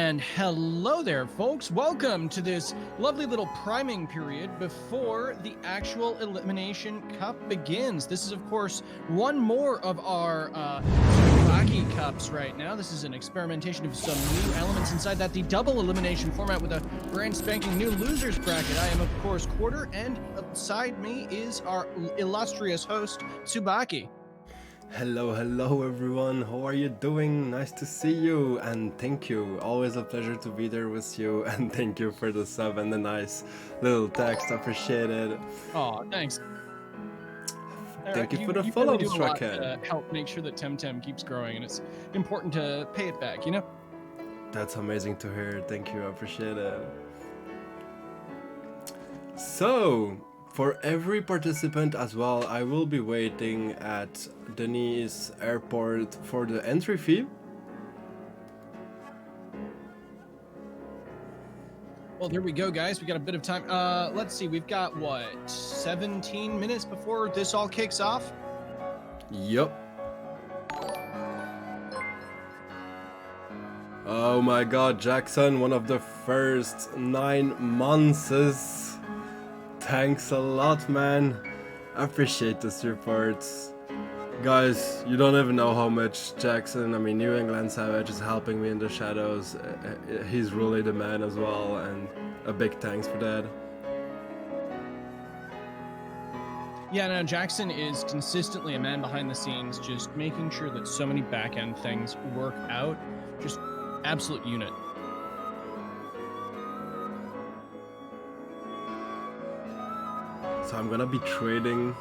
And hello there, folks. Welcome to this lovely little priming period before the actual Elimination Cup begins. This is, of course, one more of our wacky cups right now. This is an experimentation of some new elements inside that, the double elimination format with a brand spanking new losers bracket. I am, of course, Quarter, and beside me is our illustrious host, Tsubaki. Hello everyone, how are you doing? Nice to see you, and thank you. Always a pleasure to be there with you, and thank you for the sub and the nice little text. Appreciate it. Oh, thanks. Thank you for the follow-up, really to help make sure that Temtem keeps growing, and it's important to pay it back, you know? That's amazing to hear. Thank you, I appreciate it. So, for every participant as well, I will be waiting at Denis Airport for the entry fee. Well, there we go, guys. We got a bit of time. Let's see. We've got, what, 17 minutes before this all kicks off? Yup. Oh my god, Jackson, one of the first 9 months. Thanks a lot, man. I appreciate the support. Guys, you don't even know how much Jackson, New England Savage, is helping me in the shadows. He's really the man as well, and a big thanks for that. Yeah, no, Jackson is consistently a man behind the scenes, just making sure that so many back-end things work out. Just absolute unit. So I'm gonna be trading.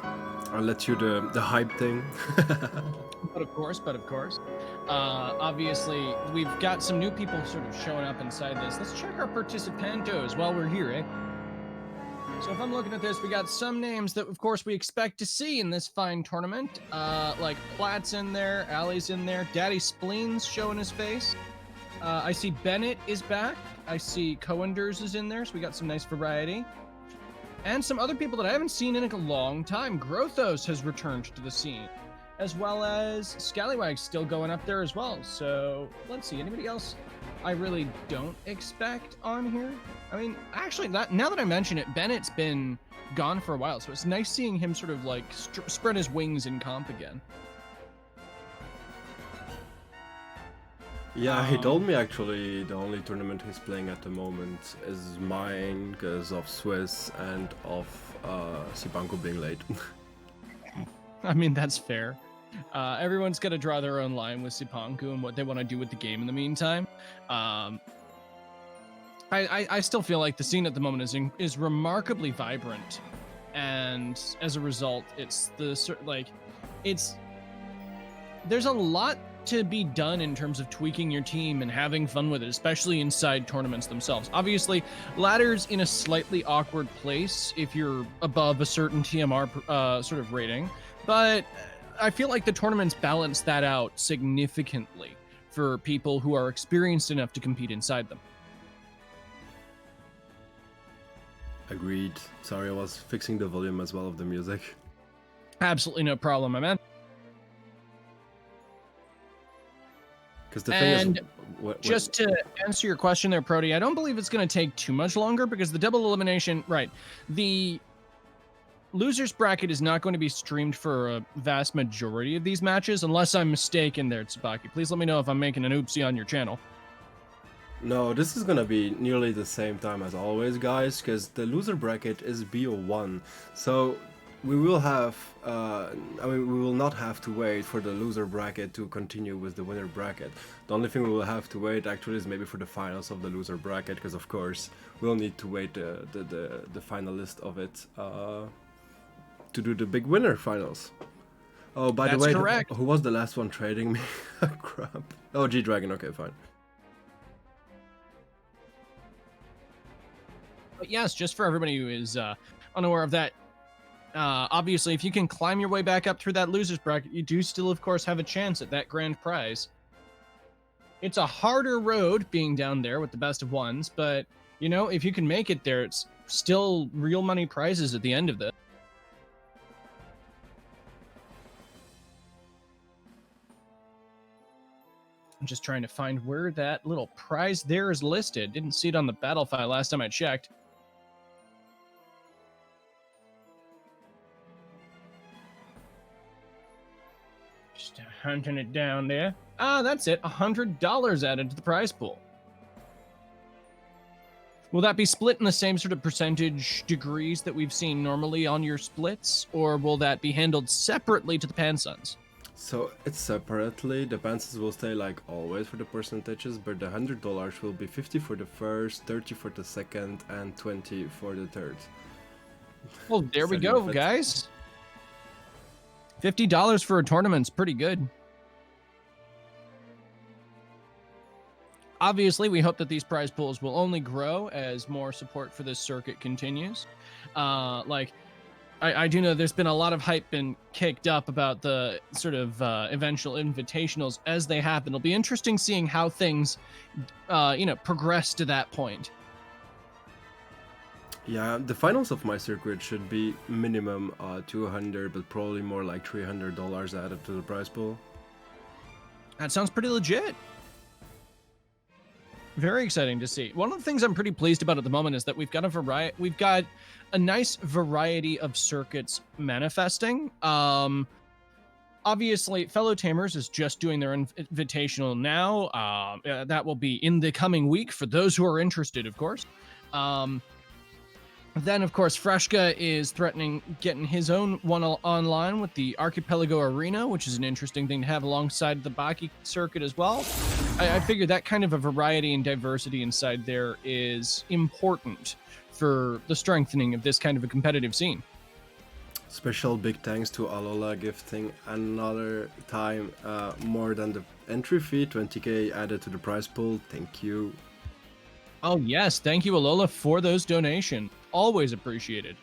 I'll let you the hype thing. But of course. Obviously, we've got some new people sort of showing up inside this. Let's check our participantos while we're here, eh? So if I'm looking at this, we got some names that, of course, we expect to see in this fine tournament. Like Platt's in there, Ali's in there, Daddy Spleen's showing his face. I see Bennett is back. I see Coenders is in there, so we got some nice variety. And some other people that I haven't seen in a long time. Grothos has returned to the scene, as well as Scallywag's still going up there as well. So let's see, anybody else I really don't expect on here? Actually, now that I mention it, Bennett's been gone for a while, so it's nice seeing him sort of like spread his wings in comp again. Yeah, he told me actually the only tournament he's playing at the moment is mine because of Swiss and of Sibanko being late. That's fair. Everyone's got to draw their own line with Sipanku and what they want to do with the game in the meantime. I still feel like the scene at the moment is remarkably vibrant, and as a result, there's a lot to be done in terms of tweaking your team and having fun with it, especially inside tournaments themselves. Obviously, ladder's in a slightly awkward place if you're above a certain TMR sort of rating, but I feel like the tournaments balance that out significantly for people who are experienced enough to compete inside them. Agreed. Sorry, I was fixing the volume as well of the music. Absolutely no problem, my man. Because the thing is, just to answer your question there, Prody, I don't believe it's going to take too much longer because the double elimination, right, the losers bracket is not going to be streamed for a vast majority of these matches, unless I'm mistaken there, Tsubaki. Please let me know if I'm making an oopsie on your channel. No, this is gonna be nearly the same time as always, guys, because the loser bracket is BO1, so we will have, we will not have to wait for the loser bracket to continue with the winner bracket. The only thing we will have to wait actually is maybe for the finals of the loser bracket, because of course we'll need to wait the finalist of it to do the big winner finals. Oh, by the way, correct. Who was the last one trading me? Crap. Oh, G-Dragon, okay, fine. But yes, just for everybody who is unaware of that, obviously, if you can climb your way back up through that loser's bracket, you do still, of course, have a chance at that grand prize. It's a harder road being down there with the best of ones, but, if you can make it there, it's still real money prizes at the end of this. I'm just trying to find where that little prize there is listed. Didn't see it on the battle file last time I checked. Just hunting it down there. Ah, that's it. $100 added to the prize pool. Will that be split in the same sort of percentage degrees that we've seen normally on your splits, or will that be handled separately to the Pansons? So it's separately. The Pansons will stay like always for the percentages, but the $100 will be 50 for the first, 30 for the second, and 20 for the third. Well, there we go, guys. $50 for a tournament's pretty good. Obviously, we hope that these prize pools will only grow as more support for this circuit continues. I do know there's been a lot of hype been kicked up about the sort of eventual invitationals as they happen. It'll be interesting seeing how things, progress to that point. Yeah, the finals of my circuit should be minimum 200, but probably more like $300 added to the prize pool. That sounds pretty legit. Very exciting to see. One of the things I'm pretty pleased about at the moment is that we've got a nice variety of circuits manifesting. Obviously, Fellow Tamers is just doing their invitational now. That will be in the coming week for those who are interested, of course. Then, of course, Freshka is threatening getting his own one online with the Archipelago Arena, which is an interesting thing to have alongside the Baki circuit as well. I figure that kind of a variety and diversity inside there is important for the strengthening of this kind of a competitive scene. Special big thanks to Alola gifting another time more than the entry fee, 20k added to the prize pool. Thank you. Oh yes, thank you Alola for those donations. Always appreciated.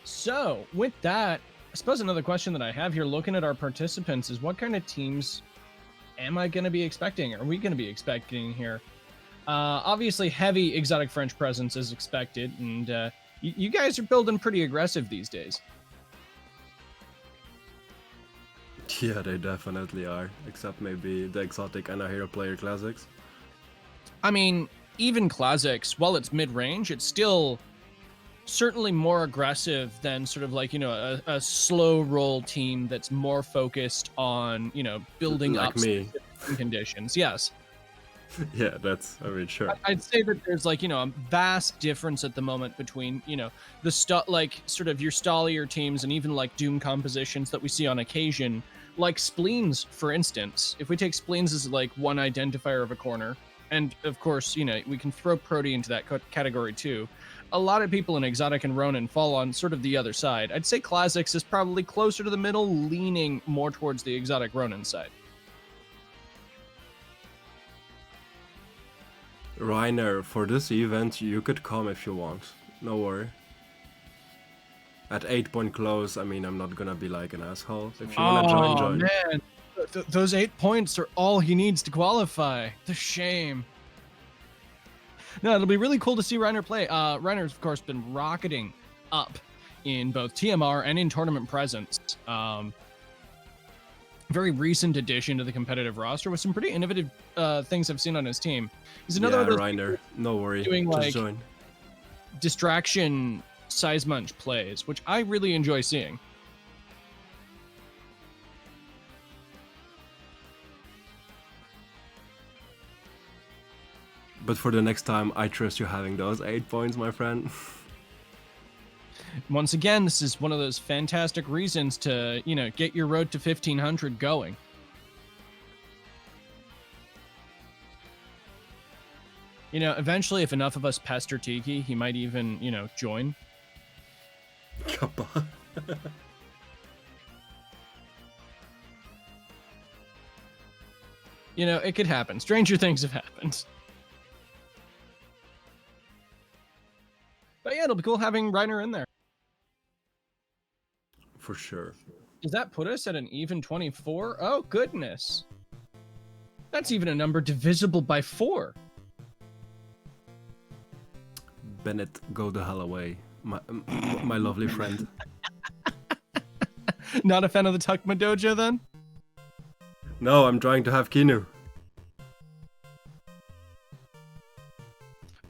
So, with that, I suppose another question that I have here looking at our participants is what kind of teams am I going to be expecting? Are we going to be expecting here? Obviously, heavy exotic French presence is expected, and you guys are building pretty aggressive these days. Yeah, they definitely are, except maybe the exotic and hero player classics. I mean, even classics, while it's mid-range, it's still certainly more aggressive than sort of like, a slow roll team that's more focused on, building like up me conditions. Yes. Yeah, that's, I mean, sure. I'd say that there's like, a vast difference at the moment between, the sort of your stallier teams and even like Doom compositions that we see on occasion, like Spleens, for instance. If we take Spleens as like one identifier of a corner, and of course, we can throw Protea into that category too. A lot of people in Exotic and Ronin fall on sort of the other side. I'd say Classics is probably closer to the middle, leaning more towards the Exotic Ronin side. Reiner, for this event, you could come if you want. No worry. At 8-point close, I mean, I'm not gonna be like an asshole. If you wanna join, join. Man. Those 8 points are all he needs to qualify. The shame. No, it'll be really cool to see Reiner play. Reiner's, of course, been rocketing up in both TMR and in tournament presence. Very recent addition to the competitive roster with some pretty innovative things I've seen on his team. He's another one of those Reiner, no worry, doing just like join. Distraction size munch plays, which I really enjoy seeing. But for the next time, I trust you having those 8 points, my friend. Once again, this is one of those fantastic reasons to, get your road to 1500 going. Eventually, if enough of us pester Tiki, he might even, join. Kappa. It could happen. Stranger things have happened. But yeah, it'll be cool having Reiner in there. For sure. Does that put us at an even 24? Oh, goodness. That's even a number divisible by 4. Bennett, go the hell away, my lovely friend. Not a fan of the Tukma Dojo then? No, I'm trying to have Kinu.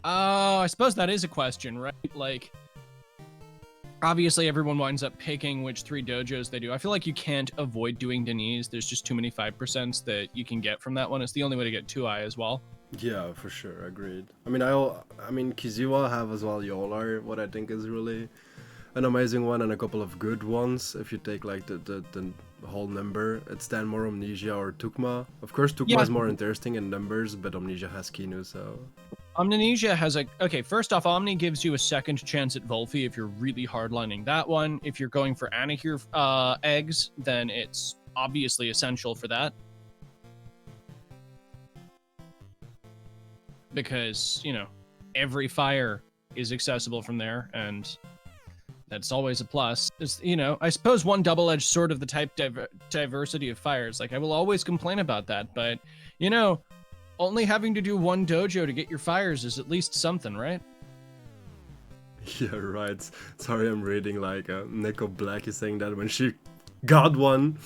Oh, I suppose that is a question, right? Like, obviously everyone winds up picking which 3 dojos they do. I feel like you can't avoid doing Denise. There's just too many 5% that you can get from that one. It's the only way to get 2i as well. Yeah, for sure, agreed. I mean, Kiziwa have as well Yolar, what I think is really an amazing one, and a couple of good ones. If you take like the whole number, it's then more Omnisia or Tukma. Of course, Tukma is more interesting in numbers, but Omnisia has Kinu, so... Omnisia has a... Okay, first off, Omni gives you a second chance at Volphi if you're really hardlining that one. If you're going for Anahir eggs, then it's obviously essential for that. Because, you know, every fire is accessible from there, and that's always a plus. It's, you know, I suppose one double-edged sword of the type diversity of fires. Like, I will always complain about that, but, you know, only having to do one dojo to get your fires is at least something, right? Yeah, right. Sorry, I'm reading like Nico Black is saying that when she got one.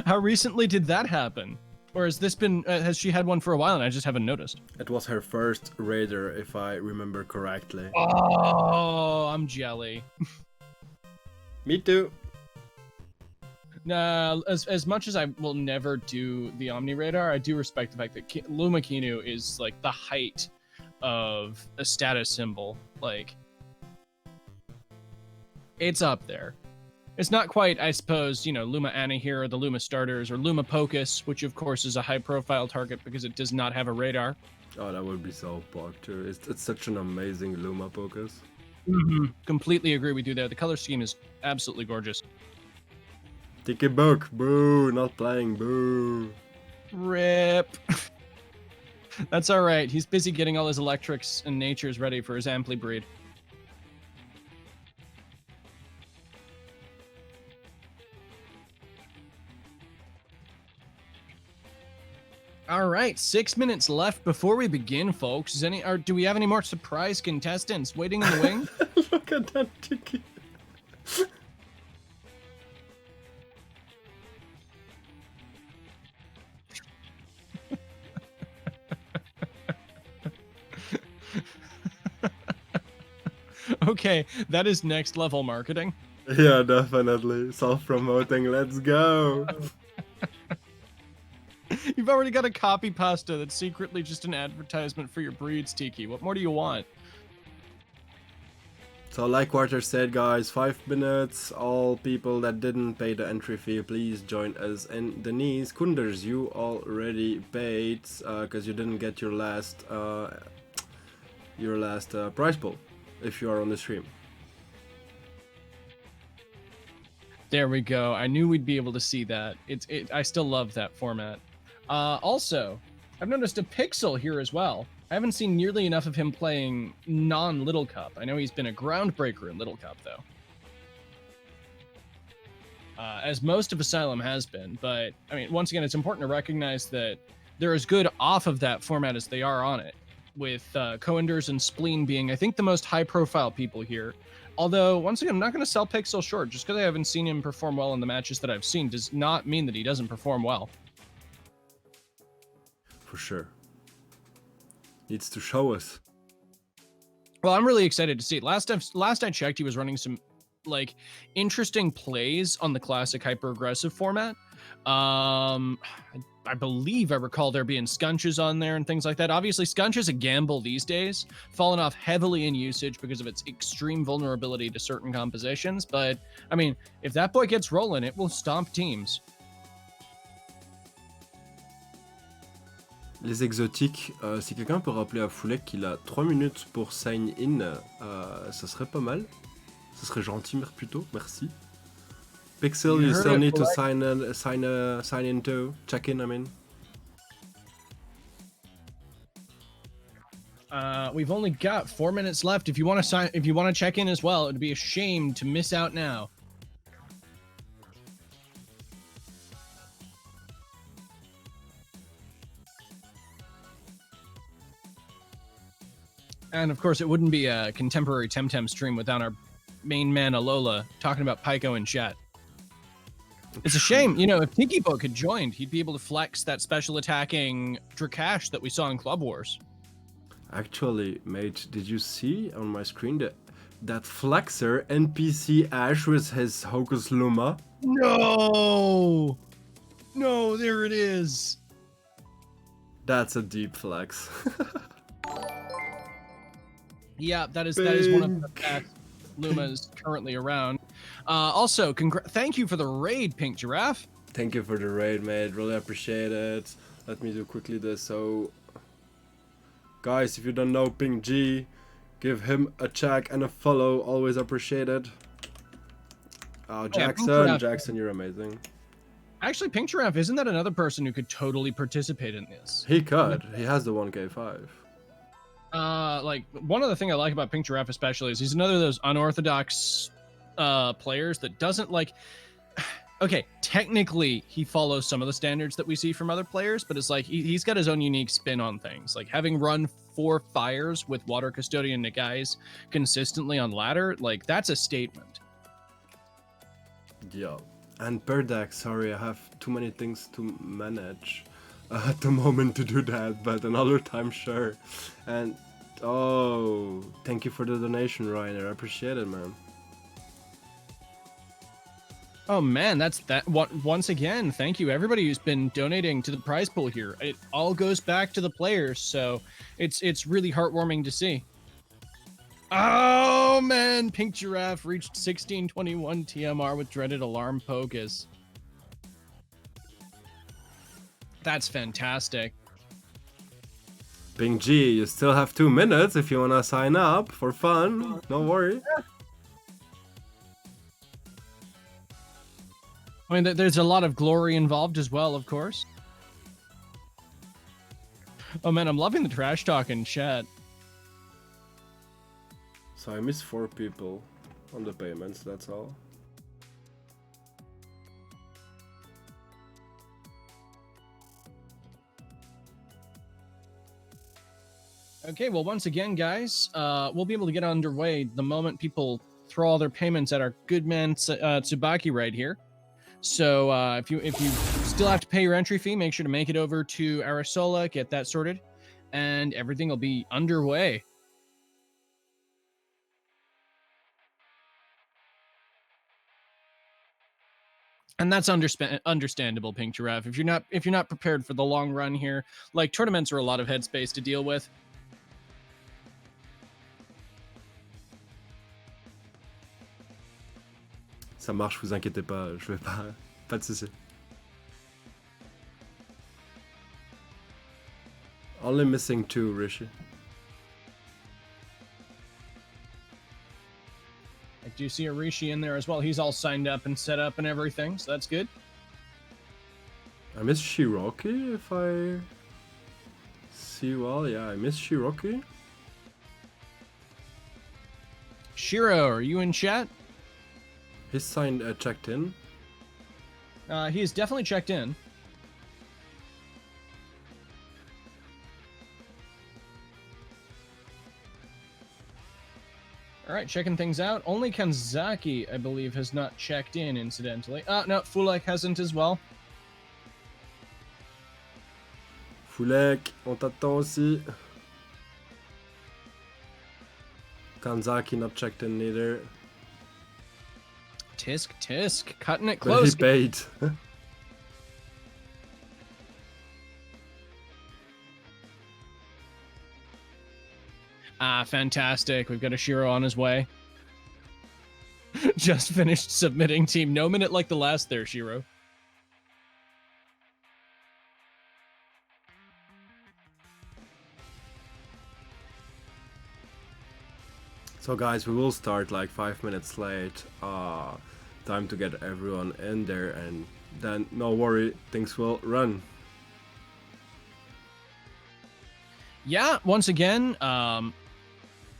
How recently did that happen? Or has this been, has she had one for a while and I just haven't noticed? It was her first raider, if I remember correctly. Oh, I'm jelly. Me too. Nah, as much as I will never do the Omni Radar, I do respect the fact that Luma Kinu is like the height of a status symbol. Like, it's up there. It's not quite, I suppose, you know, Luma Anahir or the Luma Starters or Luma Pocus, which of course is a high-profile target because it does not have a radar. Oh, that would be so pog too. It's such an amazing Luma Pocus. Completely agree with you there. The color scheme is absolutely gorgeous. Tiki book, boo, not playing, boo. Rip. That's all right. He's busy getting all his electrics and natures ready for his Ampli breed. All right, 6 minutes left before we begin, folks. Do we have any more surprise contestants waiting in the wing? Look at that Tiki. Okay, that is next level marketing. Yeah, definitely. Self-promoting, let's go. You've already got a copy pasta that's secretly just an advertisement for your breeds, Tiki. What more do you want? So like Quarter said, guys, 5 minutes. All people that didn't pay the entry fee, please join us. And Denise, Kunders, you already paid because you didn't get your last prize pool if you are on the stream. There we go. I knew we'd be able to see that. I still love that format. Also, I've noticed a Pixel here as well. I haven't seen nearly enough of him playing non-Little Cup. I know he's been a groundbreaker in Little Cup, though. As most of Asylum has been. But, I mean, once again, it's important to recognize that they're as good off of that format as they are on it. With Coenders and Spleen being, I think, the most high-profile people here. Although, once again, I'm not going to sell Pixel short. Just because I haven't seen him perform well in the matches that I've seen does not mean that he doesn't perform well. For sure. Needs to show us. Well, I'm really excited to see it. Last I checked, he was running some like interesting plays on the classic hyper-aggressive format. I believe I recall there being Scunches on there and things like that. Obviously, Scunch is a gamble these days, fallen off heavily in usage because of its extreme vulnerability to certain compositions. But, I mean, if that boy gets rolling, it will stomp teams. Les exotiques, si quelqu'un peut rappeler à Foulek qu'il a 3 minutes pour sign in, ça serait pas mal. Ça serait gentil, plutôt, merci. Pixel, you still need to sign in too. Check in, I mean. We've only got 4 minutes left. If you want to check in as well, it'd be a shame to miss out now. And of course, it wouldn't be a contemporary Temtem stream without our main man Alola talking about Pyko in chat. It's a shame, you know, if Tiki Book had joined, he'd be able to flex that special attacking Drakash that we saw in Club Wars. Actually, mate, did you see on my screen that Flexer NPC Ash with his Hocus Luma? No! No, there it is. That's a deep flex. Yeah, that is one of the best Lumas currently around. Also, thank you for the raid, Pink Giraffe. Thank you for the raid, mate. Really appreciate it. Let me do quickly this. So, guys, if you don't know Pink G, give him a check and a follow. Always appreciated. Oh, Jackson, you're amazing. Actually, Pink Giraffe, isn't that another person who could totally participate in this? He could. He has the 1k5. Like, one other thing I like about Pink Giraffe especially is he's another of those unorthodox players that doesn't like... Okay, technically he follows some of the standards that we see from other players, but it's like he's got his own unique spin on things. Like having run 4 fires with Water Custodian Nagais consistently on ladder, like that's a statement. Yeah. And per deck, sorry, I have too many things to manage at the moment to do that, but another time, sure. And, oh, thank you for the donation, Reiner. I appreciate it, man. Oh man, that's that. Once again, thank you everybody who's been donating to the prize pool here. It all goes back to the players, so it's really heartwarming to see. Oh man, Pink Giraffe reached 1621 TMR with dreaded alarm Pocus. That's fantastic. Pink G, you still have 2 minutes if you wanna sign up for fun. No worry. I mean, there's a lot of glory involved as well, of course. Oh man, I'm loving the trash talk in chat. So I missed 4 people on the payments, that's all. Okay, well, once again, guys, we'll be able to get underway the moment people throw all their payments at our good man Tsubaki right here. So if you still have to pay your entry fee, make sure to make it over to Arisola, get that sorted, and everything will be underway. And that's understandable, Pink Giraffe. If you're not prepared for the long run here, like tournaments are a lot of headspace to deal with. Ça marche, vous inquiétez pas, je vais pas de soucis. Only missing 2, Rishi. I do see a Rishi in there as well. He's all signed up and set up and everything, so that's good. I miss Shiroki, if I see well. Yeah, I miss Shiroki. Shiro, are you in chat? He's signed, checked in. He is definitely checked in. All right, checking things out. Only Kanzaki, I believe, has not checked in, incidentally. No, Fulek hasn't as well. Fulek, on t'attend aussi. Kanzaki not checked in neither. Tisk, cutting it But close. he paid. Fantastic. We've got a Shiro on his way. Just finished submitting team. No minute like the last there, Shiro. So guys, we will start like 5 minutes late. Time to get everyone in there, and then no worry, things will run. Yeah, once again,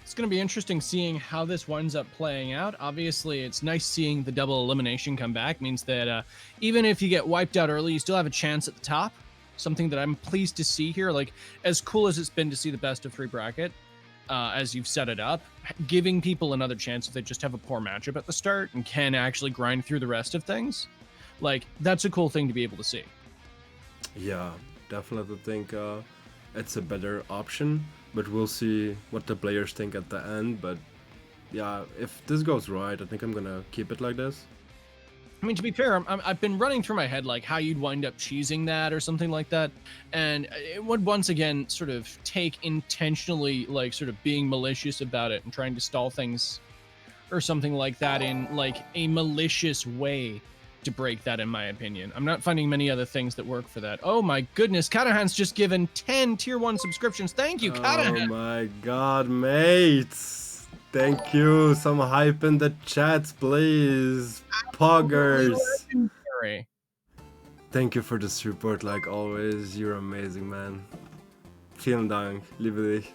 it's going to be interesting seeing how this winds up playing out. Obviously, it's nice seeing the double elimination come back. Means that even if you get wiped out early, you still have a chance at the top. Something that I'm pleased to see here. Like, as cool as it's been to see the best of 3 bracket, as you've set it up, giving people another chance if they just have a poor matchup at the start and can actually grind through the rest of things. Like, that's a cool thing to be able to see. Yeah, definitely think it's a better option, but we'll see what the players think at the end. But yeah, if this goes right, I think I'm gonna keep it like this. I mean, to be fair, I've been running through my head like how you'd wind up cheesing that or something like that, and it would once again sort of take intentionally like sort of being malicious about it and trying to stall things or something like that in like a malicious way to break that, in my opinion. I'm not finding many other things that work for that. Oh my goodness, Katahan's just given 10 tier 1 subscriptions. Thank you, Katahan. Oh my god, mates! Thank you. Some hype in the chats, please. Poggers. Legendary. Thank you for the support, like always. You're amazing, man. Vielen Dank. Liebe dich.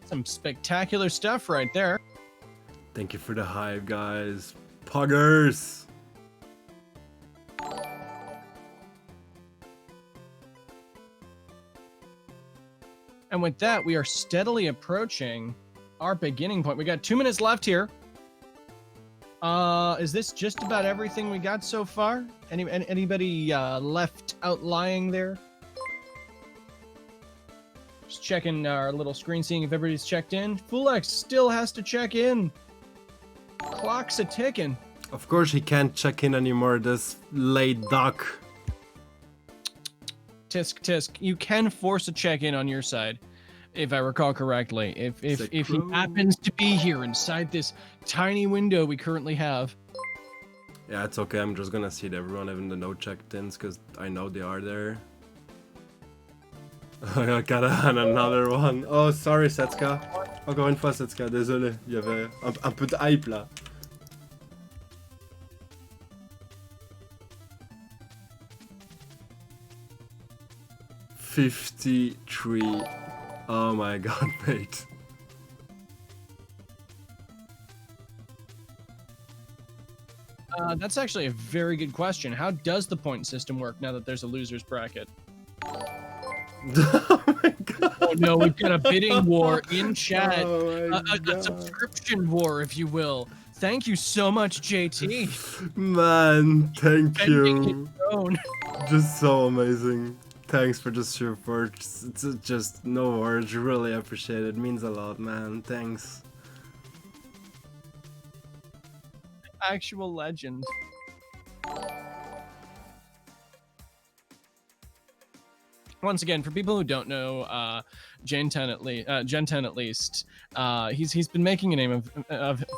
Some spectacular stuff right there. Thank you for the hype, guys. Poggers. And with that, we are steadily approaching our beginning point. We got 2 minutes left here. Is this just about everything we got so far? Anybody left outlying there? Just checking our little screen, seeing if everybody's checked in. Fulex still has to check in. Clock's a ticking. Of course he can't check in anymore, this late duck. Tisk, you can force a check-in on your side, if I recall correctly. If he happens to be here inside this tiny window we currently have. Yeah, it's okay. I'm just gonna seat everyone, even the no checked-ins, because I know they are there. I gotta have another one. Oh, sorry, Setska. Encore une fois, Setska. Désolé. Il y avait un peu de hype là. $53. Oh my god, mate. That's actually a very good question. How does the point system work now that there's a loser's bracket? Oh my god. Oh no, we've got a bidding war in chat. Oh A subscription war, if you will. Thank you so much, JT. Man, thank Bending you. his throne. Just so amazing. Thanks for the support. It's just no words. Really appreciate it. It means a lot, man. Thanks. Actual legend. Once again, for people who don't know, Gen 10 at least, he's been making a name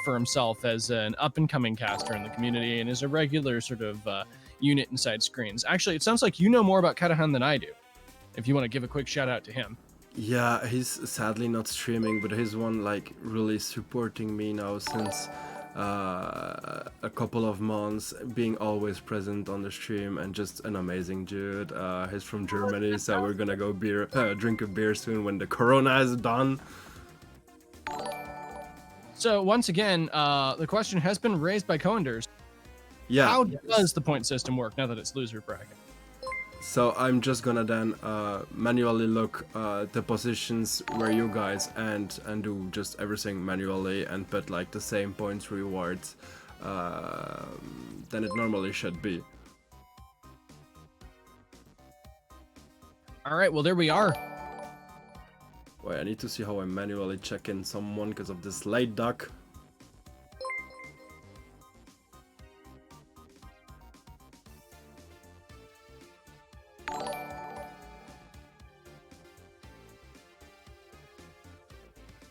for himself as an up-and-coming caster in the community and is a regular sort of unit inside screens. Actually, it sounds like you know more about Katahan than I do, if you want to give a quick shout out to him. Yeah, he's sadly not streaming, but he's one like really supporting me now since a couple of months, being always present on the stream, and just an amazing dude. He's from Germany, so we're gonna go drink a beer soon when the corona is done. So once again, the question has been raised by Coenders. Yeah. How does the point system work now that it's loser bracket? So I'm just gonna then manually look the positions where you guys and do just everything manually and put like the same points rewards than it normally should be. All right, well there we are. Wait, I need to see how I manually check in someone because of this late duck.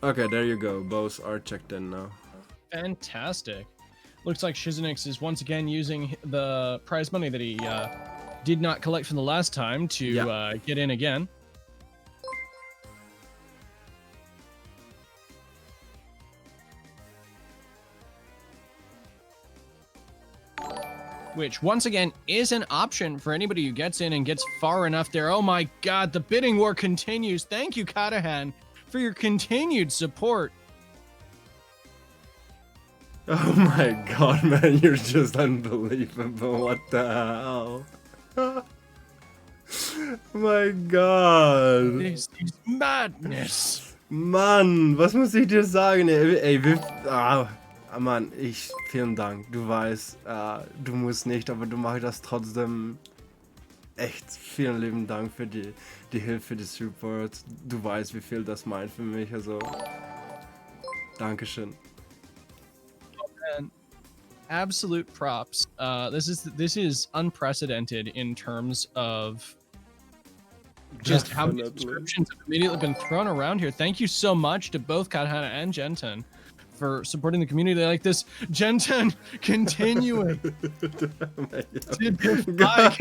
Okay, there you go. Both are checked in now. Fantastic. Looks like Shiznix is once again using the prize money that he did not collect from the last time to get in again. Which, once again, is an option for anybody who gets in and gets far enough there. Oh my god, the bidding war continues. Thank you, Katahan, for your continued support. Oh my god, man, you're just unbelievable. What the hell? My God. This is madness. Mann, was muss ich dir sagen? Ey, Mann, vielen Dank. Du weißt, du musst nicht, aber du machst das trotzdem. Echt, vielen lieben Dank für die Hilfe, die Support. Du weißt, wie viel das meint für mich, also. Dankeschön. And absolute props. This is unprecedented in terms of just how many subscriptions have immediately been thrown around here. Thank you so much to both Katana and Genten for supporting the community like this. Genten continuing to defy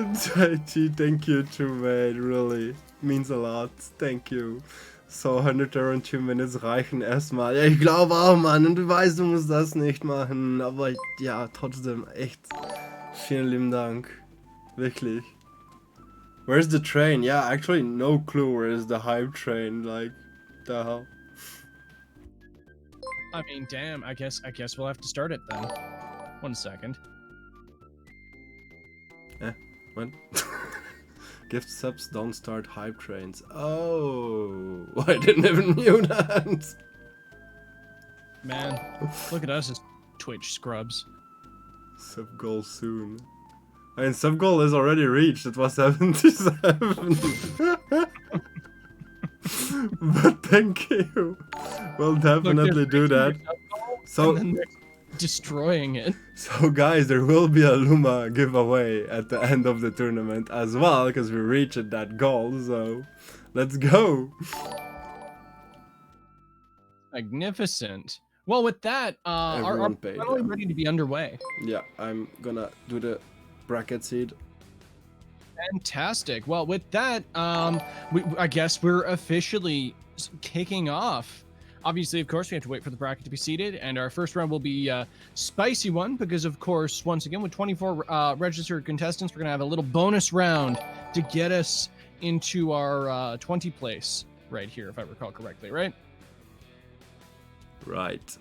Guys, thank you too, mate. Really means a lot. Thank you. So 102 Minutes reichen erstmal. Ja, ich glaube auch, Mann. Und du weißt, du musst das nicht machen. Aber ja, trotzdem echt. Vielen lieben Dank. Wirklich. Where's the train? Yeah, actually no clue where is the hype train. Like, the hell? I mean, damn, I guess we'll have to start it then. 1 second. What? Gift subs don't start hype trains. Oh, I didn't even knew that. Man, look at us as Twitch scrubs. Sub goal soon. I mean, sub goal is already reached. It was 77. But thank you. We'll definitely do that. So destroying it. So guys, there will be a Luma giveaway at the end of the tournament as well, because we reached that goal. So let's go. Magnificent. Well, with that, our paid, finally ready to be underway. Yeah, I'm gonna do the bracket seed. Fantastic. Well, with that, I guess we're officially kicking off. Obviously, of course, we have to wait for the bracket to be seated, and our first round will be a spicy one because, of course, once again, with 24 registered contestants, we're going to have a little bonus round to get us into our 20 place right here, if I recall correctly, right? Right.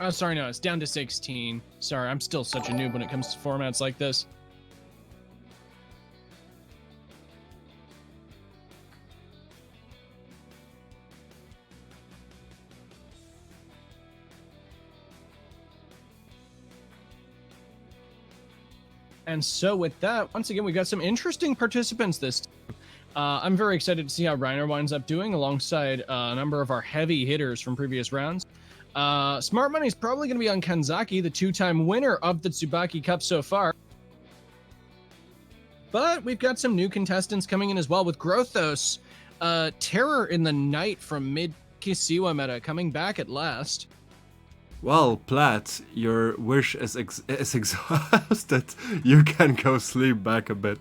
Oh, sorry, no, it's down to 16. Sorry, I'm still such a noob when it comes to formats like this. And so with that, once again, we got some interesting participants this time. I'm very excited to see how Reiner winds up doing alongside a number of our heavy hitters from previous rounds. Smart Money is probably going to be on Kanzaki, the two-time winner of the Tsubaki Cup so far. But we've got some new contestants coming in as well with Grothos, Terror in the Night from mid-Kisiwa meta coming back at last. Well, Platt, your wish is exhausted. You can go sleep back a bit.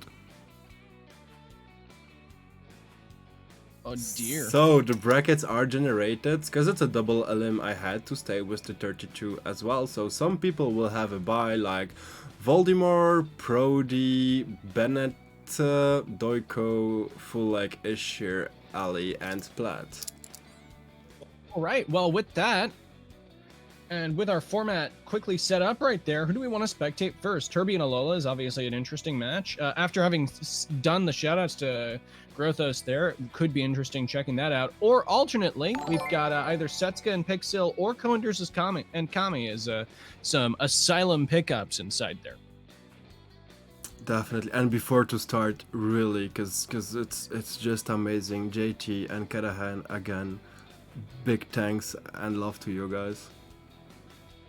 Oh dear. So the brackets are generated, because it's a double elim. I had to stay with the 32 as well. So some people will have a buy like Voldemort, Prody, Bennett, Doiko, Full Like Ishir, Ali, and Platt. All right. Well, with that, and with our format quickly set up right there, who do we want to spectate first? Turby and Alola is obviously an interesting match. After having done the shoutouts to Grothos there, it could be interesting checking that out. Or alternately, we've got either Setsuka and Pixel or Coenders and Kami as some Asylum pickups inside there. Definitely. And before to start, really, because it's just amazing. JT and Karahan again, big thanks and love to you guys.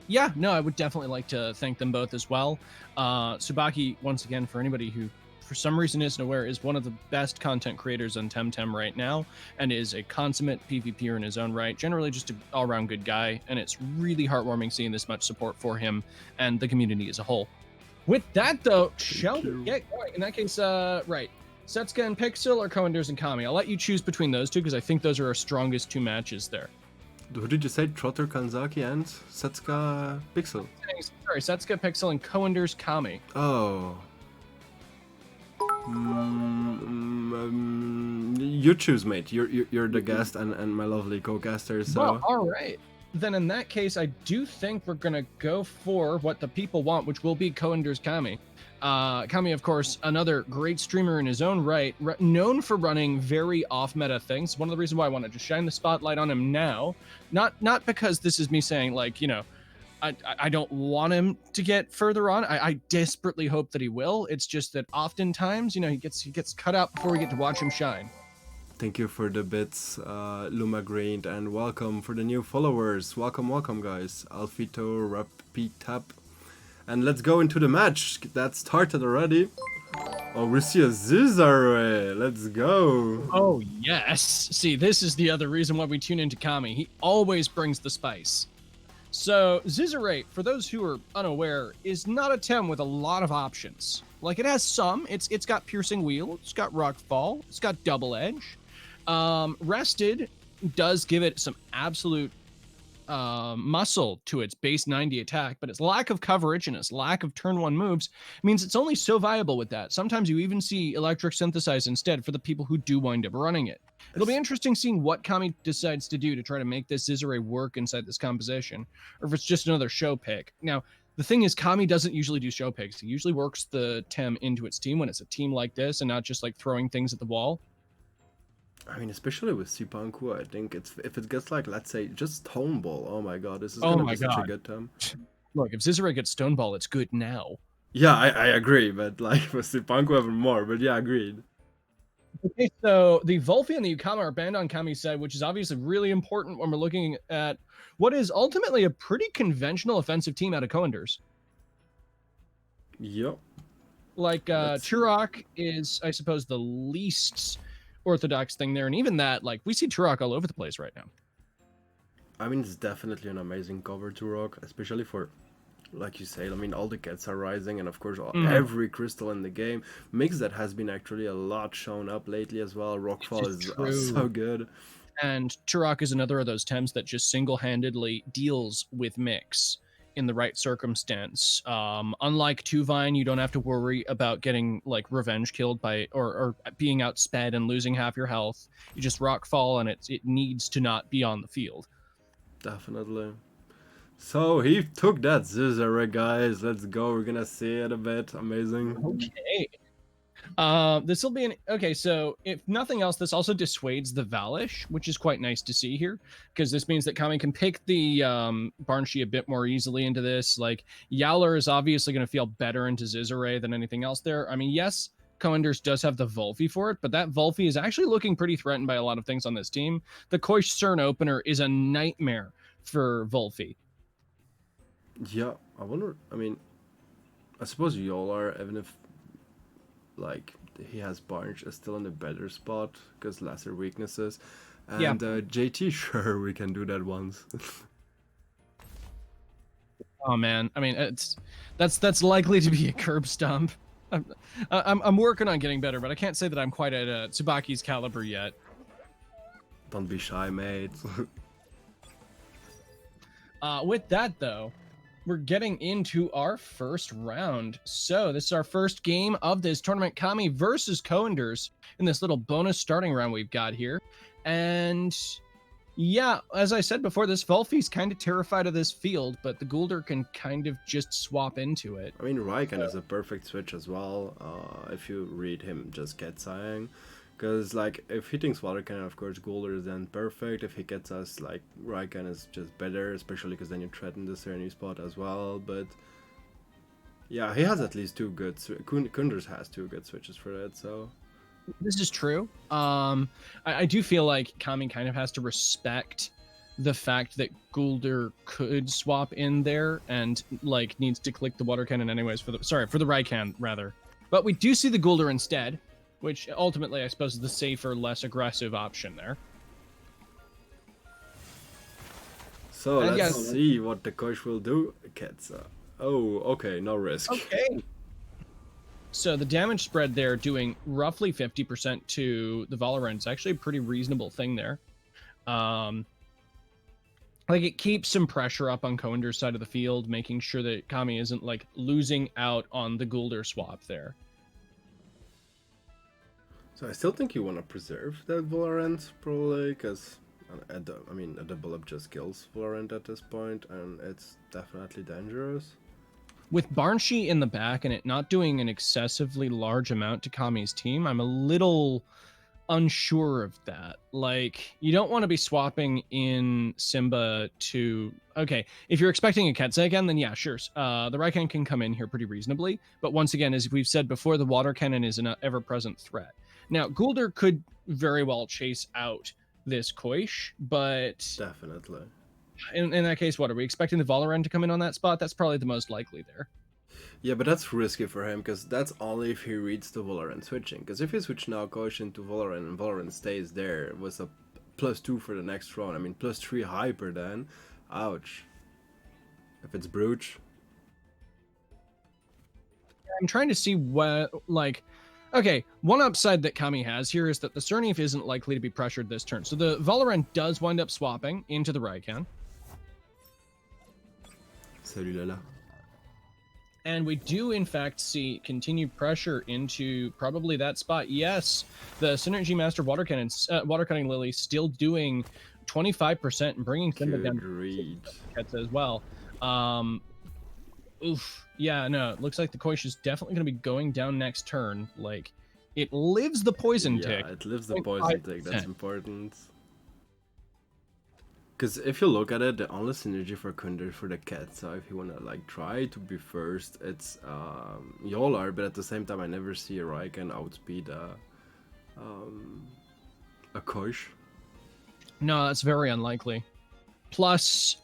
Yeah, no, I would definitely like to thank them both as well. Tsubaki, once again, for anybody who for some reason isn't aware, is one of the best content creators on Temtem right now and is a consummate PvPer in his own right. Generally just an all-around good guy, and it's really heartwarming seeing this much support for him and the community as a whole. With that, though, shall we get going? In that case, right. Setsuka and Pixel or Coenders and Kami? I'll let you choose between those two because I think those are our strongest two matches there. Who did you say? Trotter, Kanzaki, and Setsuka Pixel? Sorry, Setsuka Pixel and Coenders Kami. Oh. You choose, mate. You're the guest and my lovely co-caster. So. Well, all right. then in that case, I do think we're going to go for what the people want, which will be Coender's Kami. Kami, of course, another great streamer in his own right, known for running very off-meta things. One of the reasons why I wanted to shine the spotlight on him now, not because this is me saying, like, you know, I don't want him to get further on. I desperately hope that he will. It's just that oftentimes, you know, he gets cut out before we get to watch him shine. Thank you for the bits, Luma Green, and welcome for the new followers. Welcome, guys. Alfito, Rapitap. And let's go into the match. That started already. Oh, we see a Zizare. Let's go. Oh, yes. See, this is the other reason why we tune into Kami. He always brings the spice. So, Zizare, for those who are unaware, is not a Tem with a lot of options. Like, it has some. It's got Piercing Wheel, it's got Rock Fall, it's got Double Edge. Rested does give it some absolute muscle to its base 90 attack, but its lack of coverage and its lack of turn 1 moves means it's only so viable with that. Sometimes you even see Electric Synthesize instead for the people who do wind up running it. It'll be interesting seeing what Kami decides to do to try to make this Zizare work inside this composition, or if it's just another show pick. Now, the thing is, Kami doesn't usually do show picks. He usually works the Tem into its team when it's a team like this and not just like throwing things at the wall. I mean, especially with Sipanku, I think if it gets like, let's say, just Stone Ball. Oh my god, this is gonna be such a good time. Look, if Zizare gets Stone Ball, it's good now. Yeah, I agree, but like with Sipanku even more. But yeah, agreed. Okay, so the Volfi and the Yukama are banned on Kami's side, which is obviously really important when we're looking at what is ultimately a pretty conventional offensive team out of Coenders. Yep. Like, Turok is, I suppose, the least orthodox thing there, and even that, like, we see Turok all over the place right now. I mean, it's definitely an amazing cover to rock, especially for, like you said, I mean, all the cats are rising, and of course, every crystal in the game. Mix that has been actually a lot shown up lately as well. Rockfall is so good. And Turok is another of those Tems that just single-handedly deals with Mix in the right circumstance. Unlike Tuvine, you don't have to worry about getting like revenge killed by or being outsped and losing half your health. You just rock fall and it needs to not be on the field. Definitely. So he took that Zizare, guys. Let's go. We're gonna see it a bit. Amazing. Okay. This will be okay, so if nothing else, this also dissuades the Valish, which is quite nice to see here, because this means that Kami can pick the Barnshee a bit more easily into this. Like, Yowler is obviously going to feel better into Zizare than anything else there. I mean, yes, Coenders does have the Volfi for it, but that Volfi is actually looking pretty threatened by a lot of things on this team. The Koish CERN opener is a nightmare for Volfi. Yeah, I wonder, I mean, I suppose Yowler, even if like he has Barge, is still in a better spot because lesser weaknesses. And Yeah. JT, sure, we can do that once. Oh man, I mean, that's likely to be a curb stomp. I'm working on getting better, but I can't say that I'm quite at Tsubaki's caliber yet. Don't be shy, mate. With that though, we're getting into our first round. So this is our first game of this tournament, Kami versus Coenders, in this little bonus starting round we've got here. And yeah, as I said before, this Volfi's kind of terrified of this field, but the Guldur can kind of just swap into it. I mean, Raiken is a perfect switch as well, if you read him just Ketsaing. Because, like, if he thinks Water Cannon, of course, Guldur is then perfect. If he gets us, like, Raiken is just better, especially because then you threaten the Serenity spot as well. But, yeah, he has at least two good... Kunders has two good switches for that, so... This is true. I do feel like Kami kind of has to respect the fact that Guldur could swap in there and, like, needs to click the Water Cannon anyways for the... Sorry, for the Raiken, rather. But we do see the Guldur instead, which ultimately, I suppose, is the safer, less aggressive option there. So, let's see what the Koish will do. Ketsa. Oh, okay, no risk. Okay. So the damage spread there doing roughly 50% to the Valorant is actually a pretty reasonable thing there. Like, it keeps some pressure up on Coender's side of the field, making sure that Kami isn't, like, losing out on the Guldur swap there. So I still think you want to preserve that Valorant, probably, because, I mean, a double up just kills Valorant at this point, and it's definitely dangerous. With Barnshee in the back and it not doing an excessively large amount to Kami's team, I'm a little unsure of that. Like, you don't want to be swapping in Simba to... Okay, if you're expecting a Ketsa again, then yeah, sure. The Raikan can come in here pretty reasonably. But once again, as we've said before, the water cannon is an ever-present threat. Now, Guldur could very well chase out this Koish, but Definitely. in that case, what, are we expecting the Valorant to come in on that spot? That's probably the most likely there. Yeah, but that's risky for him, because that's only if he reads the Valorant switching. Because if he switch now Koish into Valorant and Valorant stays there with a +2 for the next round, I mean +3 hyper then, ouch. If it's Brooch. I'm trying to see what, like, okay, one upside that Kami has here is that the Sernif isn't likely to be pressured this turn. So the Valorant does wind up swapping into the Raikan. Salut Lala. And we do, in fact, see continued pressure into probably that spot. Yes, the Synergy Master Water Cutting Lily still doing 25% and bringing Simba down as well. Oof. Yeah, no, it looks like the Koish is definitely going to be going down next turn. Like, it lives the poison tick. Yeah, it lives the poison tick. That's important. Because if you look at it, the only synergy for Kunder for the cat, so if you want to like try to be first, it's Yolar, but at the same time I never see a Raikan outspeed a Koish. No, that's very unlikely. Plus,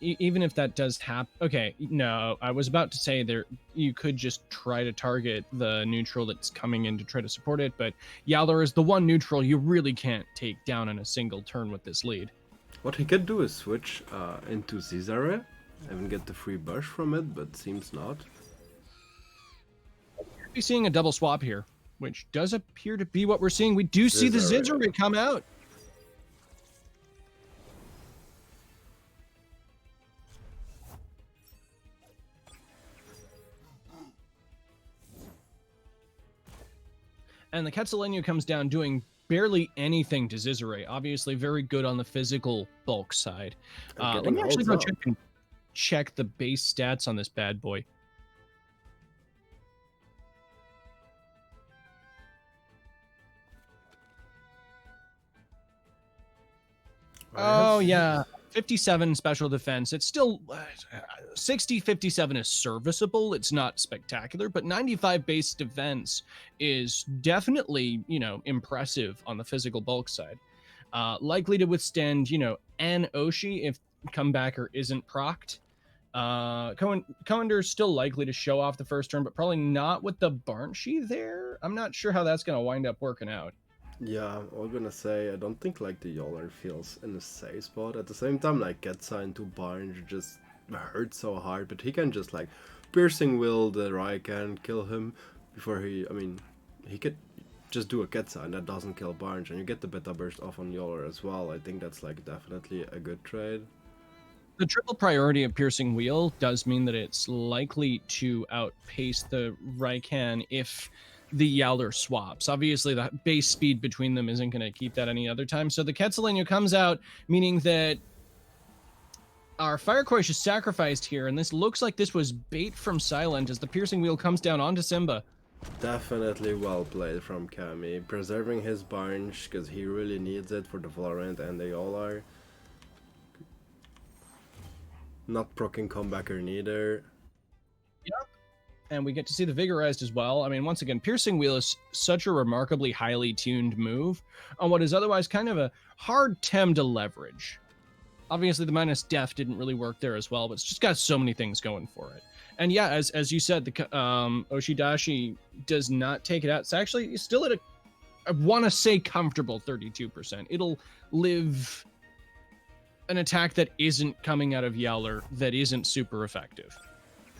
even if that does happen, okay, no, I was about to say there you could just try to target the neutral that's coming in to try to support it, but Yowler is the one neutral you really can't take down in a single turn with this lead. What he could do is switch into Zizare and get the free bush from it, but seems not. We'll be seeing a double swap here, which does appear to be what we're seeing. We do see the Zizare come out. And the Quetzalenu comes down doing barely anything to Zizare. Obviously very good on the physical bulk side. Let me actually go check the base stats on this bad boy. Oh, yeah. 57 special defense. It's still 60, 57 is serviceable. It's not spectacular, but 95 base defense is definitely, you know, impressive on the physical bulk side. Likely to withstand, you know, an Oshi if Comebacker isn't procced. Coender's still likely to show off the first turn, but probably not with the Barnshee there. I'm not sure how that's going to wind up working out. Yeah, I'm gonna say I don't think like the Yolar feels in a safe spot. At the same time, like Getsa into Barnes just hurts so hard, but he can just like piercing will the Raikan kill him before he. I mean, he could just do a Getsa and that doesn't kill Barnes, and you get the beta burst off on Yolar as well. I think that's like definitely a good trade. The triple priority of Piercing Wheel does mean that it's likely to outpace the Raikan if the Yowler swaps. Obviously, the base speed between them isn't going to keep that any other time. So the Quetzalenu comes out, meaning that our Fire Koish is sacrificed here, and this looks like this was bait from Silent as the Piercing Wheel comes down onto Simba. Definitely well played from Kami, preserving his bunch because he really needs it for the Valorant, and they all are. Not proccing Comebacker neither. Yep. And we get to see the Vigorized as well. I mean, once again, Piercing Wheel is such a remarkably highly tuned move on what is otherwise kind of a hard Tem to leverage. Obviously, the minus def didn't really work there as well, but it's just got so many things going for it. And yeah, as you said, the Oshidashi does not take it out. It's actually still at a, I want to say, comfortable 32%. It'll live an attack that isn't coming out of Yowler that isn't super effective.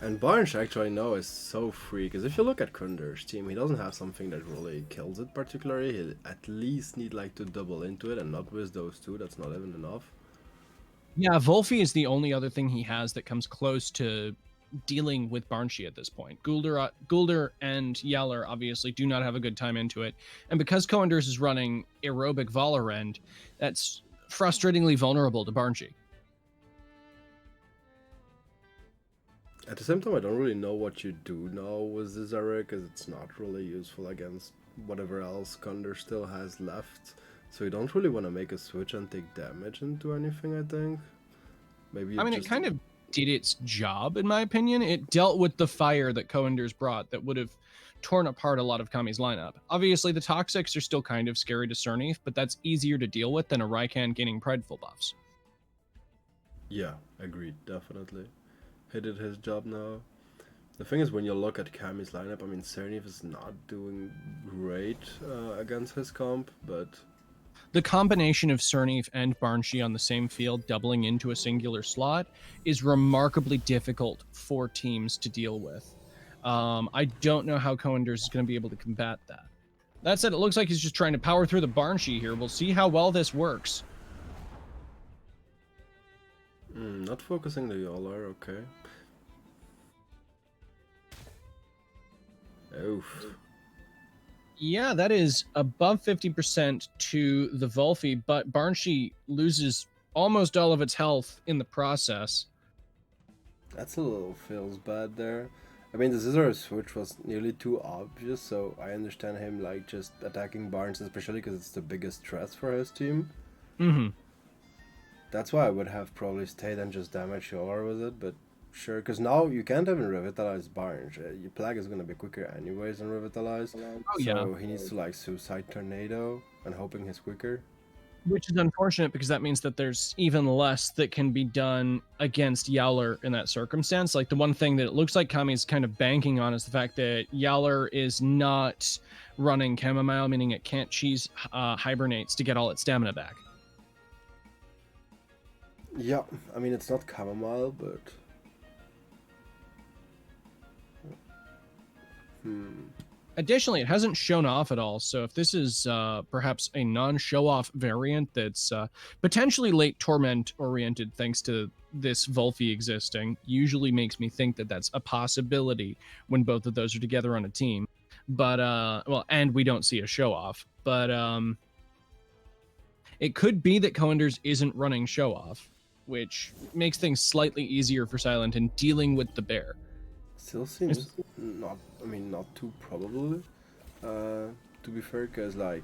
And Barnes actually now is so free, because if you look at Kunder's team, he doesn't have something that really kills it particularly. He'll at least need like to double into it, and not with those two, that's not even enough. Yeah, Volfi is the only other thing he has that comes close to dealing with Barnshee at this point. Guldur and Yowler obviously do not have a good time into it. And because Coenders is running aerobic Valorend, that's frustratingly vulnerable to Barnshi. At the same time, I don't really know what you do now with this area, because it's not really useful against whatever else Condor still has left. So you don't really want to make a switch and take damage into anything, I think. Maybe I mean, it kind of did its job, in my opinion. It dealt with the fire that Coender's brought that would have torn apart a lot of Kami's lineup. Obviously, the Toxics are still kind of scary to Cernith, but that's easier to deal with than a Raikan gaining prideful buffs. Yeah, agreed, definitely. He did his job now. The thing is, when you look at Kami's lineup, I mean, Cernith is not doing great against his comp, but... The combination of Cernith and Barnshi on the same field doubling into a singular slot is remarkably difficult for teams to deal with. I don't know how Coenders is going to be able to combat that. That said, it looks like he's just trying to power through the Barnshi here. We'll see how well this works. Not focusing the Yolar, okay. Oof. Yeah, that is above 50% to the Volfi, but Barnshi loses almost all of its health in the process. That's a little feels bad there. I mean, the Scissor switch was nearly too obvious, so I understand him like just attacking Barnes, especially because it's the biggest threat for his team. Mm-hmm. That's why I would have probably stayed and just damaged Yolar with it, but sure, because now you can't even revitalize Barnes. Your Plague is going to be quicker anyways than revitalize. Oh, yeah. So he needs to like Suicide Tornado and hoping he's quicker. Which is unfortunate because that means that there's even less that can be done against Yowler in that circumstance. Like the one thing that it looks like Kami's kind of banking on is the fact that Yowler is not running Chamomile, meaning it can't cheese hibernates to get all its stamina back. Yeah, I mean, it's not Chamomile, but... Additionally, it hasn't shown off at all, so if this is perhaps a non-show-off variant that's potentially late Torment-oriented thanks to this Volfi existing, usually makes me think that that's a possibility when both of those are together on a team. But, well, and we don't see a show-off, but it could be that Coenders isn't running show-off, which makes things slightly easier for Silent in dealing with the bear. Still seems not, I mean, not too probable, to be fair, because, like,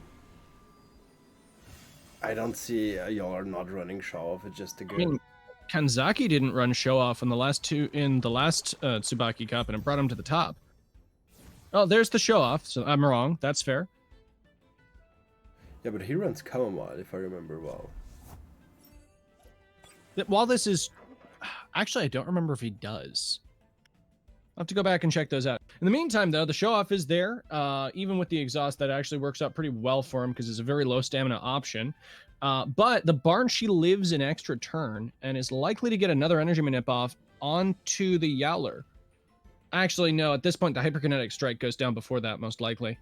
I don't see Yolar not running show off, it's just a good... I mean, Kanzaki didn't run show off in the last Tsubaki Cup, and it brought him to the top. Oh, there's the show off, so I'm wrong, that's fair. Yeah, but he runs Chamomile, if I remember well. While this is... Actually, I don't remember if he does. I'll have to go back and check those out. In the meantime, though, the show-off is there. Even with the exhaust, that actually works out pretty well for him because it's a very low stamina option. But the Barnshi lives an extra turn and is likely to get another energy manip off onto the Yowler. Actually, no, at this point, the Hyperkinetic Strike goes down before that, most likely.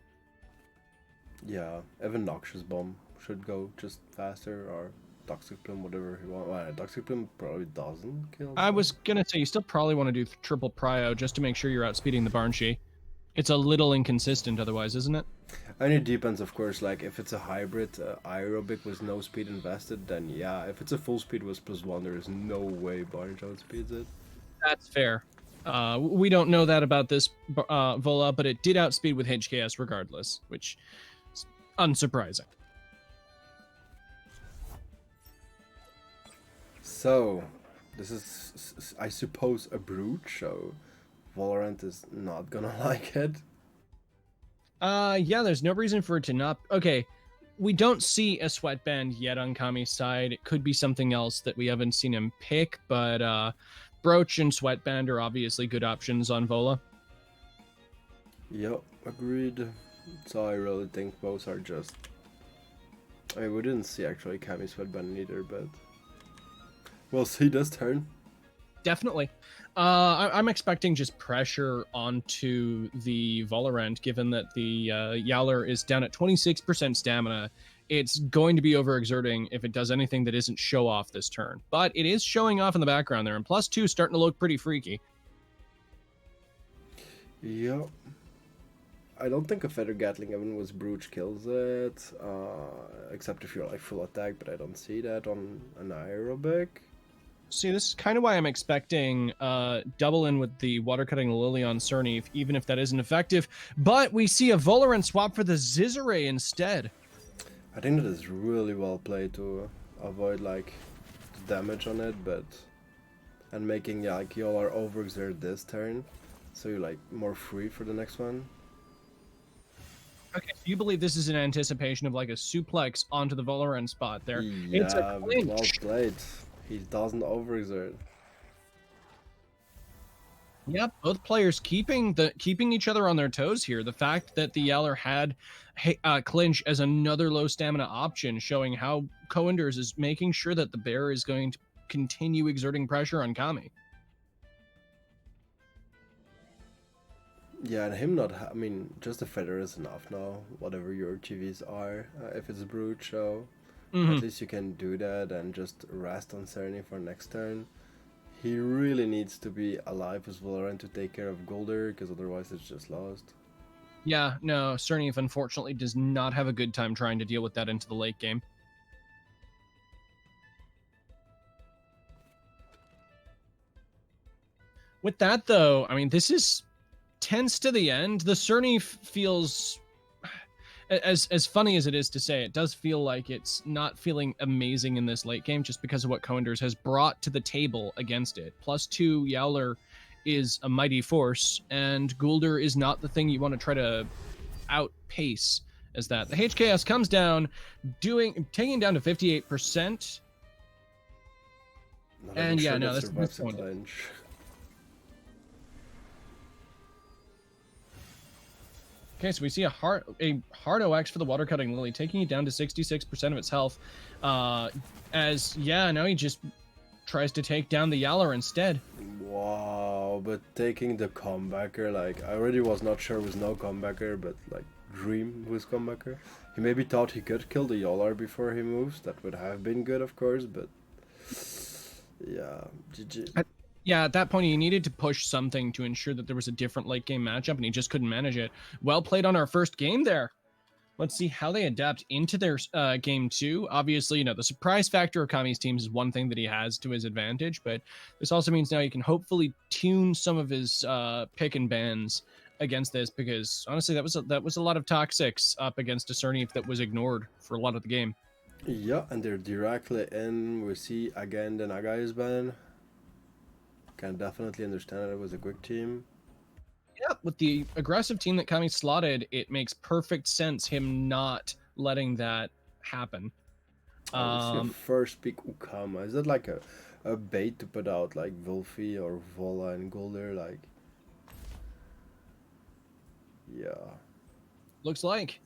Yeah, even Noxious Bomb should go just faster, or Toxic Plume, whatever he wants. Well, Toxic Plume probably doesn't kill. I was gonna say, you still probably want to do triple Prio just to make sure you're outspeeding the Barnshi. It's a little inconsistent otherwise, isn't it? And it depends, of course, like, if it's a hybrid aerobic with no speed invested, then yeah. If it's a full speed with +1, there is no way Barnage outspeeds it. That's fair. We don't know that about this Vola, but it did outspeed with HKS regardless, which is unsurprising. So, this is, I suppose, a brute, so Valorant is not gonna like it. Yeah, there's no reason for it to not... Okay, we don't see a sweatband yet on Kami's side. It could be something else that we haven't seen him pick, but Brooch and sweatband are obviously good options on Vola. Yep, agreed. So I really think both are just... I mean, we didn't see actually Kami's sweatband either, but... We'll see this turn. Definitely. I'm expecting just pressure onto the Valorant, given that the Yowler is down at 26% stamina. It's going to be overexerting if it does anything that isn't show off this turn. But it is showing off in the background there, and +2 starting to look pretty freaky. Yep. I don't think a Feather Gatling even with Brooch kills it, except if you're like full attack, but I don't see that on an aerobic. See, this is kind of why I'm expecting double in with the water cutting Lily on Cerny, even if that isn't effective. But we see a Volerant swap for the Zizare instead. I think that is really well played to avoid like damage on it, but and making like y'all are overexert this turn, so you're like more free for the next one. Okay, so you believe this is in anticipation of like a suplex onto the Volerant spot there? It's a Yeah, but clinch. well played. He doesn't overexert. Yep, both players keeping each other on their toes here. The fact that the Yeller had clinch as another low stamina option, showing how Coenders is making sure that the bear is going to continue exerting pressure on Kami. Yeah, and him not. I mean, just a feather is enough now. Whatever your TVs are, if it's brute, so at least you can do that and just rest on Cerny for next turn. He really needs to be alive as Valorant to take care of Golder, because otherwise it's just lost. Yeah, no, Cerny unfortunately does not have a good time trying to deal with that into the late game. With that, though, I mean, this is tense to the end. The Cerny feels, as funny as it is to say, it does feel like it's not feeling amazing in this late game just because of what Coenders has brought to the table against it. +2 Yowler is a mighty force, and Gulder is not the thing you want to try to outpace as that. The HKS comes down, taking down to 58%. And yeah, no, that's a clinch. Okay, so we see a hard OX for the water cutting Lily, taking it down to 66% of its health. He just tries to take down the Yaller instead. Wow, but taking the comebacker, like, I already was not sure with no comebacker, but like dream with comebacker. He maybe thought he could kill the Yaller before he moves. That would have been good, of course, but yeah, GG. Yeah, at that point, he needed to push something to ensure that there was a different late game matchup, and he just couldn't manage it. Well played on our first game there. Let's see how they adapt into their game two. Obviously, the surprise factor of Kami's teams is one thing that he has to his advantage, but this also means now he can hopefully tune some of his pick and bans against this, because honestly, that was a lot of toxics up against a Cerny that was ignored for a lot of the game. Yeah, and they're directly in. We see again the Naga is banned. Can definitely understand it was a quick team. Yeah, with the aggressive team that Kami slotted, it makes perfect sense him not letting that happen. See a first pick Ukama. Is that like a bait to put out like Wolfie or Vola and Golder? Like, yeah. Looks like.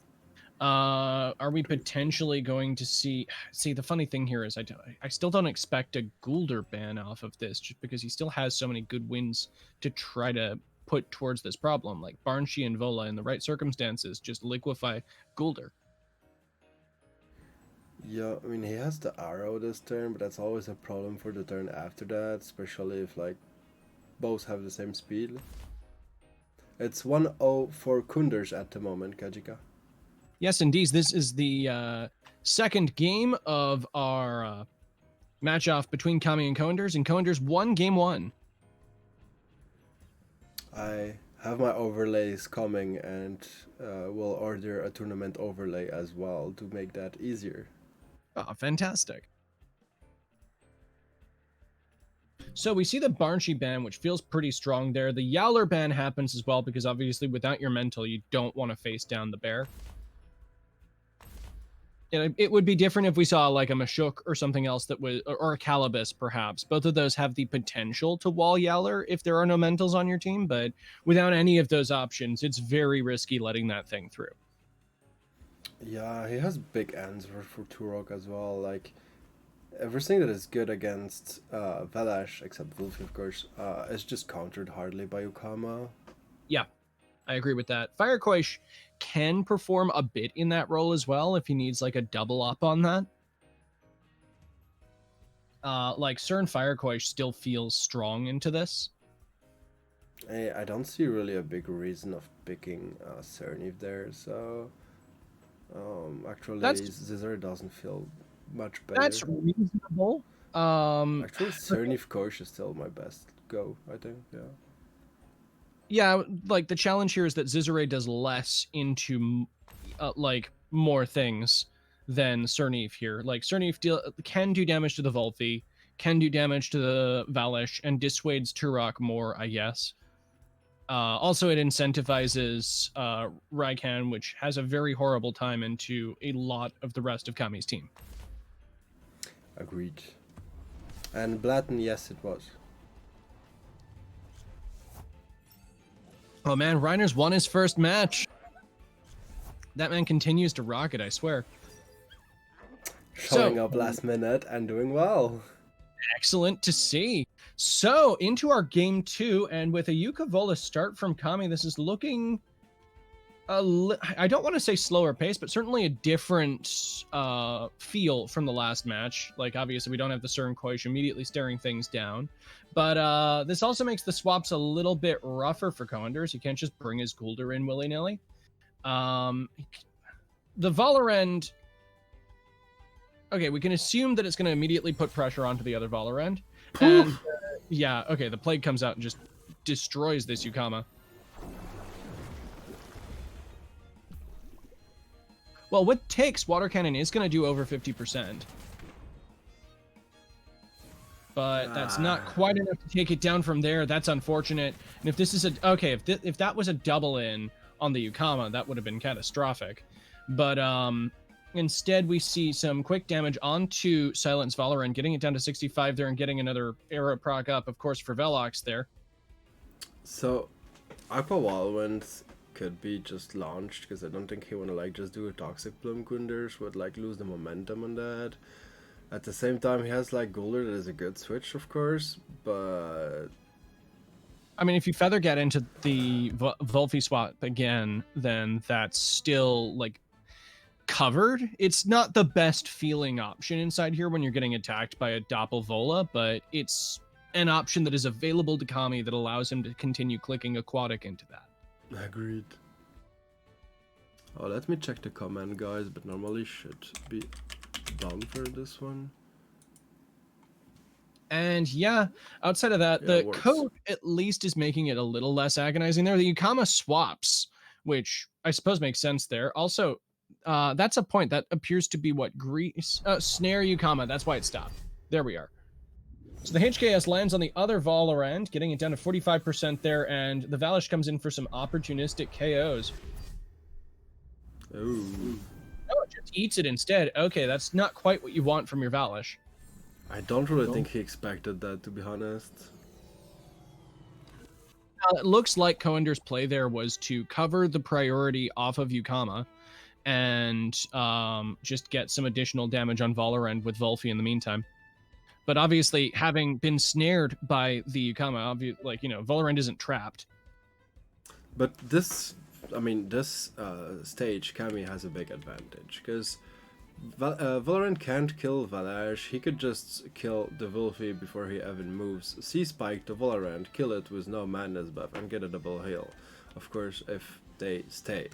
Are we potentially going to see the funny thing here is I still don't expect a Gulder ban off of this, just because he still has so many good wins to try to put towards this problem. Like Barnshi and Vola, in the right circumstances, just liquefy Gulder. Yeah, I mean, he has the arrow this turn, but that's always a problem for the turn after that, especially if like both have the same speed. It's 1-0 for Kunders at the moment, Kajika. Yes, indeed. This is the second game of our match-off between Kami and Coenders, and Coenders won game one. I have my overlays coming, and will order a tournament overlay as well to make that easier. Oh, fantastic. So we see the Barnshi ban, which feels pretty strong there. The Yowler ban happens as well, because obviously without your mental, you don't want to face down the bear. It would be different if we saw like a Mashuk or something else that was, or a Calibus perhaps. Both of those have the potential to wall Yowler if there are no mentals on your team, but without any of those options, it's very risky letting that thing through. Yeah, he has big ends for Turok as well. Like, everything that is good against Velash, except Wolfie, of course, is just countered hardly by Ukama. Yeah, I agree with that. Firequash can perform a bit in that role as well if he needs like a double up on that. Like Cern Firequash still feels strong into this. I don't see really a big reason of picking Cernif there, so actually That's Zizzer doesn't feel much better. that's reasonable. Actually, Cernif Kosh is still my best go, I think, yeah. Yeah, like the challenge here is that Zizere does less into like more things than Cernif here. Like Cernif can do damage to the Volphi, can do damage to the Valish, and dissuades Turok more, I guess. Also, it incentivizes Raikan, which has a very horrible time into a lot of the rest of Kami's team. Agreed. And Blatten, yes, it was. Oh man, Reiner's won his first match. That man continues to rock it, I swear. Showing up last minute and doing well. Excellent to see. So into our game 2, and with a Yuka Vola start from Kami, this is looking I don't want to say slower pace, but certainly a different feel from the last match. Like, obviously, we don't have the Cern Koish immediately staring things down. But this also makes the swaps a little bit rougher for Coenders. He can't just bring his Gulder in willy-nilly. The Valorend... Okay, we can assume that it's going to immediately put pressure onto the other Valorend. And, yeah, okay, the Plague comes out and just destroys this Yukama. Well, with Takes, Water Cannon is going to do over 50%. But that's not quite enough to take it down from there. That's unfortunate. And if this is a... Okay, if that was a double in on the Yukama, that would have been catastrophic. But instead, we see some quick damage onto Silence Valorant, getting it down to 65 there and getting another arrow proc up, of course, for Velox there. So, Aqua Valorant could be just launched, because I don't think he want to like just do a Toxic Plume Gunders, would like lose the momentum on that. At the same time, he has like Gulder, that is a good switch, of course, but... I mean, if you Feather get into the Volphi swap again, then that's still like covered. It's not the best feeling option inside here when you're getting attacked by a Doppelvola, but it's an option that is available to Kami that allows him to continue clicking Aquatic into that. Agreed. Oh, let me check the comment, guys, but normally should be done for this one. And yeah, outside of that, the code at least is making it a little less agonizing there. The Yukama swaps, which I suppose makes sense there. Also, that's a point that appears to be what Grease Snare Yukama. That's why it stopped. There we are. So the HKS lands on the other Valorant, getting it down to 45% there, and the Valish comes in for some opportunistic KOs. Ooh. Oh, it just eats it instead. Okay, that's not quite what you want from your Valish. I don't really think he expected that, to be honest. It looks like Coender's play there was to cover the priority off of Yukama and just get some additional damage on Valorant with Volphi in the meantime. But obviously, having been snared by the Yukama, like, you know, Valorant isn't trapped. But this, I mean, this stage, Kami has a big advantage, because Valorant can't kill Valash. He could just kill the Volphi before he even moves. C-Spike the Valorant, kill it with no madness buff, and get a double heal. Of course, if they stay.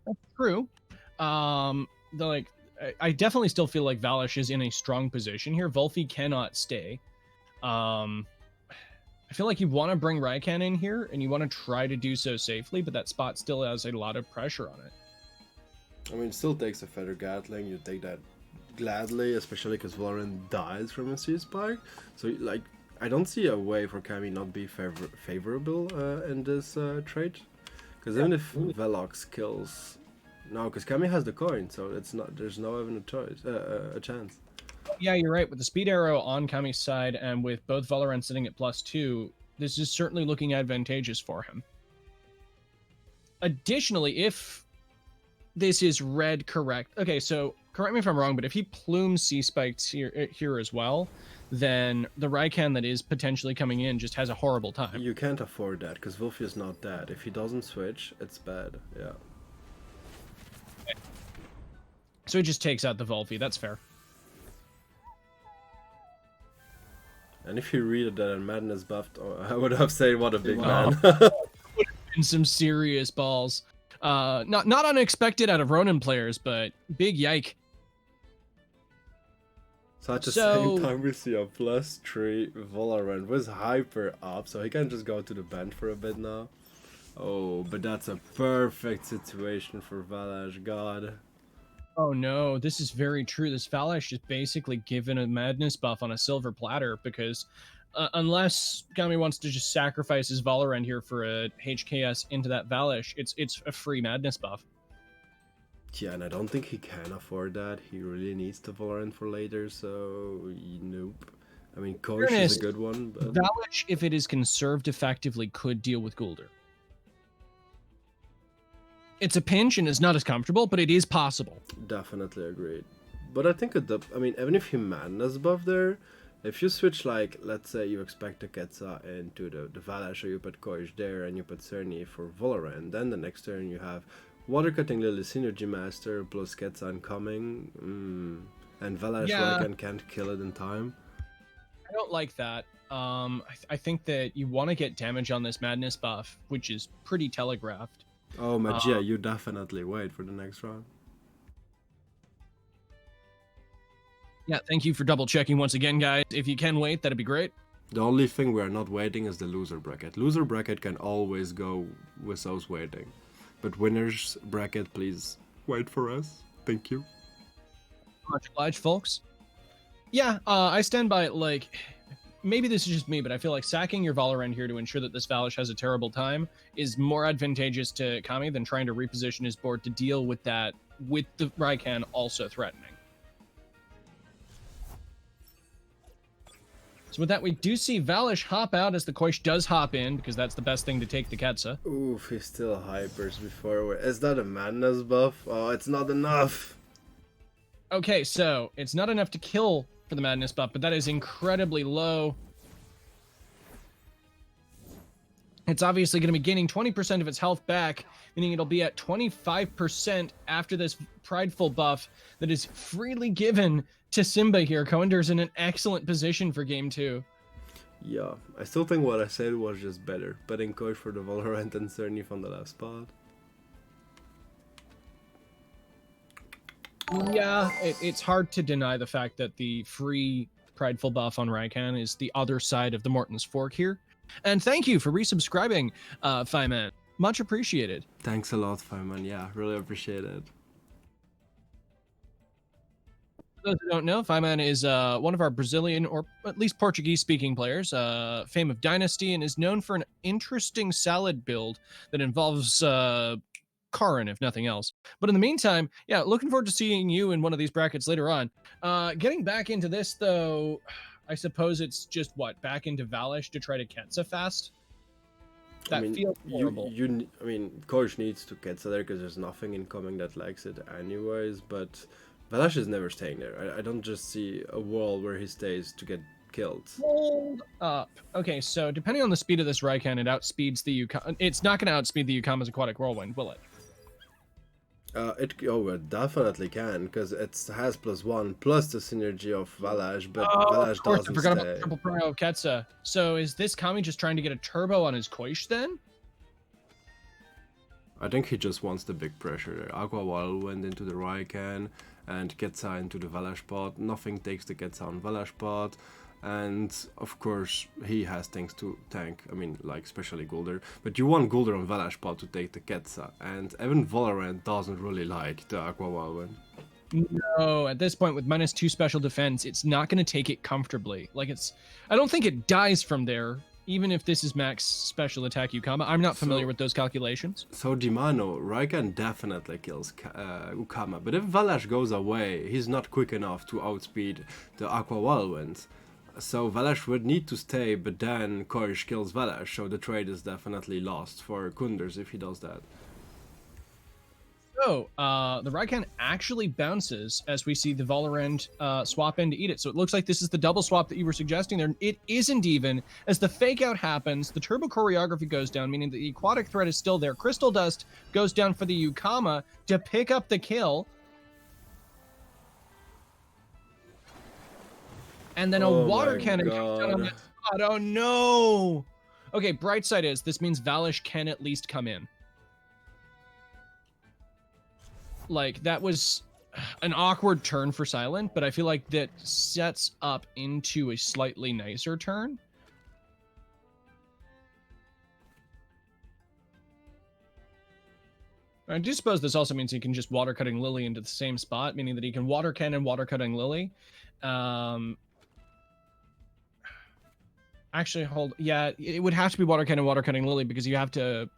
That's true. I definitely still feel like Valish is in a strong position here. Volphi cannot stay. I feel like you want to bring Raikan in here, and you want to try to do so safely, but that spot still has a lot of pressure on it. I mean, it still takes a Feather Gatling. You take that gladly, especially because Valorant dies from a C-Spike. So, like, I don't see a way for Kami not be favorable in this trade. Because even if Velox kills... No, because Kami has the coin, so it's not. There's no even a chance. Yeah, you're right. With the speed arrow on Kami's side, and with both Valorant sitting at +2, this is certainly looking advantageous for him. Additionally, if this is read correct, okay, so correct me if I'm wrong, but if he plumes C-Spikes here as well, then the Raikan that is potentially coming in just has a horrible time. You can't afford that, because Wolfie is not dead. If he doesn't switch, it's bad. Yeah. So he just takes out the Volphi. That's fair. And if you read that in Madness buffed, I would have said what a big man. And some serious balls. Not unexpected out of Ronin players, but big yike. So at the same time, we see a +3 Valorant with Hyper up, so he can just go to the bench for a bit now. Oh, but that's a perfect situation for Valash, god. Oh no, this is very true. This Valash is basically given a madness buff on a silver platter because unless Gami wants to just sacrifice his Valorant here for a HKS into that Valash, it's a free madness buff. Yeah, and I don't think he can afford that. He really needs the Valorant for later, so nope. I mean, Kosh is a good one, but... Valash, if it is conserved effectively, could deal with Gul'dir. It's a pinch and it's not as comfortable, but it is possible. Definitely agreed. But I think, I mean, even if you madness buff there, if you switch, like, let's say you expect a Ketsa into the Valash, or you put Koish there and you put Cerny for Valorant, then the next turn you have Water Cutting Lily Synergy Master plus Ketsa incoming, and Valash can't kill it in time. I don't like that. I think that you want to get damage on this madness buff, which is pretty telegraphed. Oh, Magia, you definitely wait for the next round. Yeah, thank you for double checking once again, guys. If you can wait, that'd be great. The only thing we are not waiting is the loser bracket. Loser bracket can always go with those waiting. But winners bracket, please wait for us. Thank you. Much obliged, folks. Yeah, I stand by it. Like, maybe this is just me, but I feel like sacking your Valorant here to ensure that this Valash has a terrible time is more advantageous to Kami than trying to reposition his board to deal with that, with the Raikhan also threatening. So with that, we do see Valash hop out as the Koish does hop in, because that's the best thing to take the Ketsa. Oof, he still hypers before. Is that a madness buff? Oh, it's not enough. Okay, so it's not enough to kill for the madness buff, but that is incredibly low. It's obviously going to be gaining 20% of its health back, meaning it'll be at 25% after this prideful buff that is freely given to Simba here. Coender's in an excellent position for game 2. Yeah, I still think what I said was just better. Betting Koish for the Valorant and Cerny from the left spot. Yeah, it's hard to deny the fact that the free prideful buff on Raikhan is the other side of the Morton's Fork here. And thank you for resubscribing, Fireman. Much appreciated. Thanks a lot, Fireman. Yeah, really appreciate it. For those who don't know, Fireman is one of our Brazilian, or at least Portuguese-speaking players, fame of Dynasty, and is known for an interesting salad build that involves Karin, if nothing else. But in the meantime, yeah, looking forward to seeing you in one of these brackets later on. Getting back into this, though, I suppose it's just, what, back into Valash to try to Ketsa fast? That feels horrible. I mean, Koish needs to Ketsa there because there's nothing incoming that likes it anyways, but Valash is never staying there. I don't just see a wall where he stays to get killed. Hold up. Okay, so depending on the speed of this Raikhan, it outspeeds the Yukama. It's not going to outspeed the Yukama's Aquatic Whirlwind, will it? It definitely can, because it has +1 plus the synergy of Valash, but Valash doesn't I forgot stay. about the triple prio of Ketsa. So is this Kami just trying to get a turbo on his Koish then? I think he just wants the big pressure there. Aqua Whirlwind into the Raikhan and Ketsa into the Valash pot. Nothing takes the Ketsa on Valash pot. And of course he has things to tank, I mean, like especially Gul'dir, but you want Gul'dir on Valash pot to take the Ketsa, and even Valorant doesn't really like the Aqua Whirlwind. No, at this point with -2 special defense, it's not going to take it comfortably. Like, I don't think it dies from there, even if this is max special attack Yukama. I'm not familiar with those calculations. So Dimano, Raikhan definitely kills Yukama, but if Valash goes away, he's not quick enough to outspeed the Aqua Whirlwind. So Valash would need to stay, but then Koish kills Valash, so the trade is definitely lost for Kunders if he does that. So, the Raikhan actually bounces as we see the Valorant swap in to eat it. So it looks like this is the double swap that you were suggesting there. It isn't even. As the fake out happens, the turbo choreography goes down, meaning that the aquatic threat is still there. Crystal Dust goes down for the Yukama to pick up the kill. And then a Oh water my cannon comes down on god. that spot. Oh no! Okay, bright side is this means Valish can at least come in. Like, that was an awkward turn for Silent, but I feel like that sets up into a slightly nicer turn. I do suppose this also means he can just water cutting Lily into the same spot, meaning that he can water cannon, water cutting Lily. Actually, yeah, it would have to be water cannon, water cutting Lily because you have to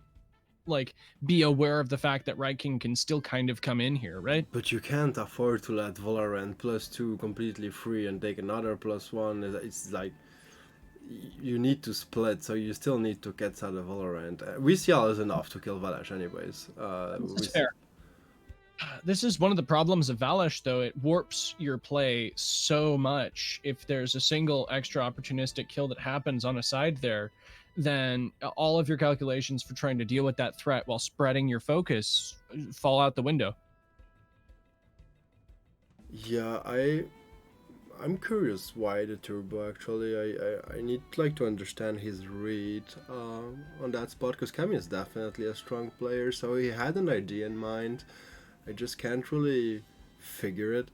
like be aware of the fact that King can still kind of come in here, right? But you can't afford to let Valorant +2 completely free and take another +1. It's like you need to split, so you still need to get out of Valorant. VCL is enough to kill Valash anyways. This is fair. This is one of the problems of Valish, though. It warps your play so much. If there's a single extra opportunistic kill that happens on a side there, then all of your calculations for trying to deal with that threat while spreading your focus fall out the window. Yeah, I'm curious why the turbo actually. I need like to understand his read on that spot because Kami is definitely a strong player, so he had an idea in mind. I just can't really figure it.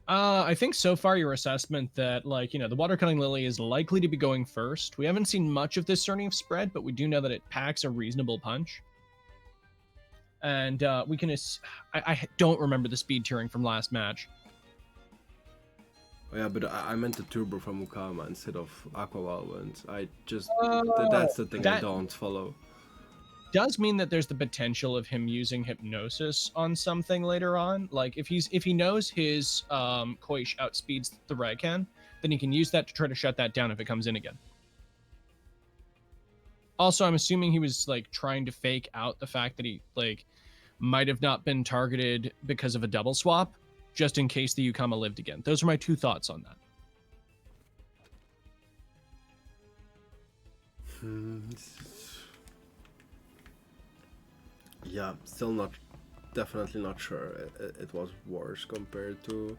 I think so far your assessment that, like, the water cutting Lily is likely to be going first. We haven't seen much of this Cerny spread, but we do know that it packs a reasonable punch. And we can... I don't remember the speed tiering from last match. Oh, yeah, but I meant the turbo from Ukama instead of Aqua Valvent. I just... that's the thing I don't follow. Does mean that there's the potential of him using hypnosis on something later on. Like if he knows his Koish outspeeds the Raikan, then he can use that to try to shut that down if it comes in again. Also, I'm assuming he was like trying to fake out the fact that he like might have not been targeted because of a double swap, just in case the Ukama lived again. Those are my two thoughts on that. Yeah, still definitely not sure it was worse compared to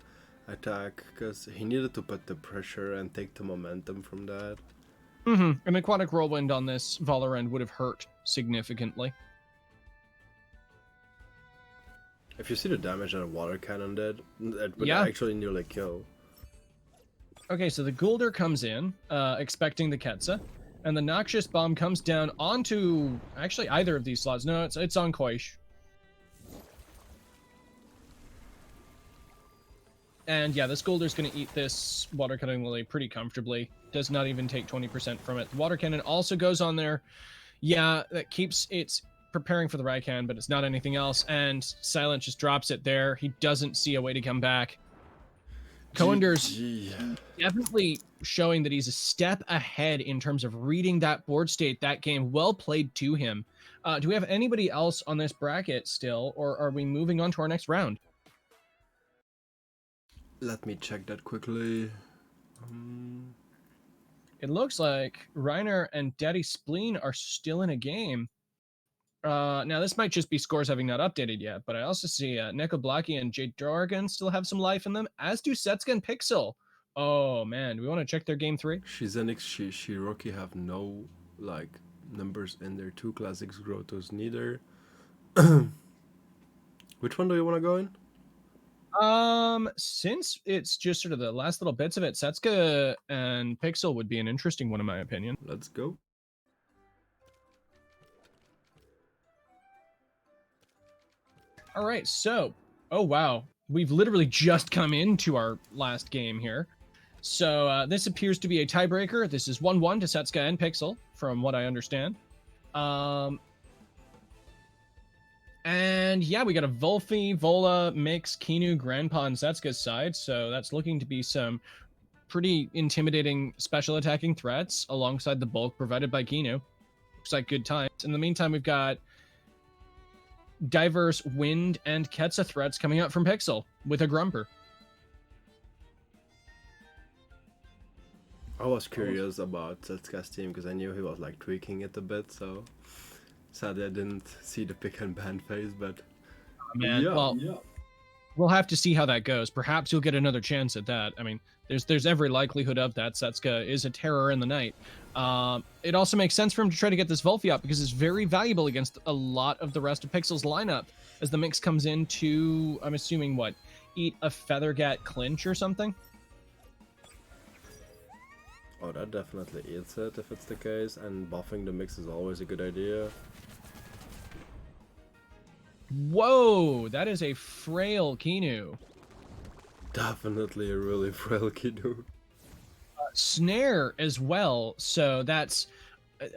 attack, because he needed to put the pressure and take the momentum from that. An aquatic whirlwind on this Valorant would have hurt significantly. If you see the damage that a water cannon did, it would actually nearly kill. Okay, so the Gulder comes in, expecting the Ketsa, and the Noxious Bomb comes down onto, actually, either of these slots. No, it's on Koish. And yeah, this Gulder's going to eat this Water Cutting Lily pretty comfortably. Does not even take 20% from it. The Water Cannon also goes on there. Yeah, that keeps it's preparing for the Raikan, but it's not anything else. And Silent just drops it there. He doesn't see a way to come back. Coender's definitely showing that he's a step ahead in terms of reading that board state, that game. Well played to him. Do we have anybody else on this bracket still, or are we moving on to our next round? Let me check that quickly. It looks like Reiner and Daddy Spleen are still in a game. Now, this might just be scores having not updated yet, but I also see Neko Blackie and Jade Dorgan still have some life in them, as do Setsuka and Pixel. Oh, man. Do we want to check their game 3? Shizenix, Shiroki have no, like, numbers in their 2 classics, Grottos neither. Which one do you want to go in? Since it's just sort of the last little bits of it, Setsuka and Pixel would be an interesting one in my opinion. Let's go. All right, so, oh wow, we've literally just come into our last game here. So this appears to be a tiebreaker. This is 1-1 to Setsuka and Pixel, from what I understand. And yeah, we got a Volfi, Vola, Mix, Kinu, Grandpa, and Setsuka's side. So that's looking to be some pretty intimidating special attacking threats alongside the bulk provided by Kinu. Looks like good times. In the meantime, we've got diverse wind and Ketsa threats coming out from Pixel with a Grumper. I was curious about Setsuka's team because I knew he was like tweaking it a bit, so sadly I didn't see the pick and ban phase, but man, yeah. We'll have to see how that goes. Perhaps you'll get another chance at that. I mean, there's every likelihood of that. Setsuka is a terror in the night. It also makes sense for him to try to get this Volfiot because it's very valuable against a lot of the rest of Pixel's lineup as the mix comes in to, I'm assuming, what, eat a Feathergat clinch or something? Oh, that definitely eats it if it's the case, and buffing the mix is always a good idea. Whoa, that is a frail Kinu. Definitely a really frail Kinu. Snare as well, so that's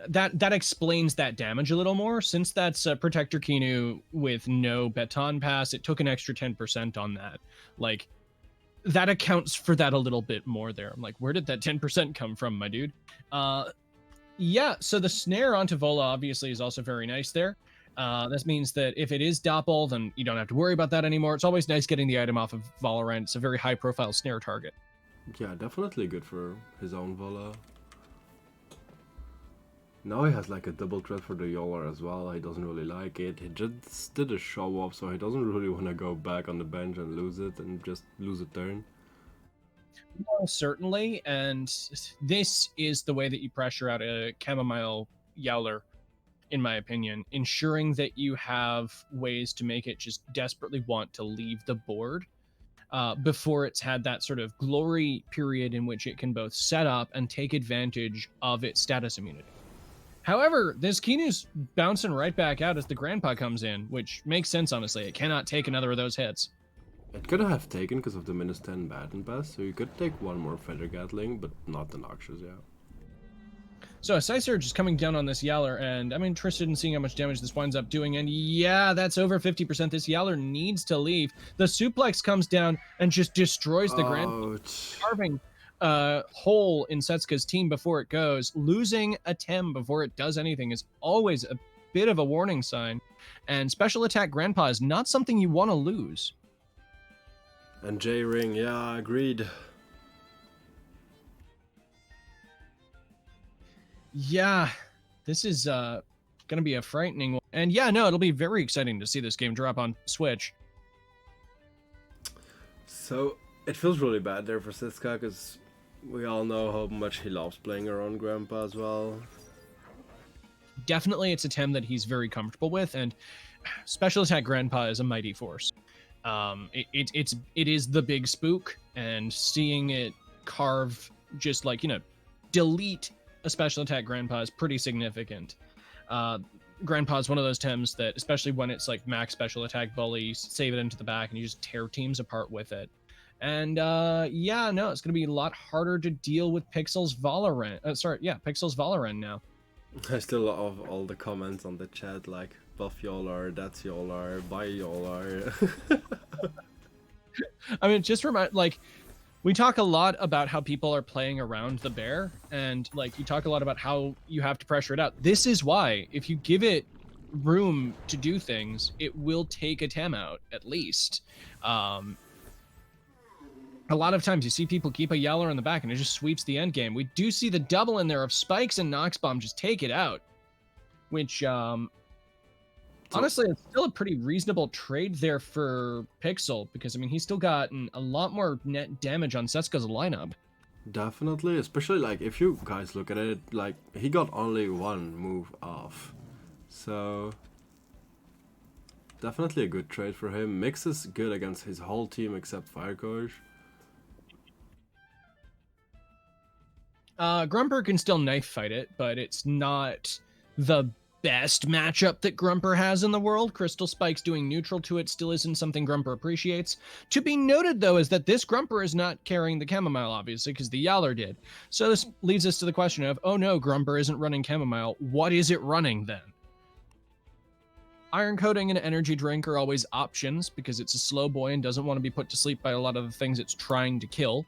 that explains that damage a little more. Since that's a Protector Kinu with no Baton Pass, it took an extra 10% on that. Like, that accounts for that a little bit more there. I'm like, where did that 10% come from, my dude? Yeah, so the Snare onto Vola obviously is also very nice there. This means that if it is Doppel, then you don't have to worry about that anymore. It's always nice getting the item off of Valorant. It's a very high-profile Snare target. Yeah, definitely good for his own Vola. Now he has like a double threat for the Yolar as well. He doesn't really like it. He just did a show off, so he doesn't really want to go back on the bench and lose it and just lose a turn. Well, certainly, and this is the way that you pressure out a Chamomile Yowler, in my opinion, ensuring that you have ways to make it just desperately want to leave the board before it's had that sort of glory period in which it can both set up and take advantage of its status immunity. However, this Kinu's bouncing right back out as the Grandpa comes in, which makes sense, honestly. It cannot take another of those hits. It could have taken because of the -10 Baton Pass, so you could take one more Feather Gatling, but not the Noxious, yeah. So a Side Surge is coming down on this Yowler, and I'm interested in seeing how much damage this winds up doing, and yeah, that's over 50%. This Yowler needs to leave. The Suplex comes down and just destroys the Grandpa, carving hole in Setsuka's team before it goes. Losing a Tem before it does anything is always a bit of a warning sign, and Special Attack Grandpa is not something you want to lose. And J-Ring, yeah, agreed. Yeah, this is gonna be a frightening one. And yeah, no, it'll be very exciting to see this game drop on Switch. So, it feels really bad there for Setsuka, because we all know how much he loves playing around Grandpa as well. Definitely it's a Tem that he's very comfortable with, and Special Attack Grandpa is a mighty force. It is the big spook, and seeing it carve, just like, you know, delete a Special Attack Grandpa is pretty significant. Grandpa is one of those Tems that, especially when it's like max Special Attack Bully, save it into the back and you just tear teams apart with it. And yeah, no, it's going to be a lot harder to deal with Pixel's Valorant. Pixel's Valorant now. I still love all the comments on the chat, like, buff Yolar, that's Yolar, buy Yolar. I mean, just like, we talk a lot about how people are playing around the bear, and like, you talk a lot about how you have to pressure it out. This is why, if you give it room to do things, it will take a Tem out, at least. A lot of times you see people keep a Yowler in the back and it just sweeps the end game. We do see the double in there of Spikes and Nox Bomb just take it out, which honestly, it's still a pretty reasonable trade there for Pixel, because I mean, he's still gotten a lot more net damage on Setsuka's lineup. Definitely, especially like if you guys look at it, like he got only one move off, so definitely a good trade for him. Mix is good against his whole team except Firecoach. Grumper can still knife fight it, but it's not the best matchup that Grumper has in the world. Crystal Spikes doing neutral to it still isn't something Grumper appreciates. To be noted, though, is that this Grumper is not carrying the Chamomile, obviously, because the Yowler did. So this leads us to the question of, oh no, Grumper isn't running Chamomile. What is it running then? Iron Coating and Energy Drink are always options, because it's a slow boy and doesn't want to be put to sleep by a lot of the things it's trying to kill.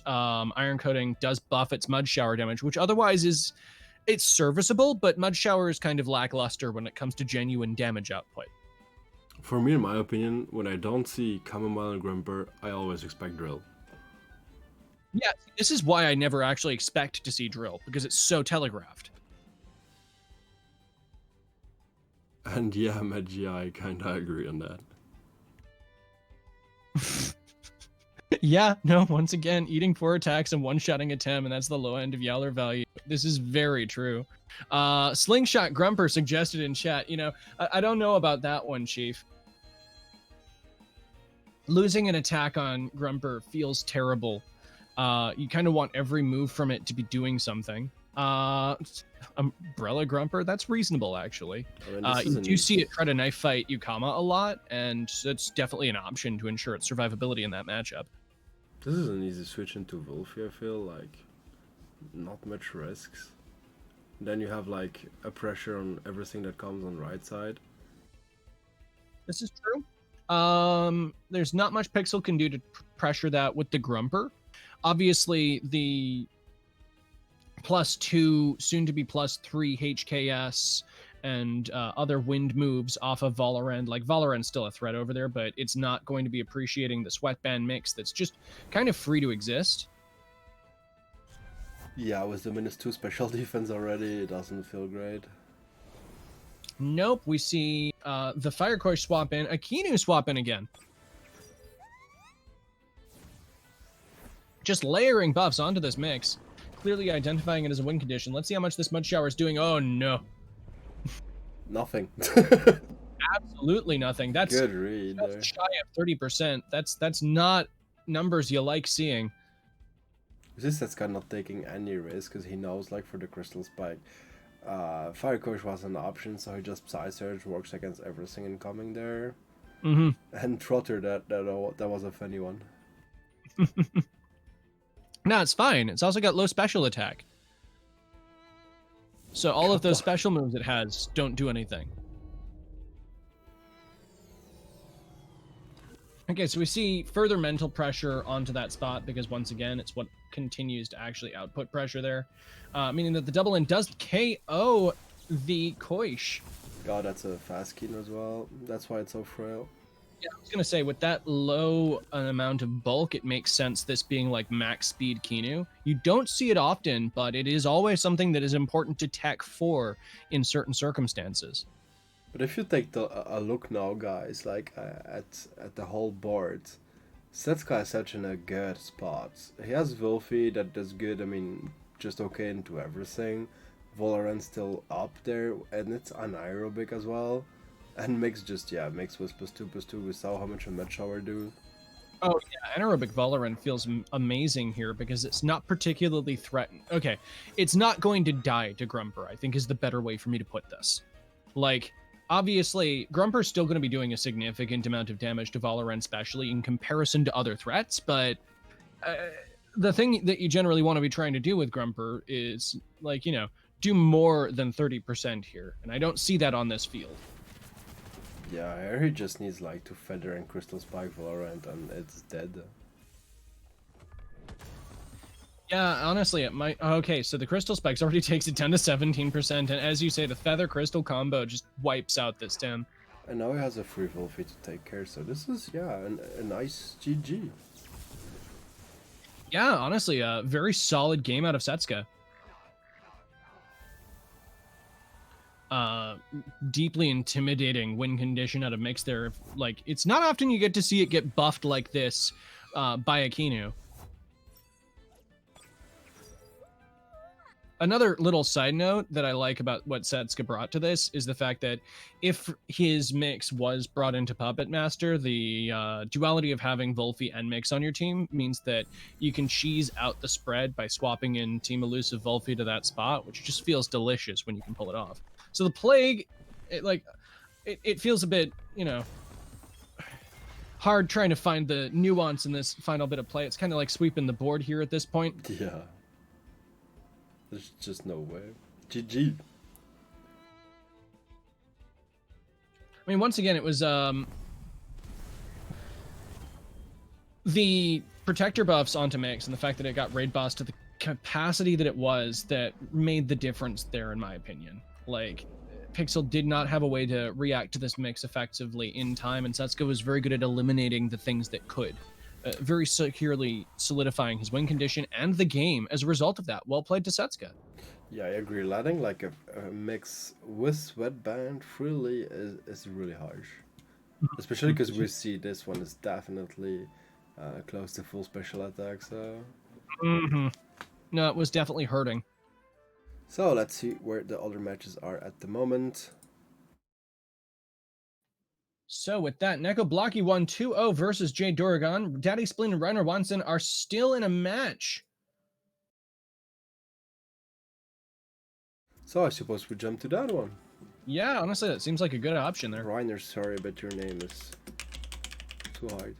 Iron Coating does buff its Mud Shower damage, which otherwise it's serviceable, but Mud Shower is kind of lackluster when it comes to genuine damage output. For me, in my opinion, when I don't see Chamomile and Grumper, I always expect Drill. Yeah, this is why I never actually expect to see Drill, because it's so telegraphed. And yeah, Magi, I kinda agree on that. Yeah, no, once again, eating 4 attacks and one-shotting a Tem, and that's the low end of Yowler value. This is very true. Slingshot Grumper suggested in chat. I don't know about that one, Chief. Losing an attack on Grumper feels terrible. You kind of want every move from it to be doing something. Umbrella Grumper, that's reasonable, actually. You do see it try to knife fight Yukama a lot, and it's definitely an option to ensure its survivability in that matchup. This is an easy switch into Wolfie, I feel like. Not much risks. Then you have like a pressure on everything that comes on right side. This is true. There's not much Pixel can do to pressure that with the Grumper. Obviously, the +2, soon to be +3 HKS and other wind moves off of Valorant. Like, Valorant's still a threat over there, but it's not going to be appreciating the sweatband mix that's just kind of free to exist. Yeah, with the -2 special defense already, it doesn't feel great. Nope, we see the Firecoy swap in, Akinu swap in again. Just layering buffs onto this mix, clearly identifying it as a win condition. Let's see how much this Mud Shower is doing. Oh, no. Nothing. Absolutely nothing. That's good read there. Shy of 30%. That's not numbers you like seeing. This Setsuka not taking any risk because he knows, like, for the Crystal Spike, Fire Coach was an option, so he just Psy Surge, works against everything incoming there. And Trotter, that was a funny one. No, it's fine. It's also got low special attack. So all of those special moves it has don't do anything. Okay, so we see further mental pressure onto that spot because, once again, it's what continues to actually output pressure there. Meaning that the double in does KO the Koish. God, that's a fast keen as well. That's why it's so frail. Yeah, I was going to say, with that low amount of bulk, it makes sense this being like max speed Kinu. You don't see it often, but it is always something that is important to tech for in certain circumstances. But if you take a look now, guys, like at the whole board, Setsuka is such in a good spot. He has Wolfie that does good, I mean, just okay into everything. Valorant still up there, and it's anaerobic as well. And Mix just, yeah, Mix was +2/+2. We saw how much a Mud Shower do. Oh, yeah, anaerobic Valorant feels amazing here because it's not particularly threatened. Okay, it's not going to die to Grumper, I think is the better way for me to put this. Like, obviously, Grumper's still going to be doing a significant amount of damage to Valorant, especially in comparison to other threats, but the thing that you generally want to be trying to do with Grumper is, like, do more than 30% here, and I don't see that on this field. Yeah, here he just needs like to Feather and Crystal Spike Valorant and it's dead. Yeah, honestly, it might... Okay, so the Crystal Spikes already takes it down to 17%, and as you say, the Feather Crystal combo just wipes out this Tem. And now he has a free Wolfie to take care, so this is, yeah, a nice GG. Yeah, honestly, a very solid game out of Setsuka. Deeply intimidating win condition out of Mix there. Like, it's not often you get to see it get buffed like this by Akinu. Another little side note that I like about what Setsuka brought to this is the fact that if his Mix was brought into Puppet Master, the duality of having Wolfie and Mix on your team means that you can cheese out the spread by swapping in Team Elusive Wolfie to that spot, which just feels delicious when you can pull it off. So the Plague, it feels a bit, hard trying to find the nuance in this final bit of play. It's kind of like sweeping the board here at this point. Yeah. There's just no way. GG. I mean, once again, it was the protector buffs onto Mix and the fact that it got raid boss to the capacity that it was that made the difference there, in my opinion. Like, Pixel did not have a way to react to this Mix effectively in time, and Setsuka was very good at eliminating the things that could. Very securely solidifying his win condition and the game as a result of that. Well played to Setsuka. Yeah, I agree. Letting like a Mix with Sweatband freely is really harsh. Especially because we see this one is definitely close to full special attack. So No, it was definitely hurting. so let's see where the other matches are at the moment. So with that, Neko Blocky won 2-0 versus Jay Duragon. Daddy Spleen and Reiner Watson are still in a match. So I suppose we jump to that one. Yeah, honestly, that seems like a good option there. Reiner, sorry, but your name is too hard.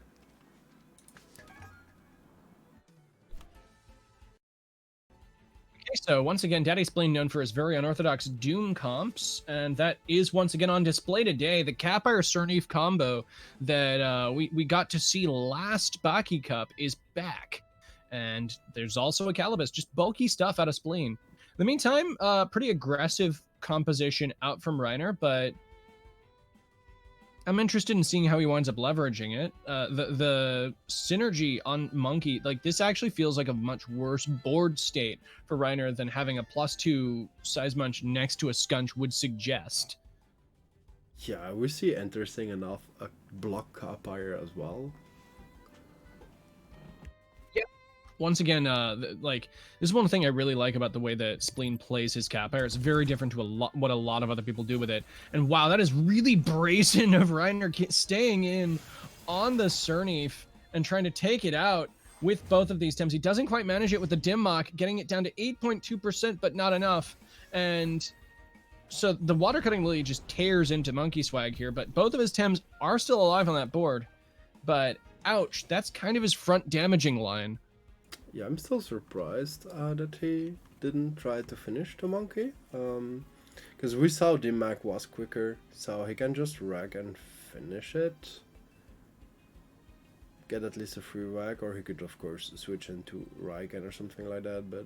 Okay, so once again, Daddy Spleen known for his very unorthodox Doom comps, and that is once again on display today. The Capire Cernif combo that we got to see last Baki Cup is back. And there's also a Calibus, just bulky stuff out of Spleen. In the meantime, pretty aggressive composition out from Reiner, but I'm interested in seeing how he winds up leveraging it. The synergy on Monkey, like this actually feels like a much worse board state for Reiner than having a +2 size munch next to a Scunch would suggest. Yeah, we see interesting enough a block Capire as well. Once again, like this is one thing I really like about the way that Spleen plays his Capire. It's very different to what a lot of other people do with it. And wow, that is really brazen of Reiner staying in on the Cernif and trying to take it out with both of these Tems. He doesn't quite manage it with the Dim Mock, getting it down to 8.2%, but not enough. And so the Water Cutting Lily just tears into Monkey Swag here, but both of his Tems are still alive on that board. But ouch, that's kind of his front damaging line. Yeah, I'm still surprised that he didn't try to finish the Monkey. Because we saw Dimac was quicker, so he can just rack and finish it. Get at least a free rack, or he could of course switch into Raiken or something like that, but...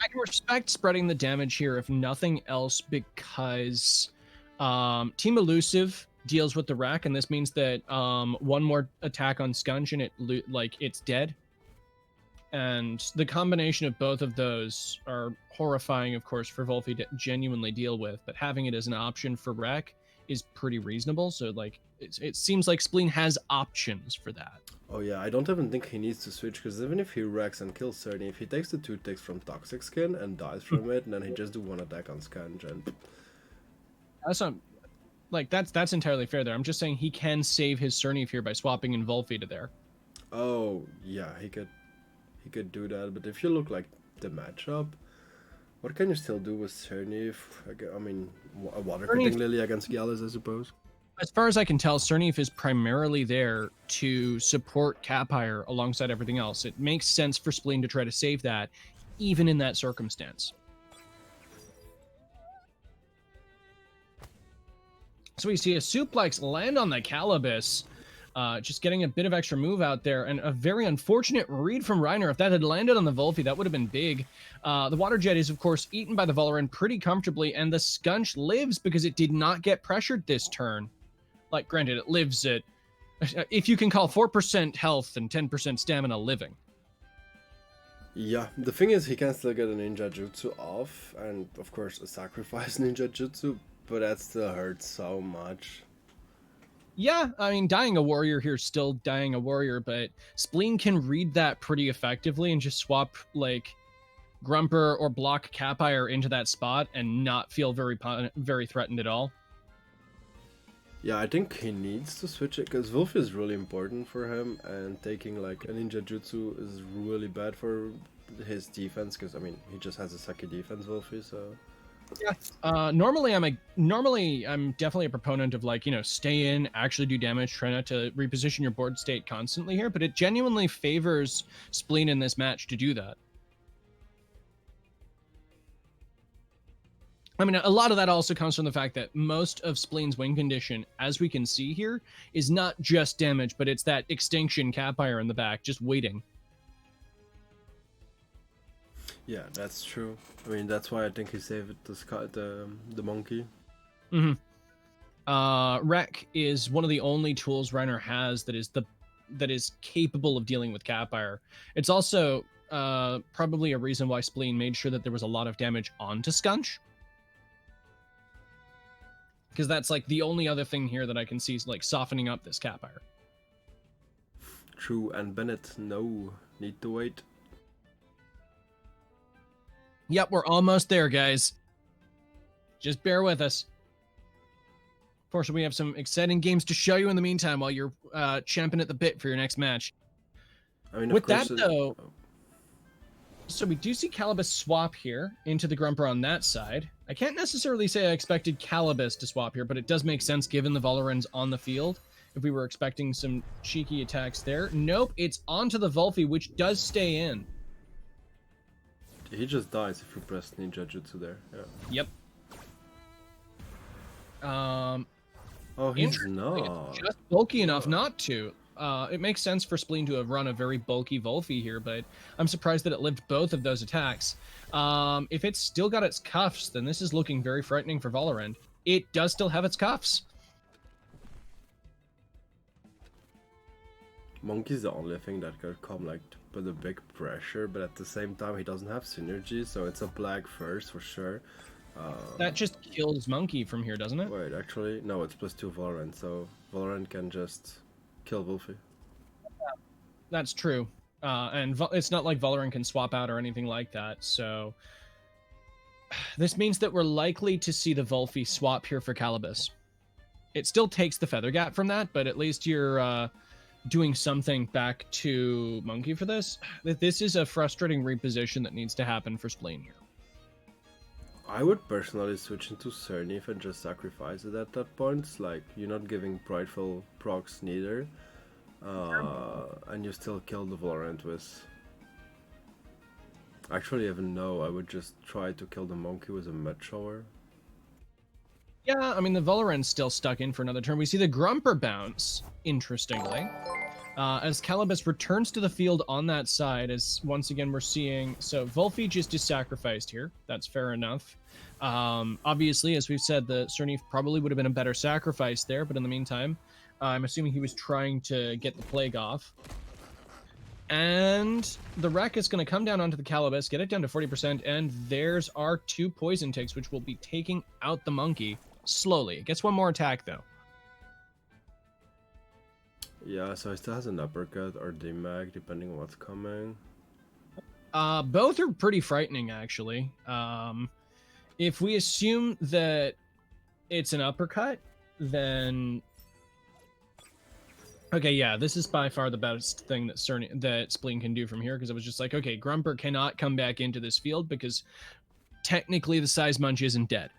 I can respect spreading the damage here, if nothing else, because Team Elusive deals with the rack, and this means that one more attack on Scunch and it's dead. And the combination of both of those are horrifying, of course, for Wolfie to genuinely deal with, but having it as an option for Wreck is pretty reasonable. So, like, it seems like Spleen has options for that. Oh yeah, I don't even think he needs to switch, because even if he wrecks and kills Cerny, if he takes the 2 ticks from Toxic Skin and dies from it, and then he just do 1 attack on Scourge and... That's not... Like, that's entirely fair there. I'm just saying he can save his Cernif here by swapping in Wolfie to there. Oh, yeah, he could do that, but if you look like the matchup, what can you still do with Cernif? I mean, a Water Cutting Lily against Gallus, I suppose. As far as I can tell, Cernif is primarily there to support Capire alongside everything else. It makes sense for Spleen to try to save that, even in that circumstance. So we see a suplex land on the Calibus. Just getting a bit of extra move out there, and a very unfortunate read from Reiner. If that had landed on the Wolfie, that would have been big. The Water Jet is, of course, eaten by the Valoran pretty comfortably, and the Scunch lives because it did not get pressured this turn. Like, granted, it lives at, if you can call 4% health and 10% stamina living. Yeah, the thing is, he can still get a Ninja Jutsu off, and of course a Sacrifice Ninja Jutsu, but that still hurts so much. Yeah, I mean, dying a warrior here is still dying a warrior, but Spleen can read that pretty effectively and just swap, like, Grumper or block Capire into that spot and not feel very threatened at all. Yeah, I think he needs to switch it, because Wolf is really important for him, and taking, like, a Ninja Jutsu is really bad for his defense, because, I mean, he just has a sucky defense, Wolfie, so... Yeah. Normally I'm definitely a proponent of, like, you know, stay in, actually do damage, try not to reposition your board state constantly here, but it genuinely favors Spleen in this match to do that. I mean, a lot of that also comes from the fact that most of Spleen's win condition, as we can see here, is not just damage, but it's that Extinction Capire in the back, just waiting. Yeah, that's true. I mean, that's why I think he saved the Monkey. Wreck is one of the only tools Reiner has that is capable of dealing with Capire. It's also probably a reason why Spleen made sure that there was a lot of damage onto Scunch. Because that's, like, the only other thing here that I can see is, like, softening up this Capire. True and Bennett, no. Need to wait. Yep, we're almost there, guys. Just bear with us. Fortunately, we have some exciting games to show you in the meantime while you're champing at the bit for your next match. I mean, With of course, that, though, so we do see Calibus swap here into the Grumper on that side. I can't necessarily say I expected Calibus to swap here, but it does make sense given the Volorens on the field. If we were expecting some cheeky attacks there. Nope, it's onto the Volphy, which does stay in. he just dies if you press Ninja Jutsu there. Yeah. Yep. Oh, he's Interesting. not. It's just bulky enough not to. It makes sense for Spleen to have run a very bulky Volphy here, but I'm surprised that it lived both of those attacks. If it's still got its cuffs, then this is looking very frightening for Valorant. It does still have its cuffs. Monkey's the only thing that could come like with a big pressure, but at the same time he doesn't have synergy, so it's a black first for sure. That just kills Monkey from here, doesn't it? Wait, actually, no, it's +2 Valorant, so Valorant can just kill Wolfie. That's true. And it's not like Valorant can swap out or anything like that, so... This means that we're likely to see the Volphy swap here for Calibus. It still takes the Feather Gap from that, but at least you're doing something back to Monkey for this. This is a frustrating reposition that needs to happen for Spleen here. I would personally switch into Cernif and just sacrifice it at that point. It's like, you're not giving prideful procs neither. And you still kill the Valorant with... Actually, even no, I would just try to kill the Monkey with a Med Shower. Yeah, I mean, the Valorant's still stuck in for another turn. We see the Grumper bounce, interestingly. As Calibus returns to the field on that side, as once again we're seeing... So, Volphy just is sacrificed here. That's fair enough. Obviously, as we've said, the Cernif probably would have been a better sacrifice there, but in the meantime, I'm assuming he was trying to get the Plague off. And the Wreck is going to come down onto the Calibus, get it down to 40%, and there's our 2 poison ticks, which will be taking out the Monkey slowly. It gets one more attack, though. Yeah, so he still has an uppercut or demag, depending on what's coming. Both are pretty frightening, actually. If we assume that it's an uppercut, then... Okay, yeah, this is by far the best thing that Spleen can do from here, because it was just like, okay, Grumper cannot come back into this field because technically the Size Munch isn't dead.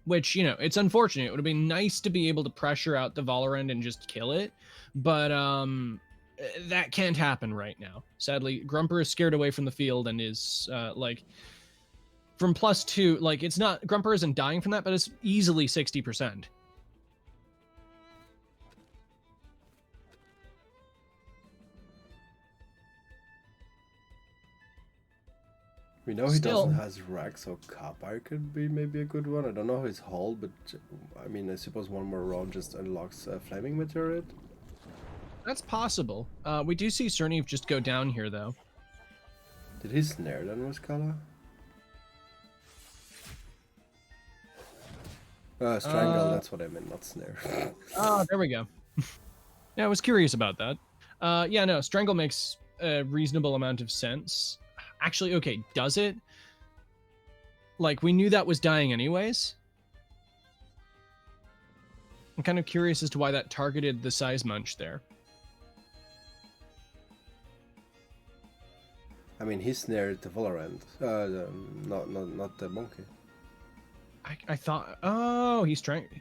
Which, you know, it's unfortunate. It would have been nice to be able to pressure out the Valorant and just kill it, but that can't happen right now. Sadly, Grumper is scared away from the field and is, like... From +2, like, it's not... Grumper isn't dying from that, but it's easily 60%. We know he doesn't has Rack, so Kappa could be maybe a good one. I don't know his hull, but I mean, I suppose one more round just unlocks a Flaming Meteorite. That's possible. We do see Cernif just go down here, though. Did he snare then with Kala? Strangle, that's what I meant, not snare. Oh, there we go. Yeah, I was curious about that. Yeah, no, Strangle makes a reasonable amount of sense. Actually, okay, does it? Like, we knew that was dying anyways. I'm kind of curious as to why that targeted the Size Munch there. I mean, he snared the Valorant, not the Monkey. I thought... Oh, he strangled...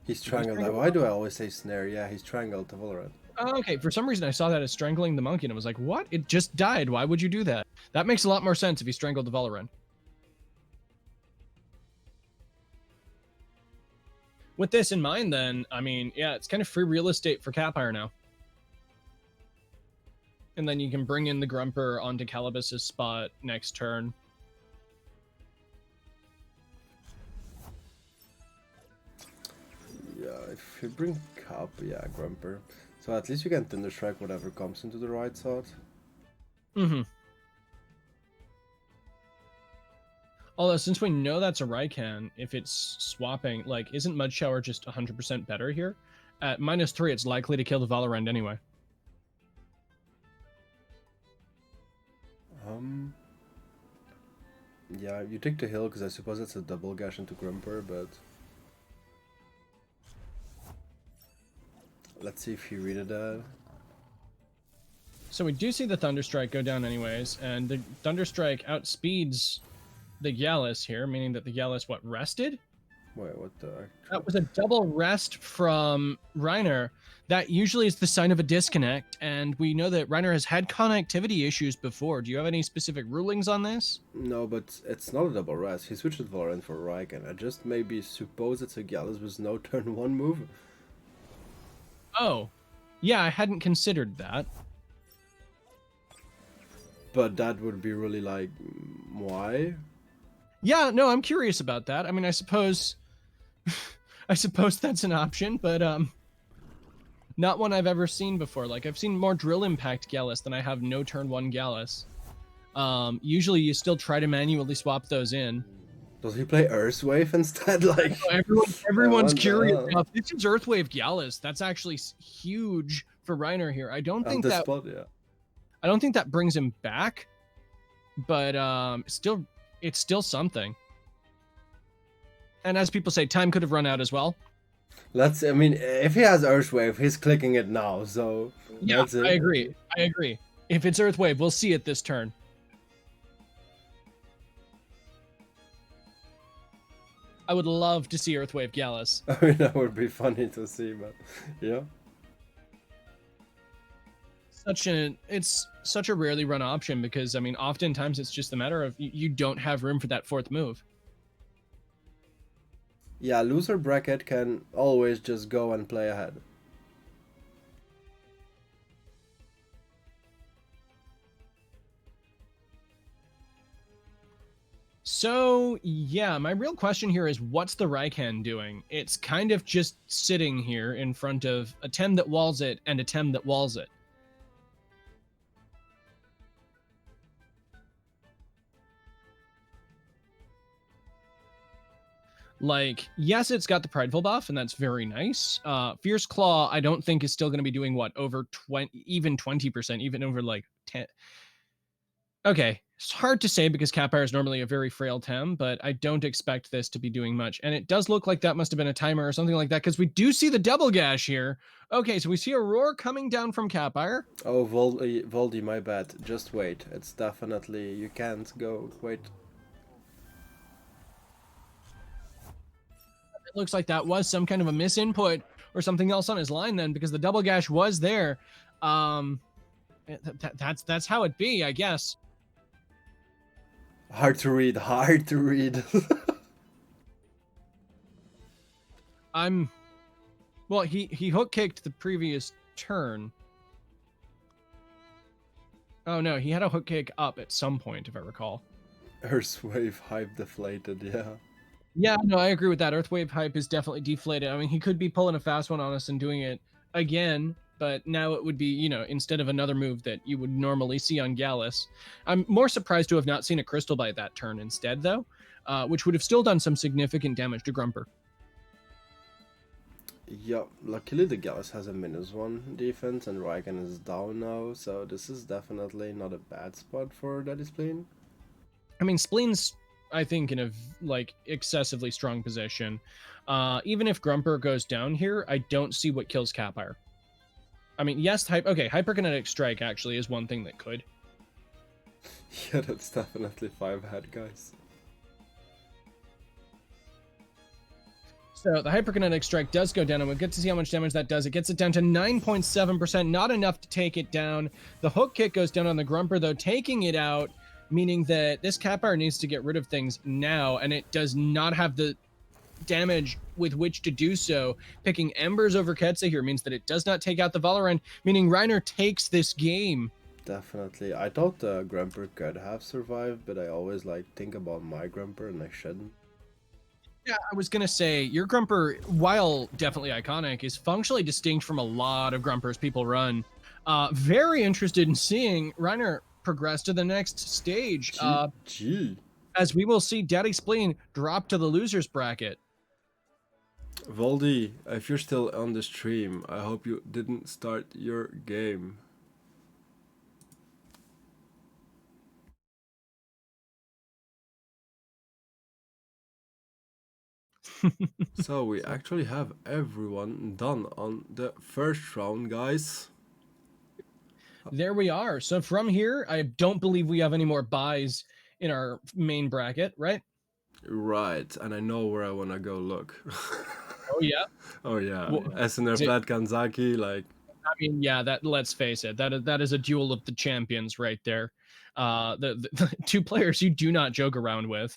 He strangled that. Why do I always say snare? Yeah, he strangled the Valorant. Oh, okay, for some reason I saw that as strangling the Monkey, and I was like, what? It just died. Why would you do that? That makes a lot more sense if he strangled the Valorant. With this in mind, then, I mean, yeah, it's kind of free real estate for Capire now. And then you can bring in the Grumper onto Calibus's spot next turn. Yeah, if you bring Cup, yeah, Grumper. So at least you can Thunderstrike whatever comes into the right side. Mm-hmm. Although, since we know that's a Raikan, if it's swapping, like, isn't Mud Shower just 100% better here? At -3, it's likely to kill the Valorant anyway. Yeah, you take the hill because I suppose it's a double gash into Grumper, but let's see if he read that. So we do see the Thunderstrike go down anyways, and the Thunderstrike outspeeds the Gallus here, meaning that the Gallus, what, rested? Wait, what the? That was a double rest from Reiner. That usually is the sign of a disconnect, and we know that Reiner has had connectivity issues before. Do you have any specific rulings on this? No, but it's not a double rest. He switched Valorant for Raikan. I just maybe suppose it's a Gallus with no turn 1 move. Oh, yeah, I hadn't considered that. But that would be really like, why? Yeah, no, I'm curious about that. I mean, I suppose that's an option, but not one I've ever seen before. Like, I've seen more drill impact Gallus than I have no turn 1 Gallus. Usually you still try to manually swap those in. Does he play Earthwave instead? Like, everyone's curious. Now, if this is Earthwave Gallus, that's actually huge for Reiner here. I don't think that spot, yeah. I don't think that brings him back, but it's still something. And as people say, time could have run out as well. I mean, if he has Earthwave, he's clicking it now, so yeah, that's it. I agree. If it's Earthwave, we'll see it this turn. I would love to see Earthwave Gallus. I mean, that would be funny to see, but yeah. It's such a rarely run option because, I mean, oftentimes it's just a matter of you don't have room for that 4th move. Yeah, loser bracket can always just go and play ahead. So, yeah, my real question here is, what's the Raikan doing? It's kind of just sitting here in front of a Tem that walls it and a Tem that walls it. Like, yes, it's got the Prideful buff, and that's very nice. Fierce Claw, I don't think is still going to be doing, what, over 20%, even over, like, 10. Okay, it's hard to say because Capire is normally a very frail Tem, but I don't expect this to be doing much. And it does look like that must have been a timer or something like that, because we do see the double gash here. Okay, so we see a roar coming down from Capire. Oh, Voldy, my bad. Just wait. It's definitely... You can't go. Wait. It looks like that was some kind of a misinput or something else on his line then, because the double gash was there. That's how it be, I guess. Hard to read. Well, he hook kicked the previous turn. Oh no, he had a hook kick up at some point, if I recall. Earthwave hype deflated, yeah. Yeah, no, I agree with that. Earthwave hype is definitely deflated. I mean, he could be pulling a fast one on us and doing it again, but now it would be, you know, instead of another move that you would normally see on Gallus. I'm more surprised to have not seen a Crystal Bite that turn instead, though, which would have still done some significant damage to Grumper. Yeah, luckily the Gallus has a -1 defense and Raikan is down now, so this is definitely not a bad spot for Daddy Spleen. I mean, Spleen's, I think, in a, like, excessively strong position. Even if Grumper goes down here, I don't see what kills Capire. I mean, yes, Hyperkinetic Strike actually is one thing that could. Yeah, that's definitely 5 head, guys. So the Hyperkinetic Strike does go down, and we'll get to see how much damage that does. It gets it down to 9.7%, not enough to take it down. The hook kick goes down on the Grumper, though, taking it out, meaning that this Capire needs to get rid of things now, and it does not have the damage with which to do so. Picking Embers over Ketsa here means that it does not take out the Valorant, meaning Reiner takes this game. Definitely. I thought the Grumper could have survived, but I always think about my Grumper and I shouldn't. Yeah, I was going to say, your Grumper, while definitely iconic, is functionally distinct from a lot of Grumpers people run. Very interested in seeing Reiner progress to the next stage. Gee. as we will see Daddy Spleen drop to the losers bracket. Voldy, if you're still on the stream, I hope you didn't start your game. So we actually have everyone done on the first round, guys. There we are. So from here, I don't believe we have any more buys in our main bracket, right? Right, and I know where I want to go look. Oh yeah. Oh yeah, Well, SNR is it- Flat Kanzaki, like I mean, yeah. That let's face it. That is a duel of the champions right there. The two players you do not joke around with.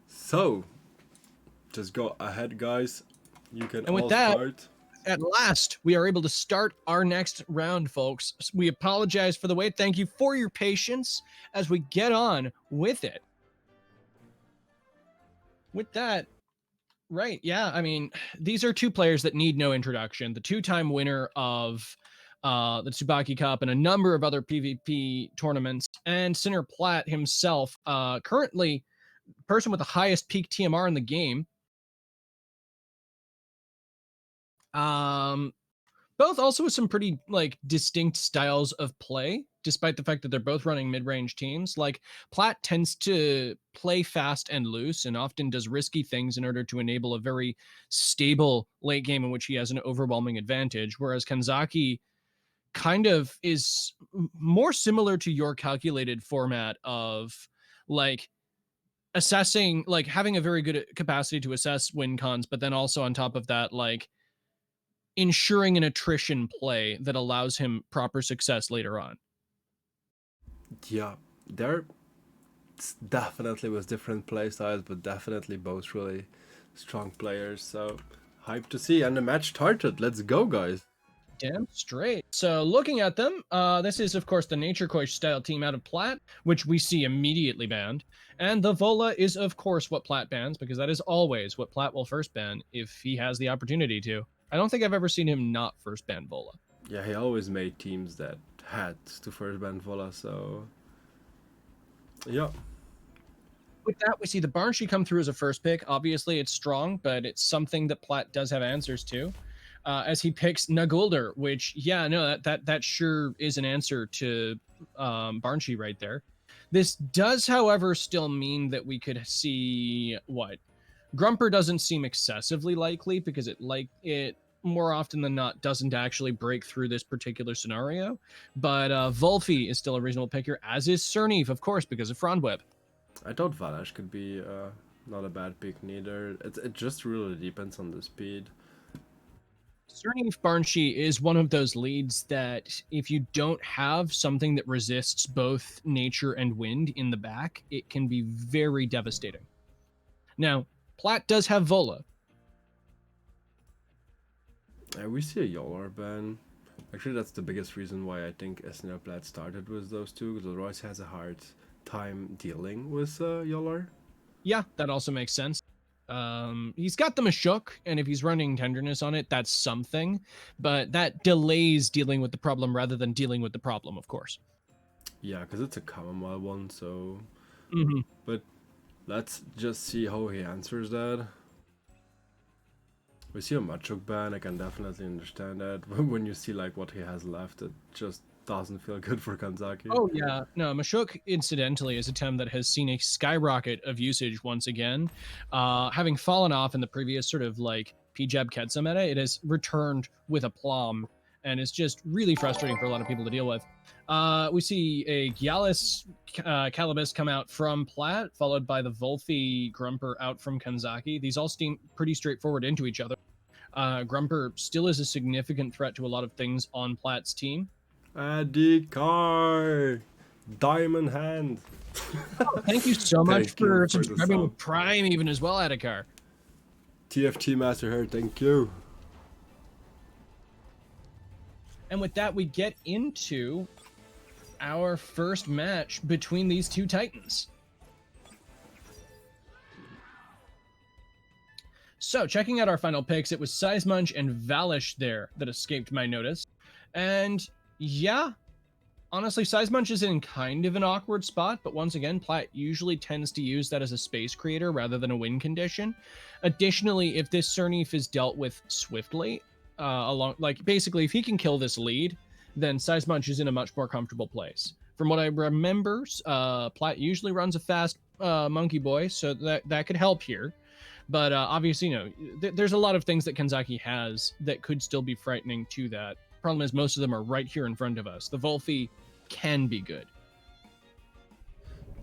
so. Just go ahead, guys. You can And with all that, start. at last, we are able to start our next round, folks. We apologize for the wait. Thank you for your patience as we get on with it. With that, right, yeah, I mean, these are two players that need no introduction. The two-time winner of the Tsubaki Cup and a number of other PvP tournaments, and Sinner Platt himself, currently person with the highest peak TMR in the game. Um, both also with some pretty like distinct styles of play, despite the fact that they're both running mid-range teams. Like Platt tends to play fast and loose and often does risky things in order to enable a very stable late game in which he has an overwhelming advantage, whereas Kanzaki kind of is more similar to your calculated format of like assessing, like having a very good capacity to assess win cons, but then also on top of that, like ensuring an attrition play that allows him proper success later on. Yeah, they're definitely with different playstyles, but definitely both really strong players. So hyped to see. And the match started. Let's go, guys. Damn straight. So looking at them, this is of course the Nature Coach style team out of Platt, which we see immediately banned. And the Vola is of course what Platt bans, because that is always what Platt will first ban if he has the opportunity to. I don't think I've ever seen him not first ban Vola. Yeah, he always made teams that had to first ban Vola, so yeah. With that, we see the Barnshee come through as a first pick. Obviously, it's strong, but it's something that Platt does have answers to. As he picks Nagulder, which, yeah, no, that sure is an answer to Barnshee right there. This does, however, still mean that we could see what Grumper doesn't seem excessively likely, because it more often than not doesn't actually break through this particular scenario. But Volfi is still a reasonable pick here, as is Cerneve, of course, because of Frondweb. I thought Valash could be not a bad pick neither. It just really depends on the speed. Cerneve Barnshee is one of those leads that if you don't have something that resists both nature and wind in the back, it can be very devastating. Now, Platt does have Vola. We see a Yolar ban. Actually, that's the biggest reason why I think SNL Platt started with those two, because Royce has a hard time dealing with Yolar. Yeah, that also makes sense. He's got the Mashuk, and if he's running tenderness on it, that's something, but that delays dealing with the problem rather than dealing with the problem, of course. Yeah, because it's a chamomile one, so... Mm-hmm. But let's just see how he answers that. We see a Machuk ban, I can definitely understand that. When you see like what he has left, it just doesn't feel good for Kanzaki. Oh yeah, no, Mashuk incidentally is a term that has seen a skyrocket of usage once again. Having fallen off in the previous sort of like PJab Ketsa meta, it has returned with aplomb, and it's just really frustrating for a lot of people to deal with. We see a Gyalis Calibus come out from Platt, followed by the Volfi Grumper out from Kanzaki. These all seem pretty straightforward into each other. Grumper still is a significant threat to a lot of things on Platt's team. Adikar! Diamond hand! Thank you so much Thank you for for the subscribing sub. with Prime even as well, Adikar. TFT Master here, thank you. And with that, we get into our first match between these two titans. So, checking out our final picks, it was Sizemunch and Valish there that escaped my notice. And yeah, honestly, Size Munch is in kind of an awkward spot, but once again, Platt usually tends to use that as a space creator rather than a win condition. Additionally, if this Cernif is dealt with swiftly, basically, if he can kill this lead, then Size Munch is in a much more comfortable place. From what I remember, Platt usually runs a fast Monkey Boy, so that could help here. But obviously, there's a lot of things that Kanzaki has that could still be frightening to that. Problem is, most of them are right here in front of us. The Volfi can be good.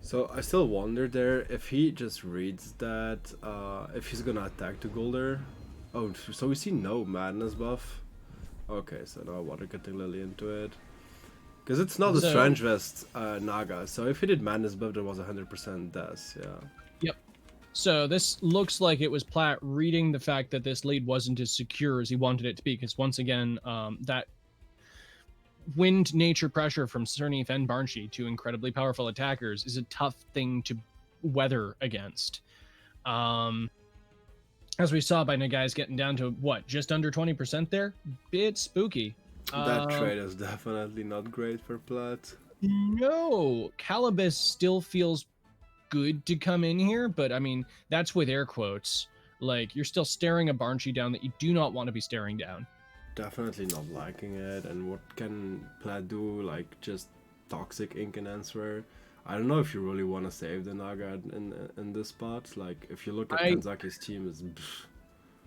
So I still wonder there if he just reads that, if he's gonna attack the Golder. Oh, so we see no Madness buff. Okay, so now Water getting Lily into it. Because it's not a Strange Vest Naga, so if he did Madness buff, there was 100% death, yeah. Yep. So this looks like it was Platt reading the fact that this lead wasn't as secure as he wanted it to be, because once again, that wind nature pressure from Cernif and Barnshee, two incredibly powerful attackers, is a tough thing to weather against. As we saw by Nagai's getting down to, what, just under 20% there? Bit spooky. That trade is definitely not great for Platt. No, Calibus still feels good to come in here, but I mean, that's with air quotes. Like, you're still staring a Barnshee down that you do not want to be staring down. Definitely not liking it, and what can Platt do? Like, just Toxic Ink and Answer? I don't know if you really want to save the Naga in this spot. Like, if you look at Kanzaki's team, is.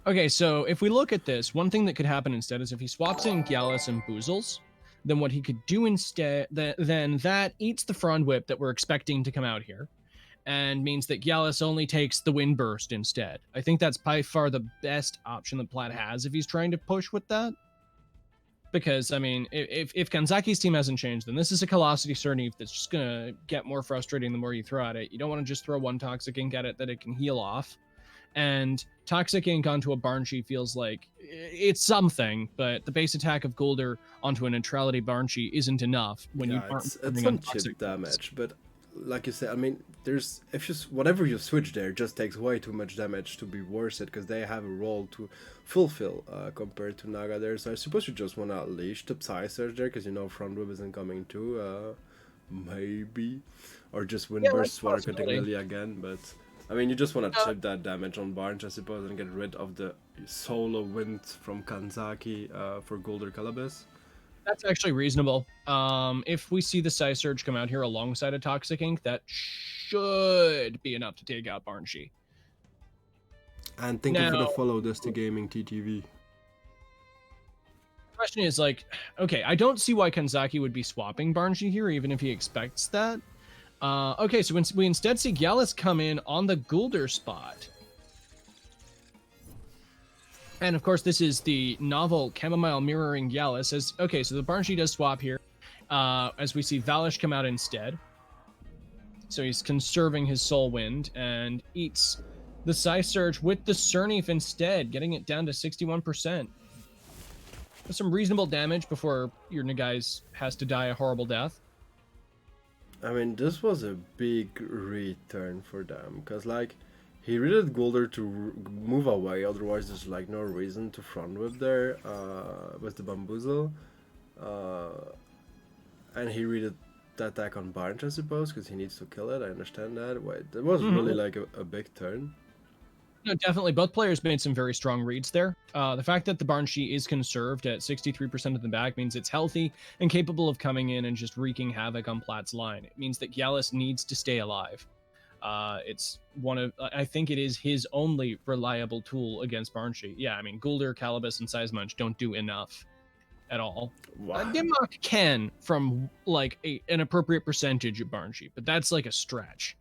Okay, so if we look at this, one thing that could happen instead is if he swaps in Gallus and Boozles, then what he could do instead, then that eats the Frond Whip that we're expecting to come out here, and means that Gallus only takes the Wind Burst instead. I think that's by far the best option that Platt has if he's trying to push with that. Because, I mean, if Kanzaki's team hasn't changed, then this is a Callosity Cernif that's just going to get more frustrating the more you throw at it. You don't want to just throw one Toxic Ink at it that it can heal off. And Toxic Ink onto a Barnshee feels like it's something, but the base attack of Golder onto a Neutrality Barnshee isn't enough when you aren't it's some chip damage, but like you said, I mean, there's whatever you switch there just takes way too much damage to be worth it, because they have a role to fulfill compared to Naga there. So I suppose you just want to unleash the Psy Surge there, because you know Front Whip isn't coming too, maybe, or just Wind Burst Water Cutting Lily again, but. I mean, you just want to chip that damage on Barnes, I suppose, and get rid of the solo wind from Kanzaki for Golder Calibus. That's actually reasonable. If we see the Psy Surge come out here alongside a Toxic Ink, that should be enough to take out Barnshee. And thank you for the follow, Dusty Gaming TTV. The question is, like, okay, I don't see why Kanzaki would be swapping Barnshee here, even if he expects that. Okay, so we instead see Gallus come in on the Gulder spot. And of course, this is the novel Chamomile mirroring Gallus. Okay, so the Barnshee does swap here, as we see Valish come out instead. So he's conserving his Soul Wind and eats the Psy Surge with the Cernif instead, getting it down to 61%. With some reasonable damage before your Nagais has to die a horrible death. I mean, this was a big return for them, because, like, he readed Golder to move away, otherwise there's, like, no reason to Front Whip there with the Bamboozle. And he readed the attack on Barnes, I suppose, because he needs to kill it, I understand that. Wait, that was really, like, a big turn. No, definitely. Both players made some very strong reads there. The fact that the Barnshee is conserved at 63% of the back means it's healthy and capable of coming in and just wreaking havoc on Platt's line. It means that Gallus needs to stay alive. It's I think it is his only reliable tool against Barnshee. Yeah, I mean, Gulder, Calibus, and Size Munch don't do enough at all. Wow. Dimmock can from, like, an appropriate percentage of Barnshee, but that's like a stretch.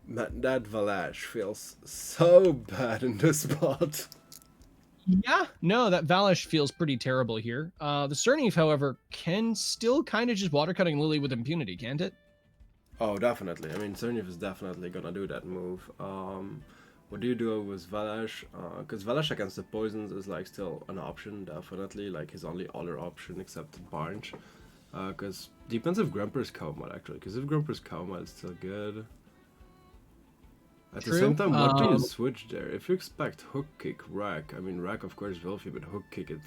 Man, that Valash feels so bad in this spot. Yeah, no, that Valish feels pretty terrible here. The Cernif, however, can still kind of just water cutting Lily with impunity, can't it? Oh, definitely. I mean, Cernif is definitely gonna do that move. What do you do with Valash? Because Valash against the poisons is, like, still an option, definitely. Like, his only other option except Barnes. Because defensive Grumper's Coma, actually. Because if Grumper's Coma, it's still good. At the same time, what do you switch there? If you expect Hook Kick Rack, I mean, Rack of course will be, but Hook Kick, it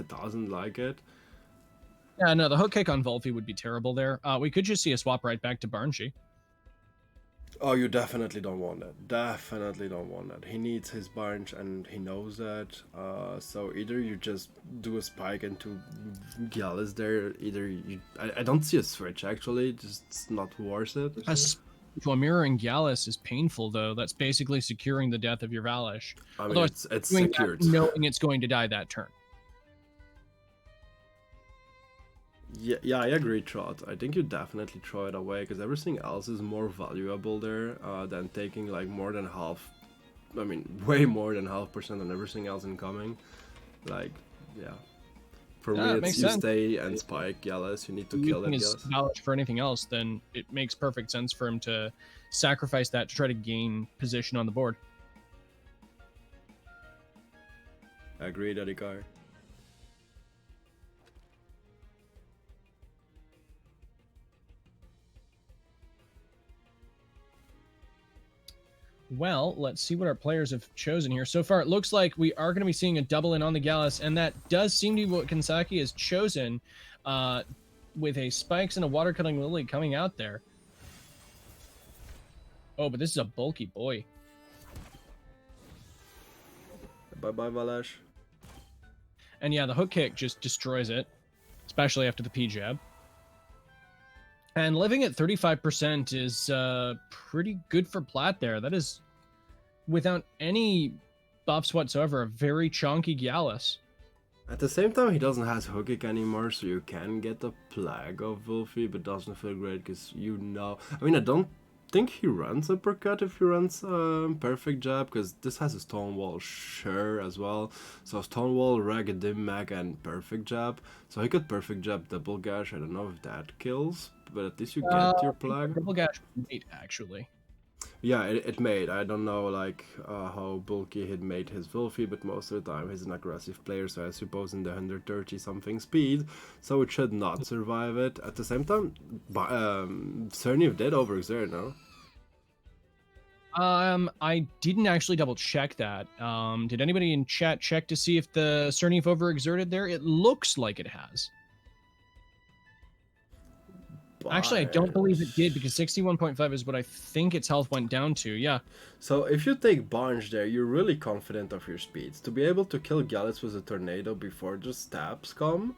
doesn't like it. Yeah, no, the hook kick on Volfi would be terrible there. We could just see a swap right back to Barnshee. Oh, you definitely don't want that. Definitely don't want that. He needs his bunch and he knows that. So either you just do a spike into Gallus there, either you. I don't see a switch actually, just it's not worth it. To a mirroring Gallus is painful though. That's basically securing the death of your Valish. I mean, Although it's doing secured. that, knowing it's going to die that turn. Yeah, I agree, Trot. I think you definitely throw it away because everything else is more valuable there than taking like more than half. I mean, way more than half% on everything else incoming. Like, yeah. For me, it's you stay and spike Gallus. You need to kill that Gallus. Valish for anything else, then it makes perfect sense for him to sacrifice that to try to gain position on the board. Agreed, Adhikar. Well, let's see what our players have chosen here. So far, it looks like we are going to be seeing a double in on the Gallus, and that does seem to be what Kansaki has chosen, with a Spikes and a Watercutting Lily coming out there. Oh, but this is a bulky boy. Bye-bye, Valash. And yeah, the hook kick just destroys it, especially after the P-jab. And living at 35% is pretty good for Plat there. That is, without any buffs whatsoever, a very chonky Gallus. At the same time, he doesn't have hook kick anymore, so you can get the Plague of Wolfie, but doesn't feel great because you know... I mean, I don't think he runs Uppercut if he runs Perfect Jab, because this has a Stonewall sure as well. So Stonewall, Rag, Dim Mag, and Perfect Jab. So he could Perfect Jab Double Gash. I don't know if that kills, but at least you get your Plague. Double Gash mate, actually. Yeah, it made. I don't know like how bulky he'd made his Wolfie, but most of the time he's an aggressive player, so I suppose in the 130 something speed, so it should not survive it. At the same time, Cernev did overexert, no? I didn't actually double check that. Did anybody in chat check to see if the Cernev overexerted there? It looks like it has. Actually, I don't believe it did because 61.5 is what I think its health went down to, yeah. So if you take Barnes there, you're really confident of your speeds. To be able to kill Gallus with a tornado before the stabs come,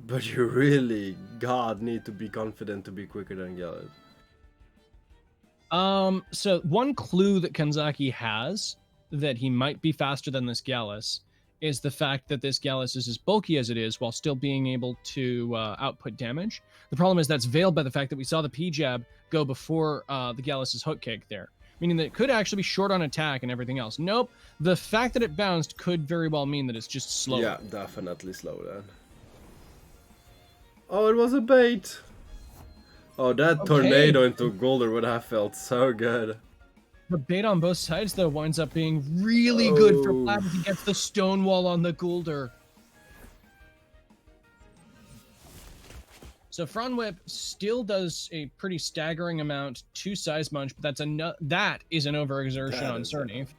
but you really, God, need to be confident to be quicker than Gallus. So one clue that Kanzaki has that he might be faster than this Gallus is the fact that this Gallus is as bulky as it is while still being able to output damage. The problem is that's veiled by the fact that we saw the P-jab go before the Gallus's hook kick there, meaning that it could actually be short on attack and everything else. Nope, the fact that it bounced could very well mean that it's just slow. Yeah, definitely slow then. Oh, it was a bait! Oh, that tornado into Golder would have felt so good. The bait on both sides, though, winds up being really good for Plat if he gets the Stonewall on the Golder. So Front Whip still does a pretty staggering amount to Size Munch, but that is an overexertion on Cernev.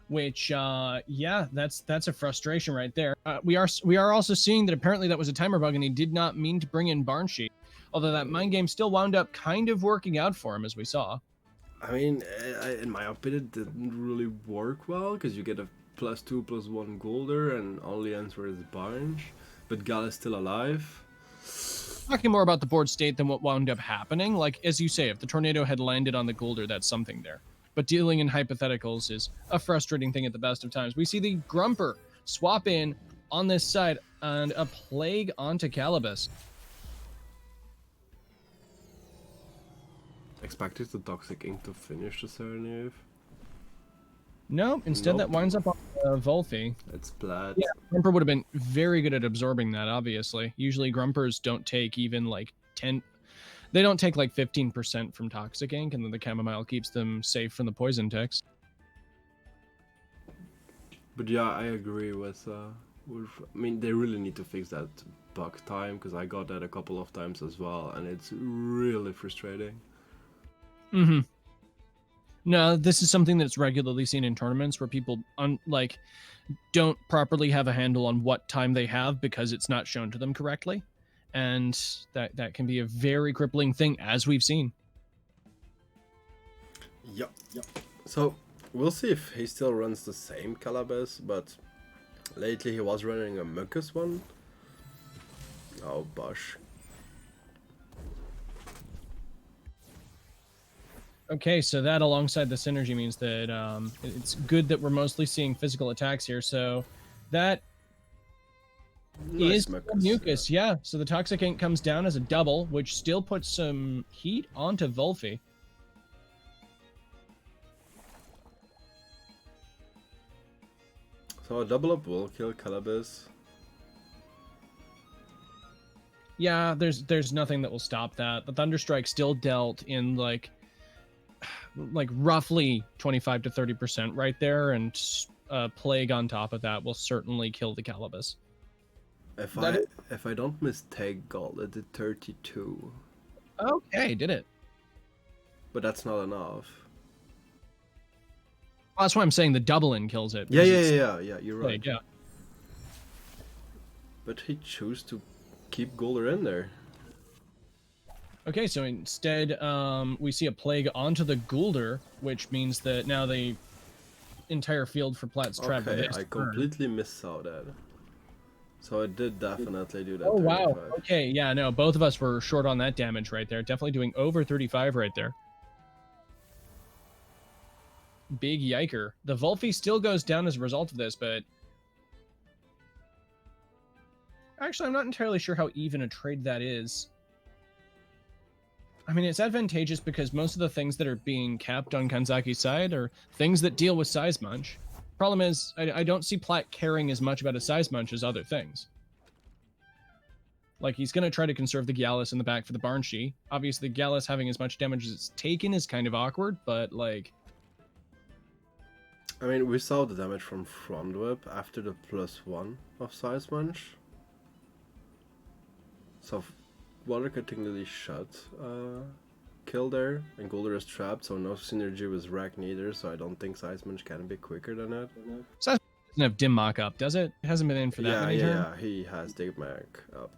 Which, yeah, that's a frustration right there. We are also seeing that apparently that was a timer bug, and he did not mean to bring in Barnshee. Although that mind game still wound up kind of working out for him, as we saw. I mean, in my opinion, it didn't really work well, because you get a +2/+1 Golder, and only answer is Barnsh, but Gal is still alive. Talking more about the board state than what wound up happening. Like, as you say, if the tornado had landed on the Golder, that's something there. But dealing in hypotheticals is a frustrating thing at the best of times. We see the Grumper swap in on this side and a Plague onto Calibus. Expected the Toxic Ink to finish the Cernev. No, instead that winds up on Volfi. It's Plat. Yeah, Grumper would have been very good at absorbing that, obviously. Usually Grumpers don't take even like 10... They don't take like 15% from Toxic Ink, and then the Chamomile keeps them safe from the poison ticks. But yeah, I agree with I mean, they really need to fix that bug time, because I got that a couple of times as well, and it's really frustrating. Mm-hmm. No, this is something that's regularly seen in tournaments where people don't properly have a handle on what time they have because it's not shown to them correctly, and that can be a very crippling thing, as we've seen. Yep. So we'll see if he still runs the same Calabash, but lately he was running a Mucus one. Oh, Bosh. Okay, so that alongside the synergy means that it's good that we're mostly seeing physical attacks here. So that Nice is Mucus, yeah. So the Toxic Ink comes down as a double, which still puts some heat onto Volfi. So a double up will kill Calabash. Yeah, there's nothing that will stop that. The Thunderstrike still dealt in like roughly 25 to 30% right there, and Plague on top of that will certainly kill the Calabash. If I don't mistake, Gold, it did 32. Okay, did it? But that's not enough. Well, that's why I'm saying the double-in kills it. Yeah, you're right. Plague, yeah. But he chose to keep Golder in there. Okay, so instead, we see a Plague onto the Gulder, which means that now the entire field for Plat's Trap. Okay, I completely missaw that. So I did definitely do that. Oh, 35. wow. Okay, yeah, no, both of us were short on that damage right there. Definitely doing over 35 right there. Big yiker. The Volfi still goes down as a result of this, but actually, I'm not entirely sure how even a trade that is. I mean, it's advantageous because most of the things that are being capped on Kanzaki's side are things that deal with Size Munch. Problem is, I don't see Platt caring as much about a Size Munch as other things. Like, he's going to try to conserve the Gallus in the back for the Barnshee. Obviously, Gallus having as much damage as it's taken is kind of awkward, but, like... I mean, we saw the damage from Front Whip after the +1 of Size Munch. So... Water cutting really shut kill there, and Golder is trapped, so no synergy with Rack neither, so I don't think Size Munch can be quicker than that. Size doesn't have Dim Mock up, does it? It hasn't been in for that many turns? Yeah, he has Dim Mock up.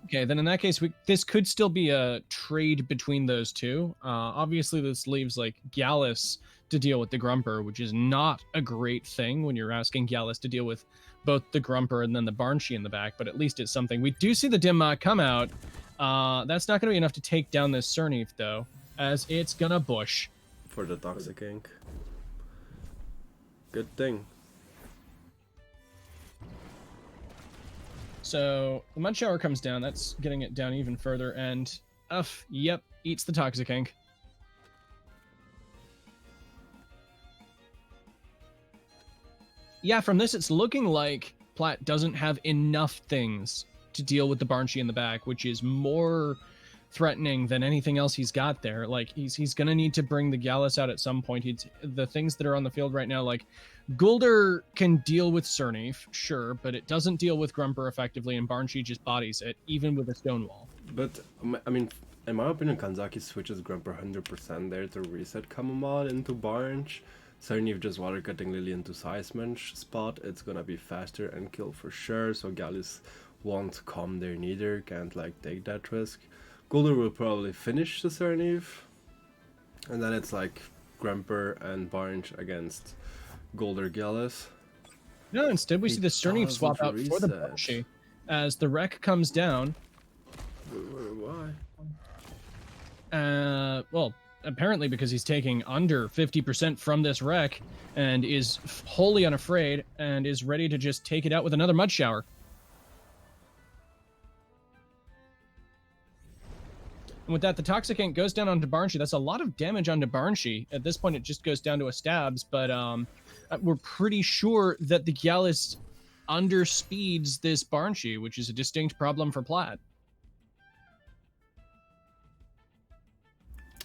Okay, then in that case, this could still be a trade between those two. Obviously, this leaves, like, Gallus to deal with the Grumper, which is not a great thing when you're asking Gallus to deal with both the Grumper and then the Barnshee in the back, but at least it's something. We do see the Dim Mock come out. That's not going to be enough to take down this Cerneef, though, as it's going to bush. For the Toxic Ink. Good thing. So, the Mud Shower comes down. That's getting it down even further, and, yep, eats the Toxic Ink. Yeah, from this, it's looking like Platt doesn't have enough things to deal with the Barnshee in the back, which is more threatening than anything else he's got there. Like, he's going to need to bring the Gallus out at some point. The things that are on the field right now, like, Gulder can deal with Cerneef, sure, but it doesn't deal with Grumper effectively, and Barnshee just bodies it, even with a Stonewall. But, I mean, in my opinion, Kanzaki switches Grumper 100% there to reset Kamamon into Barnsh. Cerneef just water cutting Lily into Size Munch spot. It's gonna be faster and kill for sure, so Gallus won't come there neither, can't like take that risk. Golder will probably finish the Cerneef, and then it's like Grumper and Barnsh against Golder Gallus. No, instead we see the Cerneef swap out for the Barnshee as the wreck comes down. Why? Well, apparently because he's taking under 50% from this wreck and is wholly unafraid and is ready to just take it out with another Mud Shower. And with that, the Toxic Ink goes down onto Barnshee. That's a lot of damage onto Barnshee. At this point, it just goes down to a stabs, but we're pretty sure that the Gallus underspeeds this Barnshee, which is a distinct problem for Plaid.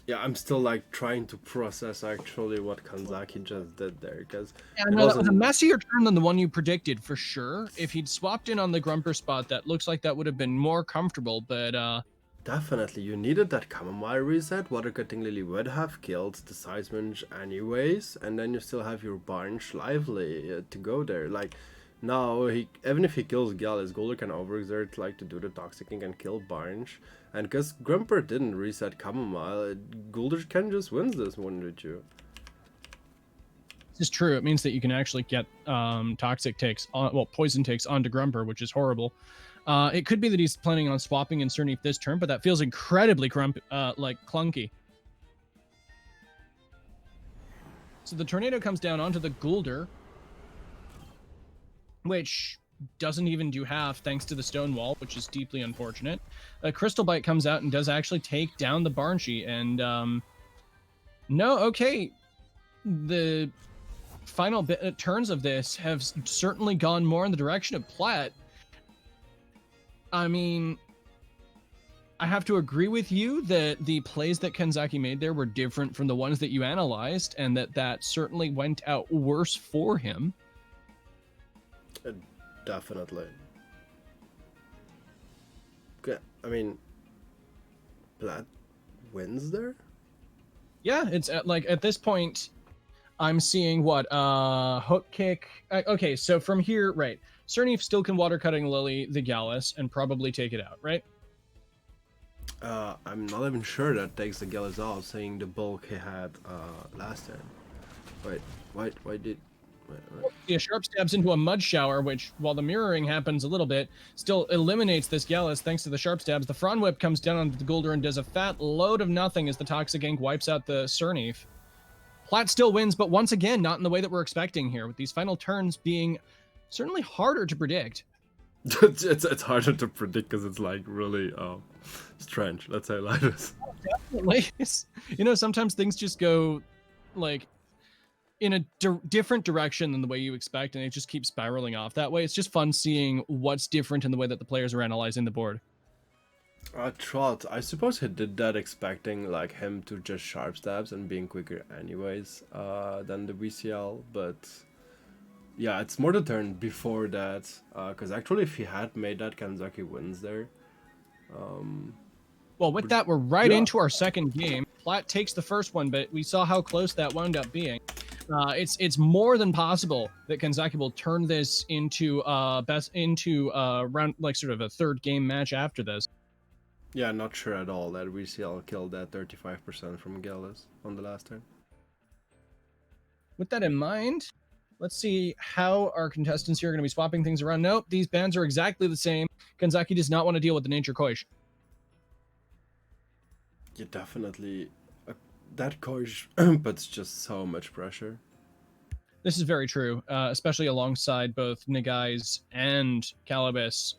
Yeah, I'm still like trying to process actually what Kanzaki just did there, because yeah, no, that was a messier turn than the one you predicted for sure. If he'd swapped in on the Grumper spot, that looks like that would have been more comfortable, but Definitely, you needed that chamomile reset. Water Cutting Lily would have killed the Seismunch anyways, and then you still have your Barnge lively to go there. Like, now, even if he kills Gallus, Golder can overexert, like, to do the Toxicking and kill Barnge. And because Grumper didn't reset chamomile, Golder can just win this, wouldn't you? This is true. It means that you can actually get toxic takes on, well, poison takes onto Grumper, which is horrible. It could be that he's planning on swapping in Cerneef this turn, but that feels incredibly clunky. So the Tornado comes down onto the Gulder, which doesn't even do half thanks to the Stone Wall, which is deeply unfortunate. A Crystal Bite comes out and does actually take down the Barnshee, and no, okay. The final turns of this have certainly gone more in the direction of Platt. I mean, I have to agree with you that the plays that Kenzaki made there were different from the ones that you analyzed, and that certainly went out worse for him. Definitely. Okay, I mean, Platt wins there? Yeah, it's at this point, I'm seeing what hook kick. Okay, so from here, right, Cerneef still can Water Cutting Lily the Gallus and probably take it out, right? I'm not even sure that takes the Gallus out, seeing the bulk he had last time. Wait, why did... Wait. Yeah, Sharp stabs into a Mud Shower, which, while the mirroring happens a little bit, still eliminates this Gallus thanks to the Sharp stabs. The Fron Whip comes down onto the Gulder and does a fat load of nothing as the Toxic Ink wipes out the Cerneef. Platt still wins, but once again, not in the way that we're expecting here, with these final turns being certainly harder to predict. it's harder to predict because it's like really strange. Let's say it like this. Definitely. You know, sometimes things just go like in a different direction than the way you expect, and it just keeps spiraling off that way. It's just fun seeing what's different in the way that the players are analyzing the board. Trot, I suppose he did that expecting like him to just sharp stabs and being quicker anyways than the VCL, but yeah, it's more the turn before that, because actually if he had made that, Kenzaki wins there. Well, with that, we're right into our second game. Platt takes the first one, but we saw how close that wound up being. It's more than possible that Kenzaki will turn this into round, like sort of a third game match after this. Yeah, not sure at all that VCL killed that 35% from Gallus on the last turn. With that in mind, let's see how our contestants here are going to be swapping things around. Nope, these bands are exactly the same. Kenzaki does not want to deal with the Nature Koish. Yeah, definitely. That Koish puts just so much pressure. This is very true, especially alongside both Nagai's and Calibus,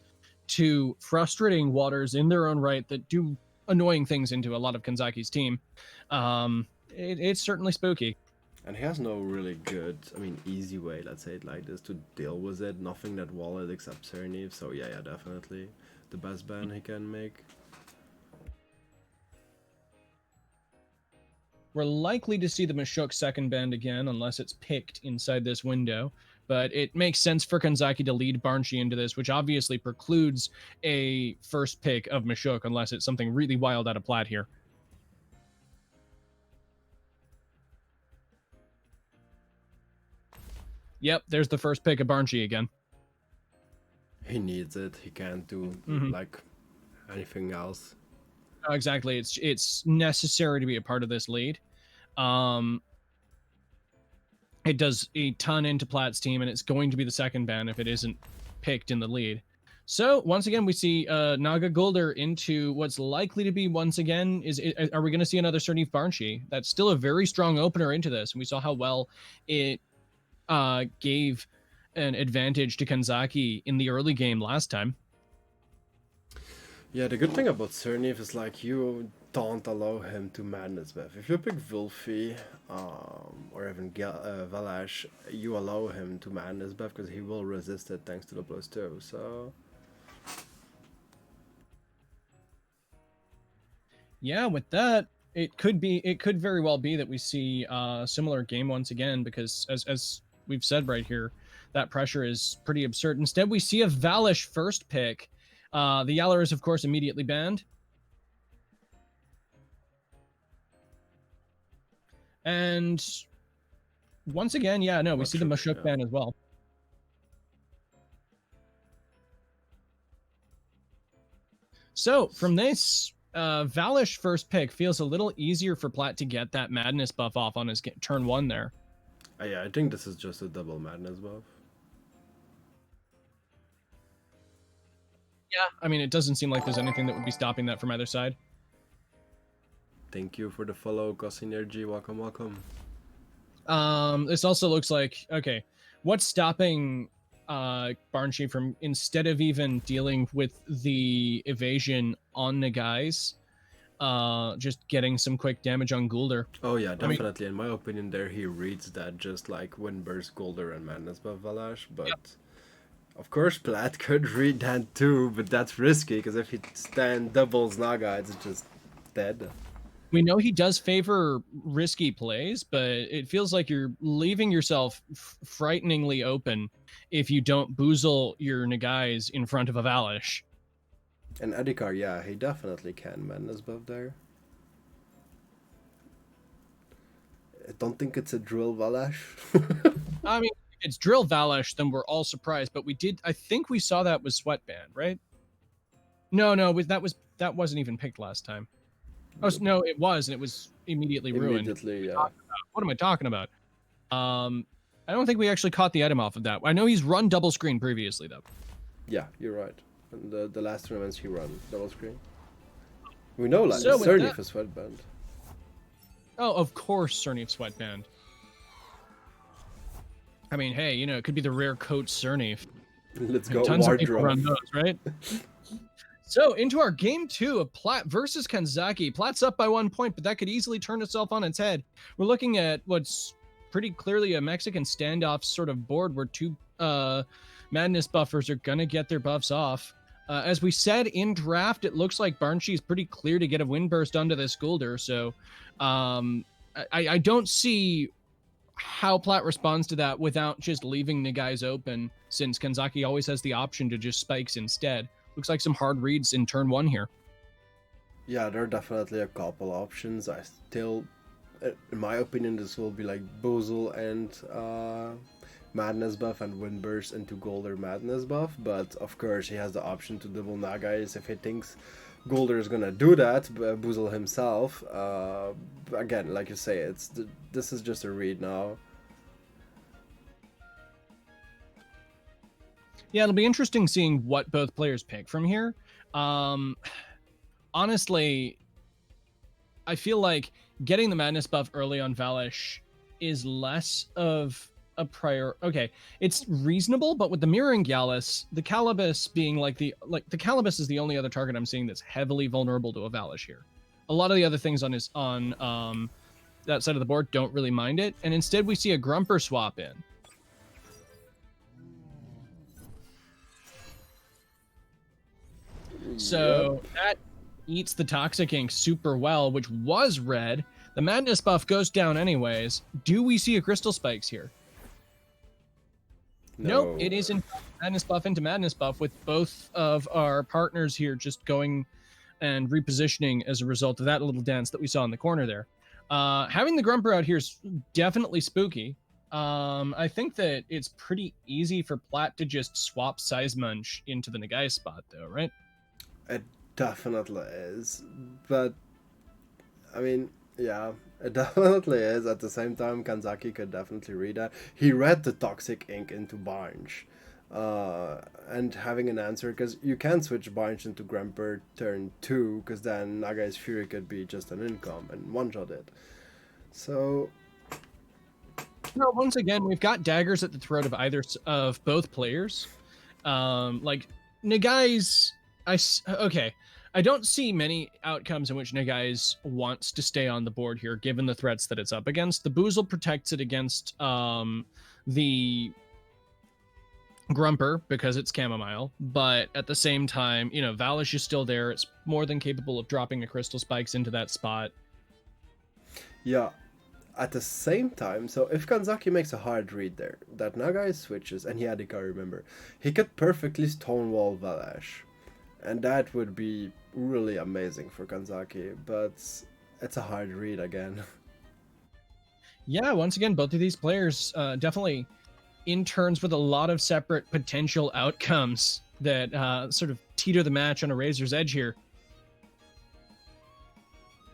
two frustrating waters in their own right that do annoying things into a lot of Kenzaki's team. It's certainly spooky. And he has no really good, I mean, easy way, let's say it like this, to deal with it. Nothing that wallet except Cerneef, so yeah, definitely the best ban he can make. We're likely to see the Mashuk second band again, unless it's picked inside this window. But it makes sense for Kenzaki to lead Barnshee into this, which obviously precludes a first pick of Mashuk, unless it's something really wild out of Platt here. Yep, there's the first pick of Barnshee again. He needs it. He can't do like anything else. Exactly. It's necessary to be a part of this lead. It does a ton into Platt's team, and it's going to be the second ban if it isn't picked in the lead. So once again, we see Naga Gulder into what's likely to be once again are we going to see another Cerneef Barnshee? That's still a very strong opener into this, and we saw how well it gave an advantage to Kenzaki in the early game last time. Yeah, the good thing about Cerneef is like you don't allow him to Madness Web. If you pick Wolfie or even Valash, you allow him to Madness Web because he will resist it thanks to the +2. So yeah, with that, it could very well be that we see a similar game once again, because as we've said right here, that pressure is pretty absurd. Instead, we see a Valash first pick. The Yaller is, of course, immediately banned. And once again, yeah, no, we see the Mashuk yeah. ban as well. So from this, Valish first pick feels a little easier for Plat to get that Madness buff off on his turn 1 there. Yeah, I think this is just a double Madness buff. Yeah, I mean, it doesn't seem like there's anything that would be stopping that from either side. Thank you for the follow, Cosinergy. Welcome, welcome. This also looks like, okay, what's stopping Barnshee from, instead of even dealing with the evasion on the guys, just getting some quick damage on Guldur? Oh yeah, definitely. In my opinion, there he reads that just like Windburst, Golder, and Madness buff Valash, but Yep. of course Plat could read that too, but that's risky because if he doubles Naga, it's just dead. We know he does favor risky plays, but it feels like you're leaving yourself frighteningly open if you don't boozle your Nagais in front of a Valish. And Edikar, yeah, he definitely can Madness buff there. I don't think it's a Drill Valash. I mean, if it's Drill Valish, then we're all surprised, but I think we saw that was Sweatband, right? No, that wasn't even picked last time. Oh, no, it was, and it was immediately ruined. Immediately, yeah. What am I talking about? I don't think we actually caught the item off of that. I know he's run double screen previously, though. Yeah, you're right. And the last tournaments he run double screen. We know like So with Cerny that- for Sweatband. Oh, of course, Cernif Sweatband. I mean, hey, you know, it could be the rare coat Cernif. Let's go Tons of people wardrobe. run those, right? So into our game 2 of Plat versus Kanzaki. Plat's up by 1 point, but that could easily turn itself on its head. We're looking at what's pretty clearly a Mexican standoff sort of board where two Madness buffers are gonna get their buffs off. As we said in draft, it looks like Barnshee is pretty clear to get a Windburst onto this Guldur, so I don't see how Plat responds to that without just leaving the guys open, since Kanzaki always has the option to just spikes instead. Looks like some hard reads in turn 1 here. Yeah, there are definitely a couple options. I still, in my opinion, this will be like Boozle and Madness buff and Windburst into Golder Madness buff. But of course, he has the option to double Nagais if he thinks Golder is gonna do that. Boozle himself. Again, like you say, this is just a read now. Yeah, it'll be interesting seeing what both players pick from here. Honestly, I feel like getting the Madness buff early on Valish is less of a prior. Okay, it's reasonable, but with the Mirroring Gallus, the Calibus being the Calibus is the only other target I'm seeing that's heavily vulnerable to a Valish here. A lot of the other things on that side of the board don't really mind it, and instead we see a Grumper swap in. So that eats the Toxic Ink super well, which was red. The Madness buff goes down anyways. Do we see a Crystal Spikes here? No. Nope, it is in Madness buff into Madness buff, with both of our partners here just going and repositioning as a result of that little dance that we saw in the corner there. Having the Grumper out here is definitely spooky. I think that it's pretty easy for Plat to just swap Size Munch into the Nagai spot, though, right? It definitely is, but I mean, yeah, it definitely is. At the same time, Kanzaki could definitely read that. He read the Toxic Ink into Barnge, and having an answer, because you can switch Barnge into Grumper turn 2, because then Nagai's Fury could be just an income and one-shot it. So, no, once again, we've got daggers at the throat of both players. Like Nagai's. Okay, I don't see many outcomes in which Nagai's wants to stay on the board here, given the threats that it's up against. The Boozle protects it against the Grumper because it's Chamomile, but at the same time, you know, Valish is still there. It's more than capable of dropping a Crystal Spikes into that spot. yeah. At the same time, so if Kanzaki makes a hard read there, that Nagai switches, and he had Ikar, remember, he could perfectly stonewall Valash. And that would be really amazing for Kanzaki, but it's a hard read again. Yeah, once again, both of these players definitely in turns with a lot of separate potential outcomes that sort of teeter the match on a razor's edge here.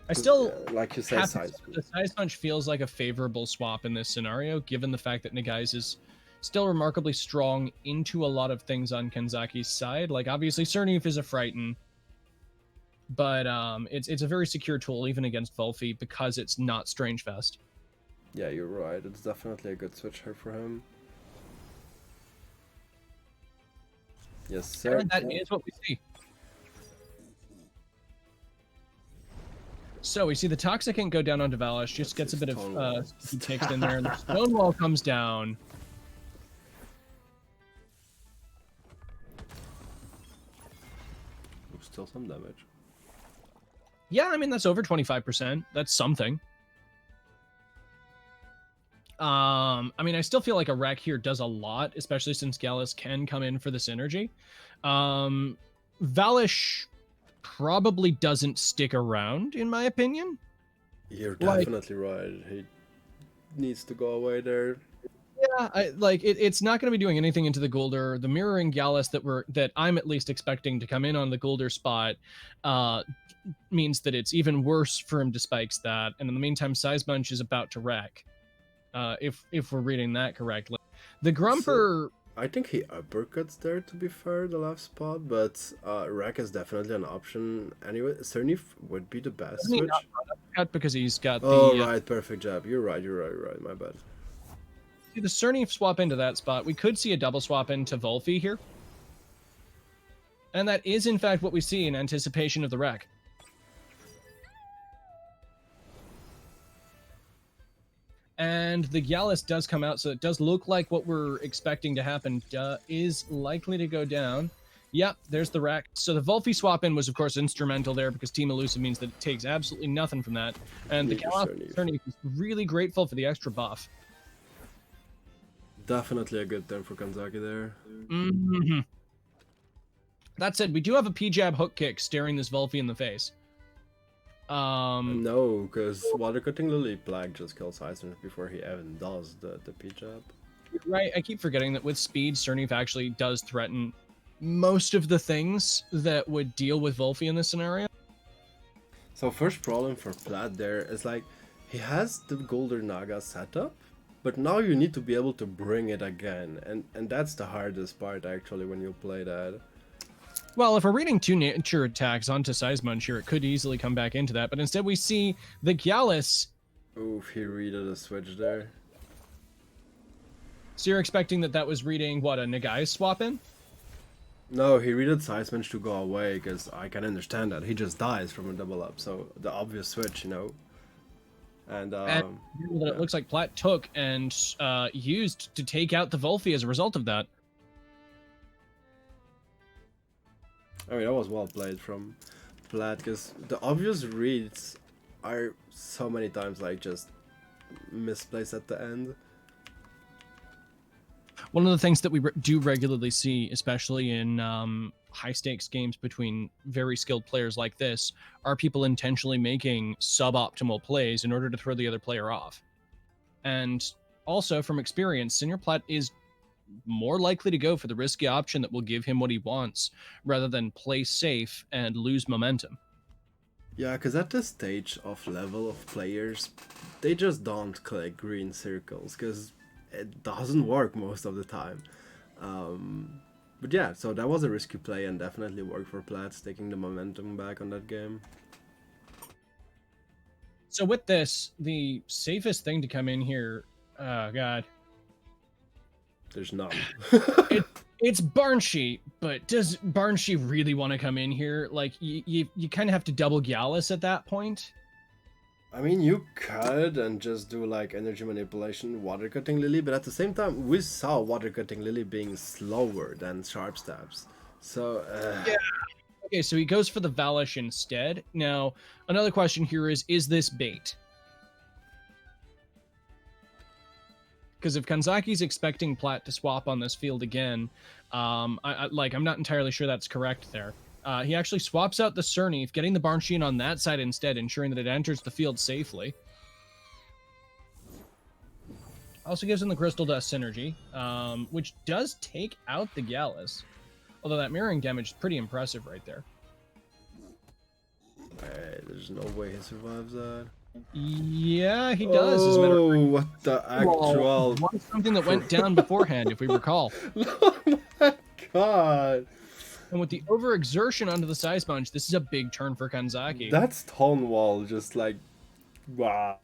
I still like you say, have to say the size punch feels like a favorable swap in this scenario, given the fact that Nagai's is still remarkably strong into a lot of things on Kanzaki's side. Like, obviously, Cerneef is a frighten, but it's a very secure tool even against Volfi because it's not Strange Fest. Yeah, you're right. It's definitely a good switch here for him. Yes, sir. And that is what we see. So we see the Toxic Ink go down onto Valish, just gets a bit of takes in there, and the Stonewall comes down. Still some damage. Yeah, I mean, that's over 25%. That's something. I mean, I still feel like a wreck here does a lot, especially since Gallus can come in for the synergy. Valish probably doesn't stick around, in my opinion. You're definitely right. He needs to go away there. Yeah, it's not going to be doing anything into the Guldur. The mirroring Gallus that I'm at least expecting to come in on the Guldur spot means that it's even worse for him to spikes that. And in the meantime, Size Bunch is about to wreck. If we're reading that correctly. The Grumper... I think he uppercuts there, to be fair, the left spot, but Wreck is definitely an option. Anyway, Cerneef would be the best switch. Cut because he's got right, perfect jab. You're right, my bad. See the Cerneef swap into that spot. We could see a double swap into Volfi here. And that is, in fact, what we see in anticipation of the wreck. And the Gallus does come out, so it does look like what we're expecting to happen is likely to go down. Yep, there's the wreck. So the Volfi swap in was, of course, instrumental there because Team Elusive means that it takes absolutely nothing from that. And the Gallus is really grateful for the extra buff. Definitely a good turn for Kanzaki there. Mm-hmm. That said, we do have a P-jab hook kick staring this Volfi in the face. No, because Water Cutting Lily Black just kills Heisman before he even does the P-jab. Right, I keep forgetting that with speed, Cerneef actually does threaten most of the things that would deal with Volfi in this scenario. So first problem for Plat there is like, he has the Golden Naga setup, but now you need to be able to bring it again, and that's the hardest part actually when you play that. Well, if we're reading two nature attacks onto Size Munch here, it could easily come back into that, but instead we see the Gallus. Oof, he readed a switch there. So you're expecting that was reading, what, a Nagai swap in? No, he readed Size Munch to go away, because I can understand that. He just dies from a double up, so the obvious switch, you know. And it looks like Platt took and used to take out the Volfi as a result of that. I mean, that was well played from Platt, because the obvious reads are so many times like just misplaced at the end. One of the things that we do regularly see, especially in high-stakes games between very skilled players like this, are people intentionally making suboptimal plays in order to throw the other player off. And also, from experience, Senior Platt is more likely to go for the risky option that will give him what he wants, rather than play safe and lose momentum. Yeah, because at this stage of level of players, they just don't click green circles, because it doesn't work most of the time. But yeah, so that was a risky play and definitely worked for Platts, taking the momentum back on that game. So with this, the safest thing to come in here, oh god. There's none. It's Barnshee, but does Barnshee really want to come in here? Like, you kind of have to double Gallus at that point. I mean, you could and just do like energy manipulation, Water Cutting Lily, but at the same time, we saw Water Cutting Lily being slower than Sharp Stabs. So, yeah. Okay, so he goes for the Valish instead. Now, another question here is this bait? Because if Kanzaki's expecting Platt to swap on this field again, I'm not entirely sure that's correct there. He actually swaps out the Cerneef, getting the Barnsheen on that side instead, ensuring that it enters the field safely. Also gives him the Crystal Dust synergy, which does take out the Gallus. Although that mirroring damage is pretty impressive right there. There's no way he survives that. Yeah, he does. As a matter of Oh, what the actual... Well, something that went down beforehand, if we recall. Oh my god. And with the overexertion onto the Size Bunch, this is a big turn for Kanzaki. That's Stonewall, just like... Wow.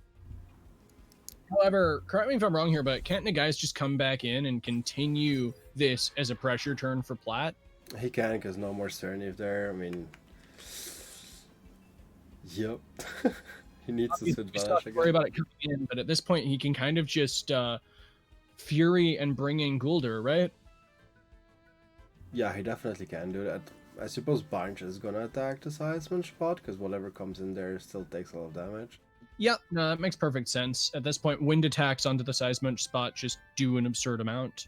However, correct me if I'm wrong here, but can't Nagai's just come back in and continue this as a pressure turn for Plat? He can, because no more Cernif there. I mean... Yep. He needs to sit Vanish again. Worry about it coming in, but at this point he can kind of just Fury and bring in Guldur, right? Yeah, he definitely can do that. I suppose Bunch is gonna attack the Seisman spot, because whatever comes in there still takes a lot of damage. Yep, no, that makes perfect sense. At this point, wind attacks onto the Seisman spot just do an absurd amount.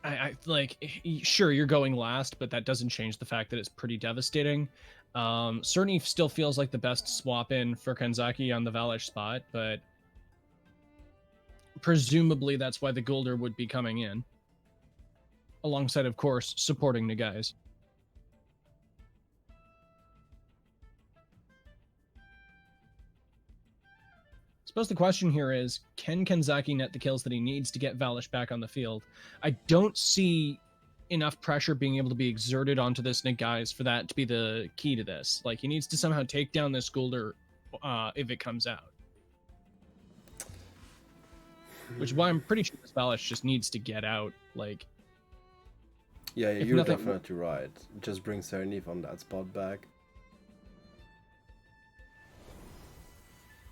I like, sure, you're going last, but that doesn't change the fact that it's pretty devastating. Cernif still feels like the best swap in for Kanzaki on the Valish spot, but presumably that's why the Guldur would be coming in. Alongside, of course, supporting Nagai's. Suppose the question here is, can Kanzaki net the kills that he needs to get Valish back on the field? I don't see enough pressure being able to be exerted onto this Nagai's for that to be the key to this. Like, he needs to somehow take down this Guldur if it comes out. Which is why I'm pretty sure this Valish just needs to get out. Like, yeah, you're definitely right. Just bring Cernif on that spot back.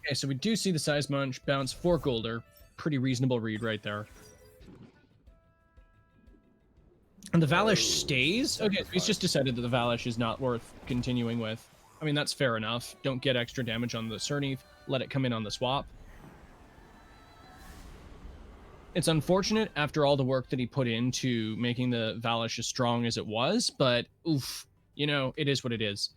Okay, so we do see the Size Munch bounce for Guldur. Pretty reasonable read right there. And the Valish stays? Okay, so he's just decided that the Valish is not worth continuing with. I mean, that's fair enough. Don't get extra damage on the Cernif. Let it come in on the swap. It's unfortunate after all the work that he put into making the Valish as strong as it was, but oof, you know, it is what it is.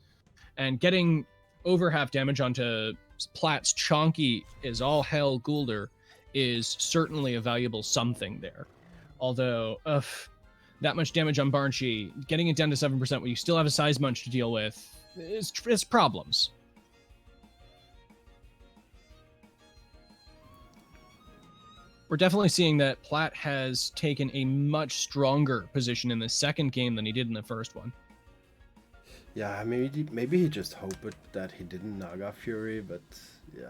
And getting over half damage onto Plat's chonky is all hell Guldur is certainly a valuable something there. Although, that much damage on Barnchy, getting it down to 7% when you still have a Size Munch to deal with is problems. We're definitely seeing that Plat has taken a much stronger position in the second game than he did in the first one. Yeah, maybe he just hoped that he didn't Naga Fury, but yeah.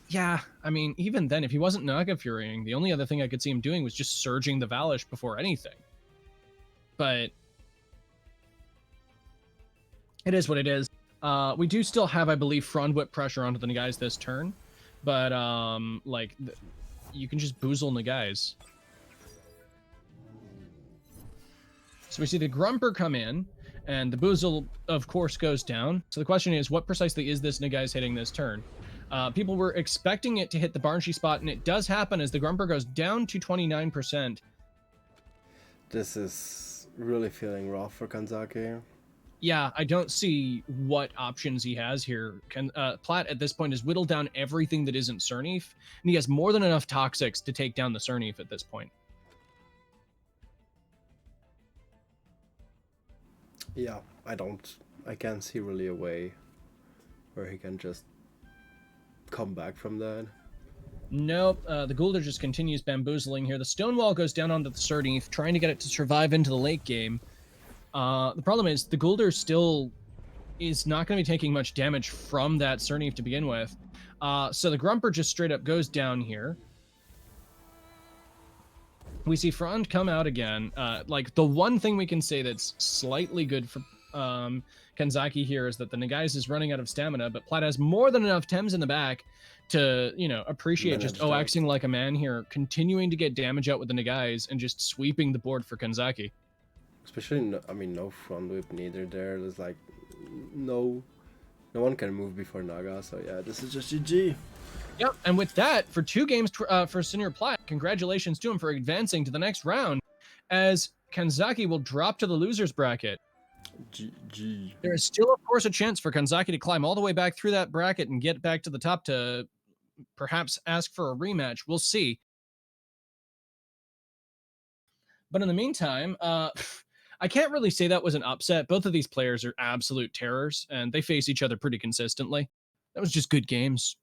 Yeah, I mean, even then, if he wasn't Naga Furying, the only other thing I could see him doing was just surging the Valish before anything. But it is what it is. We do still have, I believe, Frond Whip pressure onto the Nagai's this turn, but you can just boozle Nagai's. So we see the Grumper come in, and the Boozle, of course, goes down. So the question is, what precisely is this Nagai's hitting this turn? People were expecting it to hit the Barnchy spot, and it does happen as the Grumper goes down to 29%. This is really feeling rough for Kanzaki. Yeah, I don't see what options he has here. Plat at this point has whittled down everything that isn't Cernif, and he has more than enough Toxics to take down the Cernif at this point. Yeah, I can't see really a way where he can just come back from that. Nope, the Guldur just continues bamboozling here. The Stonewall goes down onto the Cernif, trying to get it to survive into the late game. The problem is the Guldur still is not going to be taking much damage from that Cernif to begin with. So the Grumper just straight up goes down here. We see Frond come out again. Like, the one thing we can say that's slightly good for Kanzaki here is that the Nagai's is running out of stamina, but Plat has more than enough Tems in the back to, you know, appreciate just acting like a man here, continuing to get damage out with the Nagai's and just sweeping the board for Kanzaki. Especially, no Front Whip neither there. There's like, no one can move before Naga, so yeah, this is just GG. Yep, and with that, for 2 games for Senior Plat, congratulations to him for advancing to the next round, as Kanzaki will drop to the loser's bracket. GG. There is still, of course, a chance for Kanzaki to climb all the way back through that bracket and get back to the top to perhaps ask for a rematch. We'll see. But in the meantime, I can't really say that was an upset. Both of these players are absolute terrors, and they face each other pretty consistently. That was just good games.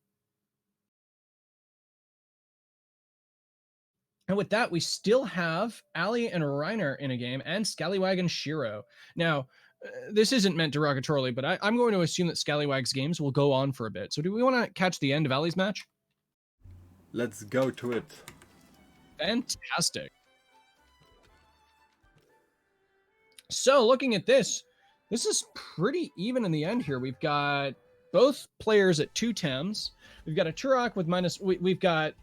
And with that, we still have Ali and Reiner in a game, and Scallywag and Shiro. Now, this isn't meant derogatorily, but I'm going to assume that Scallywag's games will go on for a bit. So do we want to catch the end of Ali's match? Let's go to it. Fantastic. So looking at this is pretty even in the end here. We've got both players at 2 Tems. We've got a Turok with we've got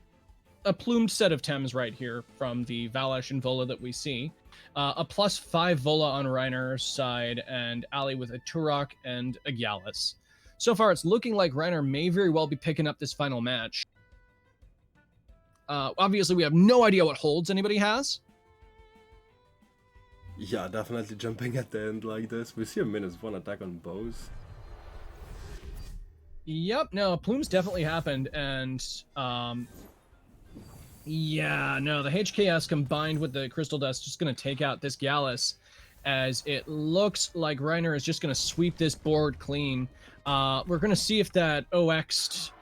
a plumed set of Tems right here from the Valash and Vola that we see. A +5 Vola on Reiner's side, and Ali with a Turok and a Gyalis. So far, it's looking like Reiner may very well be picking up this final match. Obviously, we have no idea what holds anybody has. Yeah, definitely jumping at the end like this. We see a -1 attack on bows. Yep, no, plumes definitely happened, and yeah, no, the HKS combined with the Crystal Dust just going to take out this Gyalis, as it looks like Reiner is just going to sweep this board clean. We're going to see if that OX'd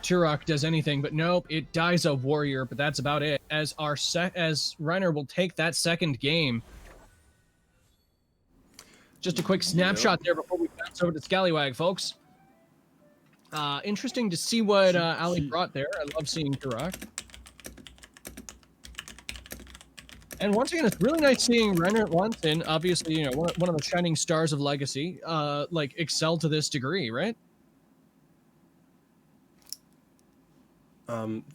Turok does anything, but nope, it dies a warrior, but that's about it. As Reiner will take that second game. Just a quick snapshot there before we bounce over to Scallywag, folks. Interesting to see what Ali brought there. I love seeing Turok. And once again, it's really nice seeing Reiner at once, and obviously, you know, one of the shining stars of Legacy, like, excel to this degree, right?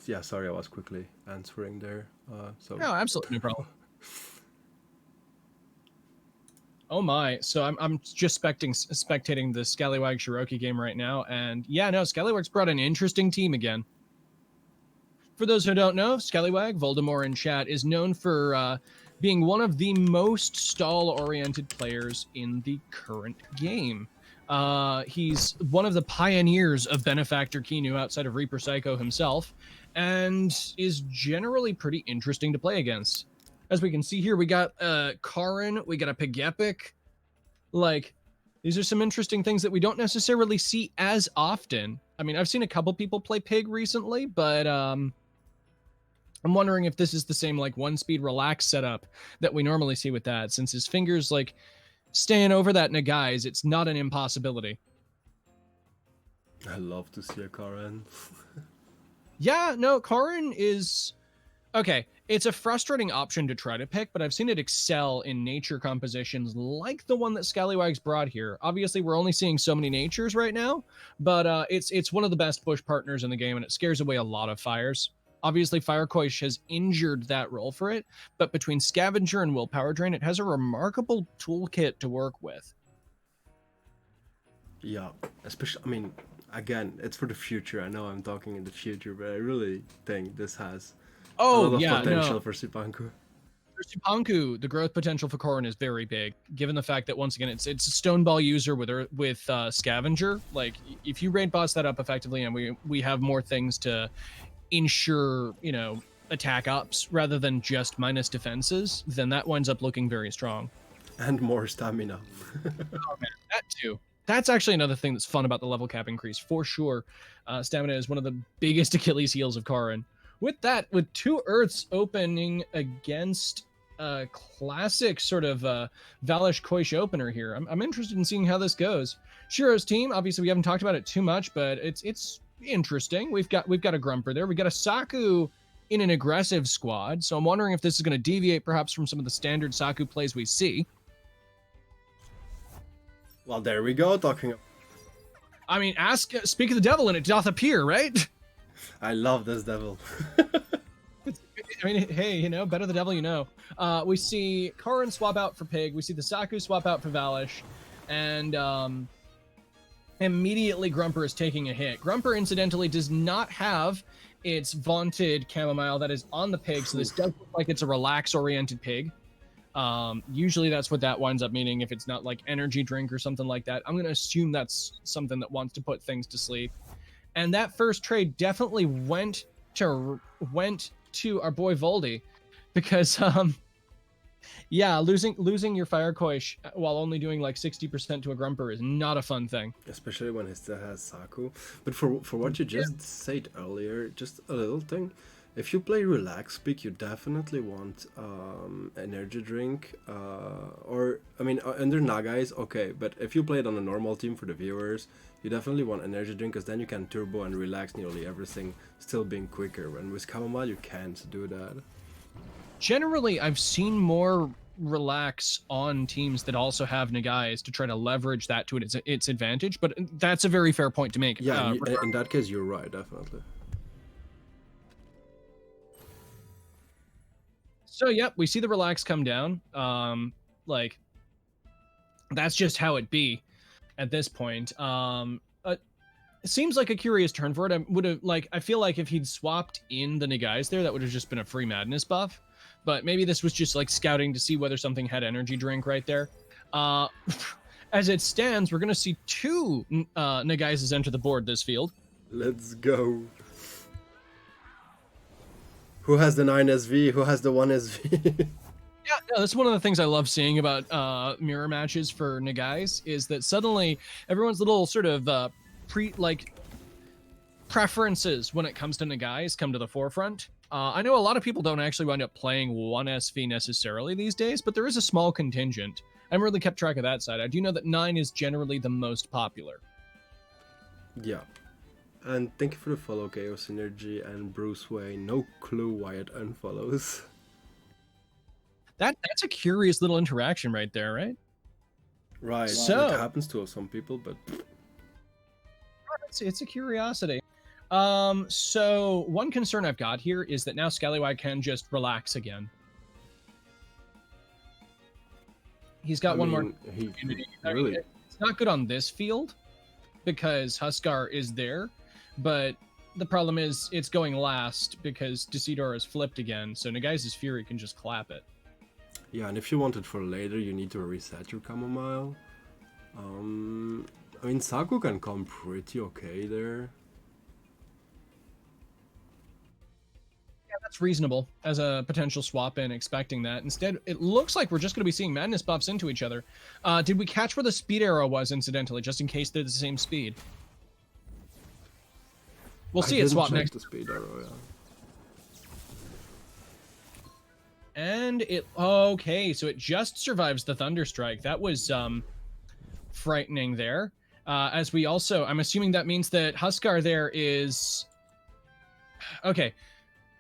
Yeah, sorry, I was quickly answering there. So No, absolutely no problem. Oh my! So I'm just spectating the Scallywag Shiroki game right now, and yeah, no, Scallywag's brought an interesting team again. For those who don't know, Scallywag, Voldemort in chat, is known for being one of the most stall-oriented players in the current game. He's one of the pioneers of Benefactor Kinu outside of Reaper Psycho himself, and is generally pretty interesting to play against. As we can see here, we got Karin, we got a Pig Epic. Like, these are some interesting things that we don't necessarily see as often. I mean, I've seen a couple people play Pig recently, but I'm wondering if this is the same, like, one-speed relax setup that we normally see with that, since his fingers, like, staying over that Nagai's, it's not an impossibility. I love to see a Karin. Yeah, no, Karin is... Okay, it's a frustrating option to try to pick, but I've seen it excel in nature compositions like the one that Scallywag's brought here. Obviously, we're only seeing so many natures right now, but it's one of the best bush partners in the game, and it scares away a lot of fires. Obviously, Firecoish has injured that role for it, but between Scavenger and Willpower Drain, it has a remarkable toolkit to work with. Yeah, especially, I mean, again, it's for the future. I know I'm talking in the future, but I really think this has a lot of potential for Sipanku. For Sipanku, the growth potential for Korin is very big, given the fact that, once again, it's a Stone Ball user with Scavenger. Like, if you raid boss that up effectively, and we have more things to ensure, you know, attack ups rather than just minus defenses, then that winds up looking very strong. And more stamina. Oh man, that too. That's actually another thing that's fun about the level cap increase, for sure. Stamina is one of the biggest Achilles heels of Karin. With that, with 2 Earths opening against a classic sort of Valash Koish opener here, I'm interested in seeing how this goes. Shiro's team, obviously we haven't talked about it too much, but it's interesting. We've got a Grumper there. We've got a Saku in an aggressive squad, so I'm wondering if this is going to deviate perhaps from some of the standard Saku plays we see. Well, there we go, talking. I mean, speak of the devil and it doth appear, right? I love this devil. I mean, hey, you know, better the devil you know. We see Karin swap out for Pig. We see the Saku swap out for Valash. And immediately Grumper is taking a hit. Grumper, incidentally, does not have its vaunted chamomile that is on the Pig, so this does look like it's a relax-oriented Pig. Usually that's what that winds up meaning. If it's not like energy drink or something like that, I'm going to assume that's something that wants to put things to sleep. And that first trade definitely went to our boy Voldy, because yeah, losing your Fire Koish while only doing like 60% to a Grumper is not a fun thing. Especially when he still has Saku. But for what you just said earlier, just a little thing. If you play Relax Peak, you definitely want energy drink. Or, I mean, under Nagais, okay. But if you play it on a normal team for the viewers, you definitely want energy drink, because then you can turbo and relax nearly everything, still being quicker. When with Chamomile, you can't do that. Generally, I've seen more relax on teams that also have Nagais to try to leverage that to its advantage, but that's a very fair point to make. Yeah, in that case, you're right, definitely. So, yep, we see the relax come down. Like, that's just how it be at this point. It seems like a curious turn for it. I feel like if he'd swapped in the Nagais there, that would have just been a free madness buff. But maybe this was just like scouting to see whether something had energy drink right there. As it stands, we're going to see two Nagaises enter the board this field. Let's go. Who has the 9 SV? Who has the 1 SV? Yeah, no, that's one of the things I love seeing about mirror matches for Nagais, is that suddenly everyone's little sort of preferences when it comes to Nagais come to the forefront. I know a lot of people don't actually wind up playing 1 SV necessarily these days, but there is a small contingent. I haven't really kept track of that side. I do know that 9 is generally the most popular. Yeah. And thank you for the follow, Chaos Energy and Bruce Wayne. No clue why it unfollows. That's a curious little interaction right there, right? Right. So, it happens to some people, but it's a curiosity. So one concern I've got here is that now Scallywag can just relax again. He's got one more. Really? It's not good on this field because Huskar is there, but the problem is it's going last because Decidor is flipped again, so Nagais' Fury can just clap it. Yeah, and if you want it for later, you need to reset your Chamomile. I mean, Saku can come pretty okay there. Yeah, that's reasonable as a potential swap in, expecting that. Instead, it looks like we're just going to be seeing madness buffs into each other. Did we catch where the speed arrow was, incidentally, just in case they're the same speed? We'll see it swap next. The speed arrow, yeah. And it, okay, so it just survives the Thunderstrike. That was frightening there. As we also, I'm assuming that means that Huskar there is, okay,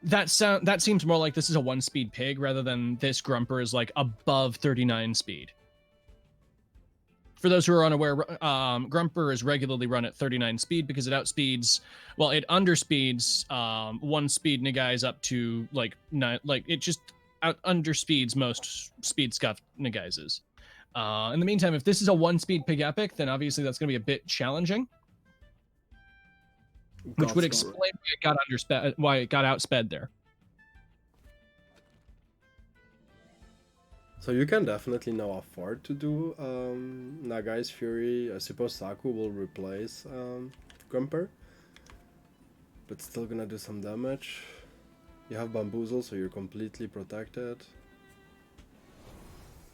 that seems more like this is a 1-speed pig rather than this Grumper is like above 39 speed. For those who are unaware, Grumper is regularly run at 39 speed because it outspeeds, well, it underspeeds 1-speed Nagais up to like 9, like it just underspeeds most speed scuffed Nagaises. In the meantime, if this is a 1-speed pig epic, then obviously that's going to be a bit challenging, which would explain why it got outsped there. So you can definitely now afford to do Nagai's Fury. I suppose Saku will replace Grumper, but still gonna do some damage. You have Bamboozle, so you're completely protected.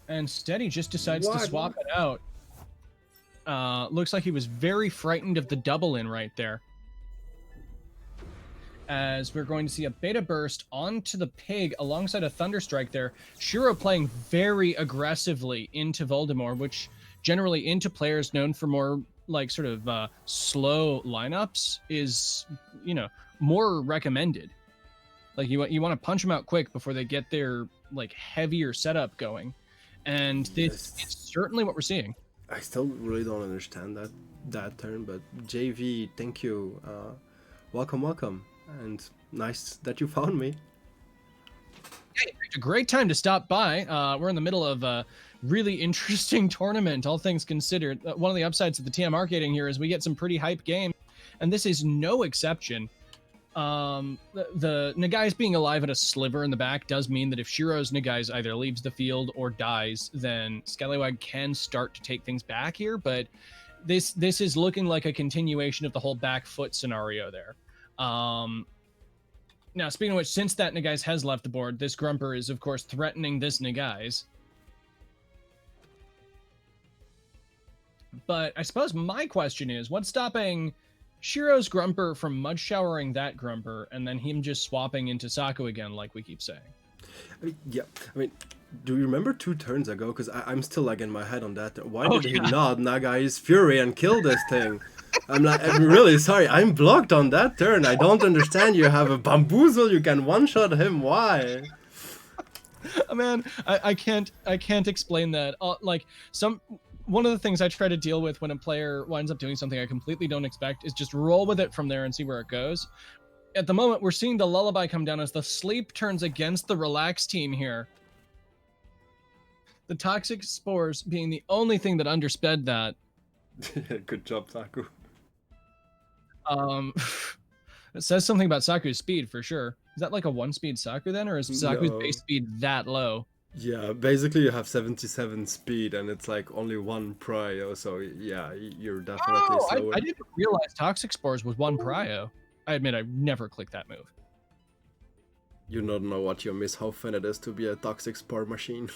And Steady just decides to swap it out. Looks like he was very frightened of the double in right there. As we're going to see a Beta Burst onto the Pig alongside a Thunderstrike there. Shiro playing very aggressively into Voldemort, which generally into players known for more like sort of slow lineups is, you know, more recommended. Like you want to punch them out quick before they get their like heavier setup going. And this is certainly what we're seeing. I still really don't understand that turn, but JV, thank you. Welcome. And nice that you found me. Hey, it's a great time to stop by. We're in the middle of a really interesting tournament, all things considered. One of the upsides of the TM arcading here is we get some pretty hype games, and this is no exception. The Nagai's being alive at a sliver in the back does mean that if Shiro's Nagai's either leaves the field or dies, then Scallywag can start to take things back here, but this is looking like a continuation of the whole back foot scenario there. Now, speaking of which, since that Nagai's has left the board, this Grumper is, of course, threatening this Nagai's. But I suppose my question is, what's stopping Shiro's Grumper from mud showering that Grumper and then him just swapping into Saku again, like we keep saying? I mean, yeah, I mean, do you remember 2 turns ago? Because I'm still like in my head on that. Why did he not Nagai's Fury and kill this thing? I'm really sorry. I'm blocked on that turn. I don't understand. You have a bamboozle. You can one-shot him. Why? Man, I can't explain that. One of the things I try to deal with when a player winds up doing something I completely don't expect is just roll with it from there and see where it goes. At the moment, we're seeing the lullaby come down as the sleep turns against the relax team here. The toxic spores being the only thing that undersped that. Good job, Saku. It says something about Saku's speed for sure. Is that like a 1-speed Saku then, or is Saku's base speed that low? Yeah, basically you have 77 speed and it's like only 1 prio, so yeah, you're definitely slower. I didn't realize Toxic Spores was 1 prio. I admit I never clicked that move. You don't know what you miss, how fun it is to be a Toxic Spore machine.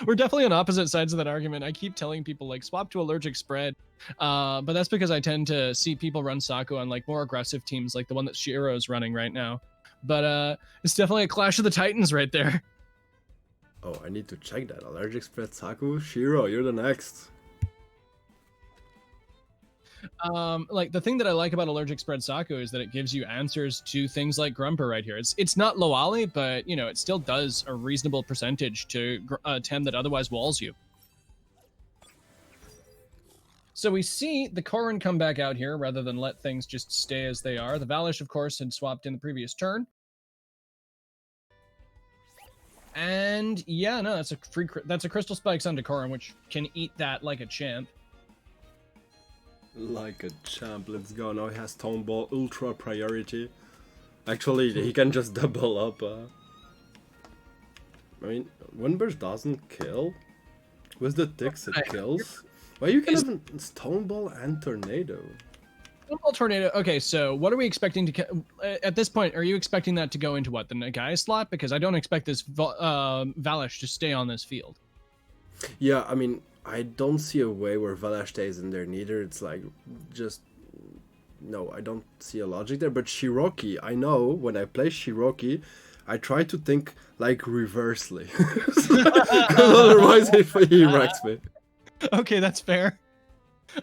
We're definitely on opposite sides of that argument. I keep telling people, like, swap to Allergic Spread, but that's because I tend to see people run Saku on, like, more aggressive teams, like the one that Shiro's running right now. But it's definitely a Clash of the Titans right there. Oh, I need to check that. Allergic Spread Saku? Shiro, you're the next. Like, the thing that I like about Allergic Spread Saku is that it gives you answers to things like Grumper right here. It's not low ollie, but, you know, it still does a reasonable percentage to a Tem that otherwise walls you. So we see the Corrin come back out here rather than let things just stay as they are. The Valish, of course, had swapped in the previous turn. And yeah, no, that's a Crystal Spikes onto Corrin, which can eat that like a champ. Like a champ, let's go. Now he has Tone Ball, ultra priority. Actually, he can just double up. I mean, Windburst doesn't kill. With the ticks it kills. Why you can have Stone Ball and Tornado? Stone Ball, Tornado. Okay, so what are we expecting to... at this point, are you expecting that to go into what, the Nagai slot? Because I don't expect this Valish to stay on this field. Yeah, I mean, I don't see a way where Valish stays in there neither. It's like, just... No, I don't see a logic there. But Shiroki, I know when I play Shiroki, I try to think like reversely. Otherwise he wrecks me. Okay, that's fair.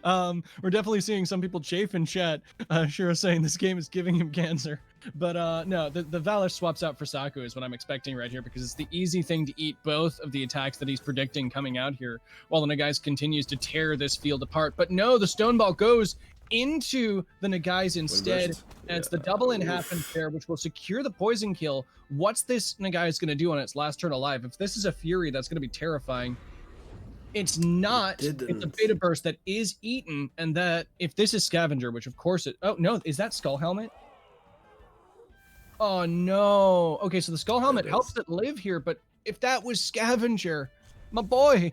We're definitely seeing some people chafe in chat. Shiro saying this game is giving him cancer. But no, the Valish swaps out for Saku is what I'm expecting right here, because it's the easy thing to eat both of the attacks that he's predicting coming out here, while the Nagai's continues to tear this field apart. But no, the Stone Ball goes into the Nagai's instead, and it's the double in half and pair, which will secure the poison kill. What's this Nagai's going to do on its last turn alive? If this is a Fury, that's going to be terrifying. It's not. It's a Beta Burst that is eaten, and that if this is Scavenger, which of course it... Oh, no, is that Skull Helmet? Oh, no. Okay, so the Skull Helmet helps it live here, but if that was Scavenger, my boy...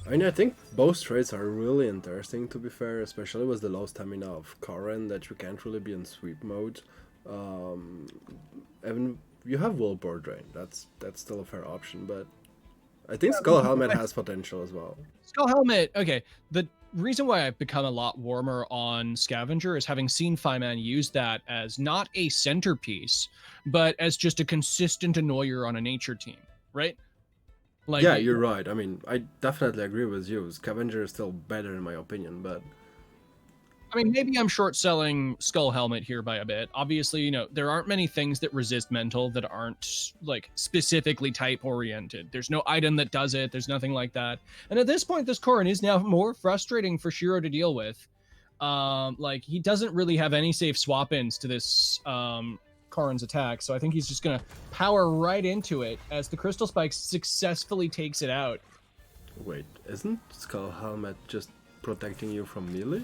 I mean, I think both traits are really interesting, to be fair, especially with the low stamina of Corrin, that you can't really be in sweep mode. Even you have Willpower Drain, that's still a fair option, but I think Skull Helmet has potential as well. Skull Helmet, okay. The reason why I've become a lot warmer on Scavenger is having seen Fireman use that as not a centerpiece, but as just a consistent annoyer on a nature team, right? Like, yeah, you're right. I mean, I definitely agree with you. Scavenger is still better in my opinion, but... I mean, maybe I'm short-selling Skull Helmet here by a bit. Obviously, you know, there aren't many things that resist mental that aren't, like, specifically type-oriented. There's no item that does it. There's nothing like that. And at this point, this Corrin is now more frustrating for Shiro to deal with. Like, he doesn't really have any safe swap-ins to this Corrin's attack, so I think he's just going to power right into it as the Crystal Spike successfully takes it out. Wait, isn't Skull Helmet just protecting you from melee?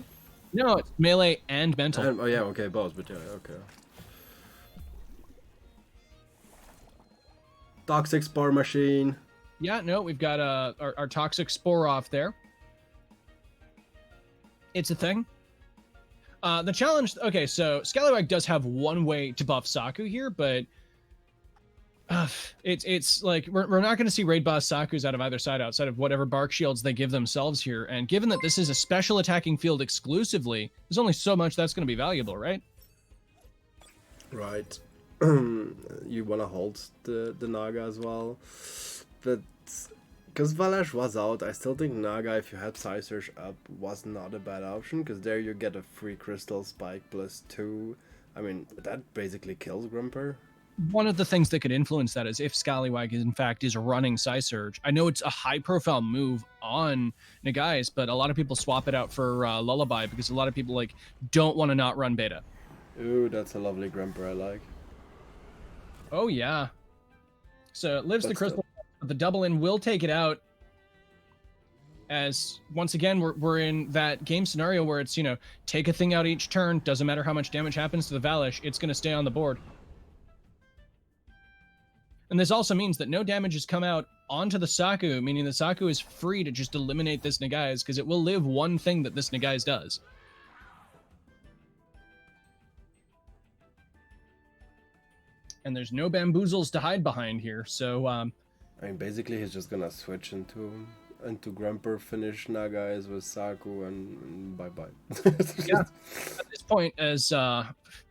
No, it's melee and mental. And, oh yeah, okay, both, but yeah, okay. Toxic Spore Machine. Yeah, no, we've got our toxic spore off there. It's a thing. The challenge, okay, so Scallywag does have one way to buff Saku here, but it's like we're not going to see raid boss Sakus out of either side outside of whatever bark shields they give themselves here. And given that this is a special attacking field exclusively, there's only so much that's going to be valuable, right? Right. You want to hold the Naga as well, but because Valash was out, I still think Naga, if you had Psy Surge up, was not a bad option, because there you get a free crystal spike +2. I mean, that basically kills Grumper. One of the things that could influence that is if Scallywag in fact is running Psy Surge. I know it's a high profile move on Nagais, but a lot of people swap it out for Lullaby because a lot of people like don't want to not run beta. Ooh, that's a lovely Grumper I like. Oh yeah. So it lives But the crystal, but the double in will take it out. As once again we're in that game scenario where it's, you know, take a thing out each turn, doesn't matter how much damage happens to the Valish, it's going to stay on the board. And this also means that no damage has come out onto the Saku, meaning the Saku is free to just eliminate this Nagais because it will live one thing that this Nagais does. And there's no bamboozles to hide behind here, so I mean, basically he's just gonna switch into Grumper, finish Nagais with Saku, and bye-bye. Yeah. At this point, as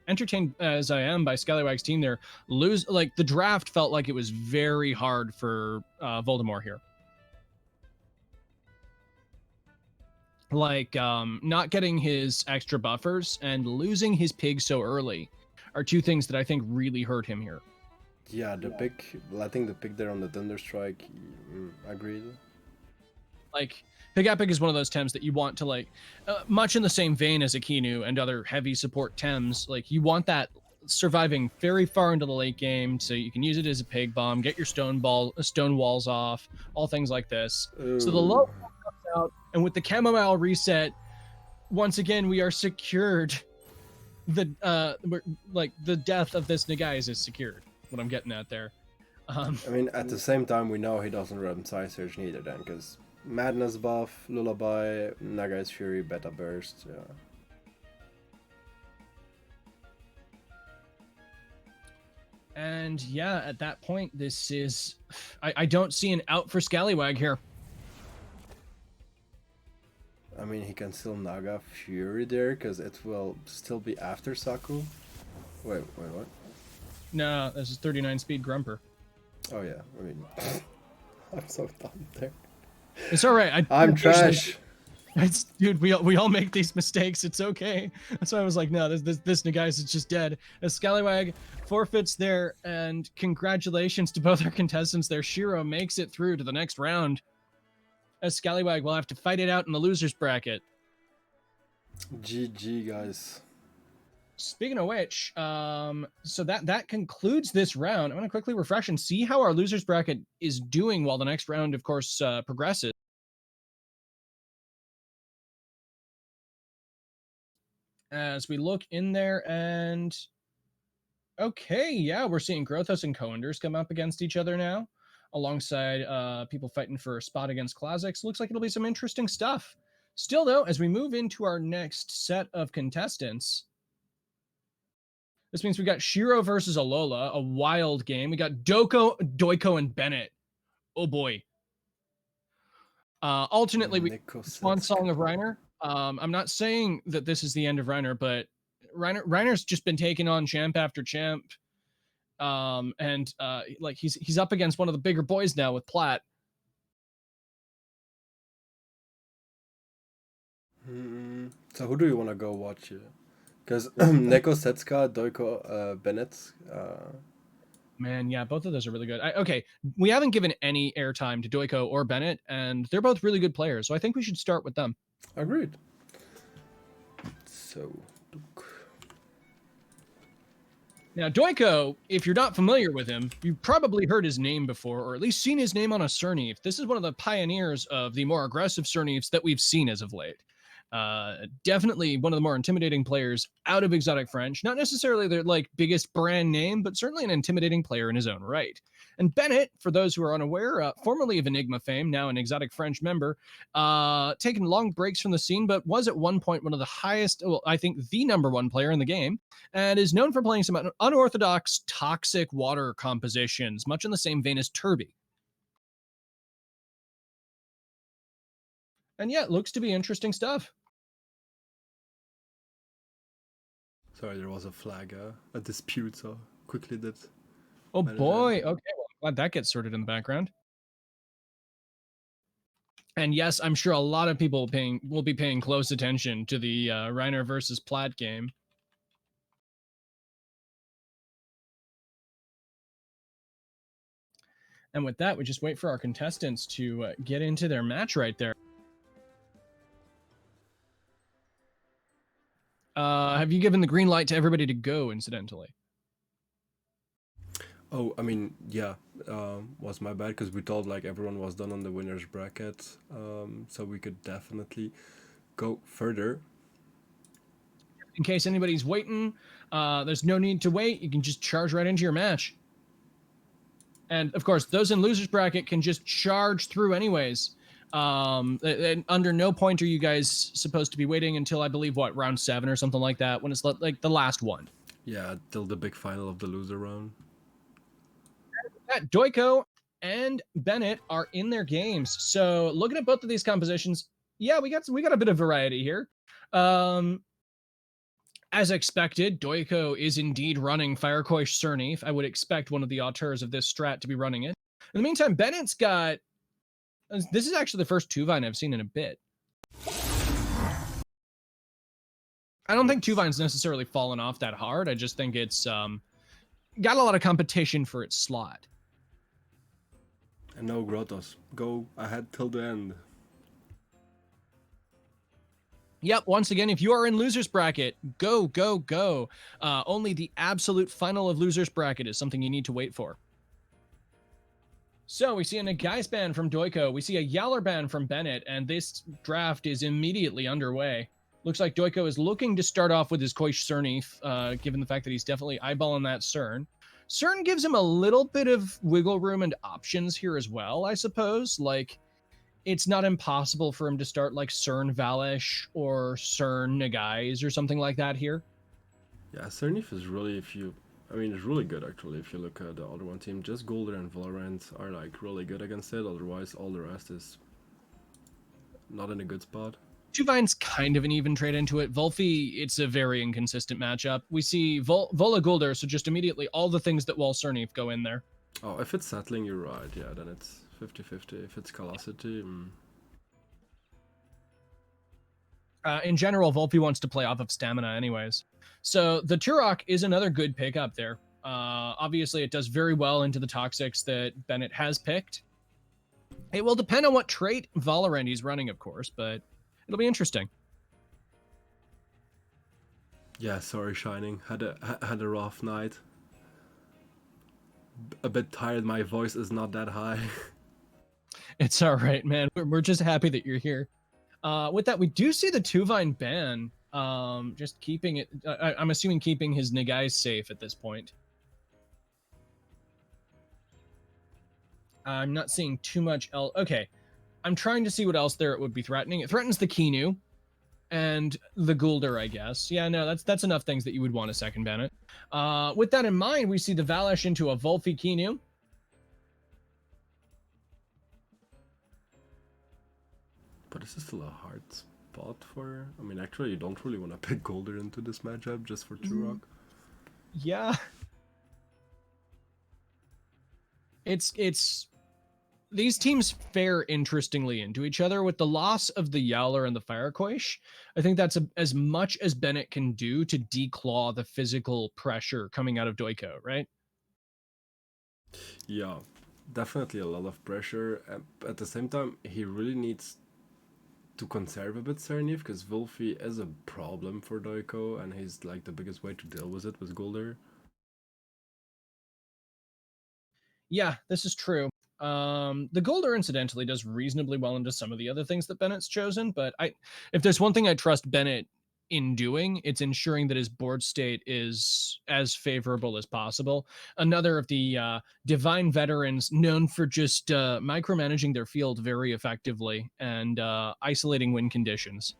entertained as I am by Scallywag's team there, the draft felt like it was very hard for Voldemort here. Like, not getting his extra buffers and losing his pig so early are two things that I think really hurt him here. Yeah, the pick, I think the pick there on the Thunderstrike, agreed. Like, Pig Epic is one of those Tems that you want to, like, much in the same vein as Akinu and other heavy support Tems, like, you want that surviving very far into the late game so you can use it as a pig bomb, get your stone walls off, all things like this. Ooh. So the low comes out, and with the chamomile reset, once again, we are secured. The death of this Nagais is secured. What I'm getting at there. I mean, at the same time, we know he doesn't run Psy Surge neither then, because Madness buff, Lullaby, Nagai's Fury, Beta Burst, yeah. And yeah, at that point, this is... I don't see an out for Scallywag here. I mean, he can still Naga Fury there, because it will still be after Saku. Wait, what? No, this is 39 speed Grumper. Oh yeah, I mean, I'm so dumb there. It's all right. I'm trash. Dude, we all make these mistakes. It's okay. That's why I was like, no, this Nagais is just dead. As Scallywag forfeits there, and congratulations to both our contestants there. Shiro makes it through to the next round. As Scallywag will have to fight it out in the losers bracket. GG, guys. Speaking of which, so that concludes this round. I'm going to quickly refresh and see how our losers bracket is doing while the next round, of course, progresses. As we look in there and... Okay, yeah, we're seeing Grothos and Coenders come up against each other now, alongside people fighting for a spot against Classics. Looks like it'll be some interesting stuff. Still, though, as we move into our next set of contestants... This means we got Shiro versus Alola, a wild game. We got Doiko, and Bennett. Oh boy. Alternately, we Swan Song of Reiner. I'm not saying that this is the end of Reiner, but Reiner's just been taking on champ after champ. And like he's up against one of the bigger boys now with Platt. So who do you want to go watch here? Because Neko Setsuka, Doiko, Bennett. Man, yeah, both of those are really good. Okay, we haven't given any airtime to Doiko or Bennett, and they're both really good players, so I think we should start with them. Agreed. So, now, Doiko, if you're not familiar with him, you've probably heard his name before, or at least seen his name on a Surneef. This is one of the pioneers of the more aggressive Surneefs that we've seen as of late. Definitely one of the more intimidating players out of Exotic French. Not necessarily their like biggest brand name, but certainly an intimidating player in his own right. And Bennett, for those who are unaware, formerly of Enigma fame, now an Exotic French member, taken long breaks from the scene, but was at one point one of the highest, well, I think the number one player in the game, and is known for playing some unorthodox, toxic water compositions, much in the same vein as Turby. And yeah, it looks to be interesting stuff. Sorry, there was a flag, a dispute, so quickly did. Oh manage that. boy. Okay, well, glad that gets sorted in the background. And yes, I'm sure a lot of people will be paying close attention to the Reiner versus Platt game. And with that, we just wait for our contestants to get into their match right there. Have you given the green light to everybody to go, incidentally? Oh, I mean, yeah, was my bad because we thought like everyone was done on the winner's bracket, so we could definitely go further. In case anybody's waiting, there's no need to wait. You can just charge right into your match. And of course, those in losers bracket can just charge through anyways. And under no point are you guys supposed to be waiting until I believe what round 7 or something like that, when it's like the last one. Yeah, till the big final of the loser round. Doiko and Bennett are in their games. So looking at both of these compositions, yeah, we got a bit of variety here. As expected, Doiko is indeed running Firecoish Cernif. I would expect one of the auteurs of this strat to be running it. In the meantime, Bennett's got. This is actually the first Tuvine I've seen in a bit. I don't think Tuvine's necessarily fallen off that hard. I just think it's got a lot of competition for its slot. And no Grottos. Go ahead till the end. Yep, once again, if you are in losers bracket, go, go, go. Only the absolute final of losers bracket is something you need to wait for. So we see a Nagais ban from Doiko, we see a Yaller ban from Bennett, and this draft is immediately underway. Looks like Doiko is looking to start off with his Koish Cernif, given the fact that he's definitely eyeballing that Cern. Cern gives him a little bit of wiggle room and options here as well, I suppose. Like, it's not impossible for him to start like Cern Valish or Cern Nagais or something like that here. Yeah, Cernif is really, it's really good actually. If you look at the other one team, just Golden and Valorant are like really good against it. Otherwise, all the rest is not in a good spot. Tuvine's kind of an even trade into it. Volfi, it's a very inconsistent matchup. We see Vola Gulder, so just immediately all the things that Wall Cernif go in there. Oh, if it's settling, you're right. Yeah, then it's 50-50. If it's Callosity, In general, Volpi wants to play off of stamina anyways. So the Turok is another good pick up there. Obviously, it does very well into the Toxics that Bennett has picked. It will depend on what trait Valorant he's running, of course, but it'll be interesting. Yeah, sorry, Shining. Had a rough night. A bit tired. My voice is not that high. It's all right, man. We're just happy that you're here. With that, we do see the Tuvine ban. Just keeping it. I'm assuming keeping his Nagais safe at this point. I'm not seeing too much else. Okay, I'm trying to see what else there it would be threatening. It threatens the Kinu and the Gulder, I guess. Yeah, no, that's enough things that you would want to second ban it. With that in mind, we see the Valish into a Volfi Kinu. But is this still a hard spot for? I mean, actually, you don't really want to pick Golder into this matchup just for Turok. Yeah. It's these teams fare interestingly into each other. With the loss of the Yowler and the Firecoish, I think that's as much as Bennett can do to declaw the physical pressure coming out of Doiko, right? Yeah, definitely a lot of pressure. At the same time, he really needs to conserve a bit Cernif, because Wolfie is a problem for Doiko, and he's like the biggest way to deal with it with Golder. Yeah, this is true. The Golder, incidentally, does reasonably well into some of the other things that Bennett's chosen, but if there's one thing I trust Bennett in doing, it's ensuring that his board state is as favorable as possible. Another of the divine veterans known for just micromanaging their field very effectively and isolating win conditions.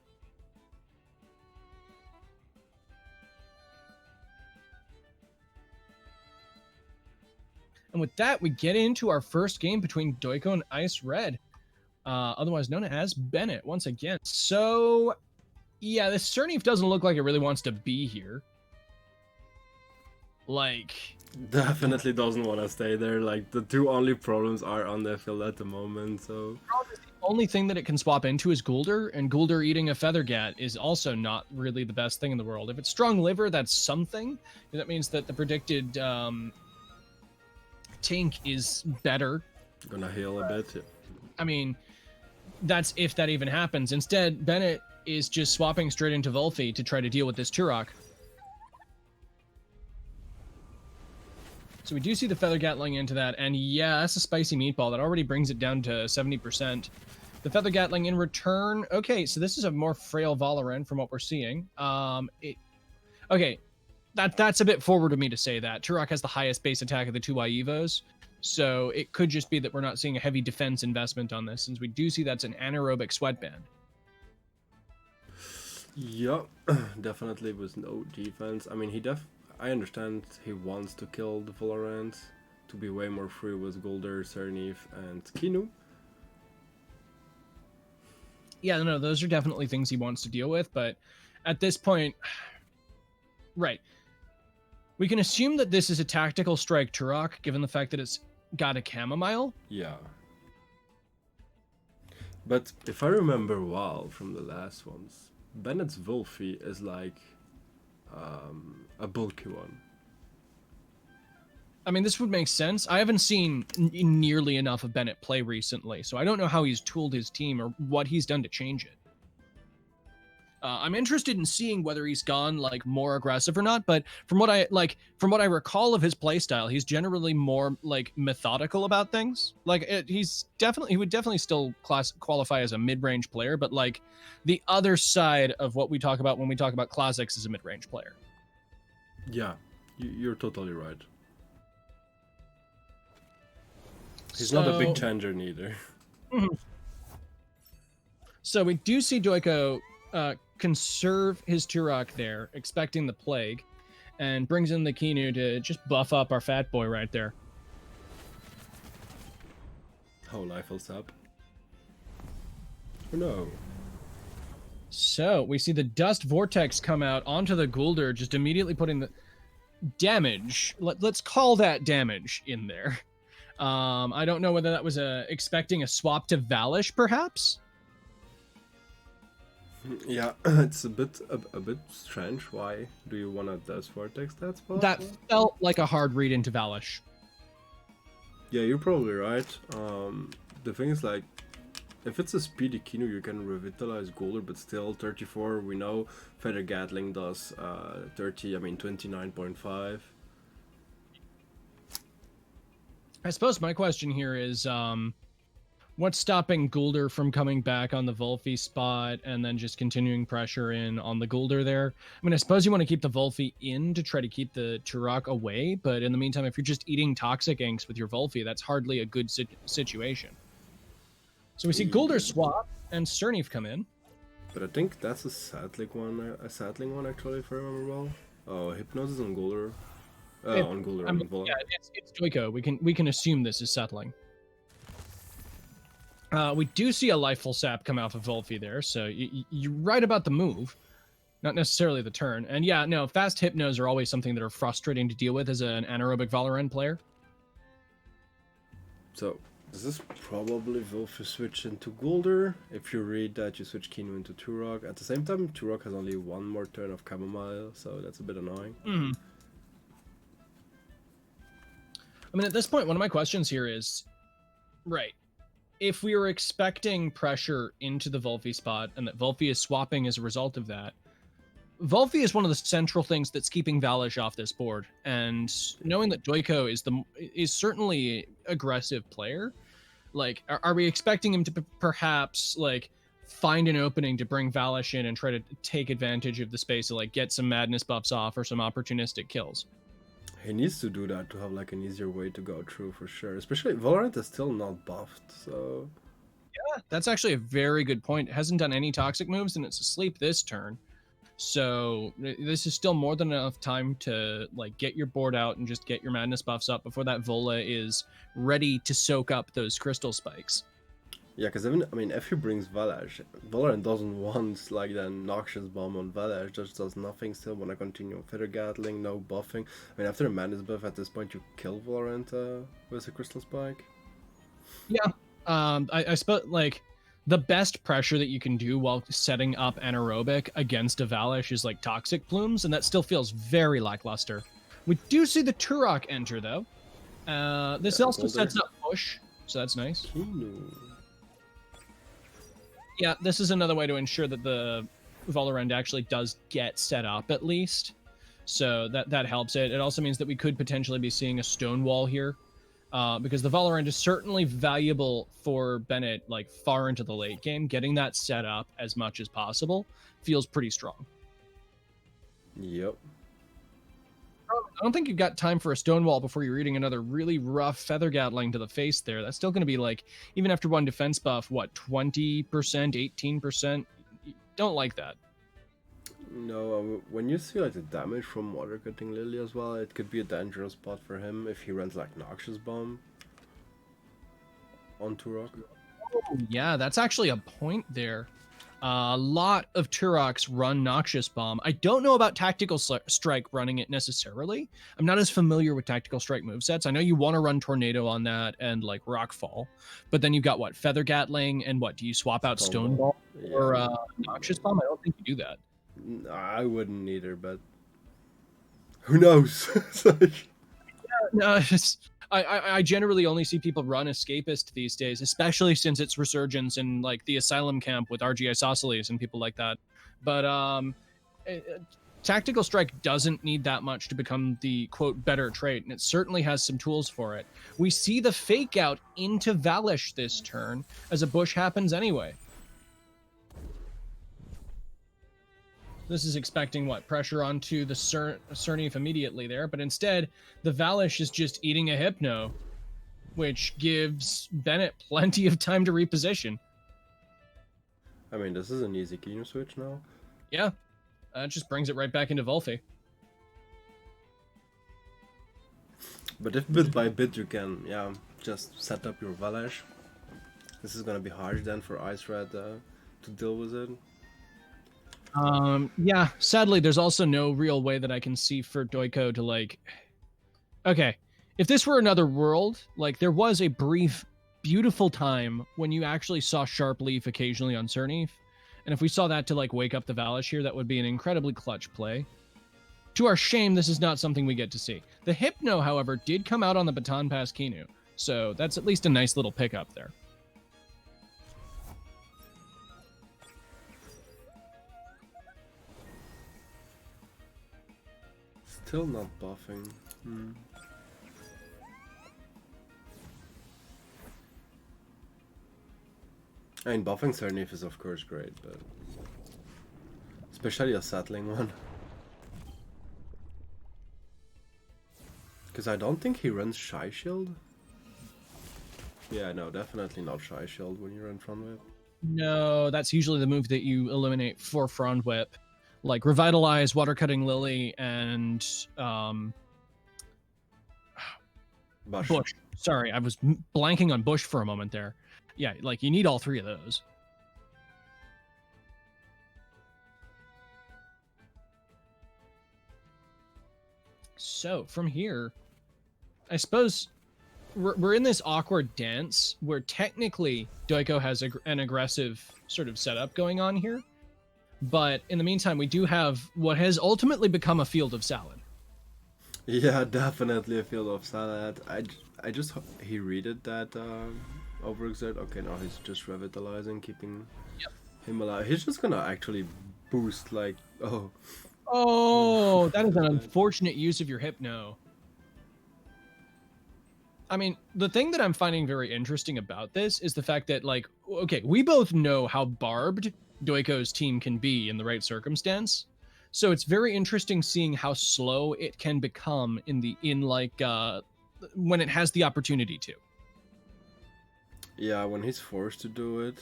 And with that, we get into our first game between Doiko and Ice Red, otherwise known as Bennett, once again. So, yeah, this Cernif doesn't look like it really wants to be here. Like... Definitely doesn't want to stay there. Like, the two only problems are on the field at the moment, so... The only thing that it can swap into is Guldur, and Guldur eating a Feathergat is also not really the best thing in the world. If it's Strong Liver, that's something. That means that the predicted... Tink is better. Gonna heal a bit. Yeah. I mean, that's if that even happens. Instead, Bennett is just swapping straight into Volfi to try to deal with this Turok. So we do see the Feather Gatling into that, and yeah, that's a spicy meatball. That already brings it down to 70%. The Feather Gatling in return. Okay, so this is a more frail Valorant from what we're seeing. Okay. That's a bit forward of me to say that. Turok has the highest base attack of the two Aivos, so it could just be that we're not seeing a heavy defense investment on this, since we do see that's an anaerobic sweatband. Yeah, definitely with no defense. I mean, I understand he wants to kill the Valorant to be way more free with Golder, Cernif, and Kinu. Yeah, no, those are definitely things he wants to deal with, but at this point... Right. We can assume that this is a tactical strike Turok, given the fact that it's got a chamomile. Yeah. But if I remember well from the last ones, Bennett's Wolfie is like a bulky one. I mean, this would make sense. I haven't seen nearly enough of Bennett play recently, so I don't know how he's tooled his team or what he's done to change it. I'm interested in seeing whether he's gone like more aggressive or not, but from what I recall of his playstyle, he's generally more like methodical about things. Like he would definitely still qualify as a mid-range player, but like the other side of what we talk about when we talk about classics is a mid-range player. Yeah, you're totally right. He's not a big changer neither. Mm-hmm. So we do see Doiko conserve his Turok there, expecting the plague, and brings in the Kinu to just buff up our fat boy right there. Whole life fills up. Oh no. So we see the Dust Vortex come out onto the Guldur, just immediately putting the damage, let's call that damage in there. I don't know whether that was expecting a swap to Valish, perhaps? Yeah, it's a bit strange. Why do you want a Dust Vortex that spot? That felt like a hard read into Valish. Yeah, you're probably right. The thing is, like, if it's a speedy Kinu, you can revitalize Golder, but still 34. We know Feather Gatling does 29.5. I suppose my question here is, what's stopping Guldur from coming back on the Volfi spot and then just continuing pressure in on the Guldur there? I mean, I suppose you want to keep the Volfi in to try to keep the Turok away, but in the meantime, if you're just eating toxic inks with your Volfi, that's hardly a good situation. So we see Guldur swap and Cernif come in. But I think that's a Sattling one actually, if I remember well. Oh, Hypnosis on Guldur. On Guldur. I mean, yeah, it's Doiko. We can assume this is settling. We do see a Lifeful Sap come off of Volfi there, so you're right about the move, not necessarily the turn. And yeah, no, fast Hypnos are always something that are frustrating to deal with as an anaerobic Valorant player. So, this is probably Volfi switch into Guldur. If you read that, you switch Kinu into Turok. At the same time, Turok has only one more turn of Chamomile, so that's a bit annoying. Mm-hmm. I mean, at this point, one of my questions here is, right, if we were expecting pressure into the Volfi spot and that Volfi is swapping as a result of that, Volfi is one of the central things that's keeping Valish off this board. And knowing that Doiko is certainly aggressive player, Like, are we expecting him to perhaps like find an opening to bring Valish in and try to take advantage of the space to like get some madness buffs off or some opportunistic kills? He needs to do that to have like an easier way to go through for sure. Especially Valorant is still not buffed, so yeah, that's actually a very good point. It hasn't done any toxic moves and it's asleep this turn. So this is still more than enough time to like get your board out and just get your madness buffs up before that Vola is ready to soak up those crystal spikes. yeah, because even I mean, if he brings Valash, Valorant doesn't want like the noxious bomb on Valash. Just does nothing. Still want to continue feather gatling, no buffing. I mean, after a madness buff, at this point you kill Valorant with a crystal spike. Yeah, I suppose like the best pressure that you can do while setting up anaerobic against a Valish is like toxic plumes, and that still feels very lackluster. We do see the Turok enter though. This also sets up push, so that's nice. Yeah, this is another way to ensure that the Valorant actually does get set up at least. So that helps it. It also means that we could potentially be seeing a Stonewall here. Because the Valorant is certainly valuable for Bennett, like far into the late game. Getting that set up as much as possible feels pretty strong. Yep. I don't think you've got time for a Stonewall before you're eating another really rough Feather Gatling to the face there. That's still going to be like, even after one defense buff, what, 20%, 18%? Don't like that. No, when you see like the damage from water cutting Lily as well, it could be a dangerous spot for him if he runs like Noxious Bomb on Turok. Oh, yeah, that's actually a point there. A lot of Turoks run Noxious Bomb. I don't know about Tactical Strike running it necessarily. I'm not as familiar with Tactical Strike movesets. I know you want to run Tornado on that and like Rockfall, but then you've got what, Feather Gatling, and what, do you swap out Stoneball or Noxious Bomb? I don't think you do that. I wouldn't either, but who knows? No, I generally only see people run Escapist these days, especially since its resurgence in like the Asylum camp with RG Isosceles and people like that. But Tactical Strike doesn't need that much to become the quote better trait, and it certainly has some tools for it. We see the fake out into Valish this turn as a bush happens anyway. This is expecting what, pressure onto the Cernif immediately there, but instead the Valish is just eating a Hypno, which gives Bennett plenty of time to reposition. I mean, this is an easy Kino switch now. Yeah, it just brings it right back into Volphy. But if bit by bit you can, yeah, just set up your Valish. This is gonna be hard then for Ice Red to deal with it. Yeah, sadly, there's also no real way that I can see for Doiko to like... Okay, if this were another world, like there was a brief, beautiful time when you actually saw Sharp Leaf occasionally on Cernif, and if we saw that to like wake up the Valish here, that would be an incredibly clutch play. To our shame, this is not something we get to see. The Hypno, however, did come out on the Baton Pass Kinu, so that's at least a nice little pickup there. Still not buffing. I mean, buffing Cernif is of course great, but especially a settling one. Because I don't think he runs Shy Shield. Yeah, no, definitely not Shy Shield when you run Front Whip. No, that's usually the move that you eliminate for Front Whip. Like Revitalize, Water Cutting Lily, and Bush. Sorry, I was blanking on Bush for a moment there. Yeah, like you need all three of those. So from here, I suppose we're in this awkward dance where technically Doiko has an aggressive sort of setup going on here. But in the meantime, we do have what has ultimately become a field of salad. Yeah, definitely a field of salad. I just he readed that overexert. Okay, now he's just revitalizing, keeping him alive. He's just gonna actually boost like Oh, that is an unfortunate use of your Hypno. I mean, the thing that I'm finding very interesting about this is the fact that, like, okay, we both know how barbed Doiko's team can be in the right circumstance. So it's very interesting seeing how slow it can become when it has the opportunity to. Yeah, when he's forced to do it.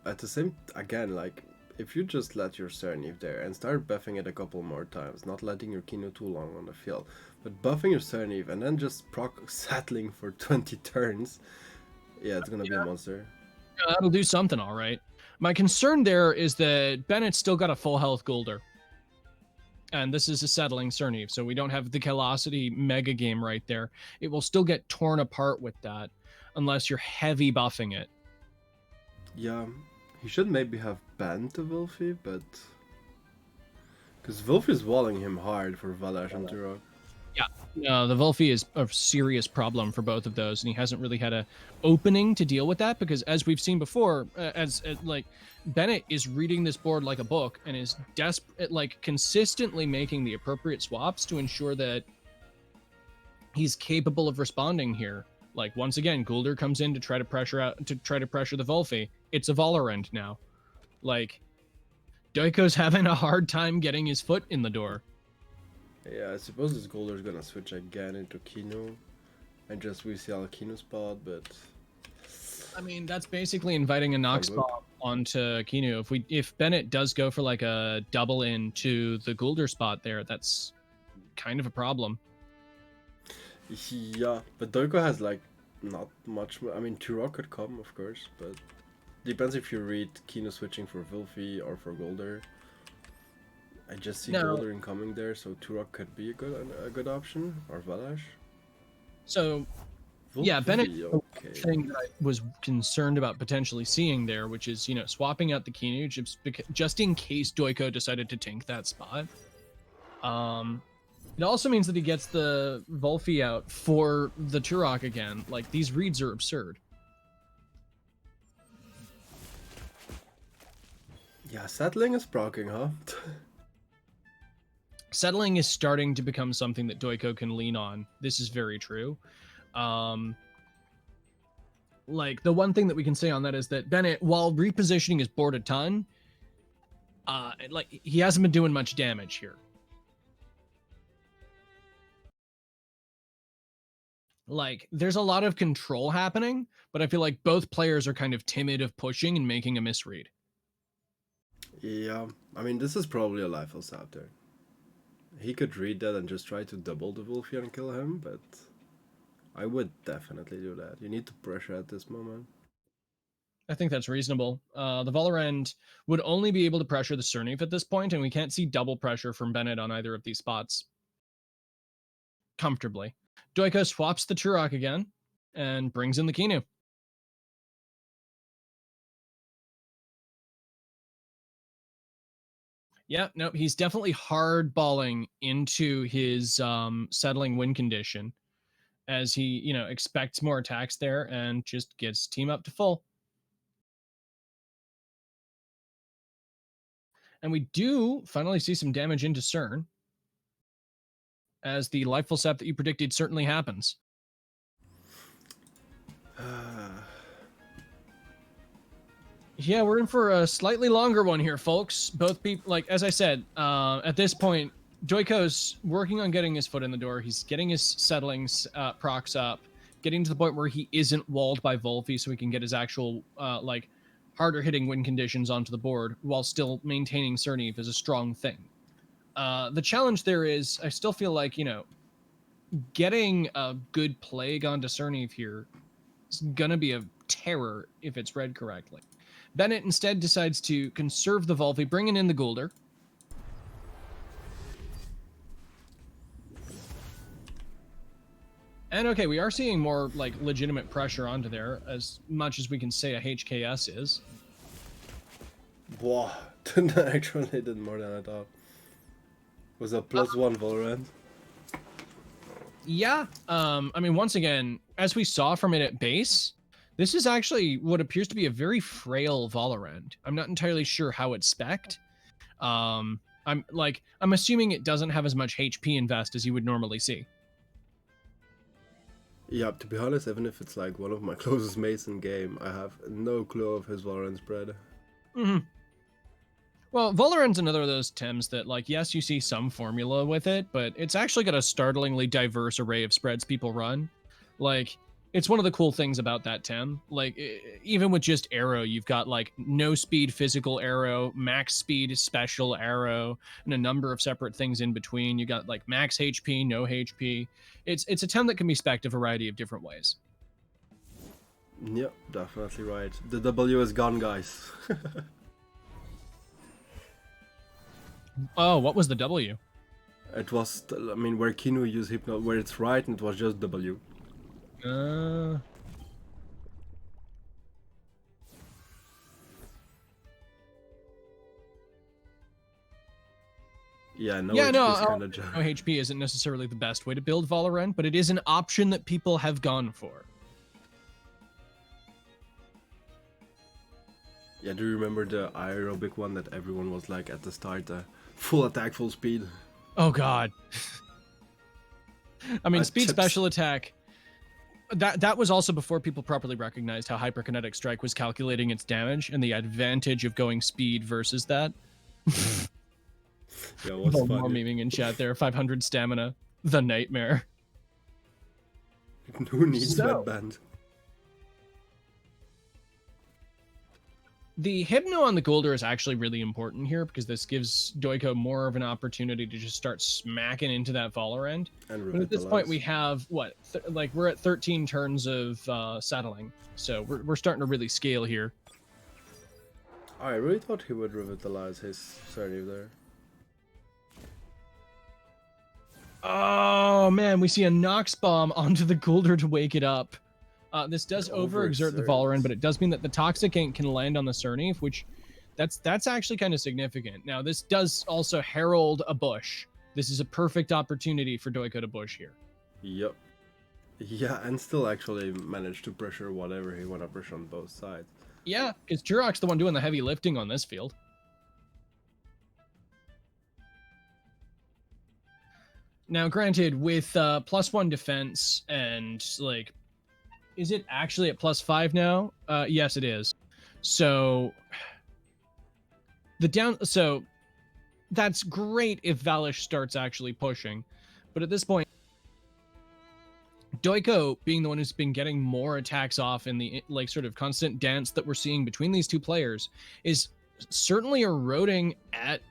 At the same, again, like, if you just let your Serenive there and start buffing it a couple more times, not letting your Kino too long on the field, but buffing your Serenive and then just proc settling for 20 turns, yeah, it's gonna be a monster. That'll do something, all right. My concern there is that Bennett's still got a full health Gulder. And this is a settling Cernive, so we don't have the Velocity mega game right there. It will still get torn apart with that, unless you're heavy buffing it. Yeah, he should maybe have banned the Wolfie, but... Because Wolfie's walling him hard for Valash and Turok. Yeah, the Wolfie is a serious problem for both of those, and he hasn't really had a opening to deal with that because, as we've seen before, like Bennett is reading this board like a book and is consistently making the appropriate swaps to ensure that he's capable of responding here. Like once again, Gulder comes in to try to pressure the Wolfie. It's a Valorant now. Like Doiko's having a hard time getting his foot in the door. Yeah, I suppose this Golder's gonna switch again into Kino and just reseal Kino spot, but... I mean, that's basically inviting a knock spot onto Kino. If Bennett does go for like a double into the Gulder spot there, that's kind of a problem. Yeah, but Doiko has like not much. I mean, Turok could come, of course, but depends if you read Kino switching for Wolfie or for Golder. I just see Golder incoming there, so Turok could be a good option, or Valash. So, Wolfie, yeah, Bennett. Okay. The thing that I was concerned about potentially seeing there, which is swapping out the Kino just in case Doiko decided to tank that spot. It also means that he gets the Wolfie out for the Turok again. Like, these reads are absurd. Yeah, settling is proccing, huh? Settling is starting to become something that Doiko can lean on. This is very true. Like, the one thing that we can say on that is that Bennett, while repositioning his board a ton, he hasn't been doing much damage here. Like, there's a lot of control happening, but I feel like both players are kind of timid of pushing and making a misread. Yeah, I mean, this is probably a Lifeless out there. He could read that and just try to double the Wolfie and kill him, but I would definitely do that. You need to pressure at this moment. I think that's reasonable. The Valorant would only be able to pressure the Cernive at this point, and we can't see double pressure from Bennett on either of these spots comfortably. Doiko swaps the Turok again and brings in the Kinu. Yeah, no, he's definitely hardballing into his settling win condition as he, expects more attacks there and just gets team up to full. And we do finally see some damage into CERN as the Lifeful Sap that you predicted certainly happens. Yeah, we're in for a slightly longer one here, folks. Both people, like, as I said, at this point, Doiko's working on getting his foot in the door. He's getting his settlings procs up, getting to the point where he isn't walled by Wolfie so he can get his actual, harder hitting win conditions onto the board while still maintaining Cernive is a strong thing. The challenge there is, I still feel like, getting a good plague onto Cernive here is going to be a terror if it's read correctly. Bennett instead decides to conserve the Wolfie, bringing in the Gulder. And okay, we are seeing more like legitimate pressure onto there, as much as we can say a HKS is. Wow, that actually did more than I thought. Was a +1 Valorant. Yeah, I mean, once again, as we saw from it at base, this is actually what appears to be a very frail Valorant. I'm not entirely sure how it's spec'd. I'm assuming it doesn't have as much HP invest as you would normally see. Yeah, to be honest, even if it's like one of my closest mates in game, I have no clue of his Valorant spread. Mm-hmm. Well, Valorant's another of those Tims that, like, yes, you see some formula with it, but it's actually got a startlingly diverse array of spreads people run. Like, it's one of the cool things about that Tim. Like, even with just arrow, you've got like no speed physical arrow, max speed special arrow, and a number of separate things in between. You got like max HP, no HP. It's a Tim that can be spec'd a variety of different ways. Yep, definitely right. The W is gone, guys. Oh, what was the W? It was, I mean, where Kinu used Hypno, where it's right, and it was just W. Yeah, no, yeah, it's no, kind of no HP isn't necessarily the best way to build Valorant, but it is an option that people have gone for. Yeah, do you remember the aerobic one that everyone was like at the start, full attack, full speed? Oh god. I mean, speed chips. special attack. That was also before people properly recognized how hyperkinetic strike was calculating its damage and the advantage of going speed versus that. Yeah, it was funny. More memeing in chat there. 500 stamina, the nightmare. Who needs sweatband? The Hypno on the Golder is actually really important here because this gives Doiko more of an opportunity to just start smacking into that Valorant. But at this point, we have what? Like we're at 13 turns of settling, so we're starting to really scale here. I really thought he would revitalize his Cerny there. Oh man, we see a Nox bomb onto the Golder to wake it up. This does overexert the Valorant, but it does mean that the Toxic Ink can land on the Cerny, which that's actually kind of significant. Now, this does also herald a bush. This is a perfect opportunity for Doiko to bush here. Yep. Yeah, and still actually managed to pressure whatever he want to pressure on both sides. Yeah, because Turok's the one doing the heavy lifting on this field. Now, granted, with +1 defense and like, is it actually at +5 now? Yes, it is. So so that's great if Valish starts actually pushing, but at this point, Doiko, being the one who's been getting more attacks off in the like sort of constant dance that we're seeing between these two players, is certainly eroding at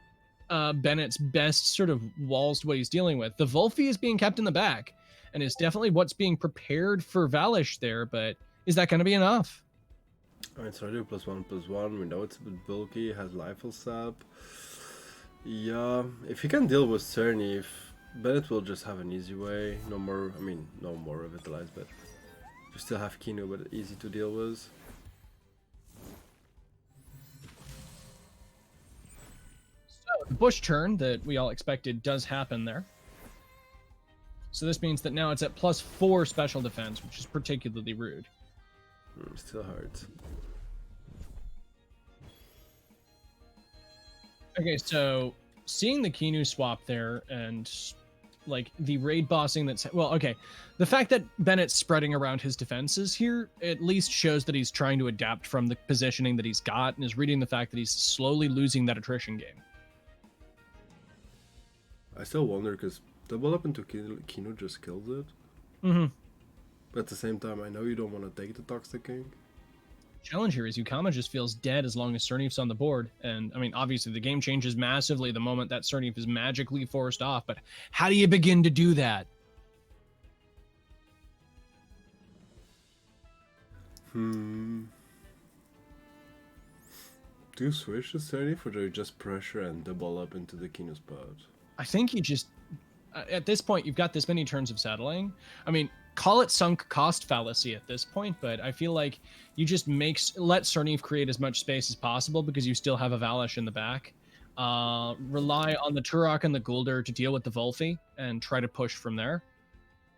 Bennett's best sort of walls to what he's dealing with. The Volfi is being kept in the back and is definitely what's being prepared for Valish there, but is that going to be enough? Alright, so I do +1/+1. We know it's a bit bulky, has Lifle Sap. Yeah, if he can deal with Cerny, Bennett will just have an easy way. No more, I mean, no more revitalized, but you still have Kino, but easy to deal with. So the bush turn that we all expected does happen there. So this means that now it's at +4 special defense, which is particularly rude. Still hurts. Okay, so seeing the Kinu swap there and like the raid bossing that's the fact that Bennett's spreading around his defenses here at least shows that he's trying to adapt from the positioning that he's got and is reading the fact that he's slowly losing that attrition game. I still wonder because double up into Kino just kills it. Mm-hmm. But at the same time, I know you don't want to take the Toxic King. Challenge here is Yukama just feels dead as long as Cernif's on the board. And, I mean, obviously the game changes massively the moment that Cernif is magically forced off, but how do you begin to do that? Do you switch to Cernif or do you just pressure and double up into the Kino spot? I think you just... at this point, you've got this many turns of settling. I mean, call it sunk cost fallacy at this point, but I feel like you just let Cernif create as much space as possible because you still have a Valish in the back. Rely on the Turok and the Guldur to deal with the Volfi and try to push from there.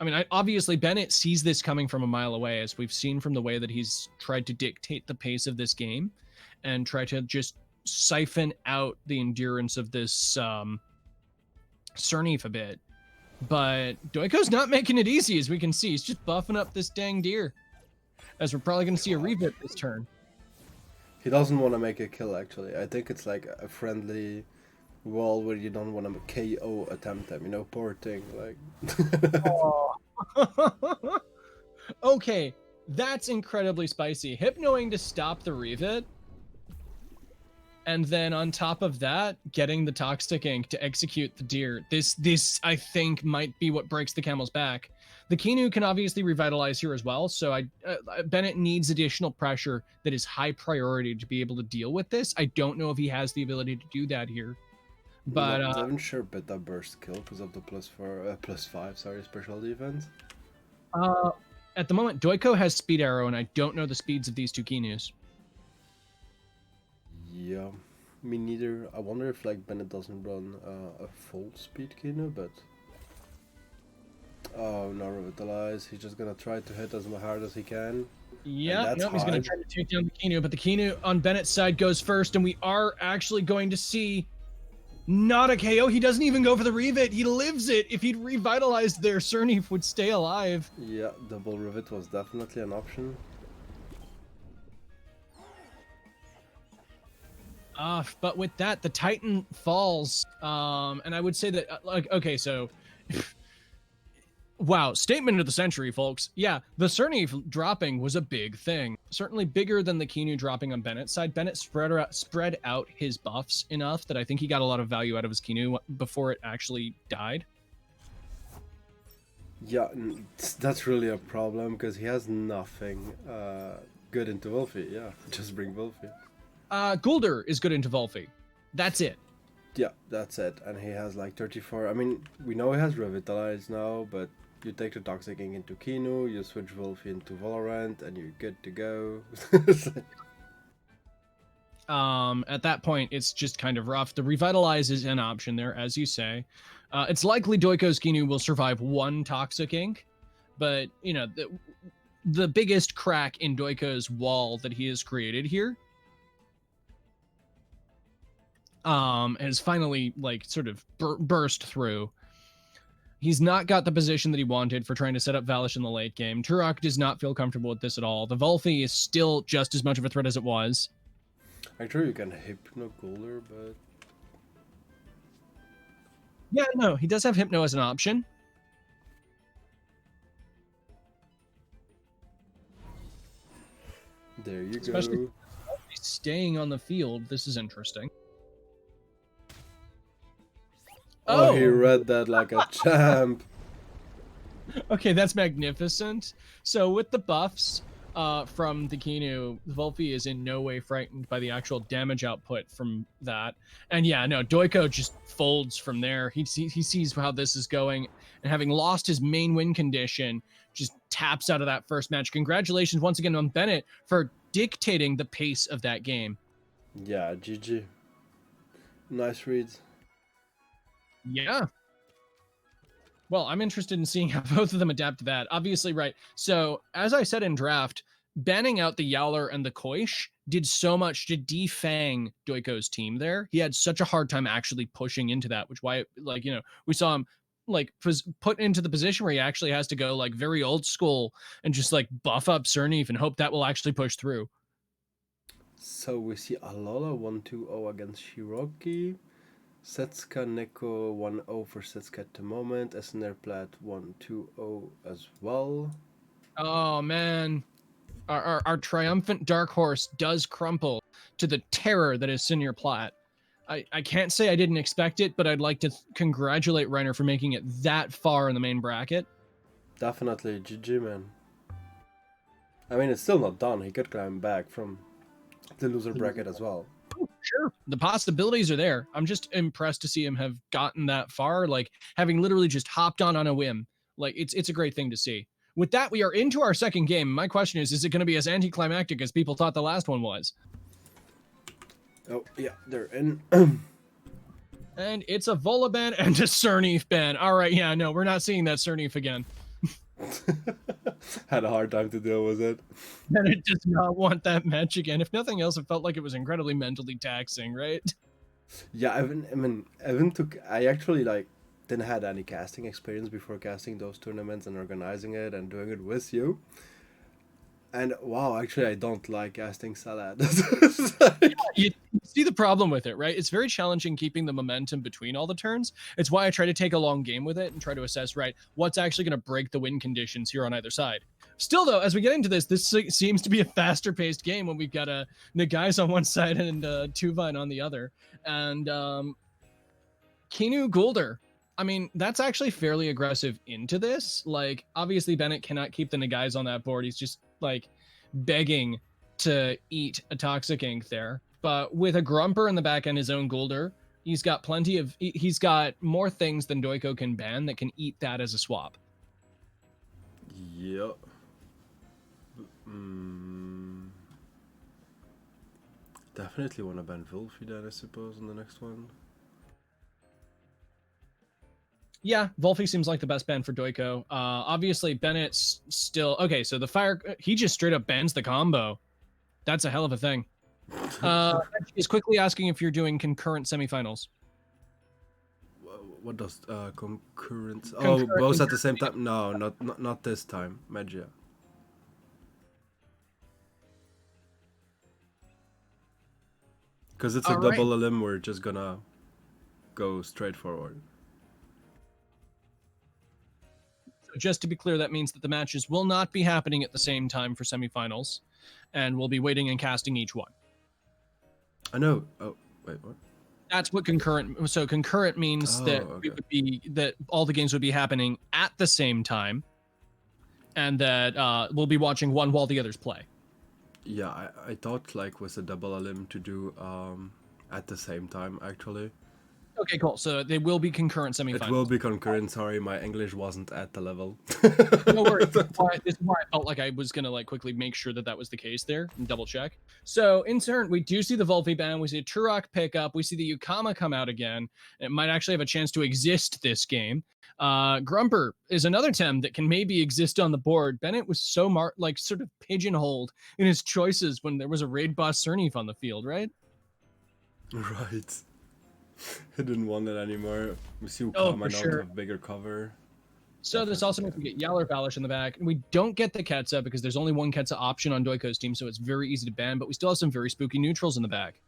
I mean, obviously, Bennett sees this coming from a mile away, as we've seen from the way that he's tried to dictate the pace of this game and try to just siphon out the endurance of this Cernif a bit. But Doiko's not making it easy, as we can see. He's just buffing up this dang deer. As we're probably going to see a revisit this turn. He doesn't want to make a kill, actually. I think it's like a friendly wall where you don't want to KO a Temtem, you know, poor thing, like... Oh. Okay, that's incredibly spicy. Hypnoing to stop the revisit. And then on top of that, getting the Toxic Ink to execute the deer. This I think might be what breaks the camel's back. The Kinu can obviously revitalize here as well, so Bennett needs additional pressure that is high priority to be able to deal with this. I don't know if he has the ability to do that here. But not even sure Beta burst kill because of the +5, sorry, special defense. At the moment, Doiko has Speed Arrow, and I don't know the speeds of these two Kinus. Yeah, me neither. I wonder if like Bennett doesn't run a full speed Kinu, but oh no, revitalize. He's just gonna try to hit as hard as he can. Yeah, no, he's gonna try to take down the Kinu, but the Kinu on Bennett's side goes first, and we are actually going to see not a KO. He doesn't even go for the revet. He lives it. If he'd revitalized there, Cernif would stay alive. Yeah, double revet was definitely an option. But with that, the Titan falls. And I would say that, like, okay, so, wow, statement of the century, folks. Yeah, the Cernif dropping was a big thing. Certainly bigger than the Kinu dropping on Bennett's side. Bennett spread out his buffs enough that I think he got a lot of value out of his Kinu before it actually died. Yeah, that's really a problem because he has nothing good into Wolfie. Yeah, just bring Wolfie. Guldur is good into Volfi. That's it. Yeah, that's it. And he has like 34. I mean, we know he has Revitalize now, but you take the Toxic Ink into Kinu, you switch Wolfie into Valorant, and you're good to go. At that point, it's just kind of rough. The Revitalize is an option there, as you say. It's likely Doiko's Kinu will survive one Toxic Ink, but, you know, the biggest crack in Doiko's wall that he has created here has finally, like, sort of burst through. He's not got the position that he wanted for trying to set up Valish in the late game. Turok does not feel comfortable with this at all. The Volfi is still just as much of a threat as it was. I'm sure you can Hypno Guldur, but... Yeah, no, he does have Hypno as an option. There you Especially go. Staying on the field, this is interesting. Oh, he read that like a champ. Okay, that's magnificent. So with the buffs from the Kinu, Volfi is in no way frightened by the actual damage output from that. And yeah, no, Doiko just folds from there. He sees how this is going, and having lost his main win condition, just taps out of that first match. Congratulations once again on Bennett for dictating the pace of that game. Yeah, GG. Nice reads. Yeah. Well, I'm interested in seeing how both of them adapt to that. Obviously, right. So, as I said in draft, banning out the Yowler and the Koish did so much to defang Doiko's team there. He had such a hard time actually pushing into that, which why, like, you know, we saw him like put into the position where he actually has to go like very old school and just like buff up Cernif and hope that will actually push through. So we see Alola 1-2-0 against Shiroki. Setsuka Neko 1-0 for Setsuka at the moment. SNR Plat 1-2-0 as well. Oh man. Our triumphant dark horse does crumple to the terror that is Senior Plat. I can't say I didn't expect it, but I'd like to congratulate Reiner for making it that far in the main bracket. Definitely, GG, man. I mean, it's still not done. He could climb back from the loser bracket as well. Sure, the possibilities are there. I'm just impressed to see him have gotten that far, like having literally just hopped on a whim. Like it's a great thing to see. With that, we are into our second game. My question is it going to be as anticlimactic as people thought the last one was? Oh, yeah, they're in. And it's a Volibear and a Cernif ban. All right, yeah, no, we're not seeing that Cernif again. Had a hard time to deal with it. And it does not want that match again. If nothing else, it felt like it was incredibly mentally taxing, right? Yeah, I actually like didn't had any casting experience before casting those tournaments and organizing it and doing it with you. And wow, actually, I don't like casting Salad. You see the problem with it, right? It's very challenging keeping the momentum between all the turns. It's why I try to take a long game with it and try to assess, right, what's actually going to break the win conditions here on either side. Still, though, as we get into this seems to be a faster-paced game when we've got Nagais on one side and Tuvine on the other. And Kinu Gulder. I mean, that's actually fairly aggressive into this. Like, obviously, Bennett cannot keep the Nagais on that board. He's just, like, begging to eat a Toxic Ink there. But with a Grumper in the back end, his own Gulder, he's got he's got more things than Doiko can ban that can eat that as a swap. Yep. Definitely want to ban Wolfie then, I suppose, in the next one. Yeah, Wolfie seems like the best ban for Doiko. Obviously, Bennett's still... Okay, so the fire... He just straight up bans the combo. That's a hell of a thing. He's quickly asking if you're doing concurrent semifinals. What does concurrent... Oh, both at the same time? No, not this time. Magia. Because it's a double elim, we're just gonna go straight forward. So just to be clear, that means that the matches will not be happening at the same time for semifinals, and we'll be waiting and casting each one. I know. Oh, wait, what? That's what concurrent... So concurrent means that it would be that all the games would be happening at the same time, and that we'll be watching one while the others play. Yeah, I thought like with a double elim to do at the same time actually. Okay, cool. So they will be concurrent semifinals. It will be concurrent. Sorry, my English wasn't at the level. No worries. This is why I felt like I was gonna like quickly make sure that that was the case there and double check. So in turn, we do see the Volpe ban. We see a Turok pick up. We see the Yukama come out again. It might actually have a chance to exist this game. Grumper is another Tem that can maybe exist on the board. Bennett was so sort of pigeonholed in his choices when there was a raid boss Cernif on the field, right? Right. I didn't want it anymore. We see Yukama now to have bigger cover. So this also means we get Yaller Balish in the back. We don't get the Ketsa because there's only one Ketsa option on Doiko's team, so it's very easy to ban, but we still have some very spooky neutrals in the back.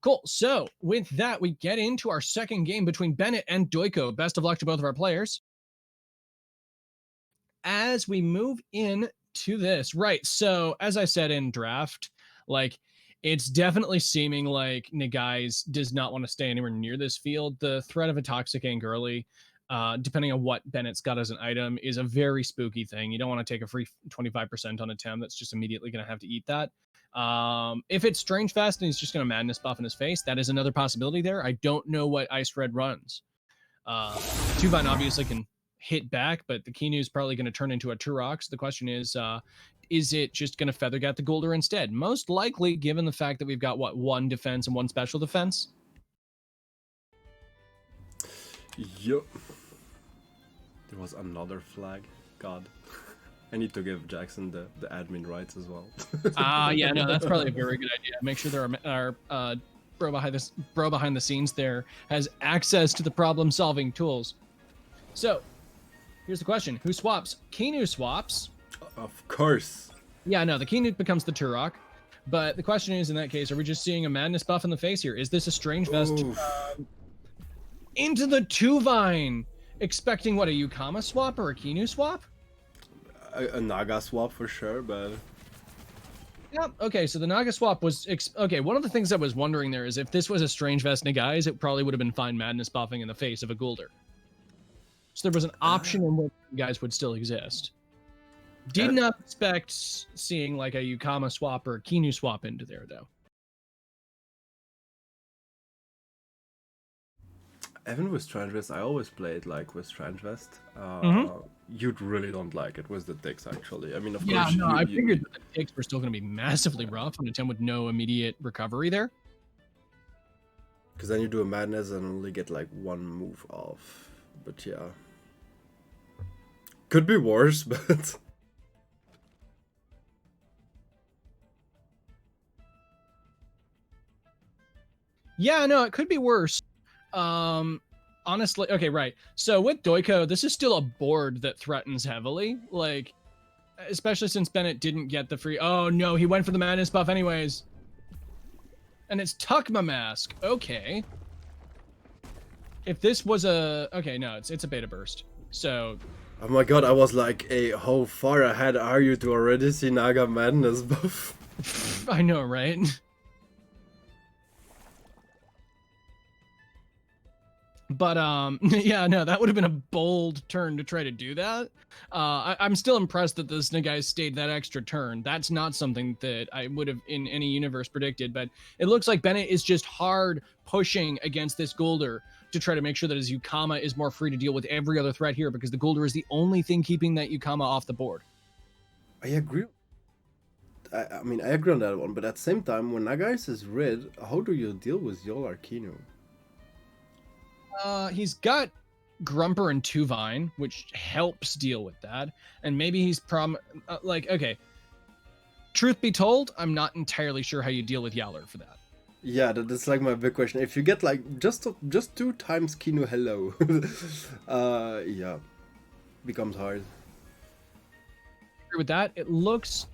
Cool. So with that, we get into our second game between Bennett and Doiko. Best of luck to both of our players. As we move in to this, right? So as I said in draft, like it's definitely seeming like Nagais does not want to stay anywhere near this field. The threat of a Toxic Ink early, depending on what Bennett's got as an item, is a very spooky thing. You don't want to take a free 25% on a Tem that's just immediately going to have to eat that. If it's Strange Fast and he's just going to Madness buff in his face, that is another possibility there. I don't know what Ice Red runs. Tuvine obviously can hit back, but the Kinu is probably going to turn into a Turok. So the question is it just going to Feathergat the Gulder instead? Most likely, given the fact that we've got, what, one defense and one special defense? Yup. There was another flag. God. I need to give Jackson the admin rights as well. Yeah, no, that's probably a very good idea. Make sure there are bro behind the scenes there has access to the problem-solving tools. So, here's the question. Who swaps? Kinu swaps. Of course. Yeah, no, the Kinu becomes the Turok. But the question is, in that case, are we just seeing a Madness buff in the face here? Is this a Strange Vest? Into the Tuvine! Expecting, what, a Yukama swap or a Kinu swap? A Naga swap for sure, but... Yeah, okay, so the Naga swap was... okay, one of the things I was wondering there is if this was a Strange Vest Nagais, it probably would have been fine Madness buffing in the face of a Gulder. So there was an option in which guys would still exist. Did not expect seeing like a Yukama swap or a Kinu swap into there, though. Even with Strange Vest, I always played like with Strange Vest. You really don't like it with the Dicks, actually. I mean, of course. Yeah, no, I figured that the Dicks were still going to be massively rough on a Tem with no immediate recovery there. Because then you do a Madness and only get like one move off. But yeah. Could be worse, but... Yeah, no, it could be worse. Honestly, okay, right. So with Doiko, this is still a board that threatens heavily. Like, especially since Bennett didn't get the free. Oh no, he went for the madness buff anyways. And it's Tukma Mask. Okay. If this was a okay, no, it's a beta burst. So. Oh my god, I was like, hey, how far ahead are you to already see Naga Madness buff? I know, right? But yeah, no, that would have been a bold turn to try to do that. I'm still impressed that this guy stayed that extra turn. That's not something that I would have in any universe predicted. But it looks like Bennett is just hard pushing against this Guldur to try to make sure that his Yukama is more free to deal with every other threat here, because the Guldur is the only thing keeping that Yukama off the board. I agree. I mean, I agree on that one, but at the same time, when Nagais is rid, how do you deal with Yol Arcano? He's got Grumper and Tuvine, which helps deal with that. And maybe he's okay. Truth be told, I'm not entirely sure how you deal with Yowler for that. Yeah, that's like my big question. If you get like just 2 times Kino Hello, yeah, becomes hard. With that, it looks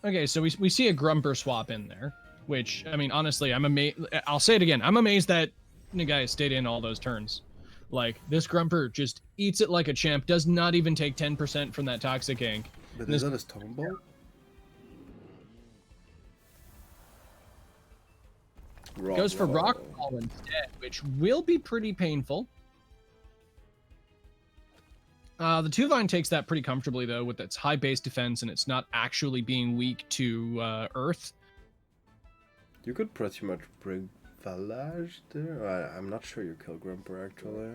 okay. So we see a Grumper swap in there, which, I mean, honestly, I'm amazed. I'll say it again. I'm amazed that Nagai stayed in all those turns. Like, this Grumper just eats it like a champ, does not even take 10% from that Toxic Ink. But is that a Stone Ball? Goes for Rock Ball instead, which will be pretty painful. The Tuvine takes that pretty comfortably, though, with its high base defense, and it's not actually being weak to Earth. You could pretty much bring Valage there. I'm not sure you kill Grumper, actually.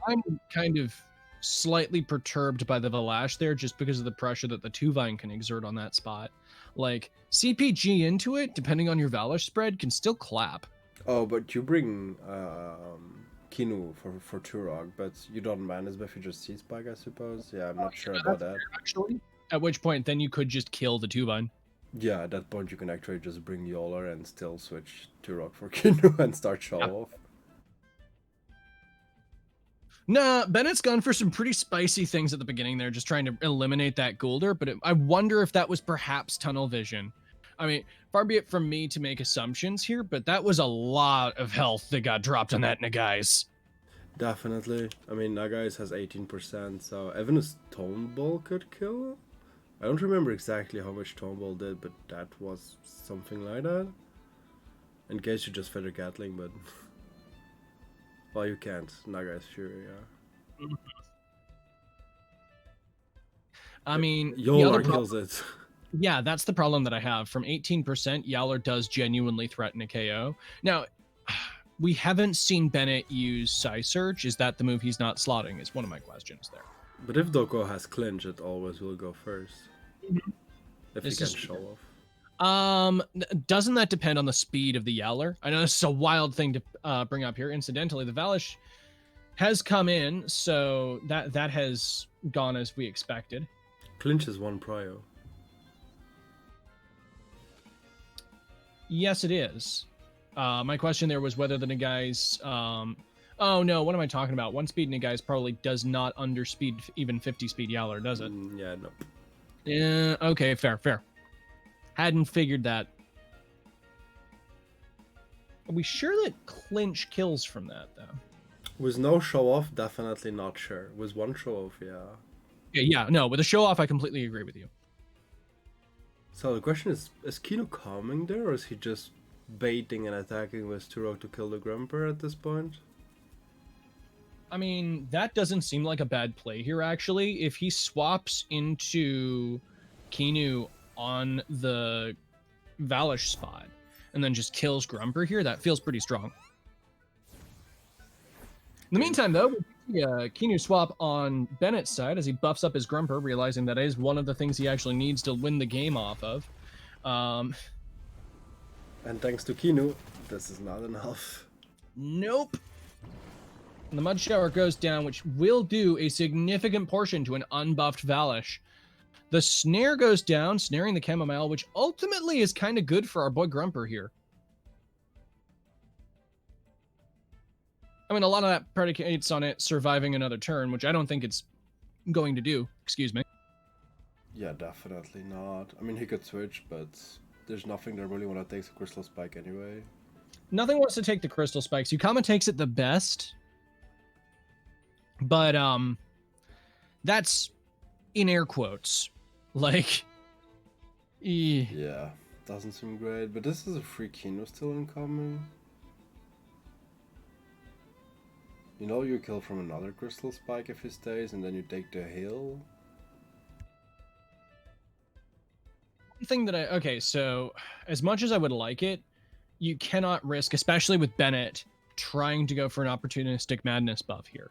I'm kind of slightly perturbed by the Valash there, just because of the pressure that the Tuvine can exert on that spot. Like, CPG into it, depending on your Valash spread, can still clap. Oh, but you bring Kinu for Turok, but you don't manage if you just C-Spike, I suppose. Yeah, I'm not sure about that. Actually, at which point, then you could just kill the Tuvine. Yeah, at that point you can actually just bring Yolar and still switch Turok for Kinu and start show off. Nah, Bennett's gone for some pretty spicy things at the beginning there, just trying to eliminate that Guldur, but I wonder if that was perhaps tunnel vision. I mean, far be it from me to make assumptions here, but that was a lot of health that got dropped on that Nagais. Definitely. I mean, Nagais has 18%, so even a Stone Ball could kill? I don't remember exactly how much Stone Ball did, but that was something like that. In case you just Feather Gatling, but... well, you can't. Nagais, sure, yeah. I mean... Yolar kills it. Yeah, that's the problem that I have. From 18%, Yowler does genuinely threaten a KO. Now, we haven't seen Bennett use Psy Surge. Is that the move he's not slotting? Is one of my questions there. But if Doko has clinch, it always will go first. If he can show off. Doesn't that depend on the speed of the Yowler? I know this is a wild thing to bring up here. Incidentally, the Valash has come in, so that has gone as we expected. Clinch is 1 prio. Yes, it is. My question there was whether the Nagai's... oh, no, what am I talking about? 1 speed Nagai's probably does not underspeed even 50 speed Yowler, does it? Yeah, nope. Yeah, okay, fair. Hadn't figured that. Are we sure that Clinch kills from that, though? With no show-off, definitely not sure. With 1 show-off, yeah. Yeah, no, with a show-off, I completely agree with you. So the question is Kino coming there, or is he just baiting and attacking with Turok to kill the Grumper at this point? I mean, that doesn't seem like a bad play here, actually. If he swaps into Kinu on the Valash spot and then just kills Grumper here, that feels pretty strong. In the meantime, though, Kinu swap on Bennett's side as he buffs up his Grumper, realizing that is one of the things he actually needs to win the game off of. And thanks to Kinu, this is not enough. Nope. And the Mud Shower goes down, which will do a significant portion to an unbuffed Valash. The Snare goes down, snaring the Chamomile, which ultimately is kind of good for our boy Grumper here. I mean, a lot of that predicates on it surviving another turn, which I don't think it's going to do. Excuse me. Yeah, definitely not. I mean, he could switch, but there's nothing that really want to take the Crystal Spike anyway. Nothing wants to take the Crystal Spikes. Yukama takes it the best. But, that's in air quotes. Like, yeah, doesn't seem great. But this is a free Kino still incoming. You know, you kill from another Crystal Spike if he stays, and then you take the hill. One thing that okay, so as much as I would like it, you cannot risk, especially with Bennett, trying to go for an opportunistic madness buff here.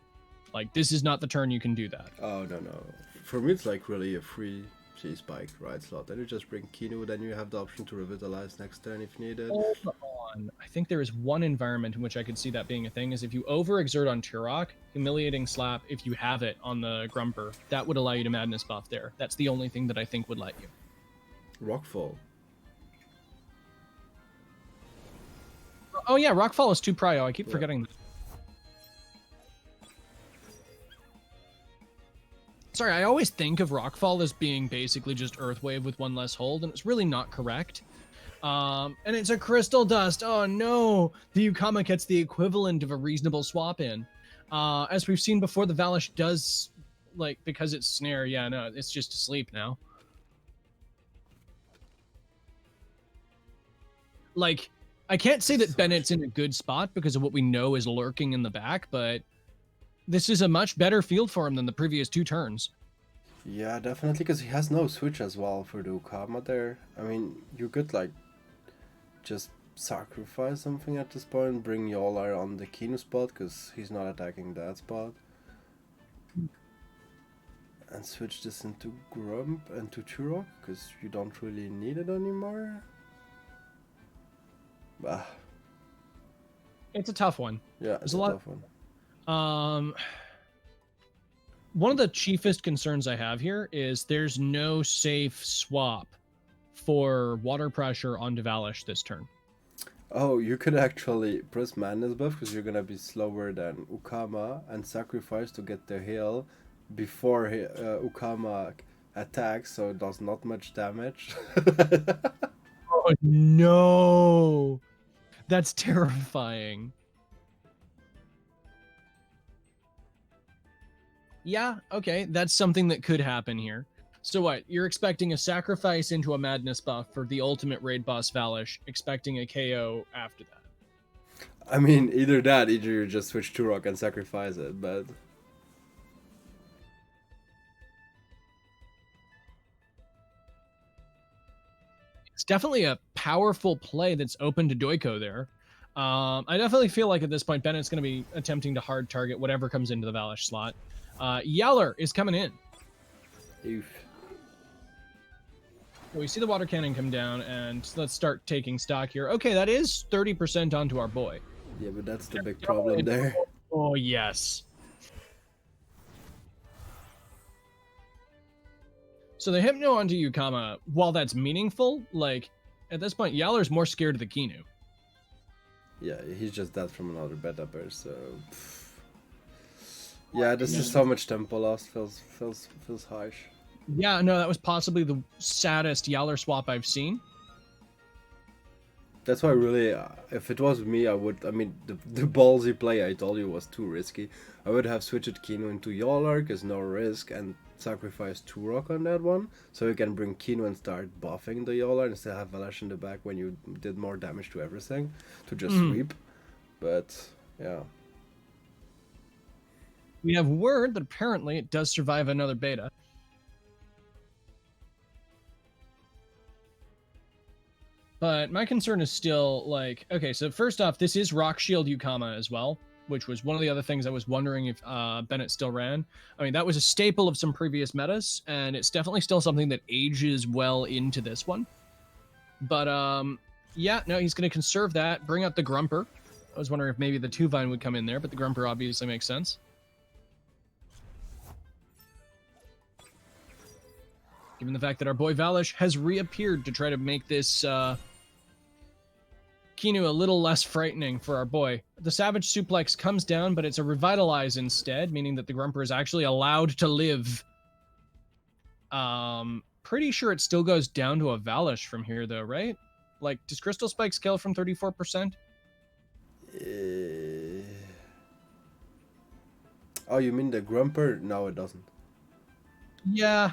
Like, this is not the turn you can do that. Oh, no. For me, it's like really a free G-Spike right slot. Then you just bring Kino, then you have the option to revitalize next turn if needed. Hold on. I think there is one environment in which I could see that being a thing, is if you overexert on Turok, Humiliating Slap, if you have it on the Grumper, that would allow you to madness buff there. That's the only thing that I think would let you. Rockfall. Oh yeah, Rockfall is 2 prio. I keep forgetting that. Sorry, I always think of Rockfall as being basically just Earthwave with 1 less hold, and it's really not correct. And it's a Crystal Dust. Oh no! The Yukama gets the equivalent of a reasonable swap in. As we've seen before, the Valish does, like, because it's Snare, yeah, no, it's just asleep now. Like, I can't say that Bennett's in a good spot because of what we know is lurking in the back, but this is a much better field for him than the previous 2 turns. Yeah, definitely, because he has no switch as well for the Ukama there. I mean, you could, like, just sacrifice something at this point, bring Yolar on the Kino spot, because he's not attacking that spot. And switch this into Grump and to Turok, because you don't really need it anymore. Bah. It's a tough one. Yeah, it's a tough one. One of the chiefest concerns I have here is there's no safe swap for water pressure onto Valish this turn. Oh, you could actually press Madness buff because you're gonna be slower than Ukama and sacrifice to get the heal before Ukama attacks, so it does not much damage. Oh no! That's terrifying. Yeah, okay, that's something that could happen here. So what, you're expecting a sacrifice into a madness buff for the ultimate raid boss Valish, expecting a KO after that. I mean, either that, either you just switch Turok and sacrifice it, but... It's definitely a powerful play that's open to Doiko there. I definitely feel like at this point, Bennett's going to be attempting to hard target whatever comes into the Valish slot. Yeller is coming in. Oof. We see the water cannon come down, and let's start taking stock here. Okay, that is 30% onto our boy. Yeah, but that's the big problem there. Oh, yes. So the Hypno onto Yukama, while that's meaningful, like, at this point, Yaller's more scared of the Kinu. Yeah, he's just dead from another beta burst, so... Yeah, this is so much tempo loss, feels harsh. Yeah, no, that was possibly the saddest Yaller swap I've seen. That's why really, if it was me, I mean, the ballsy play I told you was too risky. I would have switched Kino into Yaller, because no risk, and sacrificed Turok on that one, so you can bring Kino and start buffing the Yaller and still have Valish in the back when you did more damage to everything, to just sweep. But, yeah. We have word that apparently it does survive another beta. But my concern is still, like, okay, so first off, this is Rock Shield Yukama as well, which was one of the other things I was wondering if Bennett still ran. I mean, that was a staple of some previous metas, and it's definitely still something that ages well into this one. But, yeah, no, he's going to conserve that, bring out the Grumper. I was wondering if maybe the 2-Vine would come in there, but the Grumper obviously makes sense. Given the fact that our boy Valish has reappeared to try to make this Kinu a little less frightening for our boy. The Savage Suplex comes down, but it's a Revitalize instead, meaning that the Grumper is actually allowed to live. Pretty sure it still goes down to a Valish from here, though, right? Like, does Crystal Spikes kill from 34%? Oh, you mean the Grumper? No, it doesn't. Yeah.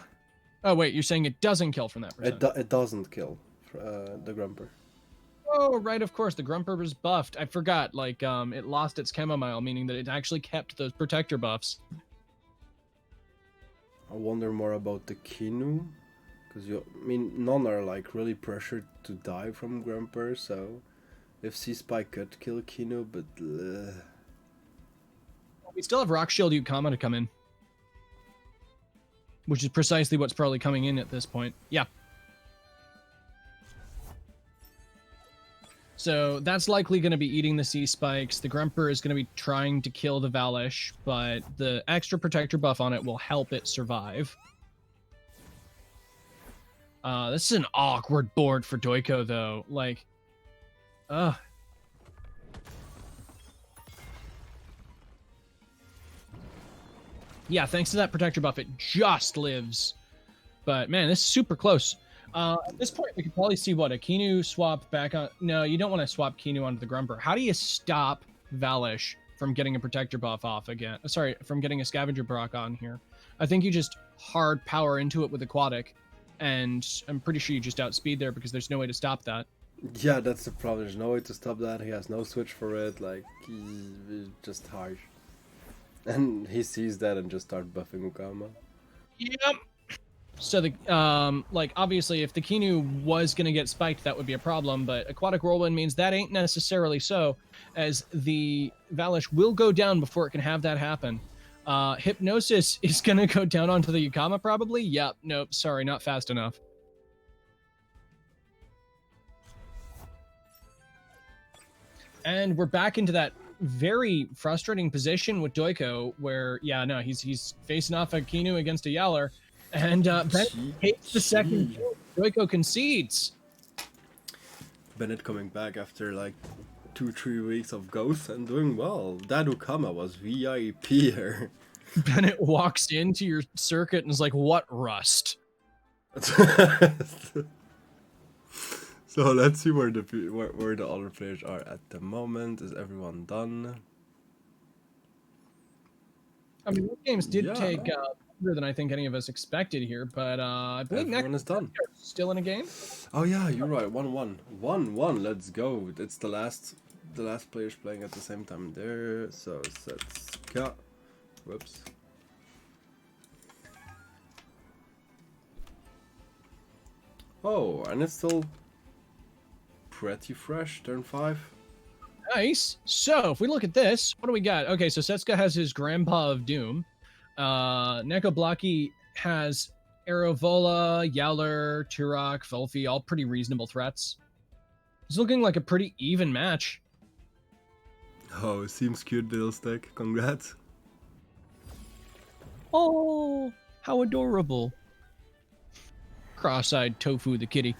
Oh, wait, you're saying it doesn't kill from that percent? It doesn't kill the Grumper. Oh, right, of course. The Grumper was buffed. I forgot. Like, it lost its Chamomile, meaning that it actually kept those protector buffs. I wonder more about the Kinu. Because, I mean, none are, like, really pressured to die from Grumper, so... If C-Spike could kill Kinu, but... We still have Rock Shield Yukama to come in. Which is precisely what's probably coming in at this point. Yeah. So that's likely going to be eating the Sea Spikes. The Grumper is going to be trying to kill the Valish, but the extra protector buff on it will help it survive. This is an awkward board for Doiko, though. Like, yeah, thanks to that protector buff, it just lives. But, man, this is super close. At this point, we could probably see what a Kinu swap back on. No, you don't want to swap Kinu onto the Grumper. How do you stop Valish from getting a protector buff off again? Sorry, from getting a scavenger proc on here. I think you just hard power into it with Aquatic, and I'm pretty sure you just outspeed there because there's no way to stop that. Yeah, that's the problem. There's no way to stop that. He has no switch for it. Like, he's just harsh. And he sees that and just starts buffing Ukama. Yep. So the like obviously if the Kinu was gonna get spiked, that would be a problem, but Aquatic Whirlwind means that ain't necessarily so, as the Valish will go down before it can have that happen. Hypnosis is gonna go down onto the Yukama probably? Yep, nope, sorry, not fast enough. And we're back into that very frustrating position with Doiko where, yeah, no, he's facing off a Kinu against a Yowler. And Bennett takes the second kill. Doiko concedes. Bennett coming back after like 2-3 weeks of ghosts and doing well. That Ukama was VIP here. Bennett walks into your circuit and is like, what rust? So let's see where the other players are at the moment. Is everyone done? I mean, those games did take longer than I think any of us expected here, but I believe everyone is done. Still in a game. Oh yeah, you're right. 1-1. 1-1. Let's go. It's the last players playing at the same time there. So let's go. Whoops. Oh, and it's still pretty fresh. Turn 5. Nice. So if we look at this, what do we got? Okay, so Setsuka has his Grandpa of Doom. Neko Blocky has Aerovola, Yowler, Turok, Volfi, all pretty reasonable threats. It's looking like a pretty even match. Oh, seems cute, little stick. Congrats. Oh, how adorable. Cross-eyed Tofu the kitty.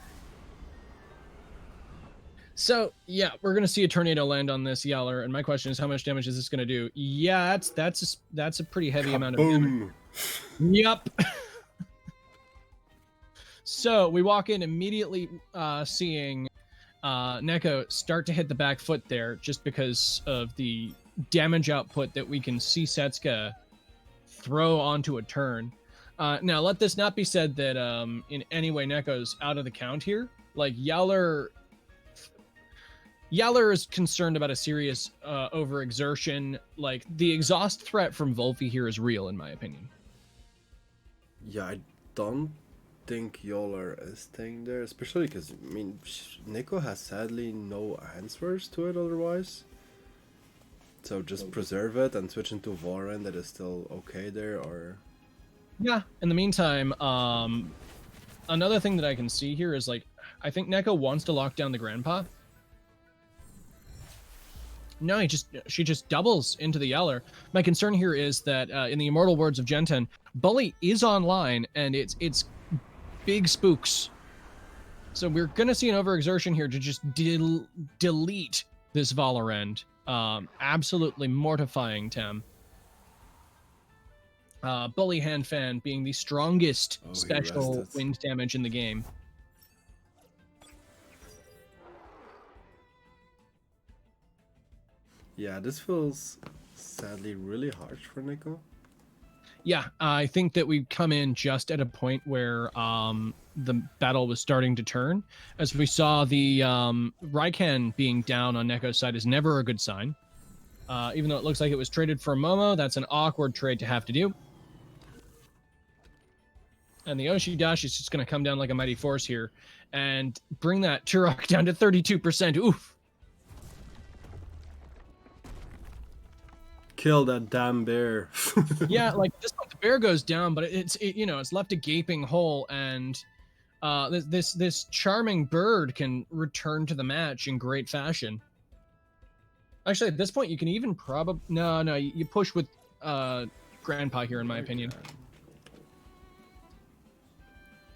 So, yeah, we're going to see a tornado land on this Yowler, and my question is, how much damage is this going to do? Yeah, that's a pretty heavy amount of damage. Yep. So, we walk in immediately seeing Neko start to hit the back foot there, just because of the damage output that we can see Setsuka throw onto a turn. Now, let this not be said that in any way Neko's out of the count here. Like, Yowler is concerned about a serious overexertion. Like, the exhaust threat from Volfi here is real, in my opinion. Yeah, I don't think Yowler is staying there, especially because, I mean, Neko has sadly no answers to it otherwise. So just preserve it and switch into Valorant that is still okay there, or... Yeah, in the meantime, another thing that I can see here is, like, I think Neko wants to lock down the Grandpa. No, she just doubles into the Yowler. My concern here is that, in the immortal words of Genten, Bully is online, and it's big spooks. So we're going to see an overexertion here to just delete this Valorend. Absolutely mortifying Tem. Bully Hand Fan being the strongest special wind damage in the game. Yeah, this feels sadly really harsh for Nico. Yeah, I think that we've come in just at a point where the battle was starting to turn. As we saw, the Raikan being down on Neko's side is never a good sign. Even though it looks like it was traded for Momo, that's an awkward trade to have to do. And the Oshidashi is just going to come down like a mighty force here and bring that Turok down to 32%. Oof. Kill that damn bear. Yeah, like this point the bear goes down, but it's left a gaping hole, and this charming bird can return to the match in great fashion. Actually, at this point, you can even probably no, you push with Grandpa here, in my opinion.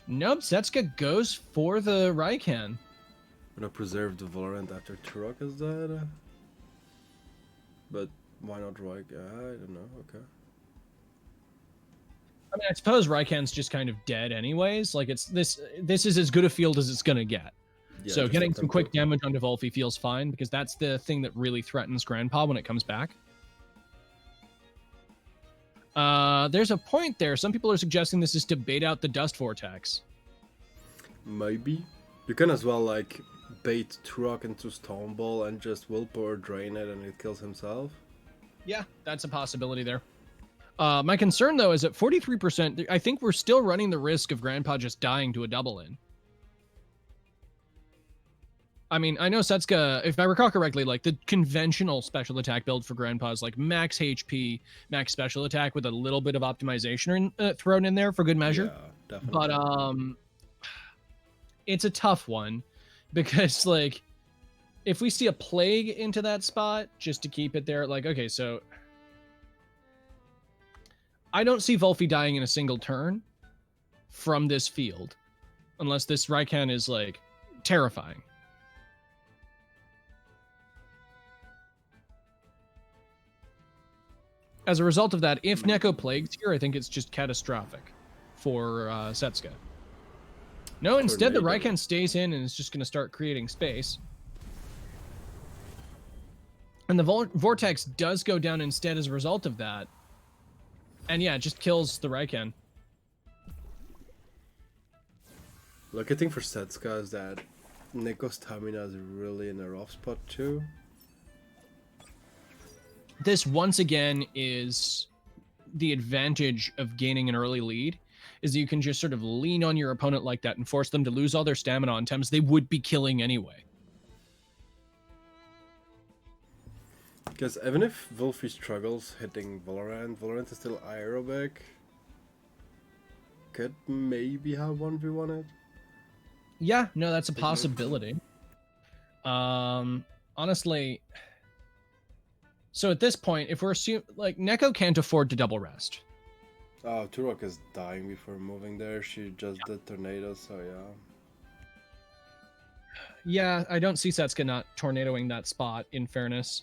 Nope, Setsuka goes for the Raikan. Gonna preserve the Valorant after Turok is dead, but why not Raikan? I don't know. Okay. I mean, I suppose Raikan's just kind of dead, anyways. Like this is as good a field as it's gonna get. Yeah, so getting some quick damage onto Wolfie feels fine, because that's the thing that really threatens Grandpa when it comes back. There's a point there. Some people are suggesting this is to bait out the Dust Vortex. Maybe. You can as well, like, bait Turok into Stone Ball and just willpower drain it and it kills himself. Yeah, that's a possibility there. My concern, though, is at 43%, I think we're still running the risk of Grandpa just dying to a double in. I mean, I know Setsuka, if I recall correctly, like the conventional special attack build for Grandpa is like max HP, max special attack with a little bit of optimization thrown in there for good measure. Yeah, definitely. But it's a tough one, because like if we see a plague into that spot just to keep it there, like, okay, so I don't see Wolfie dying in a single turn from this field unless this Raikan is like terrifying. As a result of that, if Neko plagues here, I think it's just catastrophic for Setsuka. No, instead the Raikan stays in and is just going to start creating space. And the Vortex does go down instead as a result of that. And yeah, it just kills the Raikan. Lucky thing for Setsuka is that Neko's stamina is really in a rough spot too. This once again is the advantage of gaining an early lead, is that you can just sort of lean on your opponent like that and force them to lose all their stamina on Temps they would be killing anyway. Because even if Wolfie struggles hitting Valorant is still aerobic. Could maybe have 1v1 it. Yeah, no, that's a possibility. Honestly, so at this point, if we're assuming, like, Neko can't afford to double rest. Oh, Turok is dying before moving there. She just did tornado, so yeah. Yeah, I don't see Setsuka not tornadoing that spot, in fairness.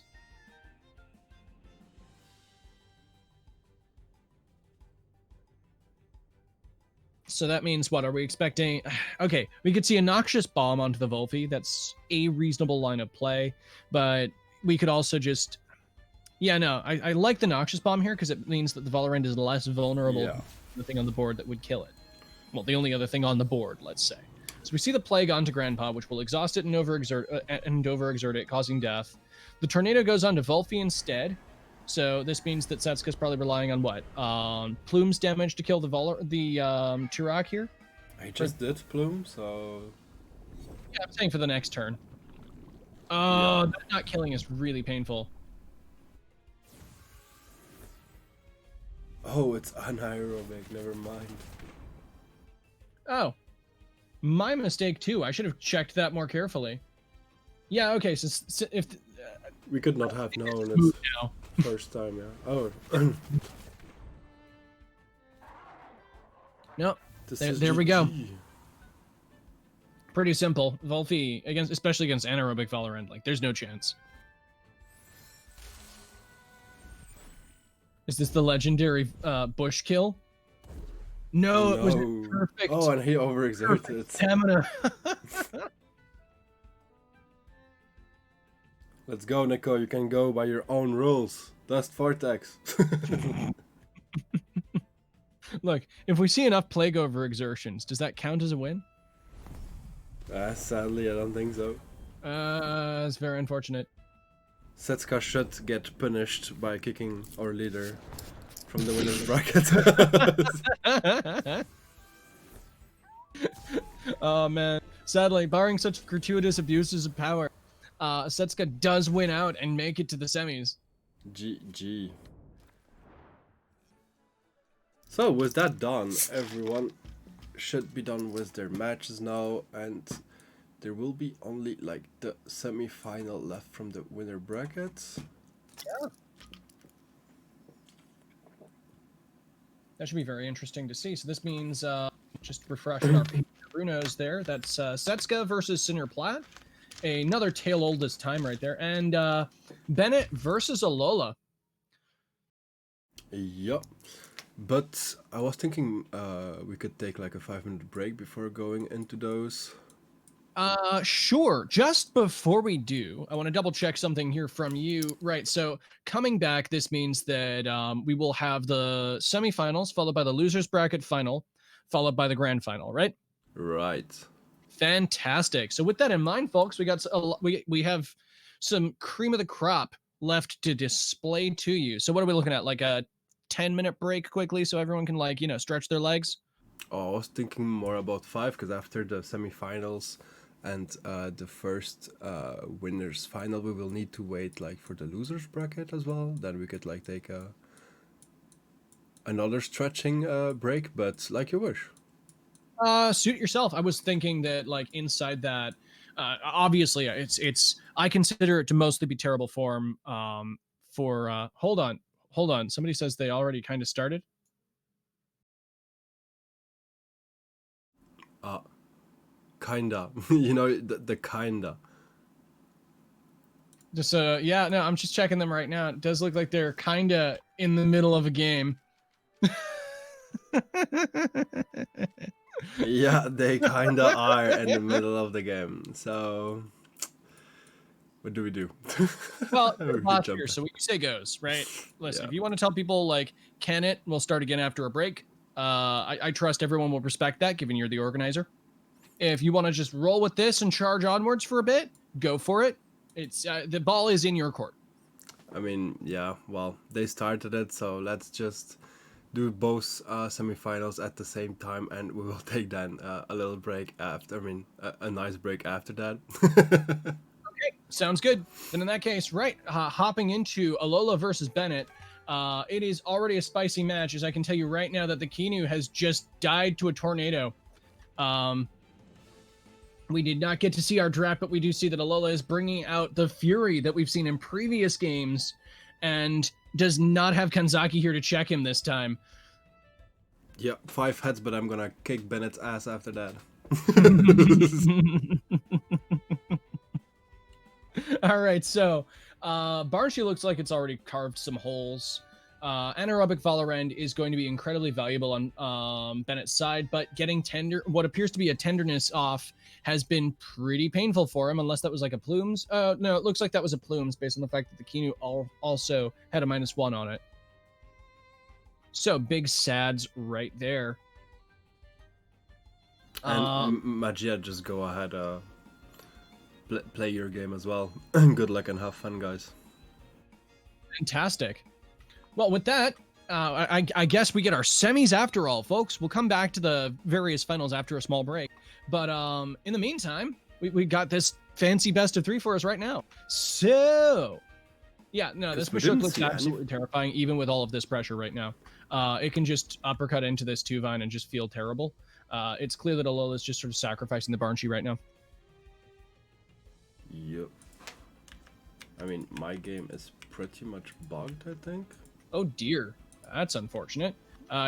So that means what? Are we expecting? Okay, we could see a Noxious Bomb onto the Wolfie. That's a reasonable line of play, but we could also just... Yeah, no, I like the Noxious Bomb here because it means that the Valorant is less vulnerable to the thing on the board that would kill it. Well, the only other thing on the board, let's say. So we see the Plague onto Grandpa, which will exhaust it and overexert it, causing death. The Tornado goes onto Wolfie instead. So this means that Setsuka's probably relying on what? Plume's damage to kill the Turok here? I just did Plume, so... Yeah, I'm saying for the next turn. Oh, that not killing is really painful. Oh, it's anaerobic, never mind. Oh. My mistake, too. I should have checked that more carefully. Yeah, okay, so if... we could not have known it's now. First time, yeah. Oh. No, there we go. Pretty simple. Volfi, especially against anaerobic Valorant, like there's no chance. Is this the legendary bush kill? No, it was perfect. Oh, and he overexerted. Stamina. Let's go, Nico. You can go by your own rules. Dust Vortex. Look, if we see enough plague overexertions, does that count as a win? Sadly, I don't think so. It's very unfortunate. Setska should get punished by kicking our leader from the winner's bracket. Oh man, sadly, barring such gratuitous abuses of power, Setska does win out and make it to the semis. GG. So with that done, everyone should be done with their matches now, and there will be only like the semi-final left from the winner brackets. Yeah. That should be very interesting to see. So this means, just refreshing our Brunos there. That's Setska versus Sinner Platt. Another tale old this time right there. And Bennett versus Alola. Yup. But I was thinking we could take like a 5-minute break before going into those. Sure. Just before we do, I want to double check something here from you. Right. So coming back, this means that we will have the semifinals followed by the losers bracket final, followed by the grand final, right? Right. Fantastic. So with that in mind, folks, we have some cream of the crop left to display to you. So what are we looking at? Like a 10-minute break quickly so everyone can stretch their legs? Oh, I was thinking more about 5 because after the semifinals and the first winners final, we will need to wait like for the losers bracket as well. Then we could like take another stretching break, but like you wish. Suit yourself. I was thinking that like inside that, obviously it's I consider it to mostly be terrible form. Hold on. Somebody says they already kind of started. Kinda. You know, the kinda. Just yeah, no, I'm just checking them right now. It does look like they're kinda in the middle of a game. Yeah, they kinda are in the middle of the game. So what do we do? Well, last year, so what you say goes, right? Listen, if you want to tell people like, can it, we'll start again after a break. I trust everyone will respect that, given you're the organizer. If you want to just roll with this and charge onwards for a bit, go for it. It's the ball is in your court. I mean, yeah, well, they started it, so let's just do both semifinals at the same time, and we will take then a little break after. I mean, a nice break after that. Okay, sounds good. Then in that case, right, hopping into Alola versus Bennett, it is already a spicy match, as I can tell you right now that the Kinu has just died to a tornado. We did not get to see our draft, but we do see that Alola is bringing out the fury that we've seen in previous games and does not have Kanzaki here to check him this time. Yeah, 5 heads, but I'm gonna kick Bennett's ass after that. All right, so Barshi looks like it's already carved some holes. Anaerobic Valorant is going to be incredibly valuable on Bennett's side, but getting what appears to be a tenderness off has been pretty painful for him, unless that was like a Plumes. No, it looks like that was a Plumes based on the fact that the Kinu also had a -1 on it. So big sads right there. And Magia, just go ahead, play your game as well. Good luck and have fun, guys. Fantastic. Well, with that, I guess we get our semis after all, folks. We'll come back to the various finals after a small break. But in the meantime, we got this fancy best of 3 for us right now. So, yeah, no, this Machoke looks absolutely terrifying, even with all of this pressure right now. It can just uppercut into this Tuvine and just feel terrible. It's clear that Alola is just sort of sacrificing the Barnshi right now. Yep. I mean, my game is pretty much bugged, I think. Oh dear, that's unfortunate.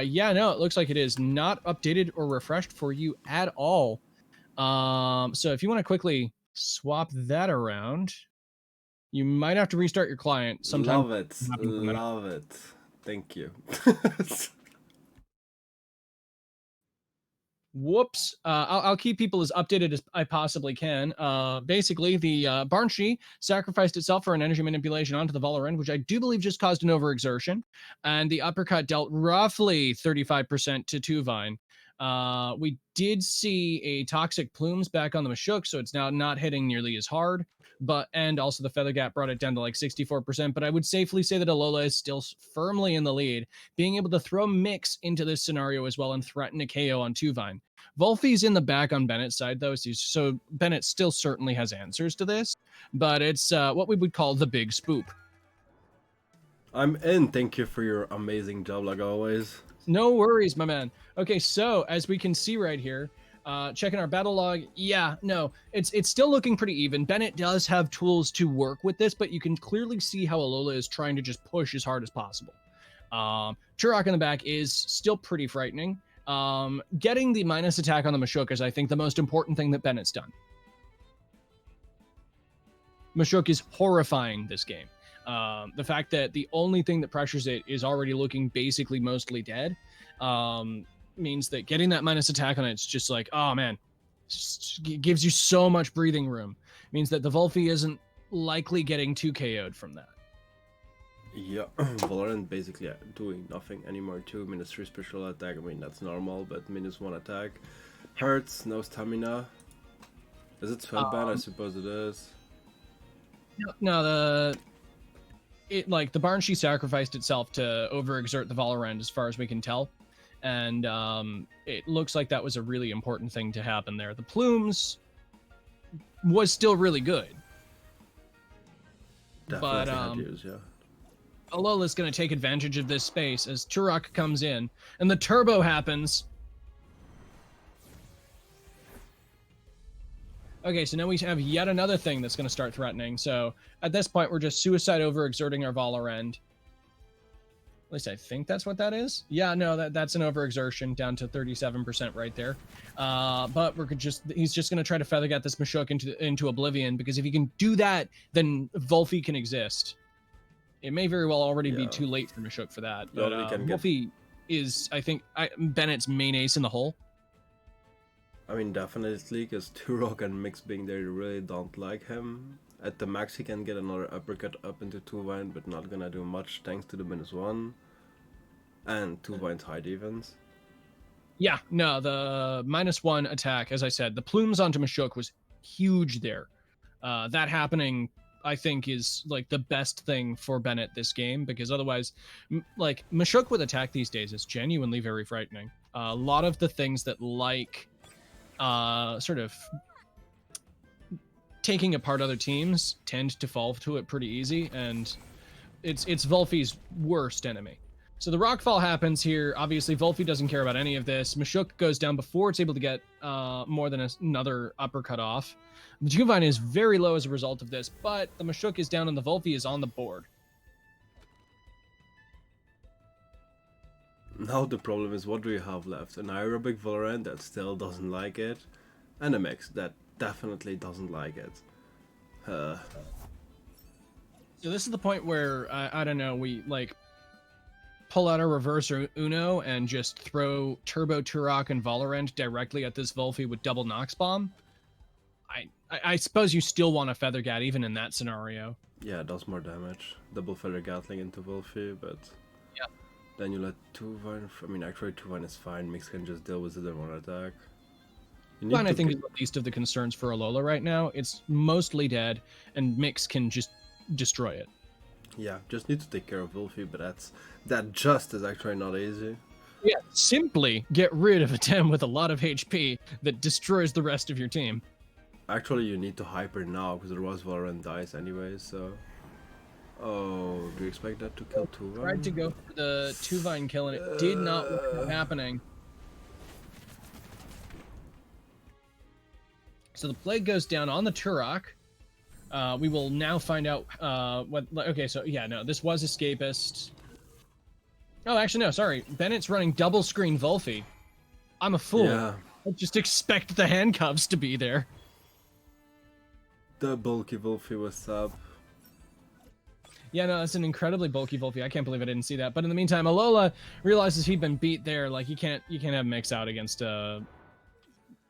Yeah, no, it looks like it is not updated or refreshed for you at all. So if you want to quickly swap that around, you might have to restart your client sometime. Love it. Love it. Thank you. Whoops. I'll keep people as updated as I possibly can. Basically, the Barnshee sacrificed itself for an energy manipulation onto the Valorant, which I do believe just caused an overexertion. And the uppercut dealt roughly 35% to Tuvine. We did see a toxic plumes back on the Mashuk, so it's now not hitting nearly as hard. And also the feather gap brought it down to like 64%. But I would safely say that Alola is still firmly in the lead, being able to throw Mix into this scenario as well and threaten a KO on Tuvine. Volfi's in the back on Bennett's side though, so Bennett still certainly has answers to this, but it's what we would call the big spoop. I'm in. Thank you for your amazing job, like always. No worries, my man. Okay, so as we can see right here, checking our battle log, yeah, no, it's still looking pretty even. Bennett does have tools to work with this, but you can clearly see how Alola is trying to just push as hard as possible. Turok in the back is still pretty frightening. Getting the minus attack on the Mashuk is, I think, the most important thing that Bennett's done. Mashuk is horrifying this game. The fact that the only thing that pressures it is already looking basically mostly dead means that getting that minus attack on it's just like, oh man, it gives you so much breathing room. Means that the Volfi isn't likely getting 2 KO'd from that. Yeah, Valorant basically doing nothing anymore too. -3 special attack, I mean that's normal, but -1 attack. Hurts, no stamina. Is it sweatband? I suppose it is. No, the Barnshee sacrificed itself to overexert the Valorant as far as we can tell. And it looks like that was a really important thing to happen there. The Plumes was still really good. Definitely had use, yeah. Alola's going to take advantage of this space as Turok comes in, and the turbo happens. Okay, so now we have yet another thing that's going to start threatening. So at this point, we're just suicide overexerting our Valorant. At least I think that's what that is. Yeah, no, that's an overexertion down to 37% right there. But he's just going to try to feather get this Mashuk into oblivion, because if he can do that, then Volfi can exist. It may very well already be too late for Mashuk for that. But Volfi is, I think, Bennett's main ace in the hole. I mean, definitely, because Turok and Mix being there, you really don't like him. At the max, he can get another uppercut up into Tuvine, but not gonna do much thanks to the -1 and Tuvine's high defense. Yeah, no, the -1 attack, as I said, the plumes onto Mashuk was huge there. That happening, I think, is like the best thing for Bennett this game, because otherwise, like, Mashuk with attack these days is genuinely very frightening. A lot of the things that sort of taking apart other teams tend to fall to it pretty easy, and it's Volfi's worst enemy. So the rockfall happens here. Obviously, Volfi doesn't care about any of this. Mashuk goes down before it's able to get more than another uppercut off. The Tuvine is very low as a result of this, but the Mashuk is down and the Volfi is on the board. Now the problem is, what do you have left? An aerobic Valorant that still doesn't like it, and a Mix that definitely doesn't like it. So this is the point where, I don't know, we like pull out a reverse Uno and just throw Turbo Turok and Valorant directly at this Volfi with double Nox Bomb. I suppose you still want a Feather Gat even in that scenario. Yeah, it does more damage. Double Feather Gatling into Volfi, but yeah. Then you let Tuvine. I mean, actually, Tuvine is fine. Mix can just deal with it in one attack. Tuvine, I think, is the least of the concerns for Alola right now. It's mostly dead, and Mix can just destroy it. Yeah, just need to take care of Volfi, but that just is actually not easy. Yeah, simply get rid of a Tem with a lot of HP that destroys the rest of your team. Actually, you need to hyper now, because otherwise Valorant dies anyway, so... Oh, do you expect that to kill Tuvine? Tried to go for the Tuvine kill, and it did not work happening. So the Plague goes down on the Turok. We will now find out what... Okay, so yeah, no, this was Escapist. Oh, actually, no, sorry. Bennett's running double screen Volfi. I'm a fool. Yeah, I just expect the handcuffs to be there. The bulky Wolfie was up. Yeah, no, it's an incredibly bulky Volphy. I can't believe I didn't see that. But in the meantime, Alola realizes he'd been beat there. Like you can't have mix out against a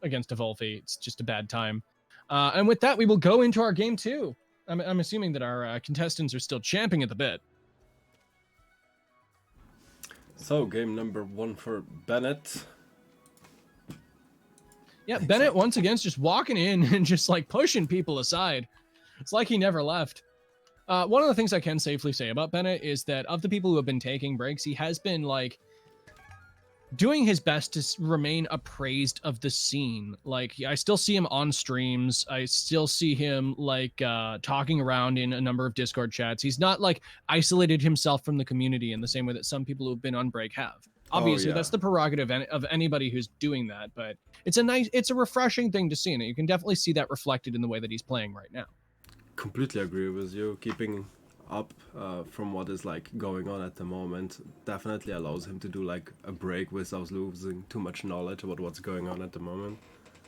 Volphy. It's just a bad time. And with that, we will go into our game 2. I'm assuming that our contestants are still champing at the bit. So game number 1 for Bennett. Yeah, Bennett once again is just walking in and just like pushing people aside. It's like he never left. One of the things I can safely say about Bennett is that of the people who have been taking breaks, he has been like doing his best to remain appraised of the scene. Like I still see him on streams. I still see him like talking around in a number of Discord chats. He's not like isolated himself from the community in the same way that some people who have been on break have. Obviously, that's the prerogative of anybody who's doing that, but it's a refreshing thing to see, and you can definitely see that reflected in the way that he's playing right now. Completely agree with you. Keeping up from what is like going on at the moment definitely allows him to do like a break without losing too much knowledge about what's going on at the moment.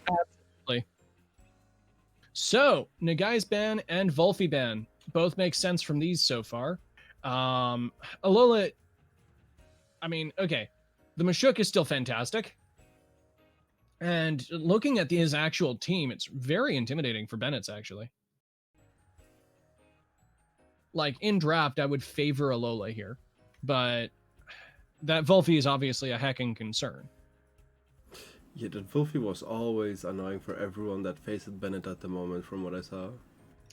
Absolutely. So, Nagai's ban and Volphy ban both make sense from these so far. Alola, I mean, okay, the Machoke is still fantastic. And looking at his actual team, it's very intimidating for Bennett's actually. Like in draft, I would favor Alola here, but that Volphy is obviously a hecking concern. Yeah, that Wolfie was always annoying for everyone that faced Bennett at the moment, from what I saw.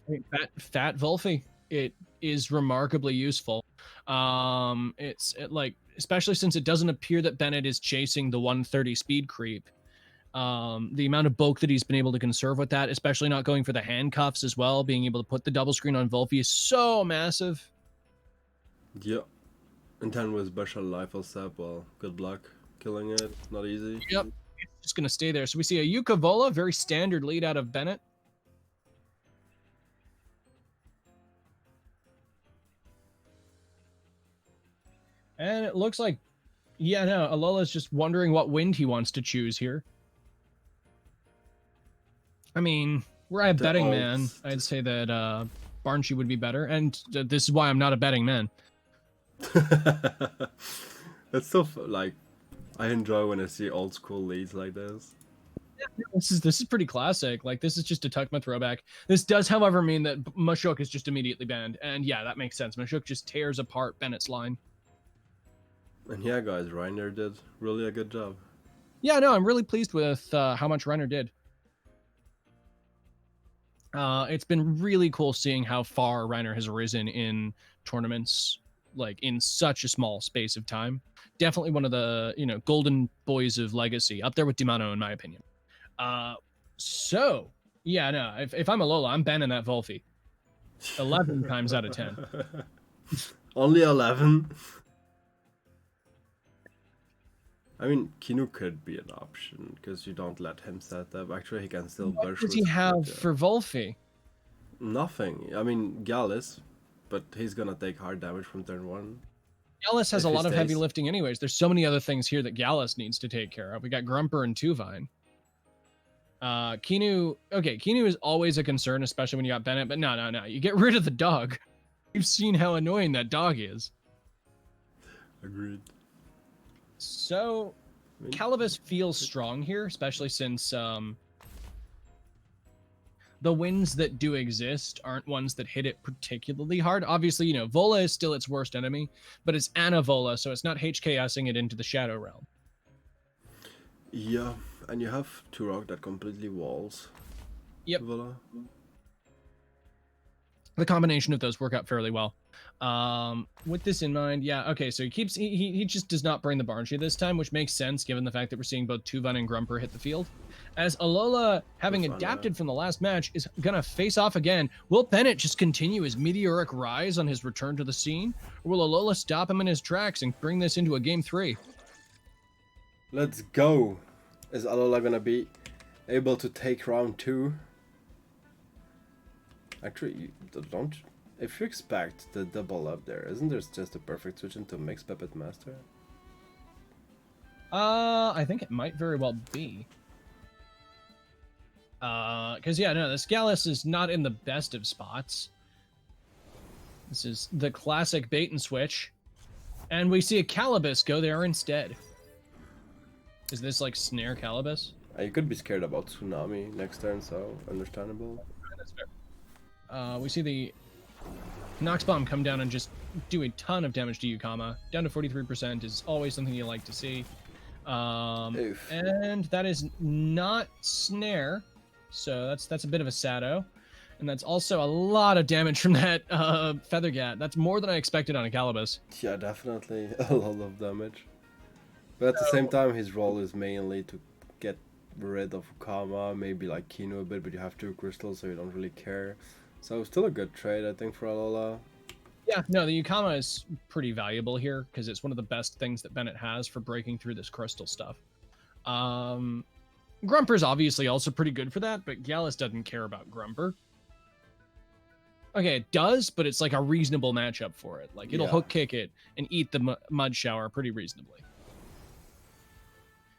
I mean, fat Volphy, it is remarkably useful. Like, especially since it doesn't appear that Bennett is chasing the 130 speed creep. The amount of bulk that he's been able to conserve with that, especially not going for the handcuffs as well, being able to put the double screen on Volphy is so massive. Yeah. And then with special life step, well, good luck killing it. Not easy. Yep. It's just going to stay there. So we see a Yukavola, very standard lead out of Bennett. And it looks like, yeah, no, Alola's just wondering what wind he wants to choose here. I mean, were I a betting man, I'd say that Barnsey would be better, and this is why I'm not a betting man. It's still like I enjoy when I see old school leads like this. Yeah, this is pretty classic. Like this is just a Tuckma throwback. This does, however, mean that Machoke is just immediately banned, and yeah, that makes sense. Machoke just tears apart Bennett's line. And yeah, guys, Reiner did really a good job. Yeah, no, I'm really pleased with how much Reiner did. It's been really cool seeing how far Reiner has risen in tournaments, like in such a small space of time. Definitely one of the, golden boys of Legacy, up there with Dimano in my opinion. So yeah, no, if I'm Alola, I'm banning that Volphy 11 times out of 10. Only 11. I mean, Kinu could be an option because you don't let him set up. Actually, he can still burst. What does he have for Volphy? Nothing. I mean, Gallus, but he's gonna take hard damage from turn 1. Gallus has a lot of heavy lifting anyways. There's so many other things here that Gallus needs to take care of. We got Grumper and Tuvine. Kinu is always a concern, especially when you got Bennett, but no. You get rid of the dog. You've seen how annoying that dog is. Agreed. So, Calibus feels strong here, especially since the wins that do exist aren't ones that hit it particularly hard. Obviously, Vola is still its worst enemy, but it's Anna Vola, so it's not HKSing it into the Shadow Realm. Yeah, and you have Turok that completely walls. Yep. Vola. The combination of those work out fairly well. With this in mind, yeah, okay, so he just does not bring the Barnsey this time, which makes sense given the fact that we're seeing both Tuvine and Grumper hit the field. As Alola, having adapted from the last match, is gonna face off again. Will Bennett just continue his meteoric rise on his return to the scene? Or will Alola stop him in his tracks and bring this into a game 3? Let's go! Is Alola gonna be able to take round 2? Actually, don't... If you expect the double up there, isn't there just a perfect switch into Mixed Puppet Master? I think it might very well be. Because yeah, no, this Gallus is not in the best of spots. This is the classic bait and switch. And we see a Calibus go there instead. Is this like Snare Calibus? You could be scared about Tsunami next turn, so understandable. That's fair. We see the Nox Bomb come down and just do a ton of damage to Yukama. Down to 43% is always something you like to see. And that is not Snare, so that's a bit of a Sado. And that's also a lot of damage from that Feathergat. That's more than I expected on a Calibus. Yeah, definitely a lot of damage. But at the same time, his role is mainly to get rid of Ukama, maybe like Kino a bit, but you have 2 crystals, so you don't really care. So still a good trade, I think, for Alola. Yeah, no, the Yukama is pretty valuable here because it's one of the best things that Bennett has for breaking through this crystal stuff. Grumper's obviously also pretty good for that, but Gallus doesn't care about Grumper. Okay, it does, but it's like a reasonable matchup for it. Like, it'll hook kick it and eat the mud shower pretty reasonably.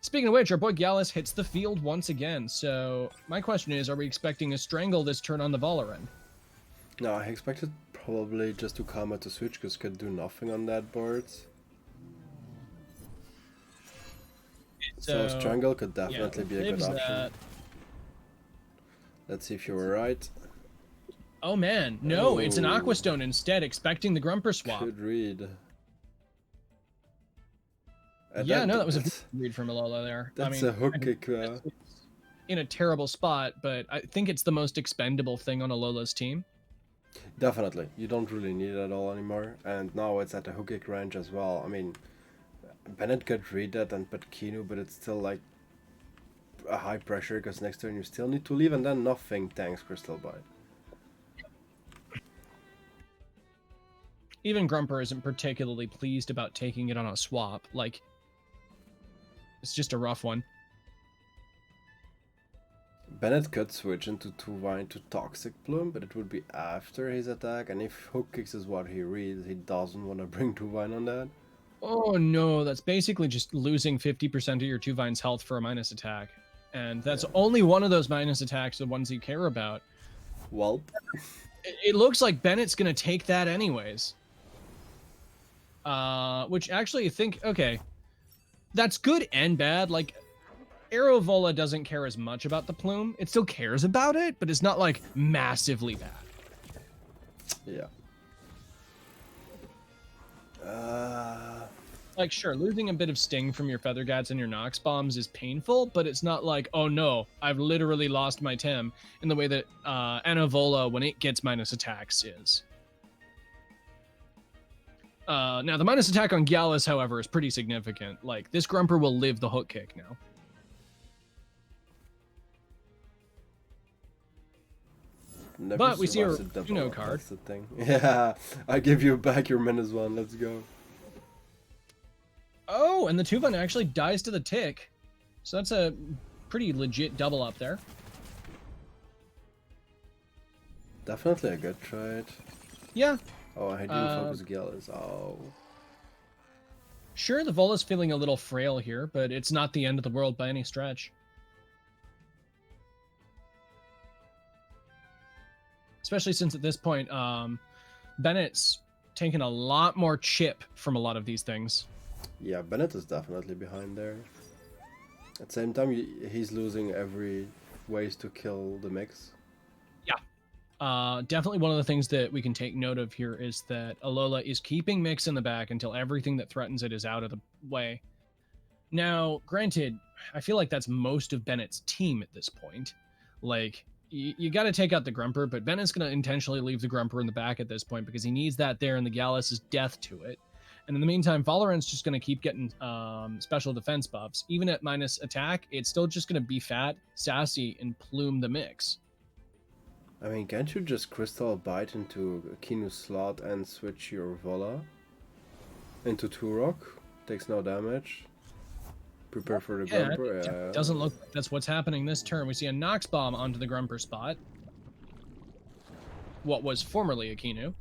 Speaking of which, our boy Gallus hits the field once again. So my question is, are we expecting a Strangle this turn on the Valorant? No, I expected probably just Ukama to switch, because could do nothing on that board. So Strangle could definitely be a good option. Let's see if you were right. Oh man, no, it's an Aqua Stone instead, expecting the Grumper swap. Good read. That was a good read from Alola there. That's a hook kick. In a terrible spot, but I think it's the most expendable thing on Alola's team. Definitely. You don't really need it at all anymore. And now it's at the hook kick range as well. I mean, Bennett could read that and put Kinu, but it's still like a high pressure because next turn you still need to leave, and then nothing tanks Crystal Bite. Even Grumper isn't particularly pleased about taking it on a swap. Like, it's just a rough one. Bennett could switch into Two-Vine to Toxic Plume, but it would be after his attack, and if Hook Kicks is what he reads, he doesn't want to bring Two-Vine on that. Oh no, that's basically just losing 50% of your Two-Vine's health for a minus attack. And that's only one of those minus attacks, the ones you care about. Well, it looks like Bennett's going to take that anyways. Which actually I think, okay, that's good and bad. Like, Aerovola doesn't care as much about the plume. It still cares about it, but it's not like massively bad. Yeah. Like, sure, losing a bit of sting from your Feathergats and your Nox Bombs is painful, but it's not like, oh no, I've literally lost my Tem in the way that Anavola, when it gets minus attacks, is. Now, the minus attack on Gallus, however, is pretty significant. Like, this Grumper will live the hook kick now. But we see a Reno card. That's the thing. Yeah, I give you back your -1. Let's go. Oh, and the Two-Vine actually dies to the tick. So that's a pretty legit double up there. Definitely a good trade. Yeah. Oh, I do focus Gallus. Oh. Sure, the Vola's feeling a little frail here, but it's not the end of the world by any stretch. Especially since at this point, Bennett's taken a lot more chip from a lot of these things. Yeah, Bennett is definitely behind there. At the same time, he's losing every ways to kill the mix. Yeah. Definitely one of the things that we can take note of here is that Alola is keeping Mix in the back until everything that threatens it is out of the way. Now, granted, I feel like that's most of Bennett's team at this point. Like, you got to take out the Grumper, but Bennett's going to intentionally leave the Grumper in the back at this point because he needs that there, and the Gallus is death to it. And in the meantime, Valorant's just going to keep getting special defense buffs. Even at minus attack, it's still just going to be fat, sassy, and plume the mix. I mean, can't you just Crystal Bite into a Kinu slot and switch your Vola into Turok? Takes no damage. Prepare for the Grumper. It doesn't look like that's what's happening this turn. We see a Nox Bomb onto the Grumper spot. What was formerly a Kinu.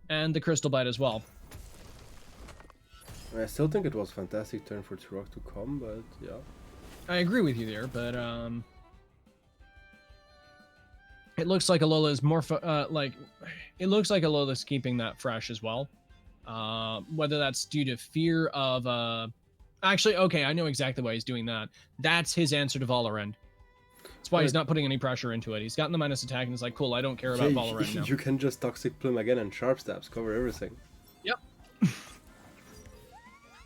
And the Crystal Bite as well. I still think it was a fantastic turn for Turok to come, but yeah. I agree with you there, but It looks like Alola is more it looks like Alola's keeping that fresh as well. Whether that's due to fear of actually, okay, I know exactly why he's doing that. That's his answer to Valorant. That's why he's not putting any pressure into it. He's gotten the minus attack and he's like, cool, I don't care about Valorant now. You can just Toxic Plume again and Sharp Stabs, cover everything. Yep.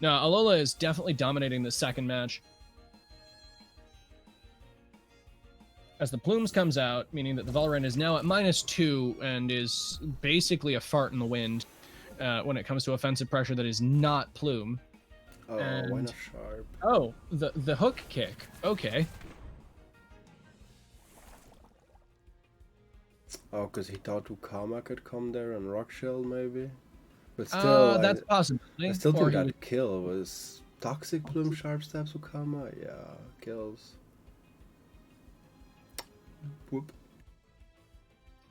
No, Alola is definitely dominating the second match. As the Plumes comes out, meaning that the Valorant is now at -2 and is basically a fart in the wind when it comes to offensive pressure that is not Plume. Oh, why not Sharp? Oh, the hook kick. Okay. Oh, because he thought Ukama could come there and Rock Shield maybe? But still, that's possible. I still think that kill was Toxic Plume, Sharp Stabs, Ukama. Yeah, kills. Whoop.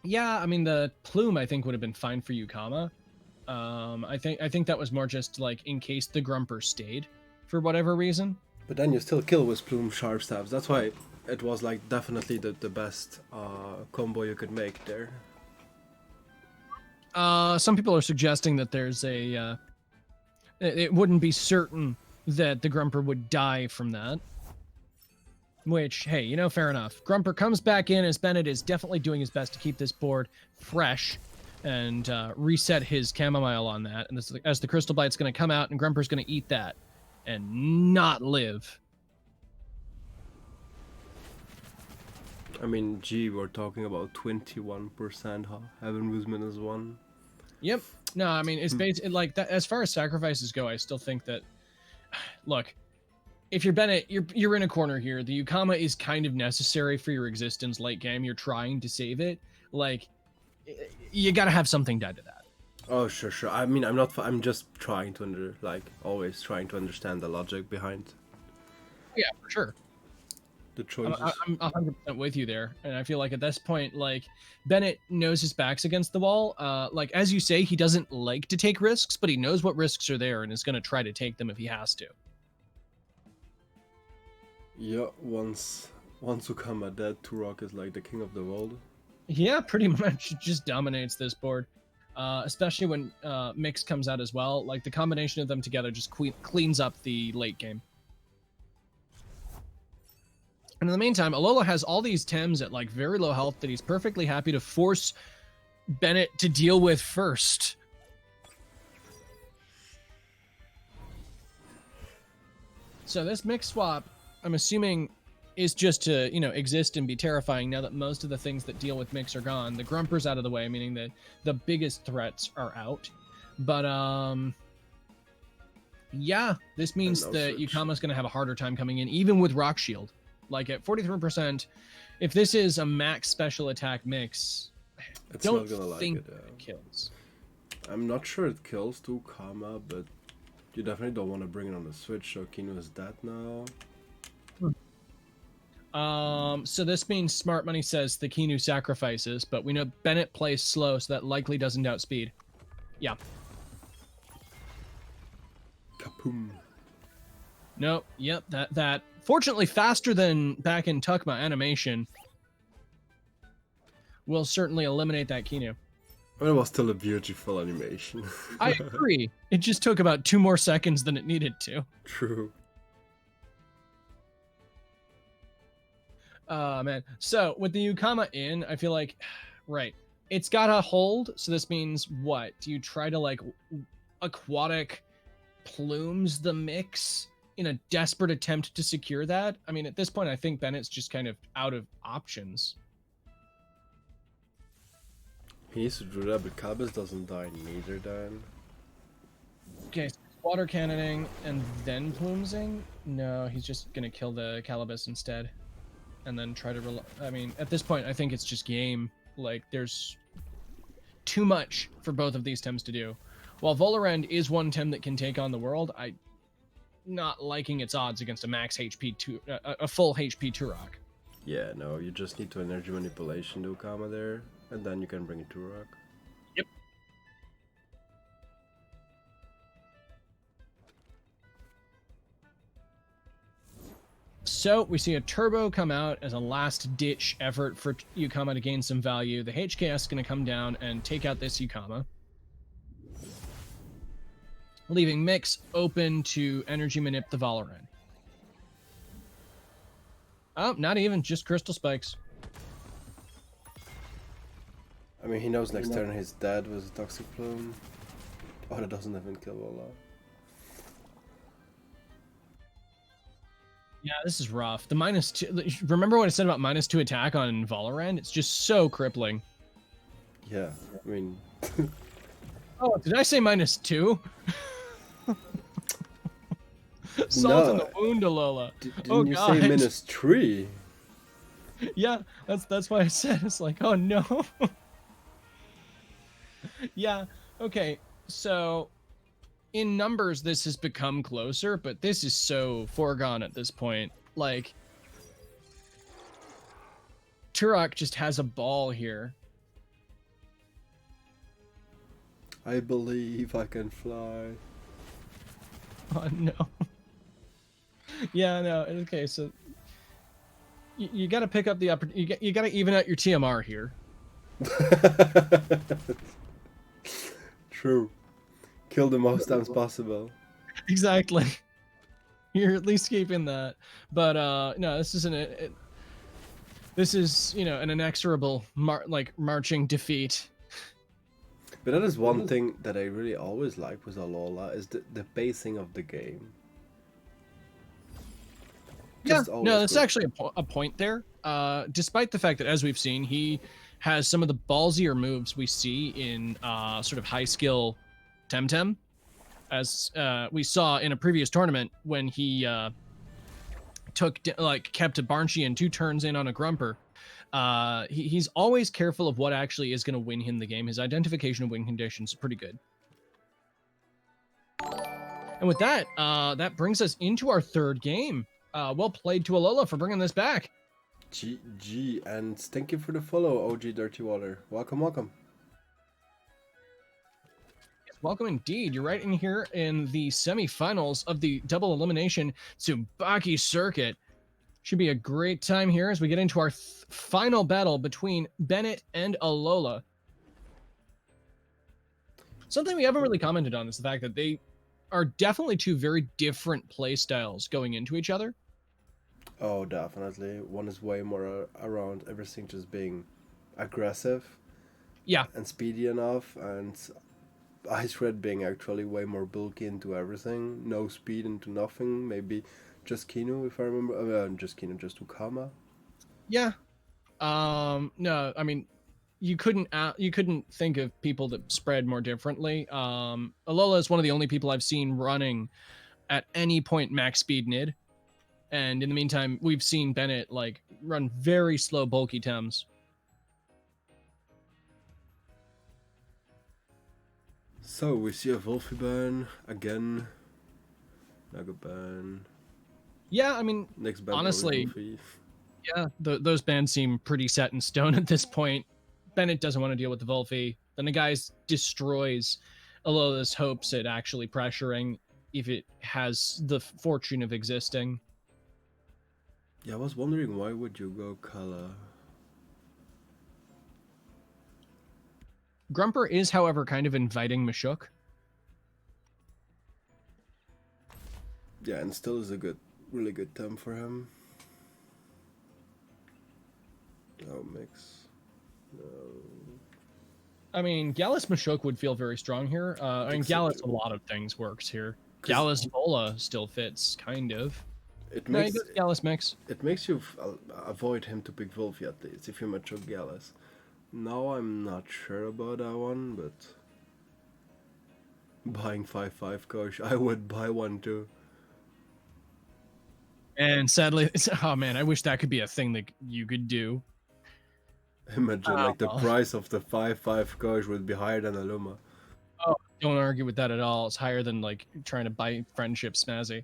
Yeah, I mean the Plume I think would have been fine for Ukama. I think that was more just like in case the Grumper stayed for whatever reason. But then you still kill with Plume, Sharp Stabs. That's why it was like definitely the best combo you could make there. Some people are suggesting that there's a it wouldn't be certain that the Grumper would die from that. Which, hey, you know, fair enough. Grumper comes back in as Bennett is definitely doing his best to keep this board fresh and reset his chamomile on that. And this, as the Crystal Bite's going to come out and Grumper's going to eat that and not live. I mean, gee, we're talking about 21%, huh? Heaven Movement is 1. Yep. No, I mean, it's basically like that. As far as sacrifices go, I still think that, look, if you're Bennett, you're in a corner here. The Ukama is kind of necessary for your existence late game. You're trying to save it. Like, you got to have something done to that. Oh, sure. I mean, I'm just trying to always trying to understand the logic behind. Yeah, for sure. The choices. I'm 100% with you there. And I feel like at this point, like, Bennett knows his back's against the wall. Like, as you say, he doesn't like to take risks, but he knows what risks are there and is going to try to take them if he has to. Yeah, once Ukama dead, Turok is like the king of the world. Yeah, pretty much. It just dominates this board. Especially when Mix comes out as well. Like, the combination of them together just cleans up the late game. And in the meantime, Alola has all these Tems at like very low health that he's perfectly happy to force Bennett to deal with first. So this mix swap, I'm assuming, is just to, you know, exist and be terrifying now that most of the things that deal with Mix are gone. The Grumper's out of the way, meaning that the biggest threats are out. But, yeah, this means that Ukama's going to have a harder time coming in, even with Rock Shield. Like, at 43%, if this is a max special attack Mix, I don't think it kills. I'm not sure it kills to Ukama, but you definitely don't want to bring it on the Switch, so Kinu is dead now. So this means Smart Money says the Kinu sacrifices, but we know Bennett plays slow, so that likely doesn't outspeed. Yeah. Kapoom. Nope. Yep. That. Fortunately, faster than back in Tukma animation will certainly eliminate that Kinu. But it was still a beautiful animation. I agree. It just took about 2 more seconds than it needed to. True. Man. So with the Ukama in, I feel like, right, it's got a hold. So this means what? Do you try to like aquatic plumes the Mix in a desperate attempt to secure that? I mean, at this point, I think Bennett's just kind of out of options. He needs to do that, but Calibus doesn't die neither then. Okay, so water cannoning and then plumesing? No, he's just gonna kill the Calibus instead. And then try to I mean, at this point, I think it's just game. Like, there's too much for both of these Tems to do. While Volorend is one Tem that can take on the world, I'm not liking its odds against a max HP, a full HP Turok. Yeah, no, you just need to energy manipulation to Ukama there, and then you can bring it to Turok. Yep. So we see a turbo come out as a last ditch effort for Yukama to gain some value. The HKS is going to come down and take out this Yukama, leaving Mix open to energy manip the Valorant. Oh, not even, just crystal spikes. I mean, he knows next turn he's dead with a toxic plume. Oh, that doesn't even kill Lola. Yeah, this is rough. The -2. Remember what I said about -2 attack on Valorant? It's just so crippling. Yeah, I mean. Oh, did I say -2? Salt in the wound, Alola. Didn't you say -3? Yeah, that's why I said it's like, oh no. Yeah, okay. So in numbers this has become closer, but this is so foregone at this point. Like Turok just has a ball here. I believe I can fly. Oh no. Yeah, no. Okay, so you got to pick up the you got to even out your TMR here. True. Kill the most times possible. Exactly. You're at least keeping that. But no, this isn't this is, you know, an inexorable marching defeat. But that is one thing that I really always like with Alola is the pacing of the game. Yeah, no, that's actually a point there. Despite the fact that, as we've seen, he has some of the ballsier moves we see in sort of high skill Temtem, as we saw in a previous tournament when he kept a Barnchian 2 turns in on a Grumper. He's always careful of what actually is going to win him the game. His identification of win conditions is pretty good. And with that, that brings us into our third game. Well played to Alola for bringing this back. GG, and thank you for the follow, OG Dirty Water. Welcome, welcome. Yes, welcome indeed. You're right in here in the semifinals of the double elimination Tsubaki circuit. Should be a great time here as we get into our final battle between Bennett and Alola. Something we haven't really commented on is the fact that they are definitely two very different play styles going into each other. Oh, definitely. One is way more around everything just being aggressive. Yeah. And speedy enough, and Ice Red being actually way more bulky into everything. No speed into nothing. Maybe just Kinu, if I remember. Just Kinu, just Ukama. Yeah. No, I mean, you couldn't think of people that spread more differently. Alola is one of the only people I've seen running at any point max speed nid. And in the meantime, we've seen Bennett like run very slow, bulky Tems. So we see a Wolfie ban again. Naga ban. Yeah, I mean, next ban honestly, yeah, those bans seem pretty set in stone at this point. Bennett doesn't want to deal with the Wolfie. Then the guy destroys Alola's hopes at actually pressuring if it has the fortune of existing. Yeah, I was wondering why would you go Kala? Grumper is, however, kind of inviting Mashuk. Yeah, and still is a really good term for him. Oh, mix. No. I mean, Gallus Mashuk would feel very strong here. I mean, Gallus, a lot of things works here. Gallus Vola still fits, kind of. It makes Gallus mix. It makes you avoid him to pick Wolfie at least if you Mashuk Gallus. Now I'm not sure about that one, but buying 5/5 coach, I would buy one too. And sadly, oh man, I wish that could be a thing that you could do. Imagine like the price of the 5/5 coach would be higher than a Luma. Oh, don't argue with that at all. It's higher than like trying to buy friendship snazzy.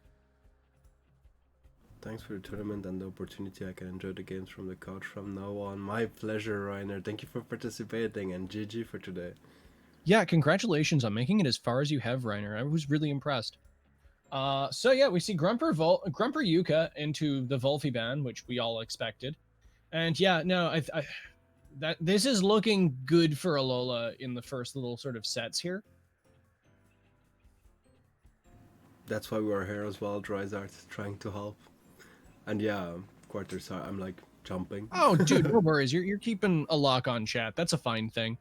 Thanks for the tournament and the opportunity. I can enjoy the games from the couch from now on. My pleasure, Rainer. Thank you for participating, and GG for today. Yeah, congratulations on making it as far as you have, Rainer. I was really impressed. So yeah, we see Grumper Yuka into the Volphy ban, which we all expected. And yeah, no, that this is looking good for Alola in the first little sort of sets here. That's why we are here as well, Dryzard, trying to help. And yeah, quarters, I'm like jumping. Oh, dude, no worries. You're keeping a lock on chat. That's a fine thing.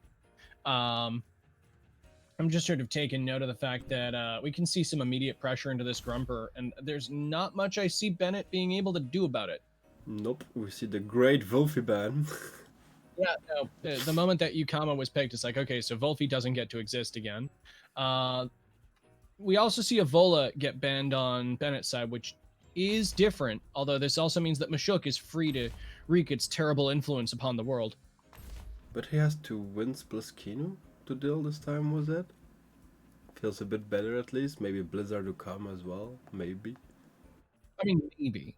I'm just sort of taking note of the fact that we can see some immediate pressure into this Grumper, and there's not much I see Bennett being able to do about it. Nope, we see the great Volphy ban. Yeah, no. The moment that Yukama was picked, it's like, okay, so Volphy doesn't get to exist again. We also see a Vola get banned on Bennett's side, which is different, although this also means that Mashuk is free to wreak its terrible influence upon the world. But he has to win Splaskino to deal this time, was it? Feels a bit better at least. Maybe Blizzard will come as well, maybe. I mean, maybe.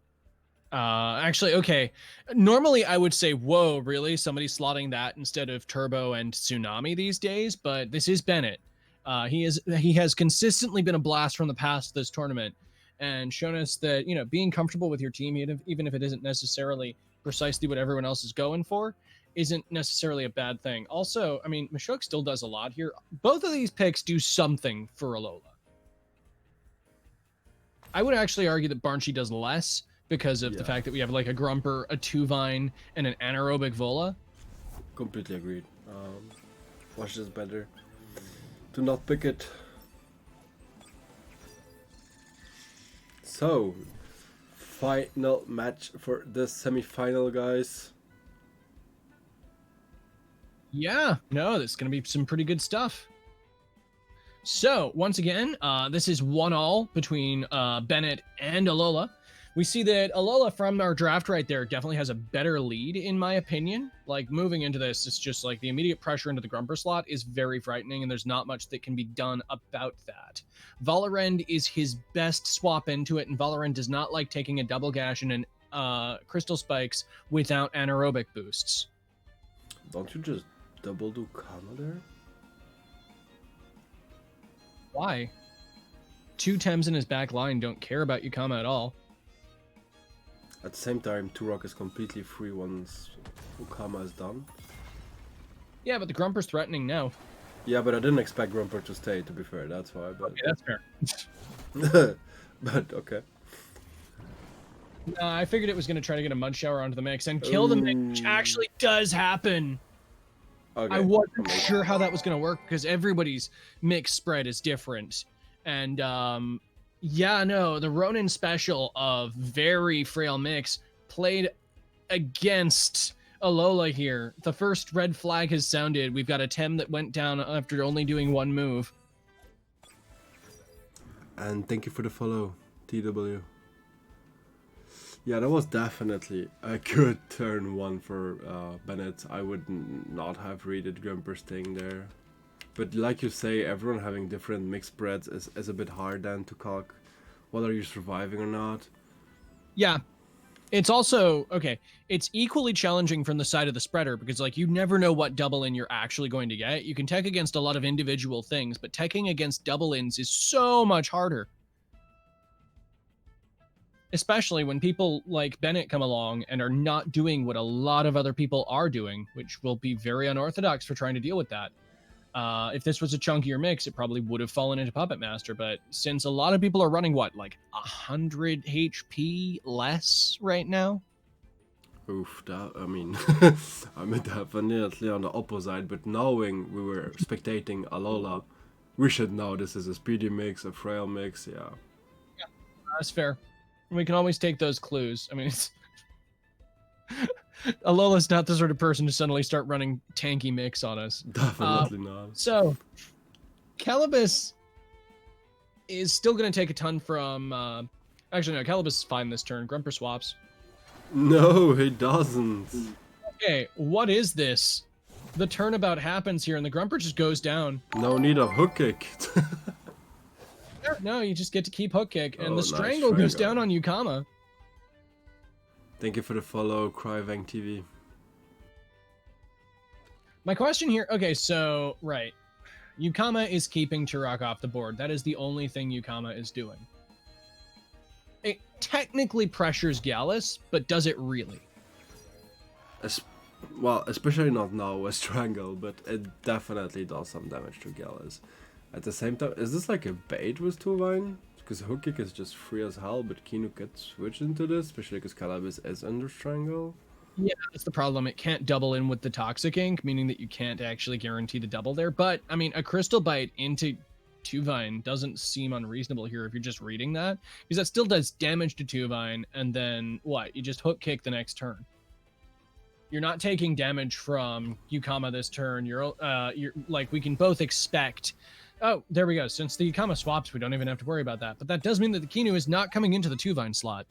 Actually, okay. Normally, I would say, "Whoa, really? Somebody's slotting that instead of Turbo and Tsunami these days?" But this is Bennett. He has consistently been a blast from the past this tournament, and shown us that being comfortable with your team, even if it isn't necessarily precisely what everyone else is going for, isn't necessarily a bad thing. Also, I mean, Mashuk still does a lot here. Both of these picks do something for Alola. I would actually argue that Barnsey does less, because of the fact that we have like a Grumper, a Two-Vine, and an anaerobic Vola. Completely agreed. Watch this better. Do not pick it. So, final match for the semi-final, guys. Yeah, no, this is going to be some pretty good stuff. So, once again, this is 1-1 between Bennett and Alola. We see that Alola from our draft right there definitely has a better lead, in my opinion. Like, moving into this, it's just like the immediate pressure into the Grumper slot is very frightening, and there's not much that can be done about that. Valorend is his best swap into it, and Valorend does not like taking a Double Gash and an Crystal Spikes without anaerobic boosts. Don't you just double do Kama there? Why? 2 Tems in his back line don't care about Yukama at all. At the same time, Turok is completely free once Ukama is done. Yeah, but the Grumper's threatening now. Yeah, but I didn't expect Grumper to stay, to be fair, that's why. But... Okay, that's fair. But, okay. I figured it was going to try to get a Mud Shower onto the mix and kill the mix, which actually does happen. Okay. I wasn't sure how that was going to work, because everybody's mix spread is different. And, yeah, no, the Ronin special of very frail mix played against Alola here. The first red flag has sounded. We've got a Tem that went down after only doing one move. And thank you for the follow, TW. Yeah, that was definitely a good turn one for Bennett. I would not have rated Grumper's thing there. But like you say, everyone having different mix spreads is a bit hard then to calc whether you're surviving or not. Yeah. It's also, okay, it's equally challenging from the side of the spreader, because like you never know what double in you're actually going to get. You can tech against a lot of individual things, but teching against double ins is so much harder. Especially when people like Bennett come along and are not doing what a lot of other people are doing, which will be very unorthodox for trying to deal with that. If this was a chunkier mix, it probably would have fallen into Puppet Master, but since a lot of people are running, what, like 100 HP less right now? Oof, that, I mean, I'm definitely on the opposite, but knowing we were spectating Alola, we should know this is a speedy mix, a frail mix, yeah. Yeah, that's fair. We can always take those clues. I mean, it's... Alola's not the sort of person to suddenly start running tanky mix on us. Definitely not. So, Calibus is still going to take a ton from... Actually, no, Calibus is fine this turn. Grumper swaps. No, he doesn't. Okay, what is this? The turnabout happens here, and the Grumper just goes down. No need of hook kick. No, you just get to keep hook kick, and the Strangle goes down on Yukama. Thank you for the follow, Cryvang TV. My question here, okay, so, right. Yukama is keeping Turok off the board. That is the only thing Yukama is doing. it technically pressures Gallus, but does it really? Well, especially not now with Strangle, but it definitely does some damage to Gallus. At the same time, is this like a bait with Turbine? Because Hook Kick is just free as hell, but Kinu could switch into this, especially because Calabas is under Strangle. Yeah, that's the problem. It can't double in with the Toxic Ink, meaning that you can't actually guarantee the double there. But, I mean, a Crystal Bite into Tuvine doesn't seem unreasonable here if you're just reading that, because that still does damage to Tuvine, and then what? You just Hook Kick the next turn. You're not taking damage from Yukama this turn. You're like, we can both expect. Oh, there we go. Since the Yukama swaps, we don't even have to worry about that. But that does mean that the Kinu is not coming into the Tuvine slot.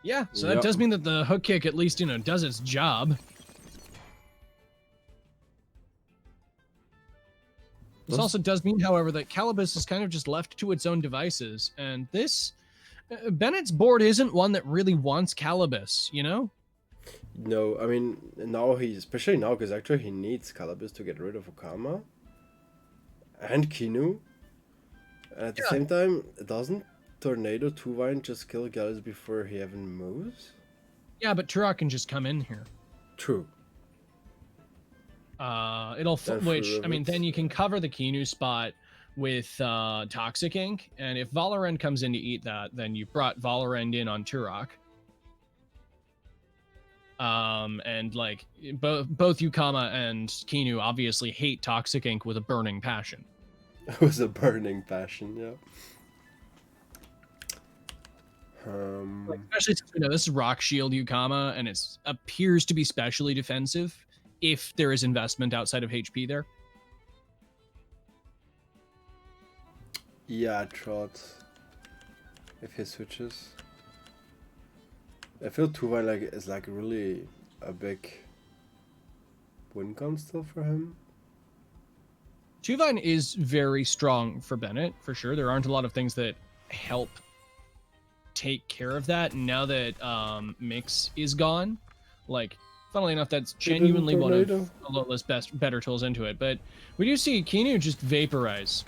Yeah, so that does mean that the Hook Kick at least, does its job. This also does mean, however, that Calabas is kind of just left to its own devices. And this, Bennett's board isn't one that really wants Calabas, No, I mean, now especially now, because actually he needs Calabas to get rid of Okama. And Kinu. And at the same time, doesn't Tornado Tuvine just kill Gallus before he even moves? Yeah, but Turok can just come in here. True. Then you can cover the Kinu spot with Toxic Ink, and if Valorend comes in to eat that, then you brought Valorend in on Turok. And like both Yukama and Kinu obviously hate Toxic Ink with a burning passion. It was a burning passion, yeah. Especially since this is Rock Shield Yukama, and it appears to be specially defensive if there is investment outside of HP there. Yeah, Trot. If he switches. I feel Tuvine is really a big win con still for him. Tuvine is very strong for Bennett, for sure. There aren't a lot of things that help take care of that. Now that Mix is gone, funnily enough, that's genuinely one of Alola's better tools into it. But we do see Kinu just vaporize.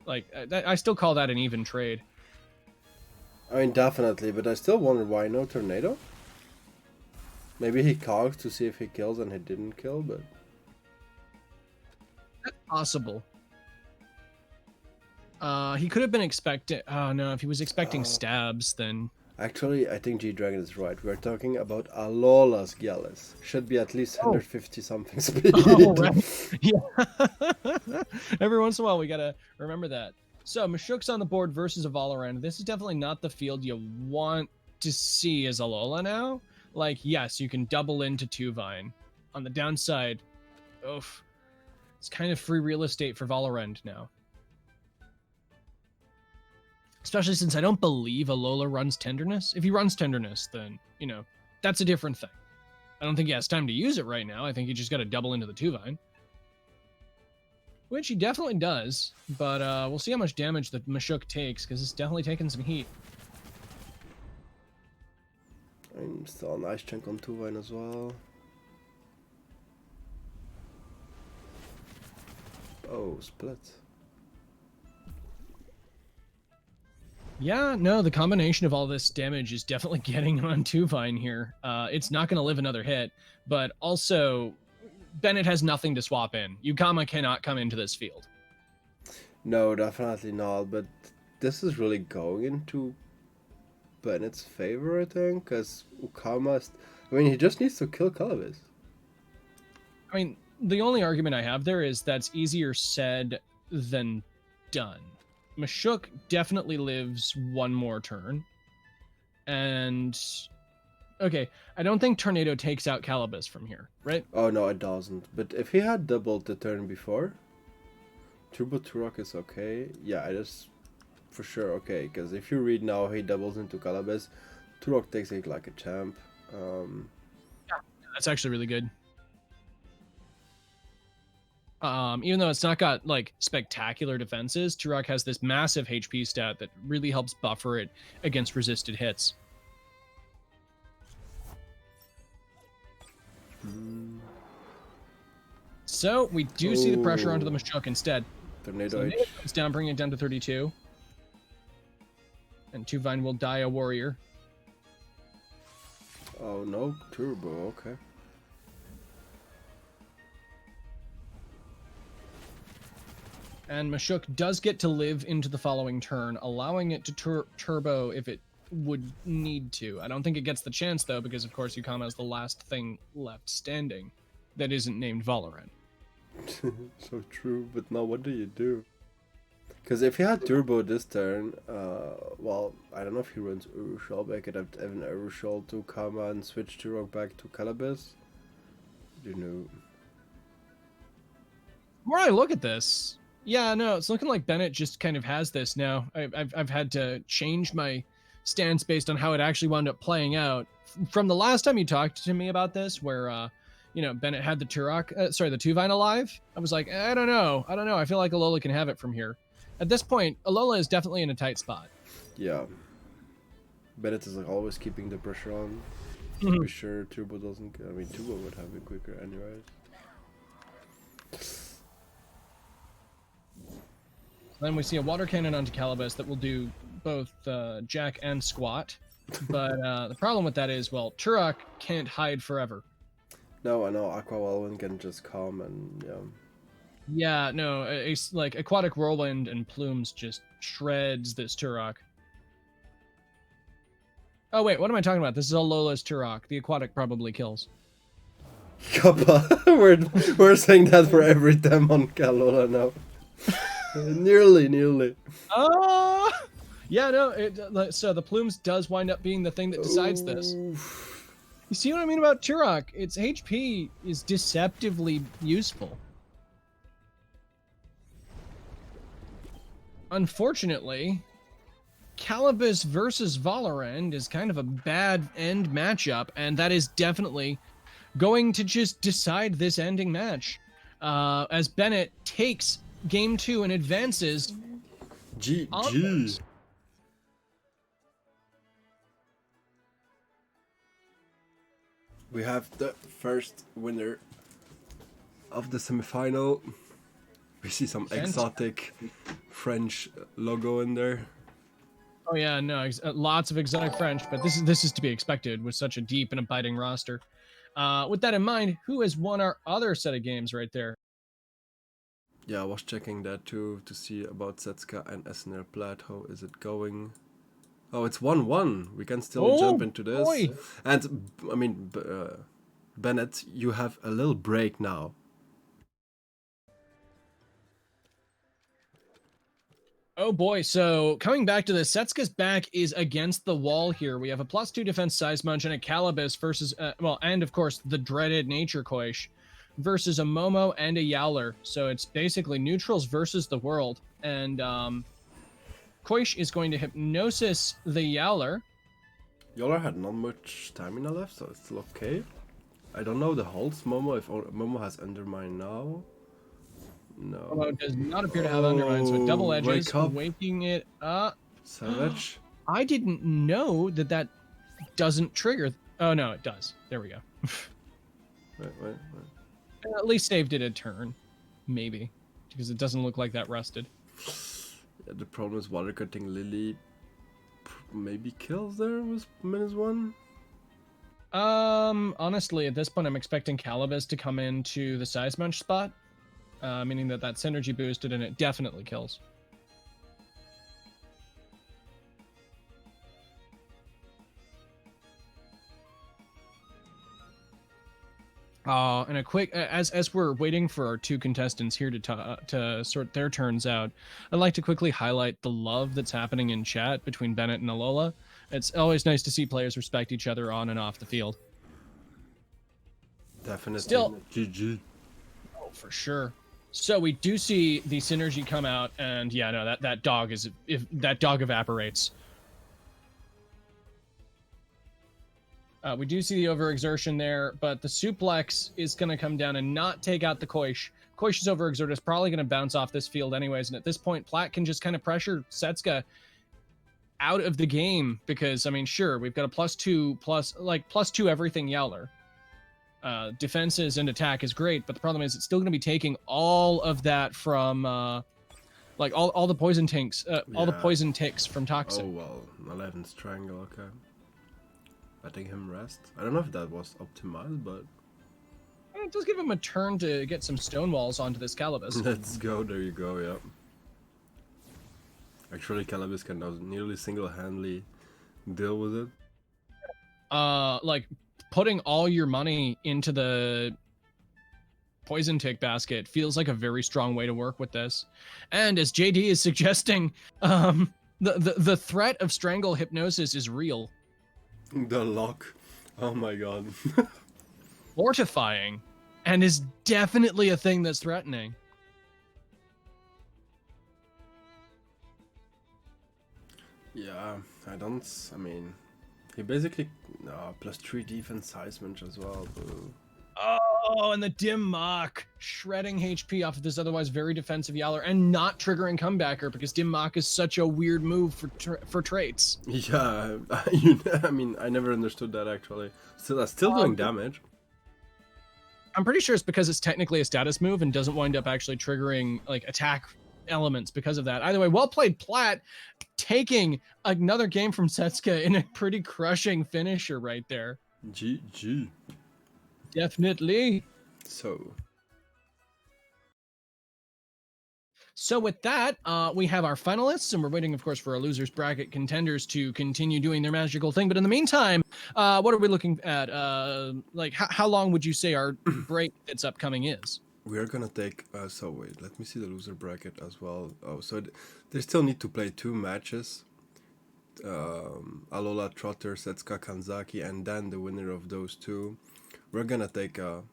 I still call that an even trade. I mean, definitely, but I still wonder why no Tornado. Maybe he cogs to see if he kills and he didn't kill, but... That's possible. He could have been expecting... Oh, no, if he was expecting stabs, then... Actually, I think G-Dragon is right. We're talking about Alola's Gallus. Should be at least 150-something speed. Oh, right. Yeah. Every once in a while, we gotta remember that. So, Mashuk's on the board versus a Valorant. This is definitely not the field you want to see as Alola now. Yes, you can double into Tuvine. On the downside, it's kind of free real estate for Valorant now. Especially since I don't believe Alola runs Tenderness. If he runs Tenderness, then, that's a different thing. I don't think he has time to use it right now. I think he just got to double into the Tuvine. Which he definitely does, but we'll see how much damage the Mashuk takes, because it's definitely taking some heat. I'm still a nice chunk on Tuvine as well. Oh, split. Yeah, no, the combination of all this damage is definitely getting on Tuvine here. It's not going to live another hit, but also Bennett has nothing to swap in. Yukama cannot come into this field. No, definitely not, but this is really going into Bennett's favor, I think, because Ukama... he just needs to kill Calabas. I mean, the only argument I have there is that's easier said than done. Mashuk definitely lives one more turn. And... okay, I don't think Tornado takes out Calabas from here, right? Oh, no, it doesn't. But if he had doubled the turn before, Turbo Turok is okay. Yeah, it is for sure okay, because if you read now, he doubles into Calabas. Turok takes it like a champ. Yeah, that's actually really good. Even though it's not got spectacular defenses, Turok has this massive HP stat that really helps buffer it against resisted hits. So we do see the pressure onto the Ooh. Mashuk instead. Tornado So H. Nate comes down, bringing it down to 32. And Tuvine will die a warrior. Oh no, turbo, okay. And Mashuk does get to live into the following turn, allowing it to turbo if it would need to. I don't think it gets the chance, though, because, of course, Yukama is the last thing left standing that isn't named Valorant. So true, but now what do you do? Because if he had turbo this turn, well, I don't know if he runs Urushal, but I could have even Urushal to Kama and switch Turok back to Calabas. You know. The more I look at this, yeah, no, it's looking like Bennett just kind of has this now. I've had to change my stance based on how it actually wound up playing out. From the last time you talked to me about this, where Bennett had the Turok, the Tuvine alive, I was like, I don't know. I feel like Alola can have it from here. At this point, Alola is definitely in a tight spot. Yeah. Bennett is like always keeping the pressure on. To be sure Turbo doesn't. I mean, Turbo would have been quicker anyways. Then we see a water cannon onto Calabas that will do both Jack and Squat. But the problem with that is, well, Turok can't hide forever. No, I know Aqua Whirlwind can just come and yeah. Yeah, no, like Aquatic Whirlwind and Plumes just shreds this Turok. Oh wait, what am I talking about? This is Alola's Turok. The Aquatic probably kills. Kappa, we're saying that for every time on Kalola now. Nearly. Yeah, no. So the Plumes does wind up being the thing that decides this. Oof. You see what I mean about Turok? Its HP is deceptively useful. Unfortunately, Calabas versus Valorant is kind of a bad end matchup, and that is definitely going to just decide this ending match. As Bennett takes game 2 and advances. GG. We have the first winner of the semifinal. We see some exotic French logo in there. Oh yeah, no, lots of exotic French, but this is to be expected with such a deep and abiding roster. With that in mind, who has won our other set of games right there? Yeah, I was checking that too to see about Setska and SNL Plat. How is it going? Oh, it's 1-1. We can still jump into this. Boy. And, I mean, Bennett, you have a little break now. Oh boy, so coming back to this, Setska's back is against the wall here. We have a +2 defense Size Munch and a Calabas versus, and of course, the dreaded Nature Koish versus a Momo and a Yowler. So it's basically neutrals versus the world. And Koish is going to Hypnosis the Yowler. Yola had not much stamina left, so it's still okay. I don't know the holds Momo, if Momo has Undermine now. No. Momo does not appear to have Undermine, so it double edges, waking it up. Savage. I didn't know that doesn't trigger. Oh no, it does. There we go. Wait. At least saved it a turn. Maybe. Because it doesn't look like that rusted. Yeah, the problem is water cutting Lily maybe kills there with -1. Honestly, at this point, I'm expecting Calabas to come into the Size Munch spot. Meaning that synergy boosted and it definitely kills. And a quick, as we're waiting for our two contestants here to sort their turns out, I'd like to quickly highlight the love that's happening in chat between Bennett and Alola. It's always nice to see players respect each other on and off the field. Definitely. Still, GG. Oh, for sure. So we do see the synergy come out, and yeah, no, that dog is if that dog evaporates. We do see the overexertion there, but the suplex is going to come down and not take out the Koish. Koish's overexert is probably going to bounce off this field anyways, and at this point, Platt can just kind of pressure Setska out of the game because, I mean, sure, we've got a +2 everything Yowler. defenses and attack is great, but the problem is it's still going to be taking all of that from like all the poison tanks, all the Yeah. poison ticks from Toxic. Oh well, 11 Strangle, okay. Letting him rest. I don't know if that was optimized, but It does give him a turn to get some stone walls onto this Calibus. let's go, there you go, yeah. Actually, Calibus can now nearly single-handedly deal with it. Like putting all your money into the poison tick basket feels like a very strong way to work with this. And as JD is suggesting, the threat of strangle hypnosis is real. The lock. Oh my god. Mortifying. And is definitely a thing that's threatening. Yeah, I mean, he basically, plus 3 defense Seismage as well, boo. Oh, and the dim mock shredding HP off of this otherwise very defensive Yowler and not triggering comebacker because dim mock is such a weird move for traits. Yeah, I mean, I never understood that actually. Still doing damage. I'm pretty sure it's because it's technically a status move and doesn't wind up actually triggering like attack elements because of that. Either way, well played, Platt, taking another game from Setsuka in a pretty crushing finisher right there. GG. Definitely. So with that, we have our finalists, and we're waiting, of course, for our losers bracket contenders to continue doing their magical thing. But in the meantime, what are we looking at? Like, how long would you say our break that's upcoming is? We are gonna take, so wait, let me see the loser bracket as well. Oh, so they still need to play 2 matches. Alola, Trotter, Setsuka, Kanzaki, and then the winner of those 2. We're gonna take a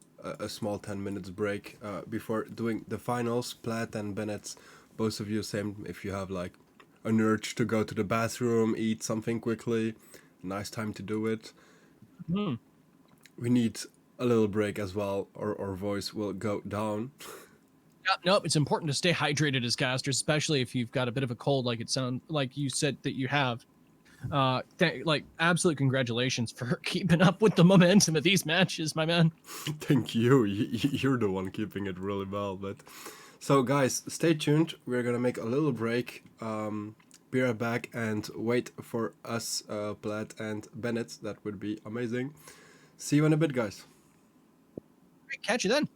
small 10 minutes break before doing the finals. Platt and Bennett's, both of you, same if you have like an urge to go to the bathroom, eat something quickly, nice time to do it. We need a little break as well, or our voice will go down. Nope, it's important to stay hydrated as casters, especially if you've got a bit of a cold, like it sounds like you said that you have. Like absolute congratulations for keeping up with the momentum of these matches, my man. Thank you. You're the one keeping it really well. But so, guys, stay tuned. We're gonna make a little break. Be right back and wait for us, Platt and Bennett. That would be amazing. See you in a bit, guys. Catch you then.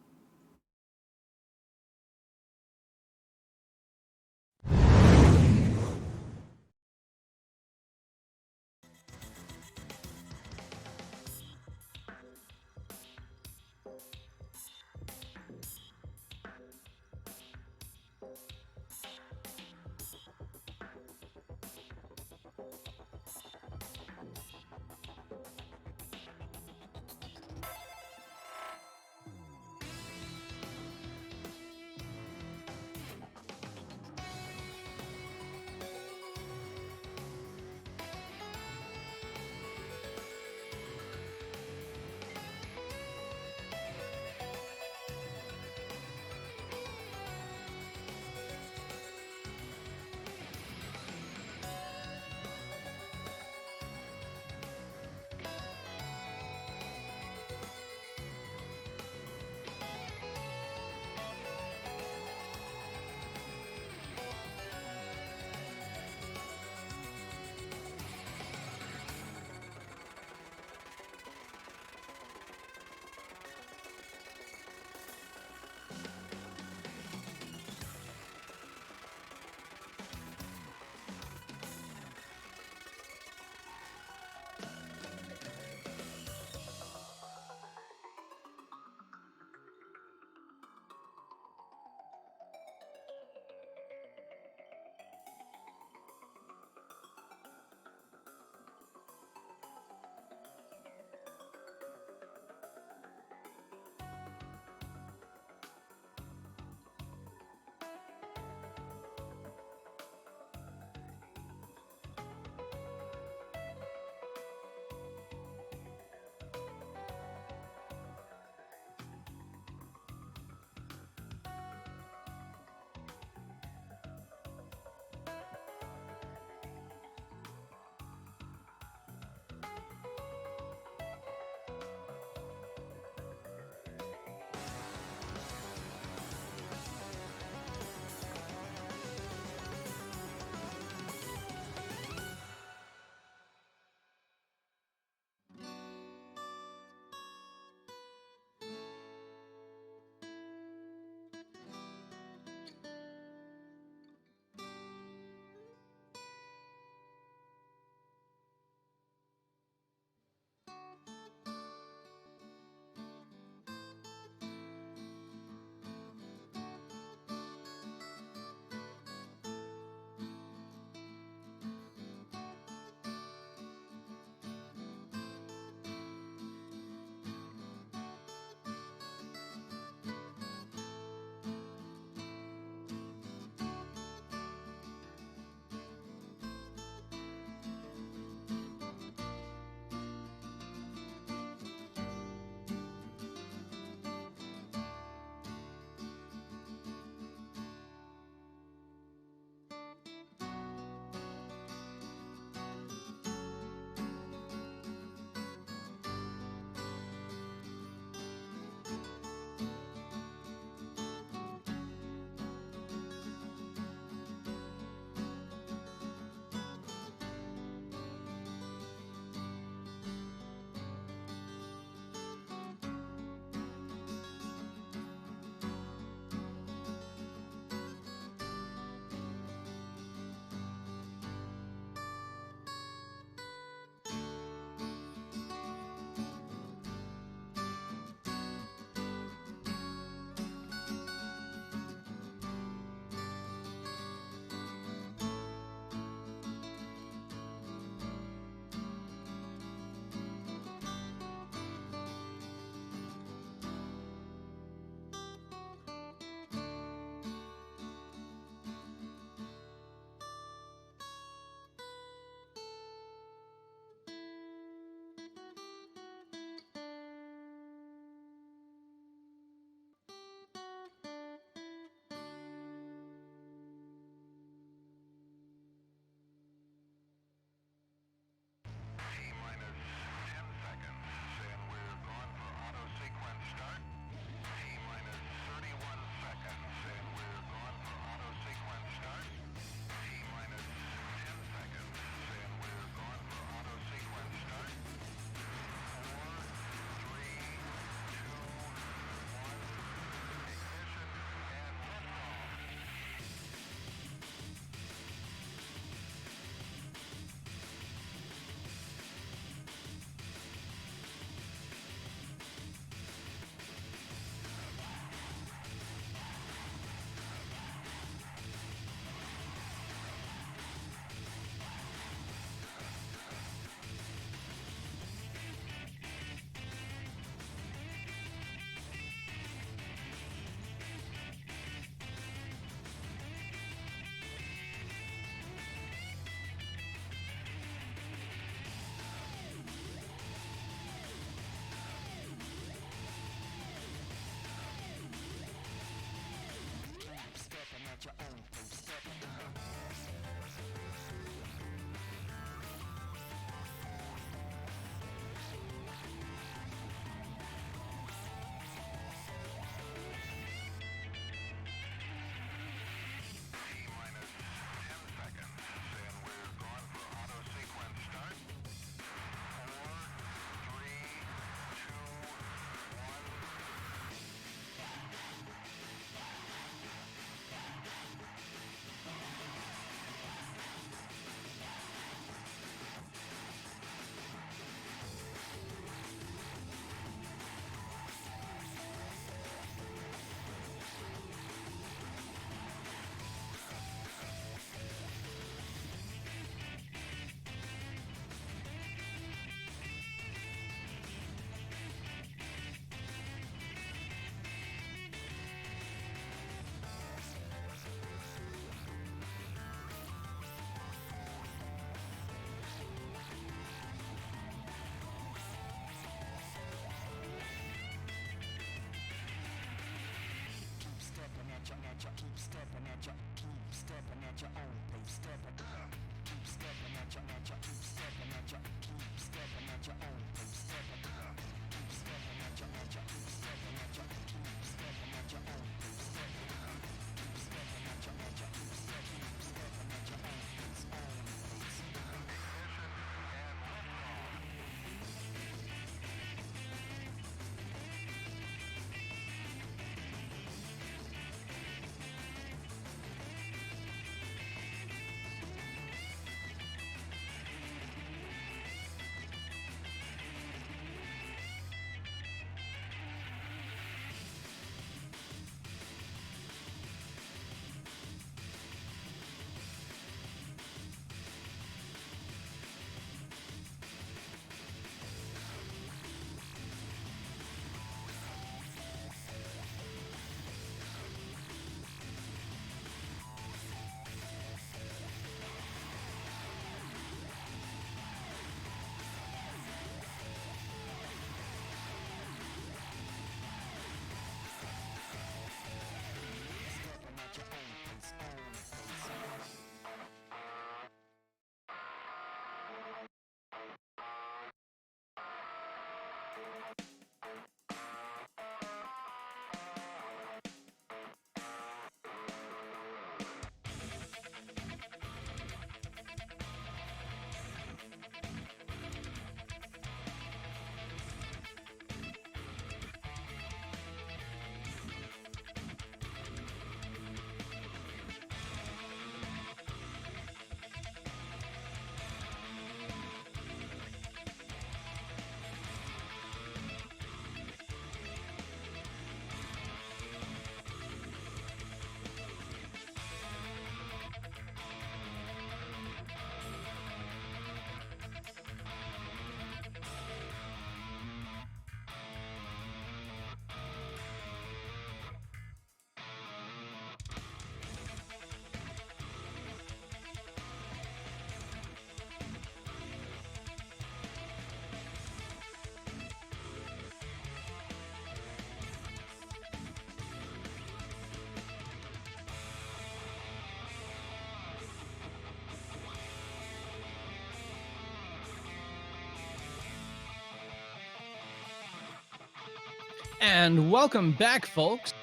And welcome back, folks.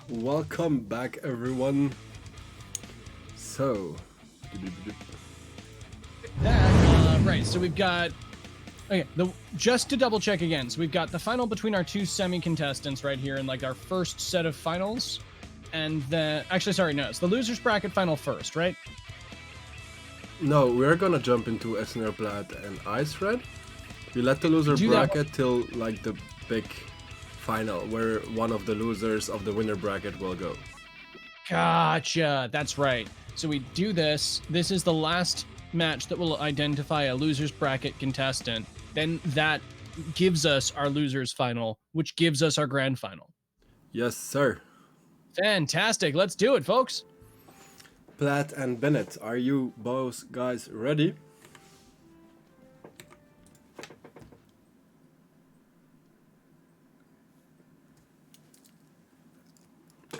Welcome back, everyone. So, Right, so we've got... Okay, just to double check again, so we've got the final between our two semi-contestants right here in like our first set of finals. And then... Actually, sorry, no, it's the loser's bracket final first, right? no, we're gonna jump into Esner Plat and Ice Red. We let the loser bracket till like the big final, where one of the losers of the winner bracket will go. Gotcha, that's right. So we do this. This is the last match that will identify a loser's bracket contestant. Then that gives us our loser's final, which gives us our grand final. Yes, sir. Fantastic. Let's do it, folks. Platt and Bennett, are you both guys ready?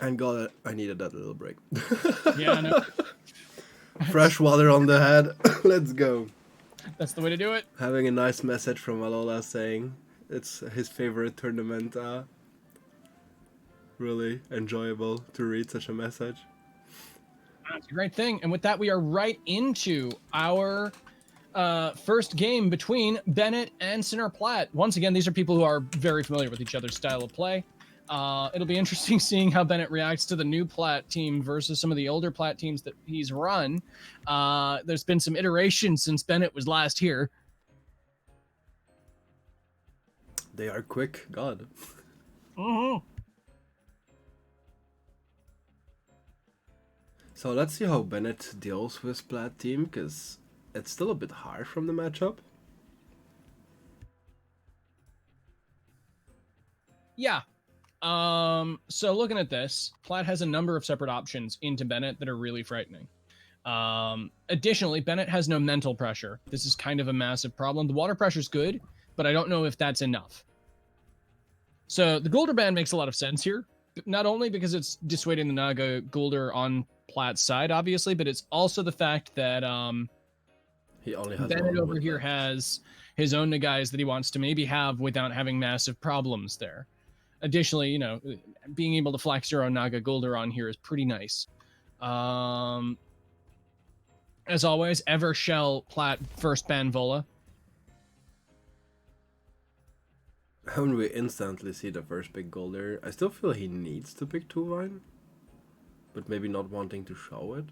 And got it. I needed that little break. Yeah, I know. Fresh water on the head. Let's go. That's the way to do it. Having a nice message from Alola saying it's his favorite tournament. Really enjoyable to read such a message. That's a great thing. And with that, we are right into our first game between Bennett and Sinner Platt. Once again, these are people who are very familiar with each other's style of play. It'll be interesting seeing how Bennett reacts to the new Platt team versus some of the older Platt teams that he's run. There's been some iterations since Bennett was last here. They are quick, God. Mm-hmm. So let's see how Bennett deals with Platt team, because it's still a bit hard from the matchup. Yeah. So looking at this, Platt has a number of separate options into Bennett that are really frightening. Additionally, Bennett has no mental pressure. This is kind of a massive problem. The water pressure is good, but I don't know if that's enough. So the Golder Band makes a lot of sense here. not only because it's dissuading the Naga Guldur on Platt's side, obviously, but it's also the fact that He only has Bennett one over wood here left. has his own Nagais that he wants to maybe have without having massive problems there. Additionally, you know, being able to flex your own Naga Guldur on here is pretty nice. As always, ever shall Platt first ban Vola. When we instantly see the first big goal there, I still feel he needs to pick Tuvine, but maybe not wanting to show it.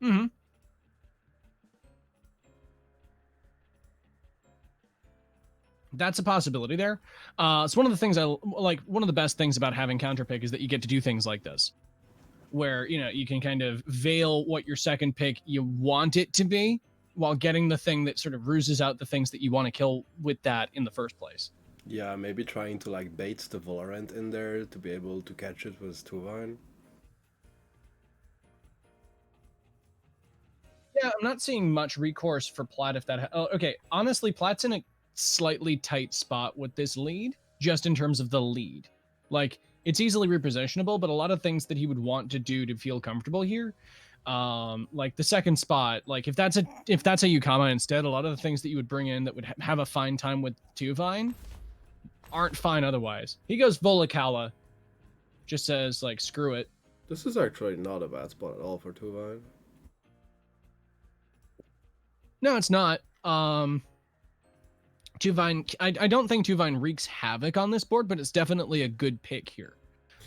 Mm-hmm. That's a possibility there. It's one of the things I like. One of the best things about having counterpick is that you get to do things like this, where you know you can kind of veil what your second pick you want it to be, while getting the thing that sort of ruses out the things that you want to kill with that in the first place. Yeah, maybe trying to like bait the Valorant in there to be able to catch it with Tuvine. Yeah, I'm not seeing much recourse for Platt if that. Okay, honestly, Platt's in a slightly tight spot with this lead, just in terms of the lead. Like, it's easily repositionable, but a lot of things that he would want to do to feel comfortable here, like the second spot, like if that's a Yukama instead, a lot of the things that you would bring in that would have a fine time with Tuvine aren't fine otherwise. He goes Volacala, just says like screw it. This is actually not a bad spot at all for Tuvine. No, it's not. Tuvine, I don't think Tuvine wreaks havoc on this board, but it's definitely a good pick here.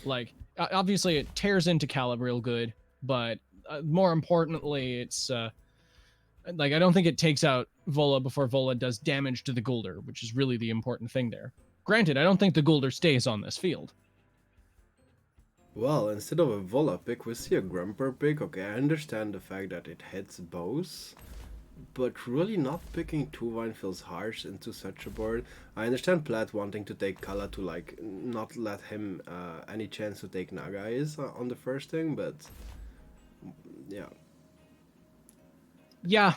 Like, obviously, it tears into Calib real good, but more importantly, it's like I don't think it takes out Vola before Vola does damage to the Guldur, which is really the important thing there. Granted, I don't think the Guldur stays on this field. Well, instead of a Vola pick, we see a Grumper pick. Okay, I understand the fact that it hits both, but really not picking Tuvine feels harsh into such a board. I understand Platt wanting to take Kala to like not let him any chance to take Nagais on the first thing, but yeah. Yeah,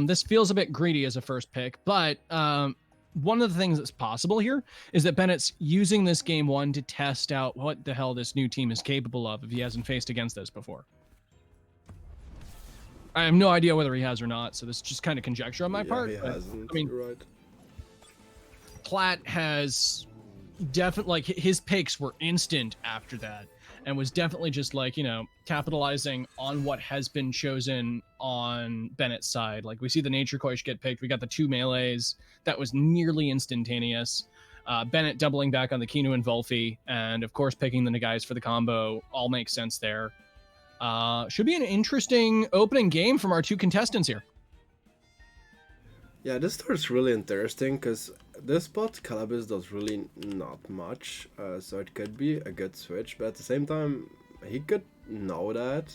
this feels a bit greedy as a first pick, but one of the things that's possible here is that Bennett's using this game one to test out what the hell this new team is capable of if he hasn't faced against this before. I have no idea whether he has or not, so this is just kind of conjecture on my part. He hasn't. I mean, You're right. Platt has definitely, like, his picks were instant after that, and was definitely just like, you know, capitalizing on what has been chosen on Bennett's side. Like, we see the Nature Koish get picked. We got the 2 melees. That was nearly instantaneous. Bennett doubling back on the Kinu and Volfi, and of course picking the Nagais for the combo. All makes sense there. Should be an interesting opening game from our 2 contestants here. Yeah, this starts really interesting because this spot Calabas does really not much, so it could be a good switch, but at the same time he could know that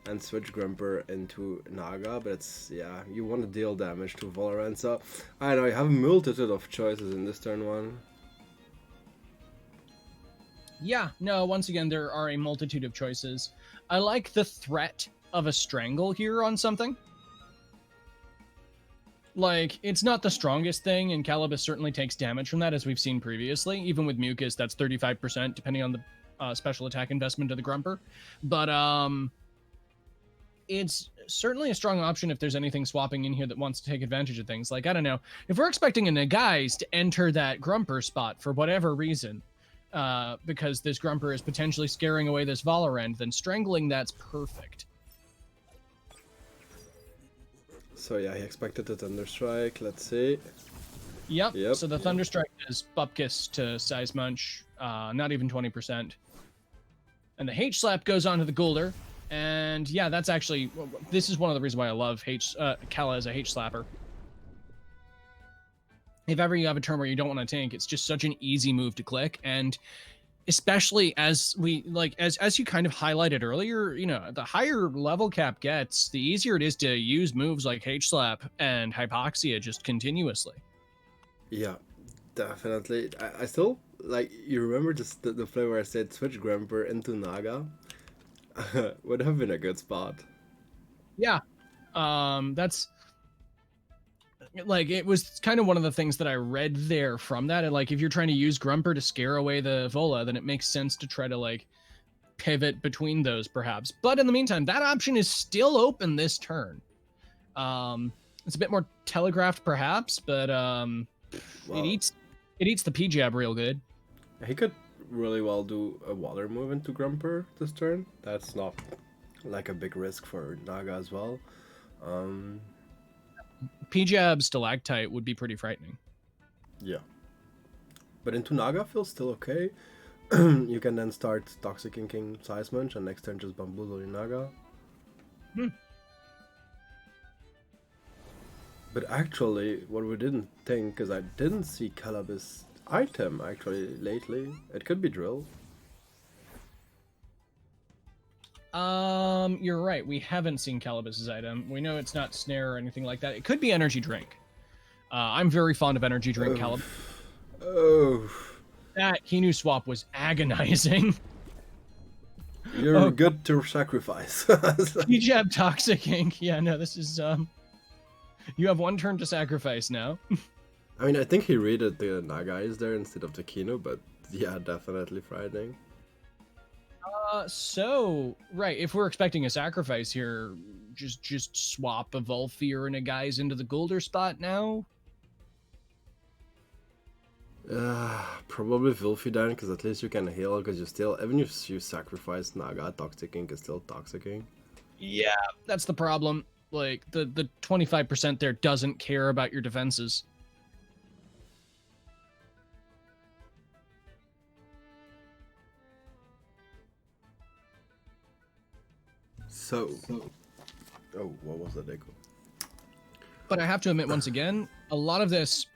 and switch Grumper into Naga, but it's, yeah, you want to deal damage to Valorant, so I don't know, you have a multitude of choices in this turn 1. Yeah, no, once again, there are a multitude of choices. I like the threat of a strangle here on something. Like, it's not the strongest thing, and Calibus certainly takes damage from that, as we've seen previously. Even with Mucus, that's 35%, depending on the special attack investment of the Grumper. But it's certainly a strong option if there's anything swapping in here that wants to take advantage of things. Like, I don't know, if we're expecting a Nagais to enter that Grumper spot for whatever reason, because this Grumper is potentially scaring away this Valorant, then strangling that's perfect. So yeah, he expected the Thunderstrike, let's see. Yep. So the Thunderstrike is Bupkis to Size Munch, not even 20%. And the H-Slap goes onto the Guldur. And yeah, that's actually, this is one of the reasons why I love Kala as a H-Slapper. If ever you have a turn where you don't want to tank, it's just such an easy move to click. And especially as we, like, as you kind of highlighted earlier, you know, the higher level cap gets, the easier it is to use moves like H-Slap and Hypoxia just continuously. Yeah, definitely. I still, like, you remember just the play where I said switch Grumper into Naga? Would have been a good spot. Yeah. That's like it was kind of one of the things that I read there from that. And like if you're trying to use Grumper to scare away the Vola, then it makes sense to try to like pivot between those perhaps. But in the meantime, that option is still open this turn. It's a bit more telegraphed perhaps, but Well, it eats the P-jab real good. he could really well do a water move into Grumper this turn. That's not like a big risk for Naga as well. P-jab Stalactite would be pretty frightening. Yeah. But into Naga feels still okay. You can then start Toxic Inking Size Munch and next turn just Bamboozle your Naga. But actually, what we didn't think, because I didn't see Calabas item actually lately. It could be Drill. You're right. We haven't seen Calabas's item. We know it's not Snare or anything like that. It could be Energy Drink. I'm very fond of Energy Drink Calabas. Oh. That Hinu swap was agonizing. You're good to sacrifice. P-jab Toxic Ink. Yeah, no, this is, you have one turn to sacrifice now. I mean, I think he raided the Nagais there instead of the Kino, but yeah, definitely frightening. So, right, if we're expecting a sacrifice here, just swap a Volfear and a Guise into the Golder spot now? Probably Vilfidan, because at least you can heal, because you still, even if you sacrifice Naga, Toxic Ink is still Toxic Ink. Yeah, that's the problem. Like, the 25% there doesn't care about your defenses. So, oh, what was that echo? But I have to admit, once again, a lot of this,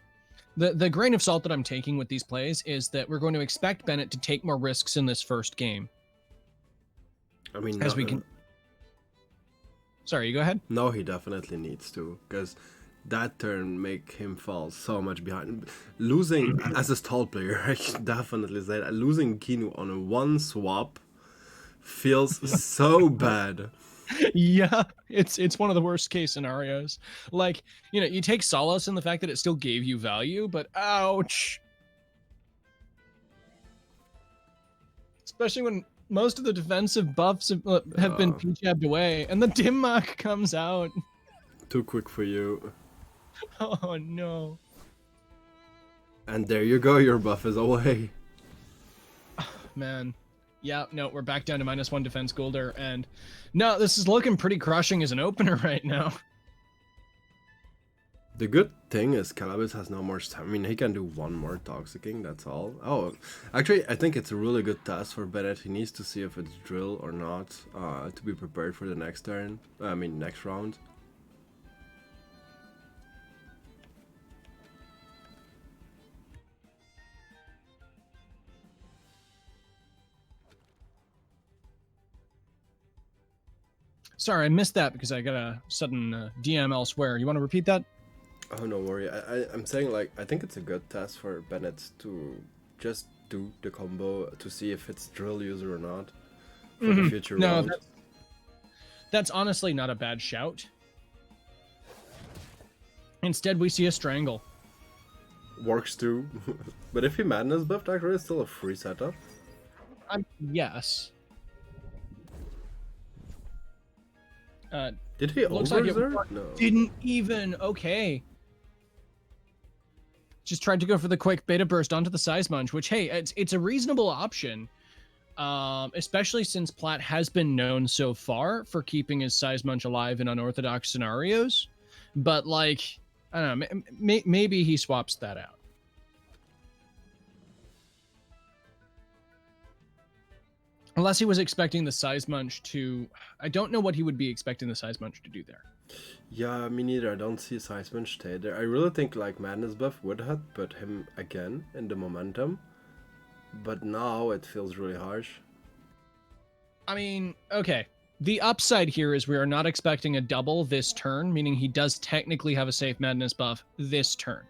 the grain of salt that I'm taking with these plays is that we're going to expect Bennett to take more risks in this first game. I mean, as we can. Sorry, you go ahead. No, he definitely needs to, because that turn make him fall so much behind. Losing as a stall player, I should definitely say that losing Kinu on a one swap feels so bad. Yeah, it's one of the worst case scenarios. Like, you know, you take solace in the fact that it still gave you value, but ouch. Especially when most of the defensive buffs have been P-jabbed away, and the Dim Mak comes out. Too quick for you. Oh no. And there you go, your buff is away. Man. Yeah, no, we're back down to -1 defense Golder, and no, this is looking pretty crushing as an opener right now. The good thing is Calabas has no more I mean, he can do one more Toxicking, that's all. Oh, actually, I think it's a really good test for Bennett. He needs to see if it's Drill or not, to be prepared for the next turn. I mean, next round. Sorry, I missed that because I got a sudden DM elsewhere. You want to repeat that? Oh, no worry. I'm saying, like, I think it's a good test for Bennett to just do the combo to see if it's Drill user or not for the future round. That's honestly not a bad shout. Instead, we see a Strangle. Works too. But if he Madness buffed, actually, it's still a free setup. Yes. Did he overexert? No. Didn't even. Okay. Just tried to go for the quick beta burst onto the Size Munch, which, hey, it's a reasonable option. Especially since Platt has been known so far for keeping his Size Munch alive in unorthodox scenarios. But, like, I don't know, maybe he swaps that out. Unless he was expecting the Size Munch to... I don't know what he would be expecting the Size Munch to do there. Yeah, me neither. I don't see Size Munch stay there. I really think like Madness buff would have put him again in the momentum. But now it feels really harsh. I mean, okay. The upside here is we are not expecting a double this turn, meaning he does technically have a safe Madness buff this turn.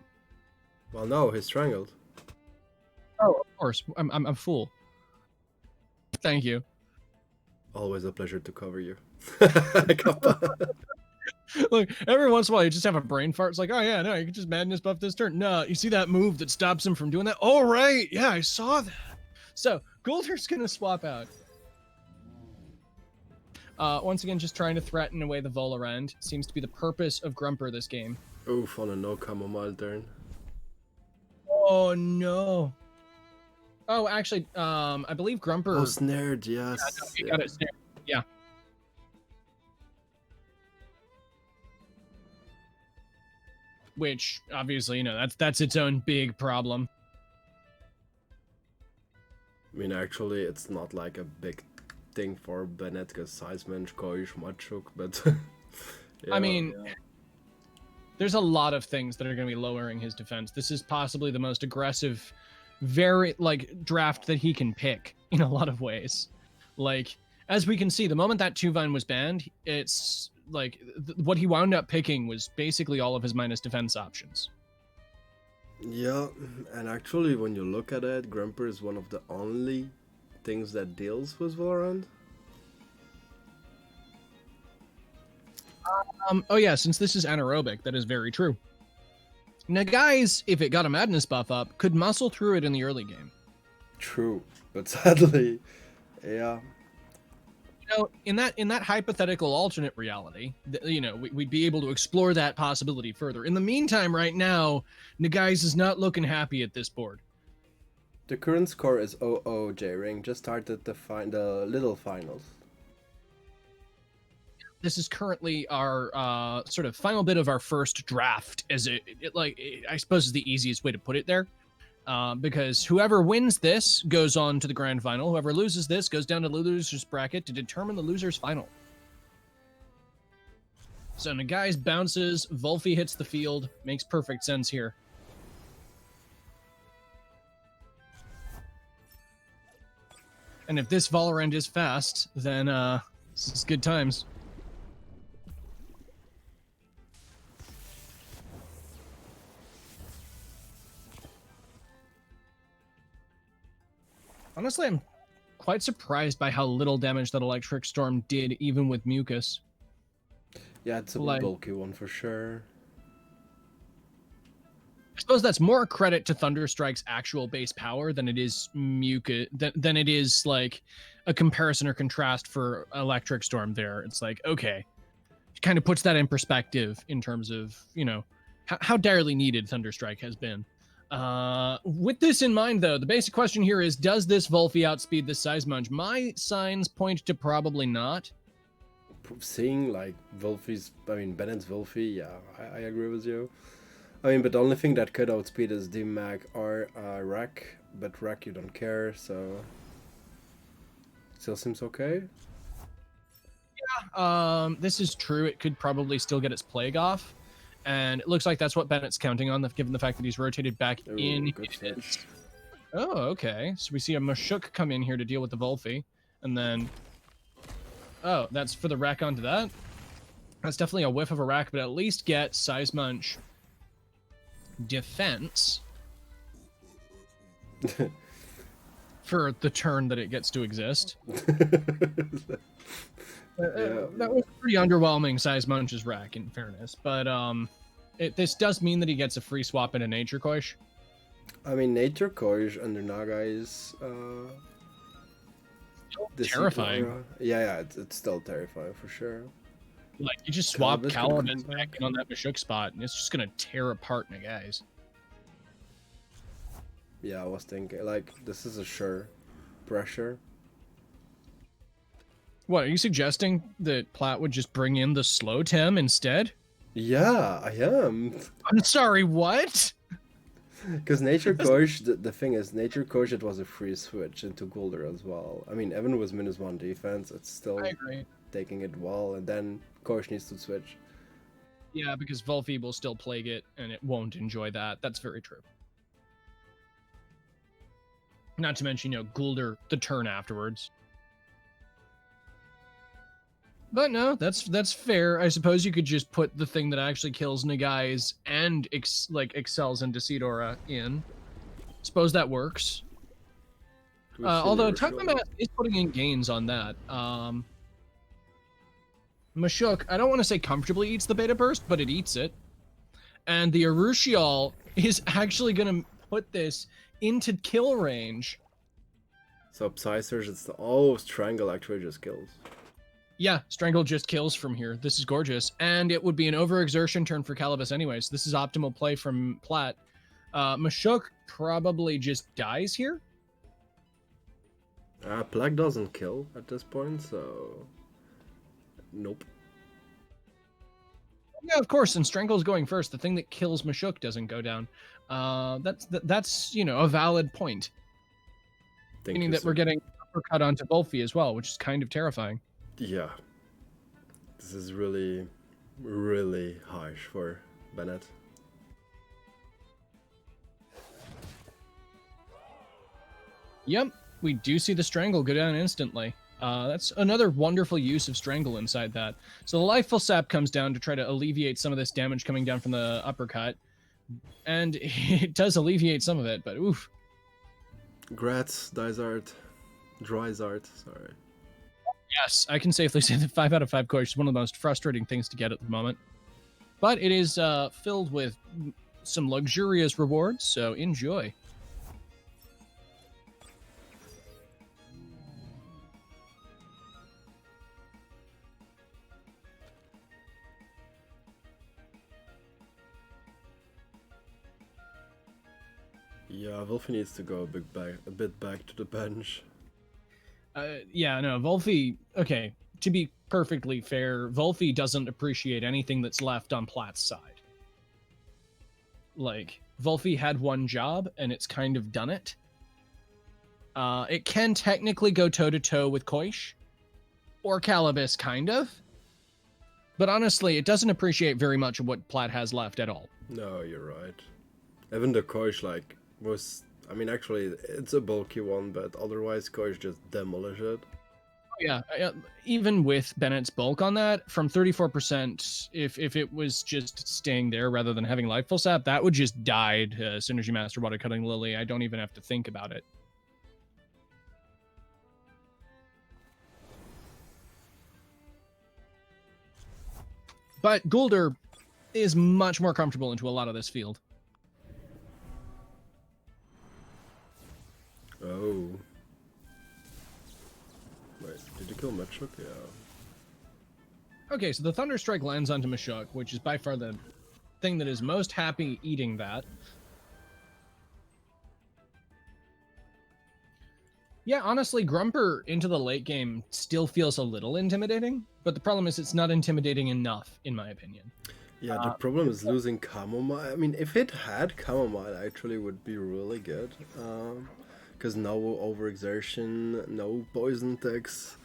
Well, no, he's strangled. Oh, of course. I'm a fool. Thank you. Always a pleasure to cover you. Like every once in a while, you just have a brain fart. It's like, oh yeah, no, you can just madness buff this turn. No, you see that move that stops him from doing that? Oh right, yeah, I saw that. So Gulder's gonna swap out. Once again, just trying to threaten away the Volarend seems to be the purpose of Grumper this game. Oof, on a no chamomile turn. Oh no. Oh, actually, I believe Grumper. Oh, snared, yes. Yeah, no, he got it snared. Yeah. Which obviously, that's its own big problem. I mean, actually, it's not like a big thing for Bennett because Seisman, Koish, Machuk, but yeah, I mean, there's a lot of things that are going to be lowering his defense. This is possibly the most aggressive, very draft that he can pick in a lot of ways. Like, as we can see, the moment that 2-Vine was banned, it's like what he wound up picking was basically all of his minus defense options. yeah, and actually, when you look at it, Grumper is one of the only things that deals with Valorant. Oh yeah, since this is anaerobic, that is very true. Now, guys, if it got a madness buff up, could muscle through it in the early game. True, but sadly, yeah. In that hypothetical alternate reality, we'd be able to explore that possibility further. In the meantime, right now, Nagai's is not looking happy at this board. The current score is 0-0, J-Ring. Just started the little finals. This is currently our sort of final bit of our first draft, as I suppose is the easiest way to put it there. Because whoever wins this goes on to the grand final. Whoever loses this goes down to the loser's bracket to determine the loser's final. So Nagai's bounces, Volfi hits the field. Makes perfect sense here. And if this Valorant is fast, then this is good times. Honestly, I'm quite surprised by how little damage that Electric Storm did, even with Mucus. Yeah, it's a bulky one for sure. I suppose that's more credit to Thunderstrike's actual base power than it is Mucus, than it is like a comparison or contrast for Electric Storm there. It's like, okay, it kind of puts that in perspective in terms of, how direly needed Thunderstrike has been. With this in mind, though, the basic question here is, does this Volfi outspeed this Seismunch? My signs point to probably not. Seeing, Bennett's Volfi, yeah, I agree with you. I mean, but the only thing that could outspeed is D-Mag or Rack, but Rack you don't care, so... Still seems okay? Yeah, this is true. It could probably still get its Plague off. And it looks like that's what Bennett's counting on, given the fact that he's rotated back in. Oh, okay. So we see a Mashuk come in here to deal with the Volfi. And then... Oh, that's for the rack onto that? That's definitely a whiff of a rack, but at least get Seismunch defense for the turn that it gets to exist. That was pretty underwhelming, Seismunch's rack, in fairness. But this does mean that he gets a free swap into Nature Koish. I mean, Nature Koish under Naga is... terrifying. Yeah, it's still terrifying for sure. Like, you just swap Calamus back in on that Mashuk spot, and it's just gonna tear apart Nagai's. Yeah, I was thinking, this is a sure pressure. What, are you suggesting that Platt would just bring in the slow Tem instead? Yeah, I am. I'm sorry, what? Because Nature Koish, the thing is, Nature Koish, it was a free switch into Gulder as well. I mean, even with -1 defense, it's still taking it well, and then Koish needs to switch. Yeah, because Volfi will still plague it, and it won't enjoy that. That's very true. Not to mention, Gulder the turn afterwards. But no, that's fair. I suppose you could just put the thing that actually kills Nagai's and excels into Seadora in. Suppose that works. Although Tugmamat is putting in gains on that. Mashuk, I don't want to say comfortably eats the Beta Burst, but it eats it. And the Urushiol is actually going to put this into kill range. So Psy-Surge, it's the... Oh, Strangle actually just kills. Yeah, Strangle just kills from here. This is gorgeous. And it would be an overexertion turn for Calibus anyway, so this is optimal play from Plat. Mashuk probably just dies here. Plague doesn't kill at this point, so... Nope. Yeah, of course, and Strangle's going first. The thing that kills Mashuk doesn't go down. That's you know, a valid point. Meaning that we're getting uppercut onto Volfi as well, which is kind of terrifying. Yeah. This is really, really harsh for Bennett. Yep, we do see the Strangle go down instantly. That's another wonderful use of Strangle inside that. So the Lifeful Sap comes down to try to alleviate some of this damage coming down from the uppercut. And it does alleviate some of it, but oof. Grats, Dysart, Dryzart, sorry. Yes, I can safely say that 5 out of 5 course is one of the most frustrating things to get at the moment. But it is filled with some luxurious rewards, so enjoy. Yeah, Wolfie needs to go a bit back to the bench. Yeah, no, Volfi, okay, to be perfectly fair, Volfi doesn't appreciate anything that's left on Plat's side. Like, Volfi had one job, and it's kind of done it. It can technically go toe-to-toe with Koish, or Calibus, kind of. But honestly, it doesn't appreciate very much of what Plat has left at all. No, you're right. Even the Koish, like, was... I mean, actually, it's a bulky one, but otherwise, Koish just demolish it. Yeah, even with Bennett's bulk on that, from 34%, if it was just staying there rather than having Lifeful Sap, that would just die to Synergy Master Water Cutting Lily. I don't even have to think about it. But Guldur is much more comfortable into a lot of this field. Oh. Wait, did you kill Machuk? Yeah. Okay, so the Thunder Strike lands onto Mashuk, which is by far the thing that is most happy eating that. Yeah, honestly, Grumper into the late game still feels a little intimidating, but the problem is it's not intimidating enough, in my opinion. Yeah, the problem is losing Chamomile. I mean, if it had Chamomile, actually would be really good. Because no overexertion, no poison ticks.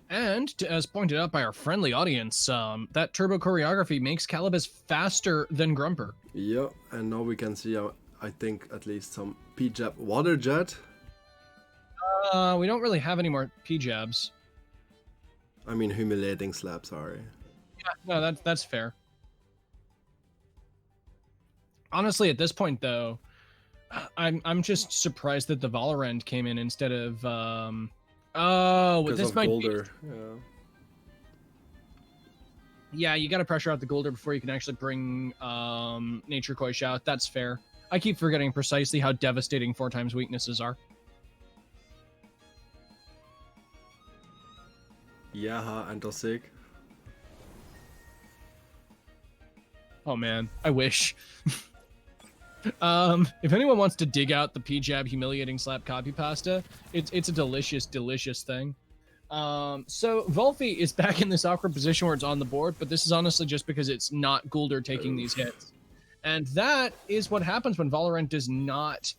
And, as pointed out by our friendly audience, that turbo choreography makes Calibus faster than Grumper. Yeah, and now we can see, I think, at least some P-Jab Water Jet. We don't really have any more P-Jabs. I mean, Humiliating Slap, sorry. Yeah, no, that's fair. Honestly, at this point, though, I'm just surprised that the Valorant came in instead of oh, this might Guldur. be... Yeah, you got to pressure out the Guldur before you can actually bring Nature Koish out. That's fair. I keep forgetting precisely how devastating 4 times weaknesses are. Yaha and Osik. Oh man, I wish. If anyone wants to dig out the P-Jab Humiliating Slap copy pasta, it's a delicious, delicious thing. So Volfi is back in this awkward position where it's on the board, but this is honestly just because it's not Guldur taking these hits. And that is what happens when Valorant does not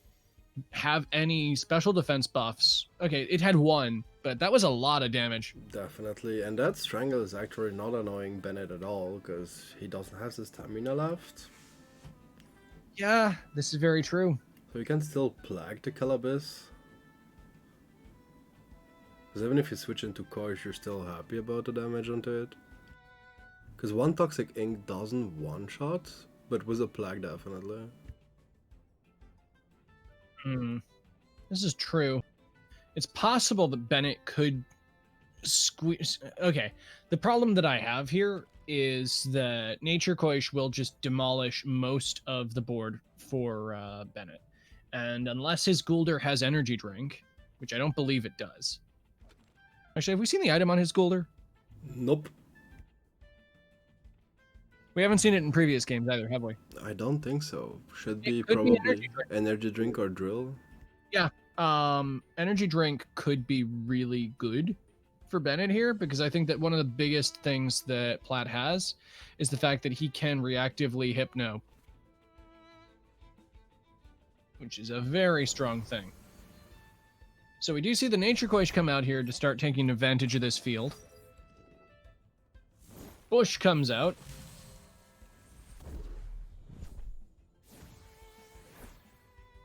have any special defense buffs. Okay, it had 1, but that was a lot of damage. Definitely, and that Strangle is actually not annoying Bennett at all, because he doesn't have his stamina left. Yeah, this is very true. So you can still plague the Calibus. Because even if you switch into Koish, you're still happy about the damage onto it. Because 1 Toxic Ink doesn't one-shot, but with a plague definitely. This is true. It's possible that Bennett could squeeze. Okay, the problem that I have here is that Nature Koish will just demolish most of the board for Bennett, and unless his Gulder has Energy Drink, which I don't believe it does. Actually, have we seen the item on his Gulder? Nope. We haven't seen it in previous games either, have we? I don't think so. Should It be could be probably energy drink or drill. Yeah. Energy drink could be really good for Bennett here because I think that one of the biggest things that Platt has is the fact that he can reactively hypno, which is a very strong thing. So we do see the Nature Quash come out here to start taking advantage of this field. Bush comes out.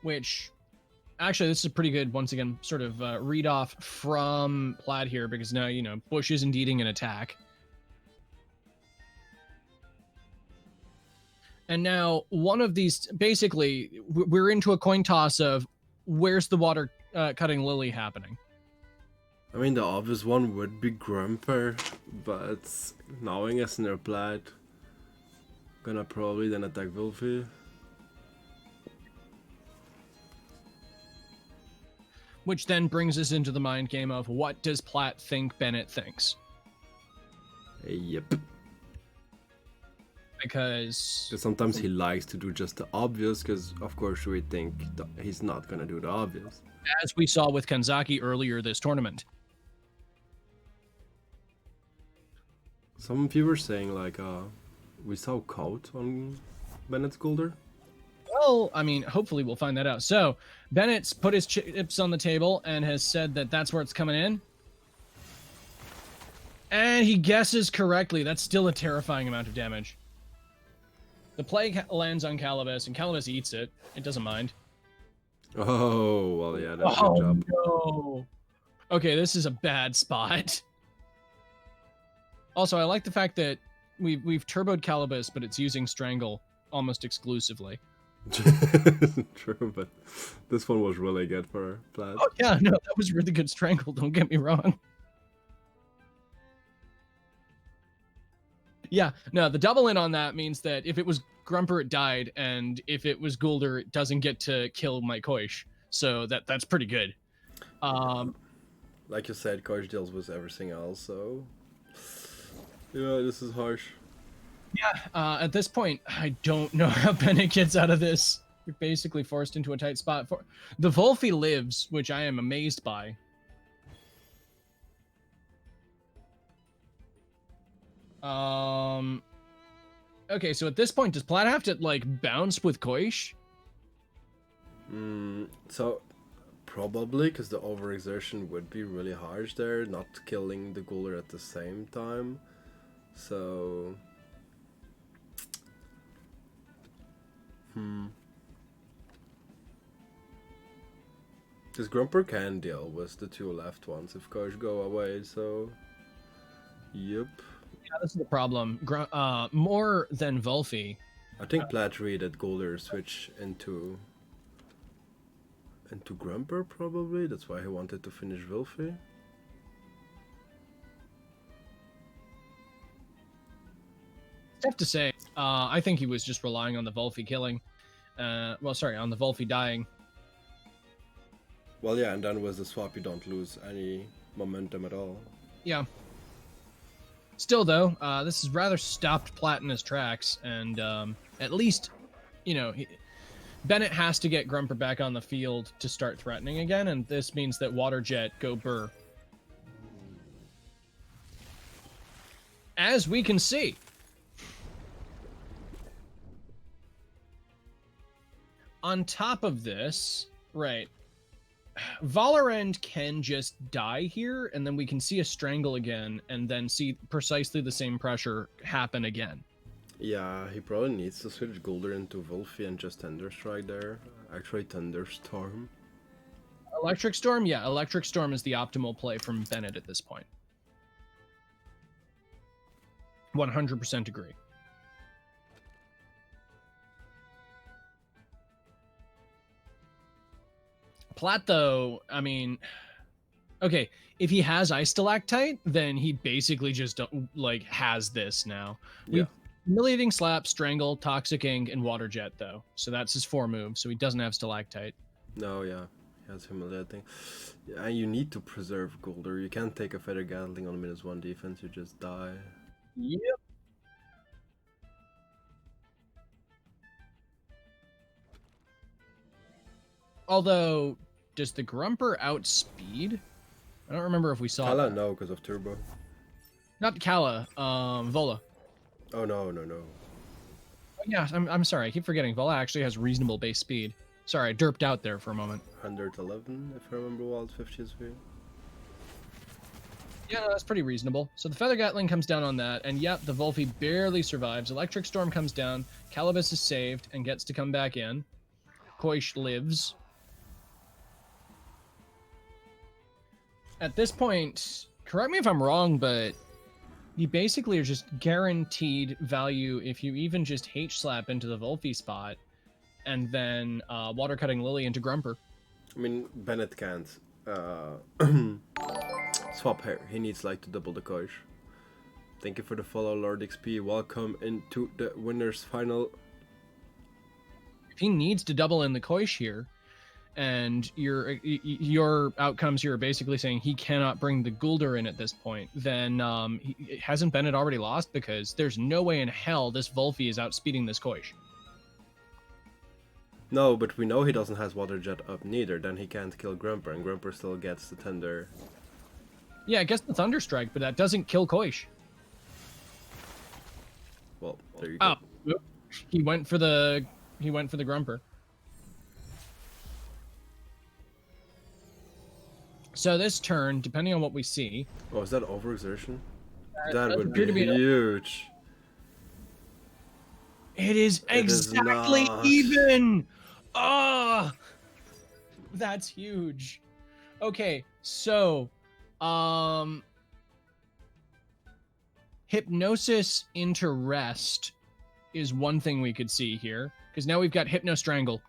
Which, actually, this is a pretty good, once again, sort of read off from Plaid here, because now, you know, Bush is indeed an attack. And now, one of these, basically, we're into a coin toss of where's the water cutting lily happening? I mean, the obvious one would be Grumper, but knowing as in their Plaid, gonna probably then attack Wolfie. Which then brings us into the mind game of what does Platt think Bennett thinks? Yep. Because sometimes he likes to do just the obvious, because of course we think he's not gonna do the obvious. As we saw with Kanzaki earlier this tournament. Some people were saying like, we saw coat on Bennett's Gulder. Well, I mean, hopefully we'll find that out. So, Bennett's put his chips on the table and has said that that's where it's coming in. And he guesses correctly. That's still a terrifying amount of damage. The plague lands on Calibus, and Calibus eats it. It doesn't mind. Oh, well, yeah, that's a good job. No. Okay, this is a bad spot. Also, I like the fact that we've turboed Calibus, but it's using Strangle almost exclusively. True, but this one was really good for Plaid. Oh yeah, no, that was really good Strangle, don't get me wrong. Yeah, no, the double in on that means that if it was Grumper, it died, and if it was Gulder, it doesn't get to kill my Koish. So that's pretty good. Like you said, Koish deals with everything else, so yeah, this is harsh. Yeah, at this point, I don't know how Bennett gets out of this. You're basically forced into a tight spot. The Wolfie lives, which I am amazed by. Okay, so at this point, does Platt have to, like, bounce with Koish? So, probably, because the overexertion would be really harsh there, not killing the Gulder at the same time. So... Because Grumper can deal with the two left ones if Koish go away, so... Yep. Yeah, this is the problem. More than Wolfie. I think Platt read that Gulder switch into Grumper, probably. That's why he wanted to finish Wolfie. It's tough to say. I think he was just relying on the Wolfie killing. Well, sorry, on the Wolfie dying. Well, yeah, and then with the swap, you don't lose any momentum at all. Yeah. Still, though, this has rather stopped Platt in his tracks, and at least, you know, Bennett has to get Grumper back on the field to start threatening again, and this means that Water Jet go burr. As we can see. On top of this, right, Valorant can just die here, and then we can see a Strangle again, and then see precisely the same pressure happen again. Yeah, he probably needs to switch Gulder into Wolfie and just Thunderstrike there. Actually, Thunderstorm. Electric Storm? Yeah, Electric Storm is the optimal play from Bennett at this point. 100% agree. Platt, though, I mean... Okay, if he has Ice Stalactite, then he basically just like has this now. Yeah. Humiliating Slap, Strangle, Toxic Ink, and Water Jet though. So that's his 4 moves. So he doesn't have Stalactite. No, yeah. He has humiliating. Yeah, you need to preserve Golder. You can't take a Feather Gatling on -1 defense, you just die. Yep. Although, does the Grumper outspeed? I don't remember if we saw Kala, that. no, because of Turbo. Not Kala, Vola. Oh, no. Oh, yeah, I'm sorry. I keep forgetting. Vola actually has reasonable base speed. Sorry, I derped out there for a moment. 111, if I remember well, 50 SP. Yeah, no, that's pretty reasonable. So the Feather Gatling comes down on that, and yep, the Volphy barely survives. Electric Storm comes down, Calibus is saved and gets to come back in. Koish lives. At this point, correct me if I'm wrong, but you basically are just guaranteed value if you even just H-slap into the Volphy spot, and then Water Cutting Lily into Grumper. I mean, Bennett can't swap hair. He needs like to double the Koish. Thank you for the follow, Lord XP. Welcome into the winners final. If he needs to double in the Koish here, and your outcomes here are basically saying he cannot bring the Guldur in at this point, then hasn't Bennett already lost? Because there's no way in hell this Volphy is outspeeding this Koish. No, but we know he doesn't have Water Jet up neither. Then he can't kill Grumper, and Grumper still gets the Tender. Yeah, I guess the Thunderstrike, but that doesn't kill Koish. Well, there you go. Oh, he went for the Grumper. So this turn, depending on what we see. Oh, is that overexertion? That That would appeared be to be huge. It is exactly not. even. Ah, that's huge. Okay, so, Hypnosis into Rest is one thing we could see here, because now we've got Hypno Strangle.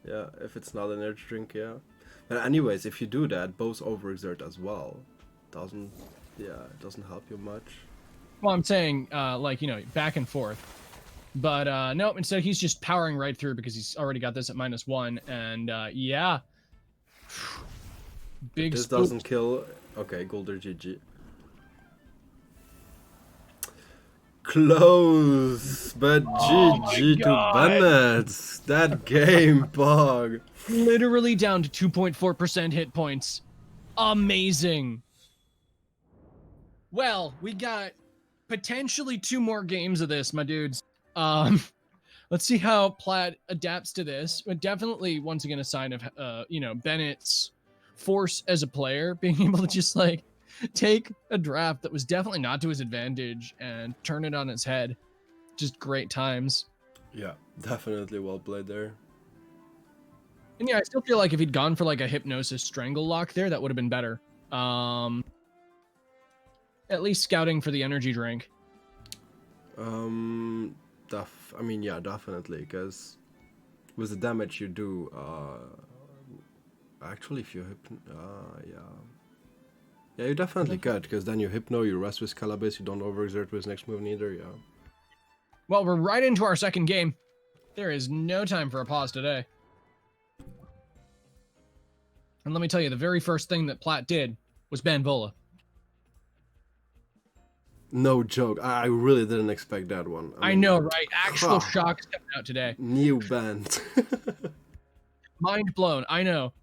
Yeah, if it's not an energy drink, yeah. But anyways, if you do that, both overexert as well. It doesn't help you much. Well, I'm saying, like, you know, back and forth. But, no, instead he's just powering right through because he's already got this at -1. And, yeah. Big This spook. doesn't kill. Okay, Golder GG. Close, but GG to Bennett. That game, Pog. Literally down to 2.4% hit points. Amazing. Well, we got potentially 2 more games of this, my dudes. Let's see how Plaid adapts to this. But definitely, once again, a sign of, you know, Bennett's force as a player, being able to just, like, take a draft that was definitely not to his advantage and turn it on its head. Just great times. Yeah, definitely well played there. And yeah, I still feel like if he'd gone for like a Hypnosis Strangle lock there, that would have been better. At least scouting for the energy drink. I mean, yeah, definitely, because with the damage you do, actually, if you yeah, you definitely could, because then you Hypno, you rest with Calibus, you don't overexert with his next move neither, yeah. Well, we're right into our second game. There is no time for a pause today. And let me tell you, the very first thing that Platt did was ban Vola. No joke, I really didn't expect that one. I know, right? Actual shock is coming out today. New band. Mind blown, I know.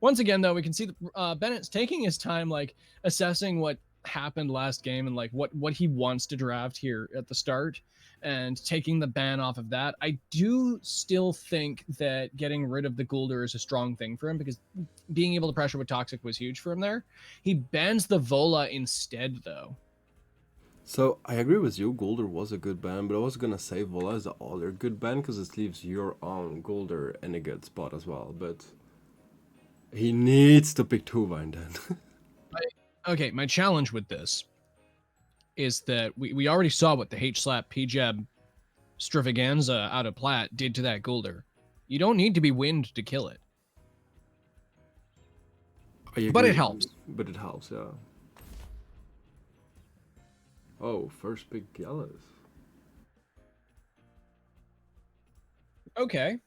Once again, though, we can see that Bennett's taking his time, like, assessing what happened last game and, like, what he wants to draft here at the start and taking the ban off of that. I do still think that getting rid of the Guldur is a strong thing for him because being able to pressure with Toxic was huge for him there. He bans the Vola instead, though. So, I agree with you, Guldur was a good ban, but I was gonna say Vola is the other good ban because it leaves your own Guldur in a good spot as well, but he needs to pick Tuvine then. Okay, my challenge with this is that we already saw what the H-Slap P-Jab Stravaganza out of Plat did to that Guldur. You don't need to be wind to kill it. I agree, But it helps. But it helps, yeah. Oh, first big Gallus. Okay.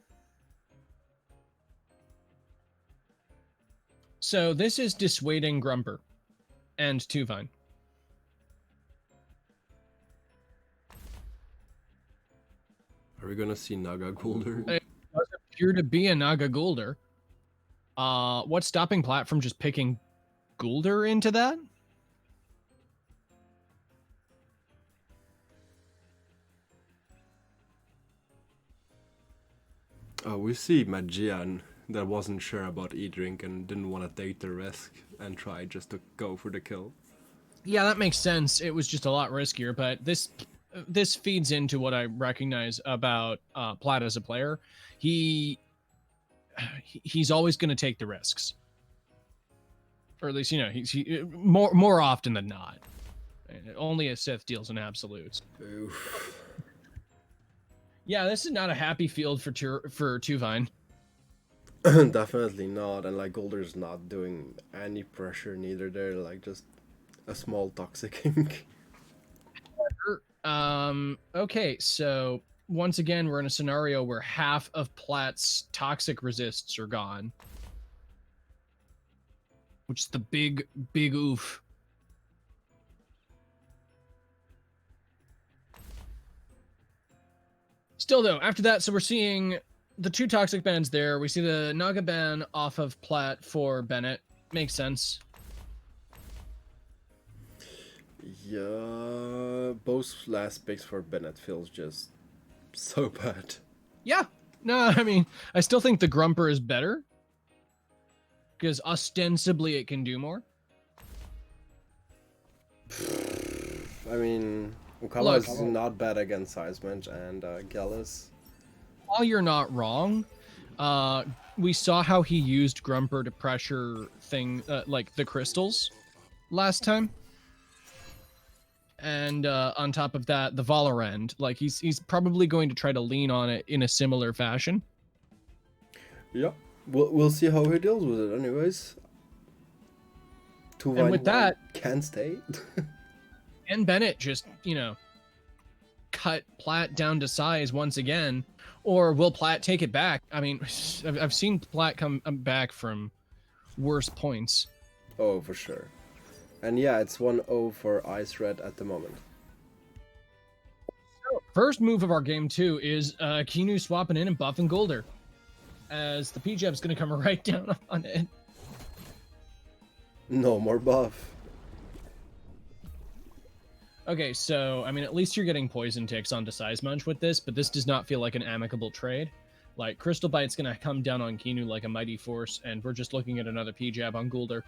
So this is dissuading Grumper and Tuvine. Are we gonna see Naga Guldur? It does appear to be a Naga Guldur. What's stopping Plat from just picking Guldur into that? Oh, we see Magian that wasn't sure about E-Drink and didn't want to take the risk and try just to go for the kill. Yeah, that makes sense. It was just a lot riskier, but this feeds into what I recognize about Plat as a player. He's always going to take the risks, or at least he more often than not. Only a Sith deals in absolutes. Oof. Yeah, this is not a happy field for Tuvine. Definitely not, and like Goldur's not doing any pressure neither. They're like just a small toxic ink. Okay, so once again we're in a scenario where half of Plat's toxic resists are gone, which is the big oof. Still though, after that, so we're seeing the 2 toxic bans there. We see the Naga ban off of Plat for Bennett. Makes sense. Yeah, both last picks for Bennett feels just so bad. Yeah. No, I mean, I still think the Grumper is better. Because ostensibly it can do more. I mean, Ukala is not bad against Seismensch and Gallus. While you're not wrong, we saw how he used Grumper to pressure like the crystals last time. And on top of that, the Valorand, like he's probably going to try to lean on it in a similar fashion. Yeah, we'll see how he deals with it anyways. And with that, can stay. and Bennett just, cut Plat down to size once again, or will Plat take it back? I mean, I've seen Plat come back from worse points. Oh, for sure. And yeah, it's 1-0 for Ice Red at the moment. So, first move of our game 2 is Kinu swapping in and buffing Guldur, as the PJ's going to come right down on it. No more buff. Okay, so, I mean, at least you're getting poison ticks onto Seismunch with this, but this does not feel like an amicable trade. Like, Crystal Bite's going to come down on Kinu like a mighty force, and we're just looking at another PJ on Guldur.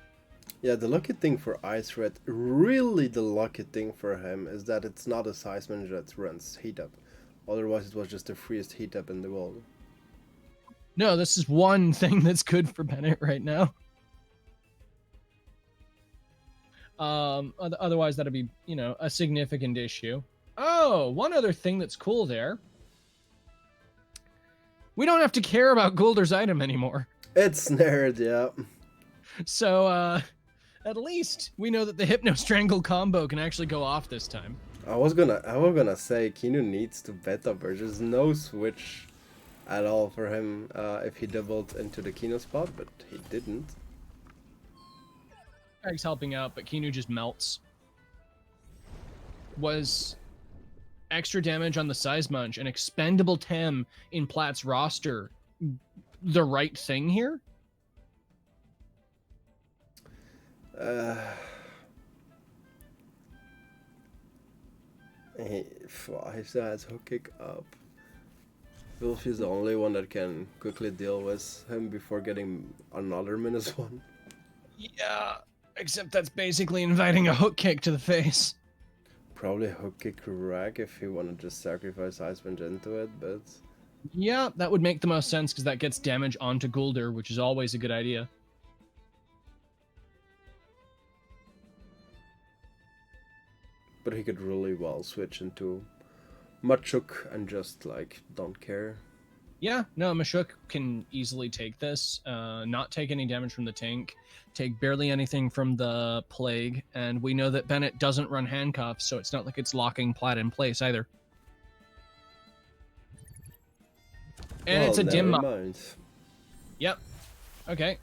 Yeah, the lucky thing for Ice Red, really the lucky thing for him, is that it's not a Seisman that runs heat up. Otherwise, it was just the freest heat up in the world. No, this is one thing that's good for Bennett right now. Otherwise, that'd be, a significant issue. Oh, one other thing that's cool there. We don't have to care about Guldur's item anymore. It's snared, yeah. So, at least we know that the Hypno Strangle combo can actually go off this time. I was gonna say Kinu needs to beta burst. There's no switch at all for him if he doubled into the Kino spot, but he didn't. Greg's helping out, but Kinu just melts. Was extra damage on the Seismunch and expendable Tem in Plat's roster the right thing here? He still has hook kick up. Wolf is the only one that can quickly deal with him before getting another -1. Yeah, except that's basically inviting a hook kick to the face. Probably hook kick rack if he wanted to just sacrifice Icewind into it, but... Yeah, that would make the most sense because that gets damage onto Guldur, which is always a good idea. But he could really well switch into Machuk and just like don't care. Yeah, no, Mashuk can easily take this, not take any damage from the tank, take barely anything from the plague, and we know that Bennett doesn't run handcuffs, so it's not like it's locking Plaid in place either. And Well, it's a dim never mod. mind. Yep. Okay.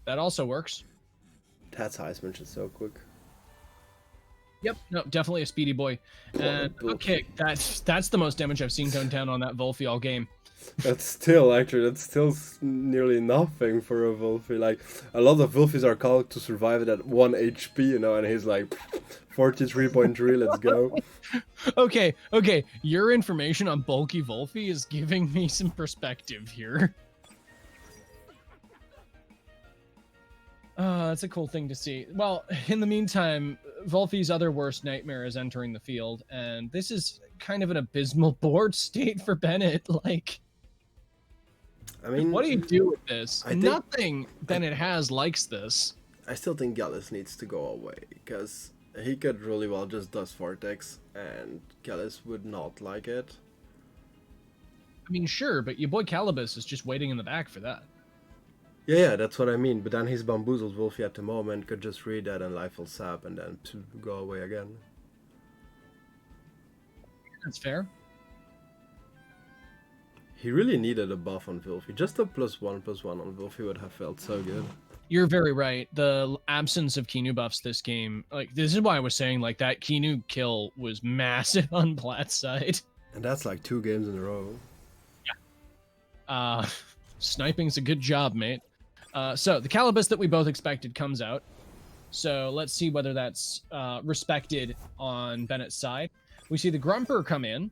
That also works. That's how I mentioned so quick. Yep. No, definitely a speedy boy. And okay, that's the most damage I've seen come down on that Volphy all game. That's still nearly nothing for a Wolfie. Like, a lot of Wolfies are called to survive it at 1 HP, you know, and he's like 43.3, let's go. Okay, your information on bulky Volphy is giving me some perspective here. That's a cool thing to see. Well, in the meantime, Volphy's other worst nightmare is entering the field, and this is kind of an abysmal board state for Bennett. Like, I mean, what do you do with this? I think- Nothing Bennett has likes this. I still think Gallus needs to go away, because he could really well just dust Vortex, and Gallus would not like it. I mean, sure, but your boy Calibus is just waiting in the back for that. Yeah, that's what I mean, but then his Bamboozled Wolfie at the moment could just read that and Lifeful Sap and then to go away again. That's fair. He really needed a buff on Wolfie. Just a +1/+1 on Wolfie would have felt so good. You're very right. The absence of Kinu buffs this game, like, this is why I was saying, like, that Kinu kill was massive on Platt's side. And that's like 2 games in a row. Sniping's a good job, mate. So the Calibus that we both expected comes out. So let's see whether that's respected on Bennett's side. We see the Grumper come in.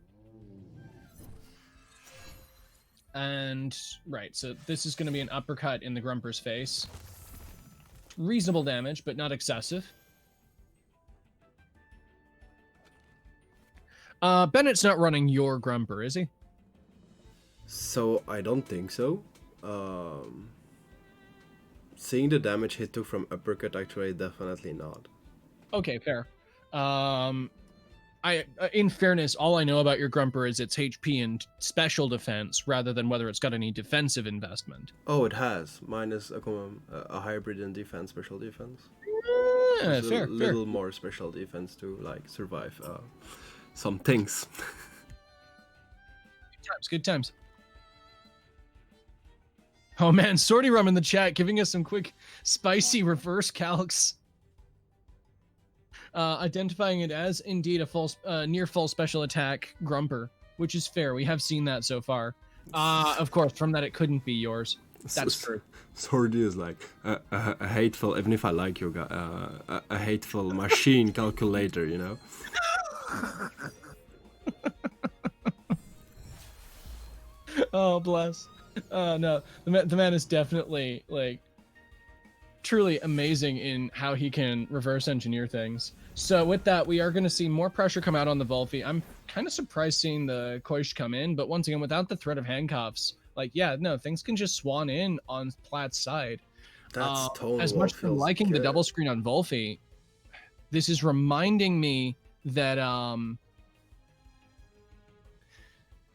And, right, so this is going to be an uppercut in the Grumper's face. Reasonable damage, but not excessive. Bennett's not running your Grumper, is he? So, I don't think so. Seeing the damage he took from uppercut, actually, definitely not. Okay, fair. In fairness, all I know about your Grumper is its HP and special defense, rather than whether it's got any defensive investment. Oh, it has. Mine is a hybrid in defense, special defense. Yeah, There's fair, a little more special defense to like survive some things. Good times. Oh man, Sorty Rum in the chat giving us some quick spicy reverse calcs. Identifying it as indeed a full, near full special attack Grumper, which is fair. We have seen that so far. Of course, from that it couldn't be yours. That's true. Sordy is like a hateful, even if I like you, a hateful machine calculator, you know? Oh, bless. No, the man is definitely, like, truly amazing in how he can reverse engineer things. So with that, we are going to see more pressure come out on the Volphy. I'm kind of surprised seeing the Koish come in, but once again, without the threat of handcuffs, like, yeah, no, things can just swan in on Platt's side. That's totally as much as I'm liking the double screen on Volphy, this is reminding me that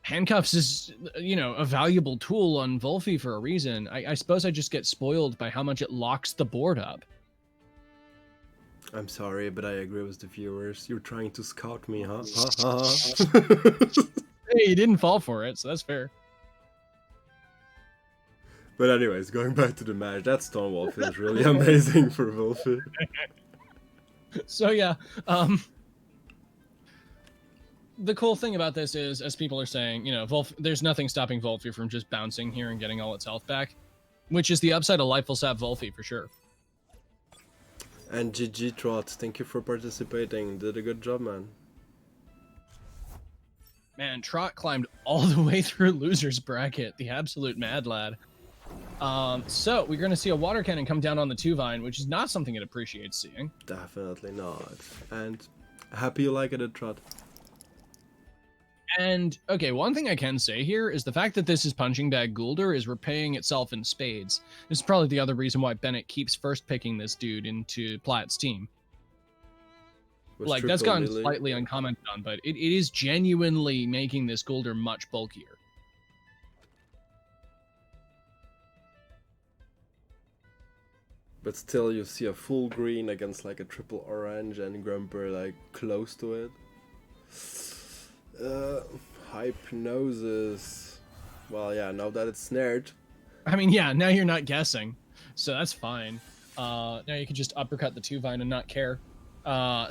handcuffs is, you know, a valuable tool on Volphy for a reason. I suppose I just get spoiled by how much it locks the board up. I'm sorry, but I agree with the viewers. You're trying to scout me, huh? Hey, you didn't fall for it, so that's fair. But anyways, going back to the match, that Stonewall feels really amazing for Wolfie. So yeah, the cool thing about this is, as people are saying, you know, there's nothing stopping Volphy from just bouncing here and getting all its health back, which is the upside of Lifeful Sap Volphy for sure. And GG Trot, thank you for participating. Did a good job, man. Man, Trot climbed all the way through loser's bracket, the absolute mad lad. So we're going to see a water cannon come down on the 2-vine, which is not something it appreciates seeing. Definitely not. And happy you like it, Trot. And, okay, one thing I can say here is the fact that this is Punching Bag Guldur is repaying itself in spades. This is probably the other reason why Bennett keeps first picking this dude into Platt's team. Was Like, that's triple gone melee. slightly uncommented on, but it is genuinely making this Guldur much bulkier. But still, you see a full green against like a triple orange and Grumper like close to it. Hypnosis. Well, yeah, now that it's snared. I mean, yeah, now you're not guessing, so that's fine. Now you can just uppercut the 2-Vine and not care.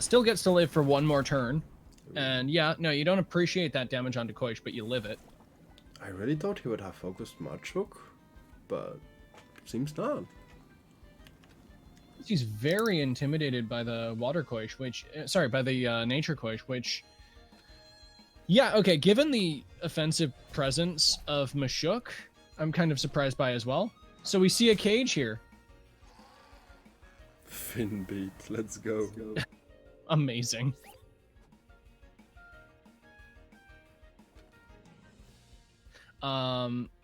Still gets to live for one more turn. And yeah, no, you don't appreciate that damage onto Koish, but you live it. I really thought he would have focused Machuk, but seems not. He's very intimidated by the water Koish, which, sorry, by the nature Koish, which, yeah, okay, given the offensive presence of Mashuk, I'm kind of surprised by as well. So we see a cage here. Fin beat, let's go. Amazing.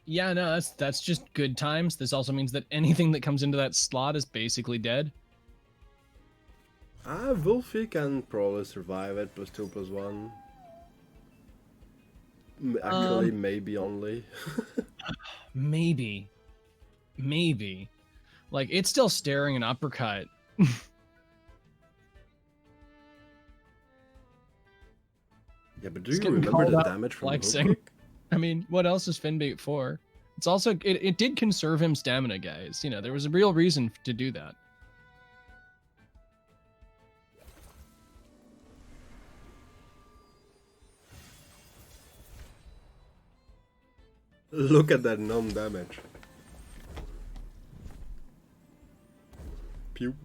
Yeah, no, that's just good times. This also means that anything that comes into that slot is basically dead. Wolfie can probably survive it, +2/+1. Actually, maybe only. Maybe. Like, it's still staring an uppercut. Yeah, but do you remember the damage from flexing? Hook Kick? I mean, what else is Finbait for? It's also, it did conserve him stamina, guys. You know, there was a real reason to do that. Look at that non-damage. Pew.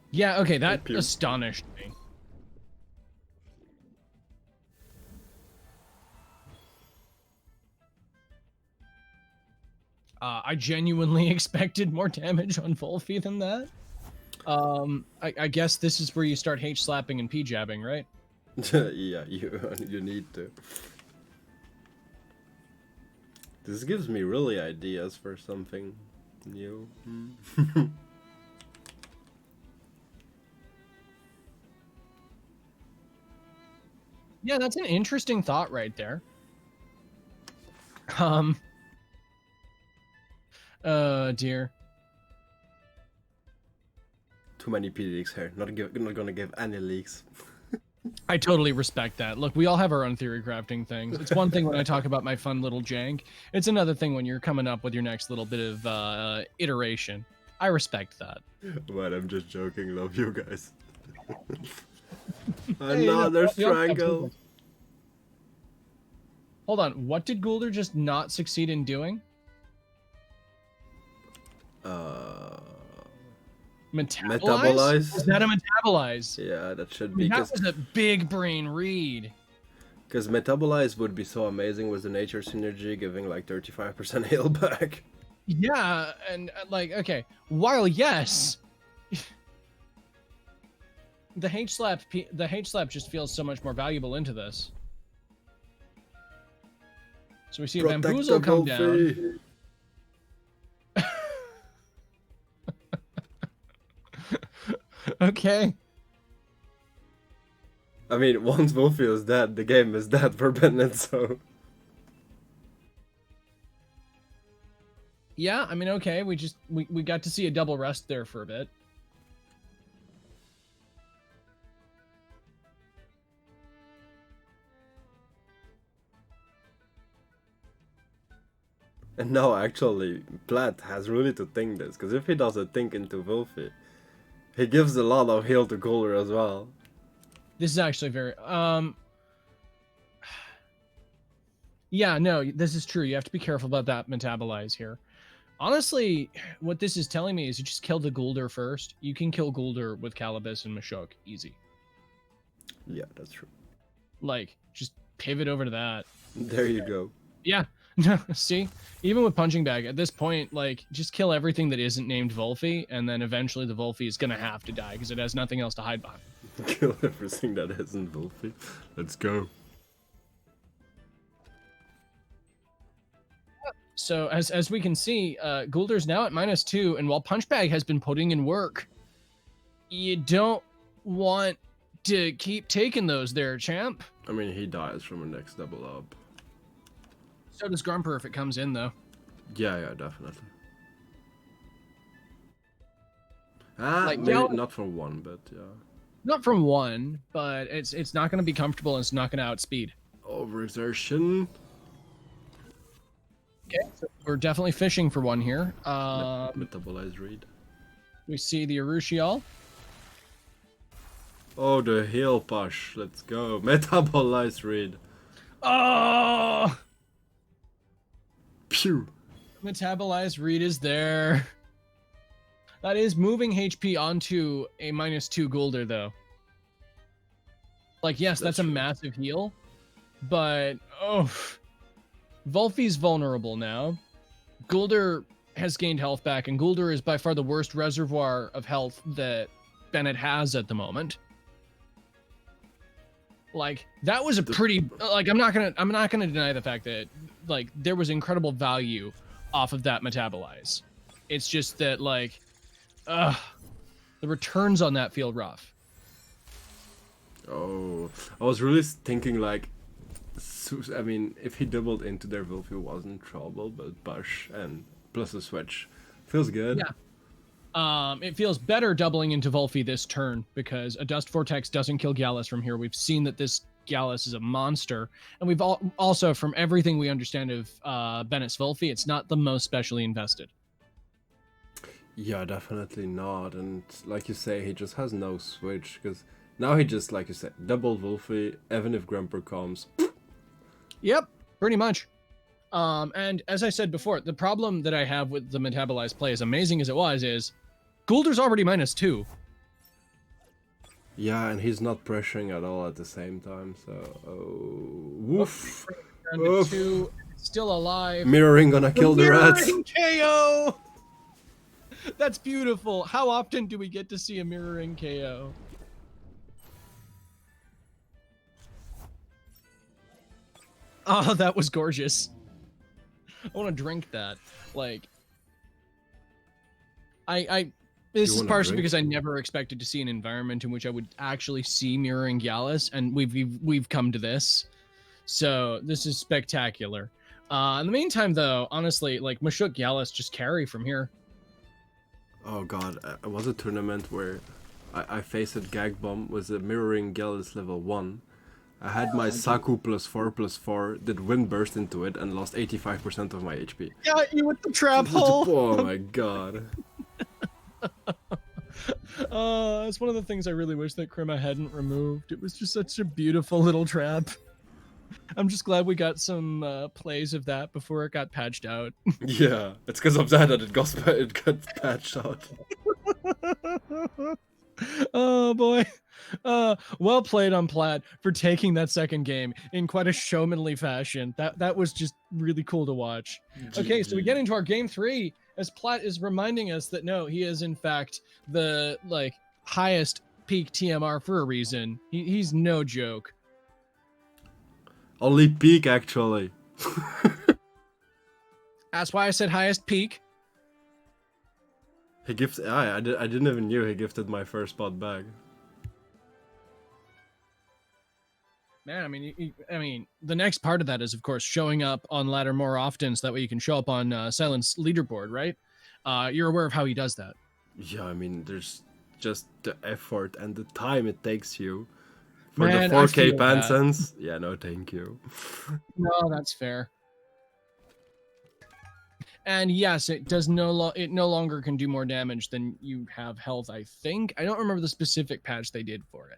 Yeah, okay, that Pew. astonished me. I genuinely expected more damage on Volfie than that. I guess this is where you start H-slapping and P-jabbing, right? Yeah, you need to. This gives me really ideas for something new. Yeah, that's an interesting thought right there. Dear. Too many P leaks here. Not gonna give any leaks. I totally respect that. Look, we all have our own theory crafting things. It's one thing when I talk about my fun little jank. It's another thing when you're coming up with your next little bit of iteration. I respect that. But I'm just joking. Love you guys. Hey, Another no, strangle. Hold on. What did Guldur just not succeed in doing? Metabolize? Is that a metabolize? Yeah, that should I be. mean, that was a big brain read. Because Metabolize would be so amazing with the nature synergy, giving like 35% heal back. Yeah, and like, okay, while yes, the H-slap just feels so much more valuable into this. So we see a Bamboozle come down. Okay. I mean, once Wolfie is dead, the game is dead for Bennett, so... Yeah, I mean, okay, we got to see a double rest there for a bit. And now, actually, Platt has really to think this, because if he doesn't think into Wolfie, he gives a lot of heal to Guldur as well. This is actually very... Yeah, no, this is true. You have to be careful about that metabolize here. Honestly, what this is telling me is you just kill the Guldur first. You can kill Guldur with Calibus and Mashok. Easy. Yeah, that's true. Like, just pivot over to that. There you go. Yeah. See? Even with Punching Bag, at this point, like, just kill everything that isn't named Volfie, and then eventually the Volfie is gonna have to die, because it has nothing else to hide behind. Kill everything that isn't Wolfie. Let's go. So, as we can see, Guldur's now at -2, and while Punch Bag has been putting in work, you don't want to keep taking those there, champ. I mean, he dies from a next double up. So does Grumper if it comes in, though. Yeah, definitely. Maybe not for one, but yeah. Not from one, but it's not going to be comfortable and it's not going to outspeed. Overexertion. Okay, so we're definitely fishing for one here. Metabolize read. We see the Urushiol. Oh, the heal push. Let's go. Metabolize read. Oh! Pew. Metabolize read is there. That is moving HP onto a -2 Gulder, though. Like, yes, that's a massive heal, but Volfi's vulnerable now. Gulder has gained health back, and Gulder is by far the worst reservoir of health that Bennett has at the moment. Like, that was a pretty, like, I'm not gonna deny the fact that, like, there was incredible value off of that metabolize. It's just that, like, the returns on that feel rough. Oh, I was really thinking, like, I mean, if he doubled into their Wolf, he wasn't trouble, but push and plus a switch feels good. Yeah. It feels better doubling into Volfi this turn because a Dust Vortex doesn't kill Gallus from here. We've seen that this Gallus is a monster, and we've also, from everything we understand of Bennett's Volfi, it's not the most specially invested. Yeah, definitely not. And like you say, he just has no switch because now he just, like you said, double Wolfie, even if Grumper comes. Yep, pretty much. And as I said before, the problem that I have with the metabolized play, as amazing as it was, is Gulder's already -2. Yeah, and he's not pressuring at all at the same time, so... woof. Down to 2, still alive. Mirroring gonna kill the rats. KO! That's beautiful. How often do we get to see a mirroring KO? Oh, that was gorgeous. I want to drink that. Like, this is partially because I never expected to see an environment in which I would actually see mirroring Gallus, and we've come to this. So this is spectacular. In the meantime, though, honestly, like, Mashuk Gallus just carry from here. Oh god, it was a tournament where I faced a Gag Bomb with a mirroring Gallus level 1. I had my Saku +4/+4, did Wind Burst into it, and lost 85% of my HP. Got you with the trap hole! Oh my god. It's one of the things I really wish that Krima hadn't removed. It was just such a beautiful little trap. I'm just glad we got some plays of that before it got patched out. Yeah, it's because of that it got patched out. Oh boy. Well played on Platt for taking that second game in quite a showmanly fashion. That was just really cool to watch. Okay, so we get into our game 3 as Platt is reminding us that no, he is in fact the highest peak TMR for a reason. He's no joke. Only peak, actually. That's why I said highest peak. He gifted. I didn't even knew he gifted my first spot back. Man, I mean, the next part of that is, of course, showing up on ladder more often, so that way you can show up on Silent's leaderboard, right? You're aware of how he does that. Yeah, I mean, there's just the effort and the time it takes you. For Man, the 4K Pansons? Yeah, no, thank you. No, that's fair. And yes, it does no longer can do more damage than you have health, I think. I don't remember the specific patch they did for it.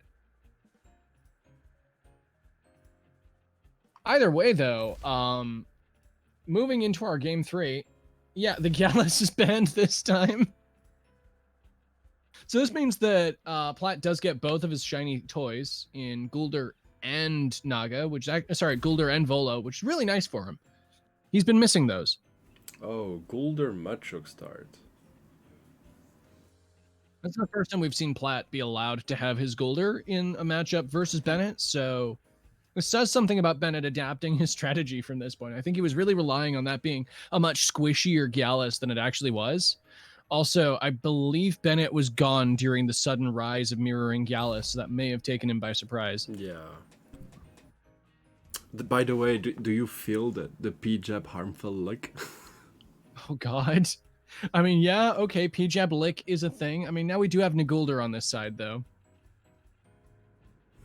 Either way, though, moving into our game 3, yeah, the Gallus is banned this time. So this means that Platt does get both of his shiny toys in Gulder and Naga, Gulder and Volo, which is really nice for him. He's been missing those. Oh, Gulder Machuk start. That's the first time we've seen Platt be allowed to have his Gulder in a matchup versus Bennett, so this says something about Bennett adapting his strategy from this point. I think he was really relying on that being a much squishier Gallus than it actually was. Also, I believe Bennett was gone during the sudden rise of Mirroring Gallus, so that may have taken him by surprise. Yeah. By the way, do you feel the P-Jab harmful lick? Oh god. I mean, yeah, okay, P-Jab lick is a thing. I mean, now we do have Nagulder on this side, though.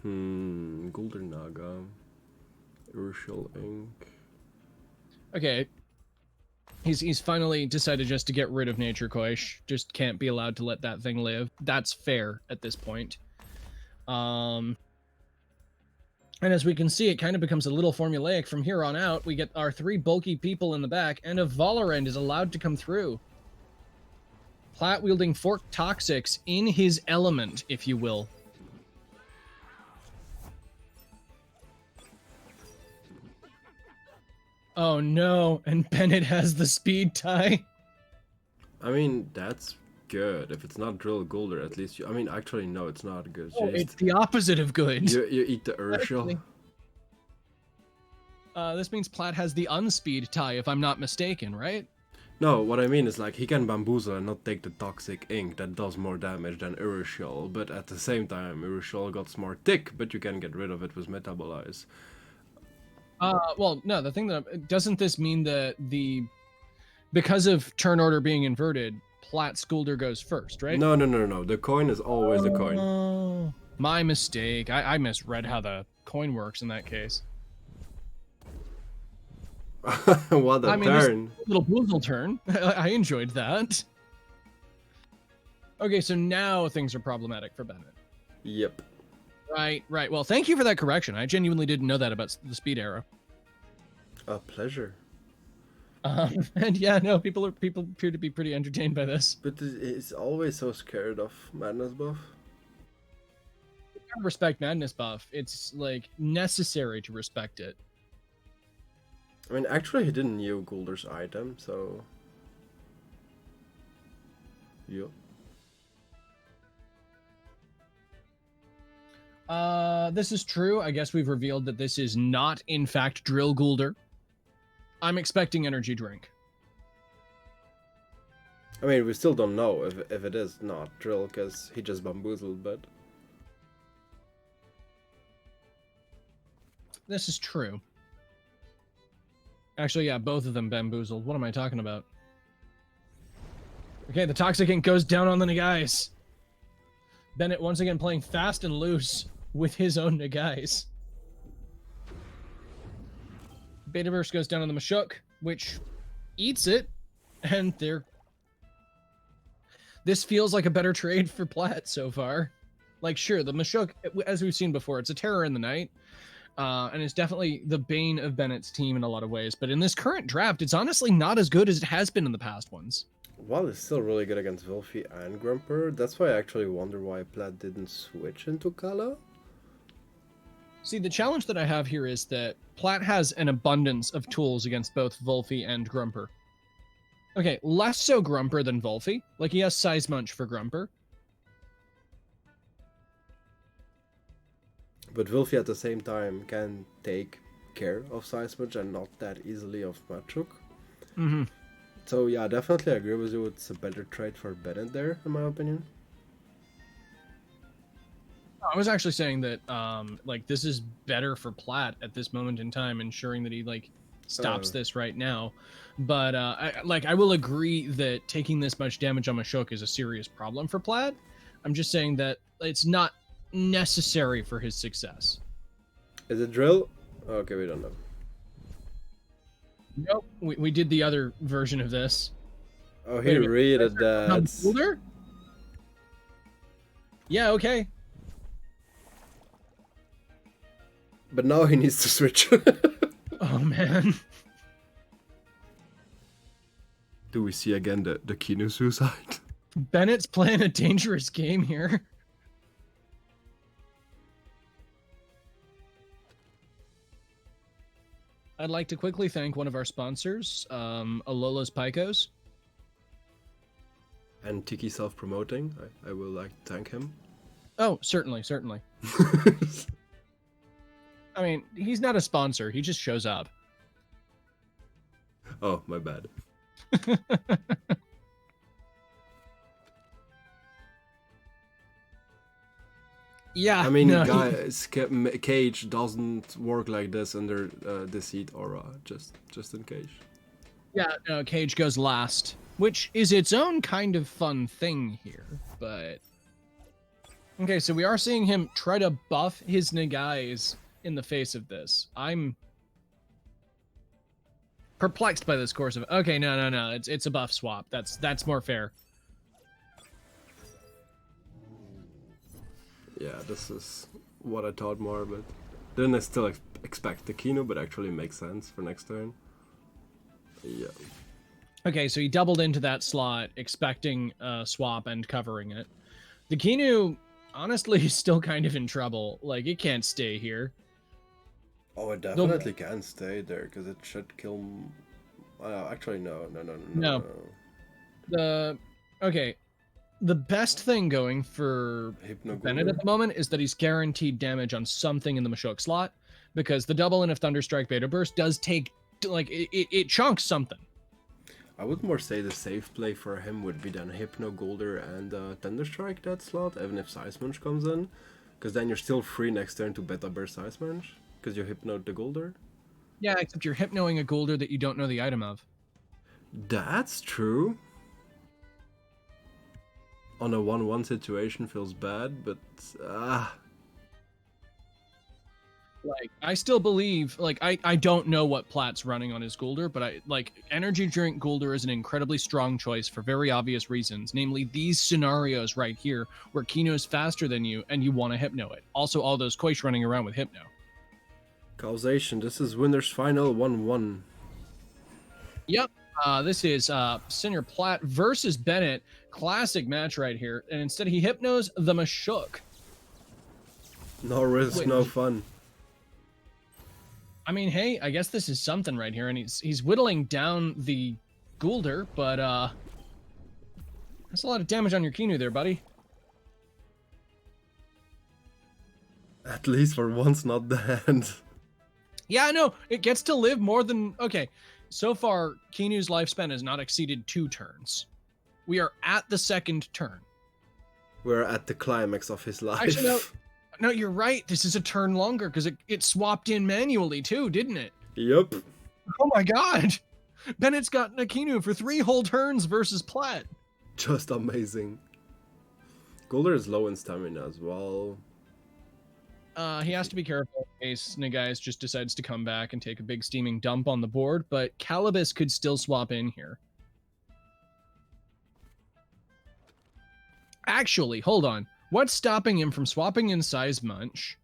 Gulder Naga. Urshel Ink. Okay. He's finally decided just to get rid of Nature Koish. Just can't be allowed to let that thing live. That's fair at this point. And as we can see, it kind of becomes a little formulaic from here on out. We get our 3 bulky people in the back, and a Valorend is allowed to come through. Platt wielding Fork Toxics in his element, if you will. Oh no, and Bennett has the speed tie. I mean, that's good. If it's not Drill Gulder, at least you... I mean, actually, no, it's not good. Oh, it's the opposite of good. You eat the Urshel. This means Platt has the unspeed tie, if I'm not mistaken, right? No, what I mean is, like, he can Bamboozle and not take the Toxic Ink that does more damage than Urshel, but at the same time, Urshel got more tick, but you can get rid of it with Metabolize. Well, no, the thing that... Doesn't this mean that because of turn order being inverted, Platt's Gulder goes first, right? No. The coin is always the coin. Oh, my mistake. I misread how the coin works in that case. What a turn. Little boozle turn. I enjoyed that. Okay, so now things are problematic for Bennett. Yep. Right. Well, thank you for that correction. I genuinely didn't know that about the speed arrow. A pleasure. And yeah, no, people appear to be pretty entertained by this. But it's always so scared of Madness buff. You gotta respect Madness buff. It's like necessary to respect it. I mean, actually, he didn't knew Gulder's item, so... Yep. This is true. I guess we've revealed that this is not, in fact, Drill Gulder. I'm expecting Energy Drink. I mean, we still don't know if it is not Drill, because he just bamboozled, but... This is true. Actually, yeah, both of them bamboozled. What am I talking about? Okay, the Toxic Ink goes down on the Nagais. Bennett once again playing fast and loose with his own Nagais. Beta Burst goes down on the Mashuk, which eats it, and this feels like a better trade for Platt so far. Like, sure, the Mashuk, as we've seen before, it's a terror in the night. And it's definitely the bane of Bennett's team in a lot of ways. But in this current draft, it's honestly not as good as it has been in the past ones. While it's still really good against Wilfy and Grumper, that's why I actually wonder why Platt didn't switch into Kala. See, the challenge that I have here is that Platt has an abundance of tools against both Volfy and Grumper. Okay, less so Grumper than Volfy. Like, he has Size Munch for Grumper. But Wilfy at the same time can take care of Size Munch and not that easily of Machuk. Mm-hmm. So yeah, definitely I agree with you. It's a better trade for Bennett there, in my opinion. I was actually saying that, like, this is better for Platt at this moment in time, ensuring that he, like, stops this right now. But, I will agree that taking this much damage on Mashuk is a serious problem for Platt. I'm just saying that it's not necessary for his success. Is it Drill? Okay, we don't know. Nope, we did the other version of this. Oh, he read that. Older? Yeah, okay. But now he needs to switch. Oh man. Do we see again the Kino suicide? Bennett's playing a dangerous game here. I'd like to quickly thank one of our sponsors, Alola's Picos. And Tiki self-promoting. I will like to thank him. Oh, certainly. I mean, he's not a sponsor. He just shows up. Oh, my bad. Yeah, I mean, no, guys, Cage doesn't work like this under Deceit Aura, just in case. yeah, no, Cage goes last, which is its own kind of fun thing here, but... Okay, so we are seeing him try to buff his Nagais in the face of this. I'm perplexed by this course of... Okay, no, it's a buff swap. That's more fair. Yeah, this is what I thought more, but didn't I still expect the Kino, but actually makes sense for next turn. Yeah. Okay, so he doubled into that slot, expecting a swap and covering it. The Kinu, honestly, is still kind of in trouble. Like, it can't stay here. Oh, it definitely can stay there, because it should kill... actually, no. Okay, the best thing going for Bennett at the moment is that he's guaranteed damage on something in the Mashok slot, because the double in of Thunderstrike Beta Burst does take, like, it chunks something. I would more say the safe play for him would be then Hypno Golder and Thunderstrike that slot, even if Size Munch comes in, because then you're still free next turn to Beta Burst Size Munch, because you Hypnoed the Golder. Yeah, except you're Hypnoing a Golder that you don't know the item of. That's true. On a 1-1 situation feels bad, but Like, I still believe, like, I don't know what Platt's running on his Goulder, but Energy Drink Goulder is an incredibly strong choice for very obvious reasons, namely these scenarios right here where Kino is faster than you and you want to Hypno it. Also, all those Koish running around with Hypno. Causation, this is Winner's Final 1-1. Yep. This is Senior Platt versus Bennett. Classic match right here. And instead he Hypnos the Mashuk. No risk, no fun. I mean, hey, I guess this is something right here, and he's whittling down the Goulder, but that's a lot of damage on your Kinu there, buddy. At least for once not dead. Yeah, I know. It gets to live more than... Okay, so far, Kinu's lifespan has not exceeded 2 turns. We are at the 2nd turn. We're at the climax of his life. Actually, no, you're right. This is a turn longer because it swapped in manually too, didn't it? Yep. Oh my god! Bennett's got Nakinu for 3 whole turns versus Platt. Just amazing. Golder is low in stamina as well. He has to be careful in case Nagais just decides to come back and take a big steaming dump on the board, but Calibus could still swap in here. Actually, hold on. What's stopping him from swapping in Size Munch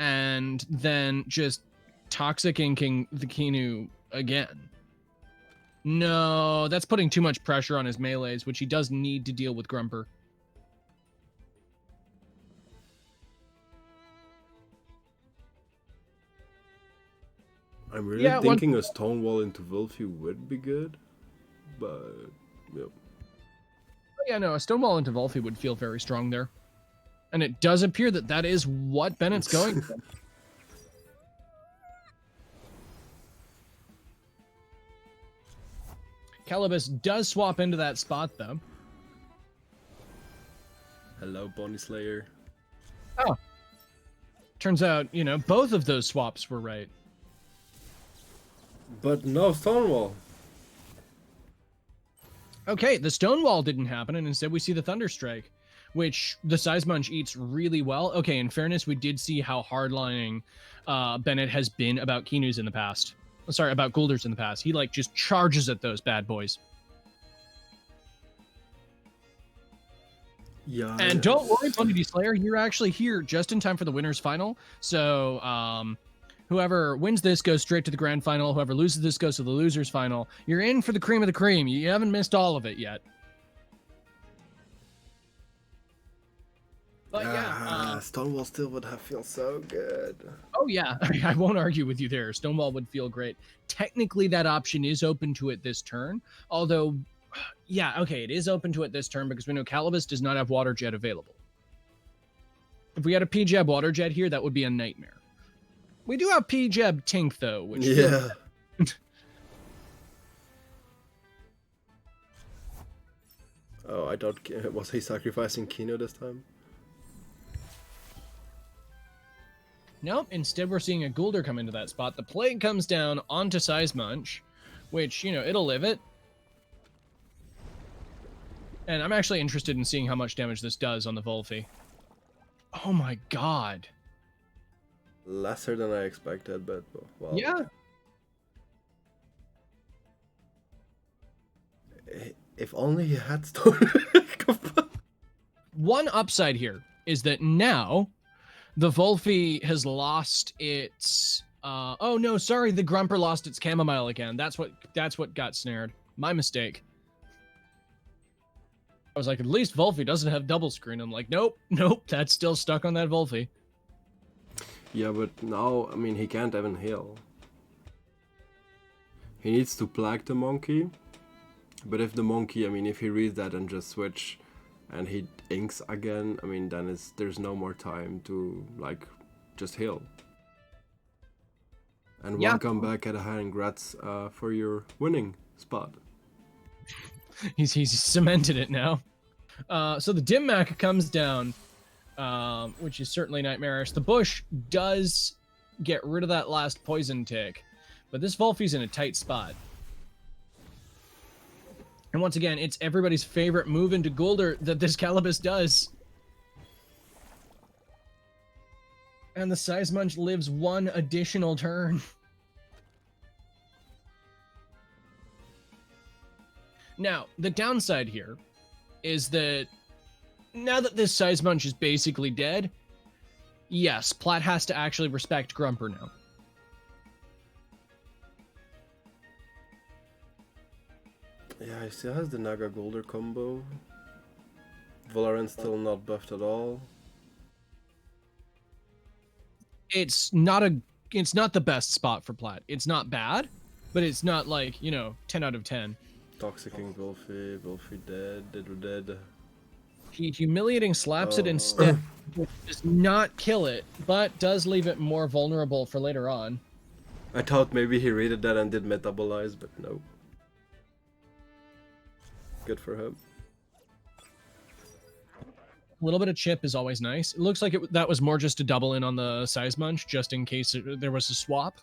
and then just Toxic Inking the Kinu again? No, that's putting too much pressure on his melees, which he does need to deal with Grumper. I'm really thinking a Stonewall into Wolfie would be good, but yep. Yeah, no, a Stonewall into Wolfie would feel very strong there. And it does appear that that is what Bennett's going for. Calibus does swap into that spot, though. Hello, Bonnie Slayer. Oh. Turns out, you know, both of those swaps were right. But no Stonewall. Okay, the Stonewall didn't happen, and instead we see the Thunderstrike, which the Size Munch eats really well. Okay, in fairness, we did see how hardlining Bennett has been about Kinus in the past. Sorry, about Goulders in the past. He, like, just charges at those bad boys. Yeah. And don't worry, Bunny D Slayer, you're actually here just in time for the winner's final. So, whoever wins this goes straight to the grand final. Whoever loses this goes to the loser's final. You're in for the cream of the cream. You haven't missed all of it yet. But yeah, Stonewall still would have felt so good. Oh yeah, I won't argue with you there. Stonewall would feel great. Technically, that option is open to it this turn. Although, yeah, okay, it is open to it this turn because we know Calibus does not have Water Jet available. If we had a P-Jab Water Jet here, that would be a nightmare. We do have P-Jab Tink though, which yeah. Oh, I thought was he sacrificing Kino this time? Nope, instead we're seeing a Guldur come into that spot. The Plague comes down onto Seismunch, which, you know, it'll live it. And I'm actually interested in seeing how much damage this does on the Volphy. Oh my god. Lesser than I expected, but well. Yeah. If only he had stolen. One upside here is that now the Volphy has lost its oh no, sorry, the Grumper lost its chamomile again. That's what got snared. My mistake. I was like, at least Volphy doesn't have double screen. I'm like, nope, that's still stuck on that Volphy. Yeah, but now, I mean, he can't even heal. He needs to plague the monkey. But if the monkey, I mean, if he reads that and just switch and he inks again, I mean, then there's no more time to, like, just heal. And welcome back at a hand, congrats for your winning spot. He's cemented it now. So the Dim Mak comes down, which is certainly nightmarish. The bush does get rid of that last poison tick, but this Volphy's in a tight spot. And once again, it's everybody's favorite move into Guldur that this Calibus does. And the Seismunch lives one additional turn. Now, the downside here is that now that this Seismunch is basically dead, yes, Platt has to actually respect Grumper now. Yeah, he still has the Naga Guldur combo. Valorant's still not buffed at all. It's not the best spot for Platt. It's not bad, but it's not like, you know, 10 out of 10. Toxicking Volphy dead. He humiliating slaps it instead, does not kill it, but does leave it more vulnerable for later on. I thought maybe he raided that and did metabolize, but no. Good for him. A little bit of chip is always nice. It looks like that was more just to double in on the Seismunch, just in case there was a swap.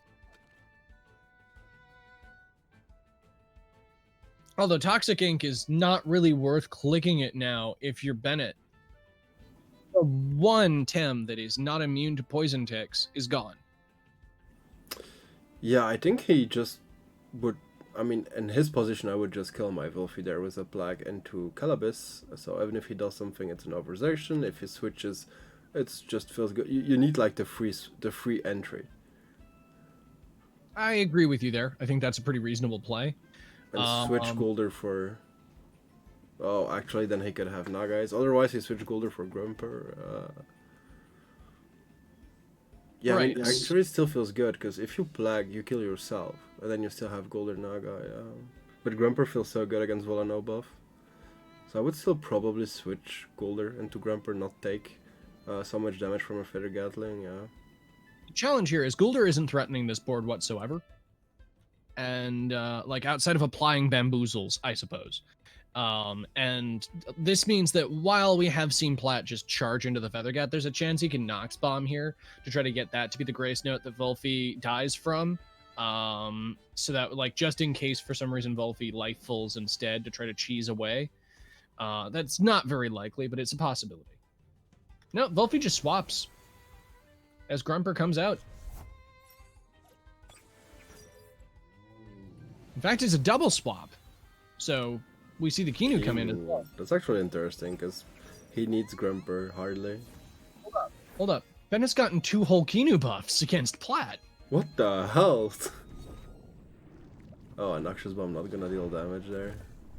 Although Toxic Ink is not really worth clicking it now if you're Bennett. The one Tem that is not immune to poison ticks is gone. Yeah, I think he just would... I mean, in his position, I would just kill my Volphy there with a plague into Calibus. So even if he does something, it's an overexertion. If he switches, it just feels good. You need like the free entry. I agree with you there. I think that's a pretty reasonable play. And switch Guldur for... Oh, actually, then he could have Nagais. Otherwise, he switched Guldur for Grumper. Yeah, right. I mean, actually, it still feels good, because if you plague, you kill yourself. And then you still have Guldur Naga, yeah. But Grumper feels so good against Vola no buff. So I would still probably switch Guldur into Grumper, not take so much damage from a Feather Gatling, yeah. The challenge here is Guldur isn't threatening this board whatsoever. And, like, outside of applying bamboozles, I suppose. And this means that while we have seen Platt just charge into the Feathergat, there's a chance he can Nox Bomb here to try to get that to be the Grace Note that Volphy dies from. So that, like, just in case for some reason Volphy Lifefuls instead to try to cheese away. That's not very likely, but it's a possibility. No, Volphy just swaps as Grumper comes out. In fact, it's a double swap. So we see the Kinu come in as well. That's actually interesting, because he needs Grumper hardly. Hold up. Ben has gotten 2 whole Kinu buffs against Platt. What the hell? Oh, a Noxious Bomb not gonna deal damage there.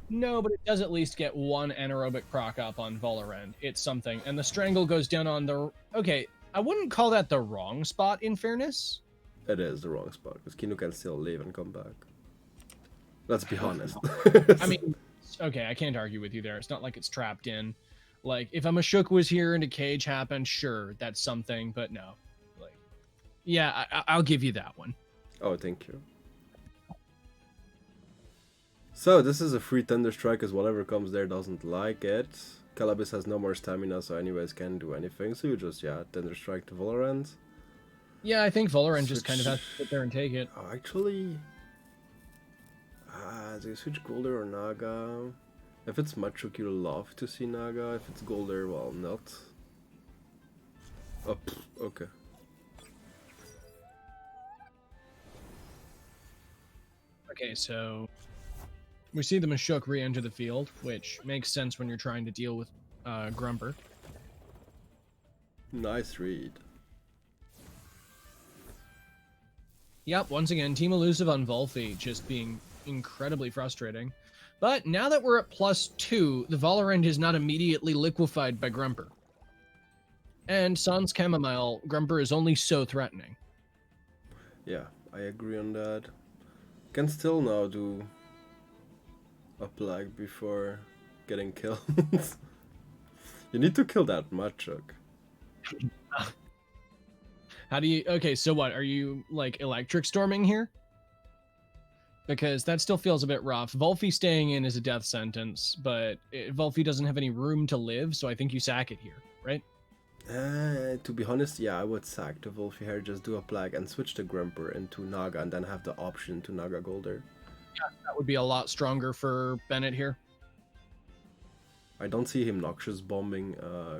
No, but it does at least get 1 anaerobic proc up on Valorant. It's something. And the Strangle goes down on the... Okay, I wouldn't call that the wrong spot, in fairness. It is the wrong spot, because Kinu can still leave and come back. Let's be honest. I mean, okay, I can't argue with you there. It's not like it's trapped in. Like, if a Mashuk was here and a cage happened, sure, that's something, but no. Like, yeah, I'll give you that one. Oh, thank you. So, this is a free Thunder Strike, because whatever comes there doesn't like it. Calibus has no more stamina, so anyways can't do anything, so you just, yeah, Thunder Strike to Valorant. Yeah, I think Valorant just kind of Switch- has to sit there and take it. Actually, do you switch Golder or Naga? If it's Matruk, you'll love to see Naga. If it's Golder, well, not. Oh, okay. Okay, so we see the Mashuk re-enter the field, which makes sense when you're trying to deal with Grumper. Nice read. Yep, once again, Team Elusive on Volfi just being incredibly frustrating. But now that we're at +2, the Valorant is not immediately liquefied by Grumper. And Sans Chamomile, Grumper is only so threatening. Yeah, I agree on that. Can still now do a plague before getting killed. You need to kill that Matruk. How do you... Okay, so what? Are you, like, electric storming here? Because that still feels a bit rough. Volfi staying in is a death sentence, but Volfi doesn't have any room to live, so I think you sack it here, right? To be honest, yeah, I would sack the Wolfie here, just do a plague and switch the Grumper into Naga and then have the option to Naga Golder. Yeah, that would be a lot stronger for Bennett here. I don't see him Noxious bombing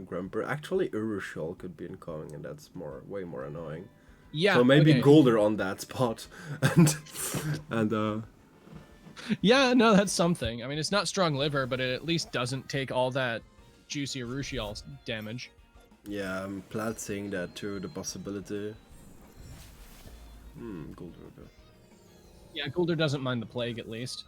Grumper. Actually, Urushol could be incoming, and that's way more annoying. Yeah. So maybe okay. Golder on that spot, and Yeah, no, that's something. I mean, it's not strong liver, but it at least doesn't take all that juicy Urushiol damage. yeah, I'm glad seeing that too. The possibility. Golder. Okay. Yeah, Gulder doesn't mind the plague at least.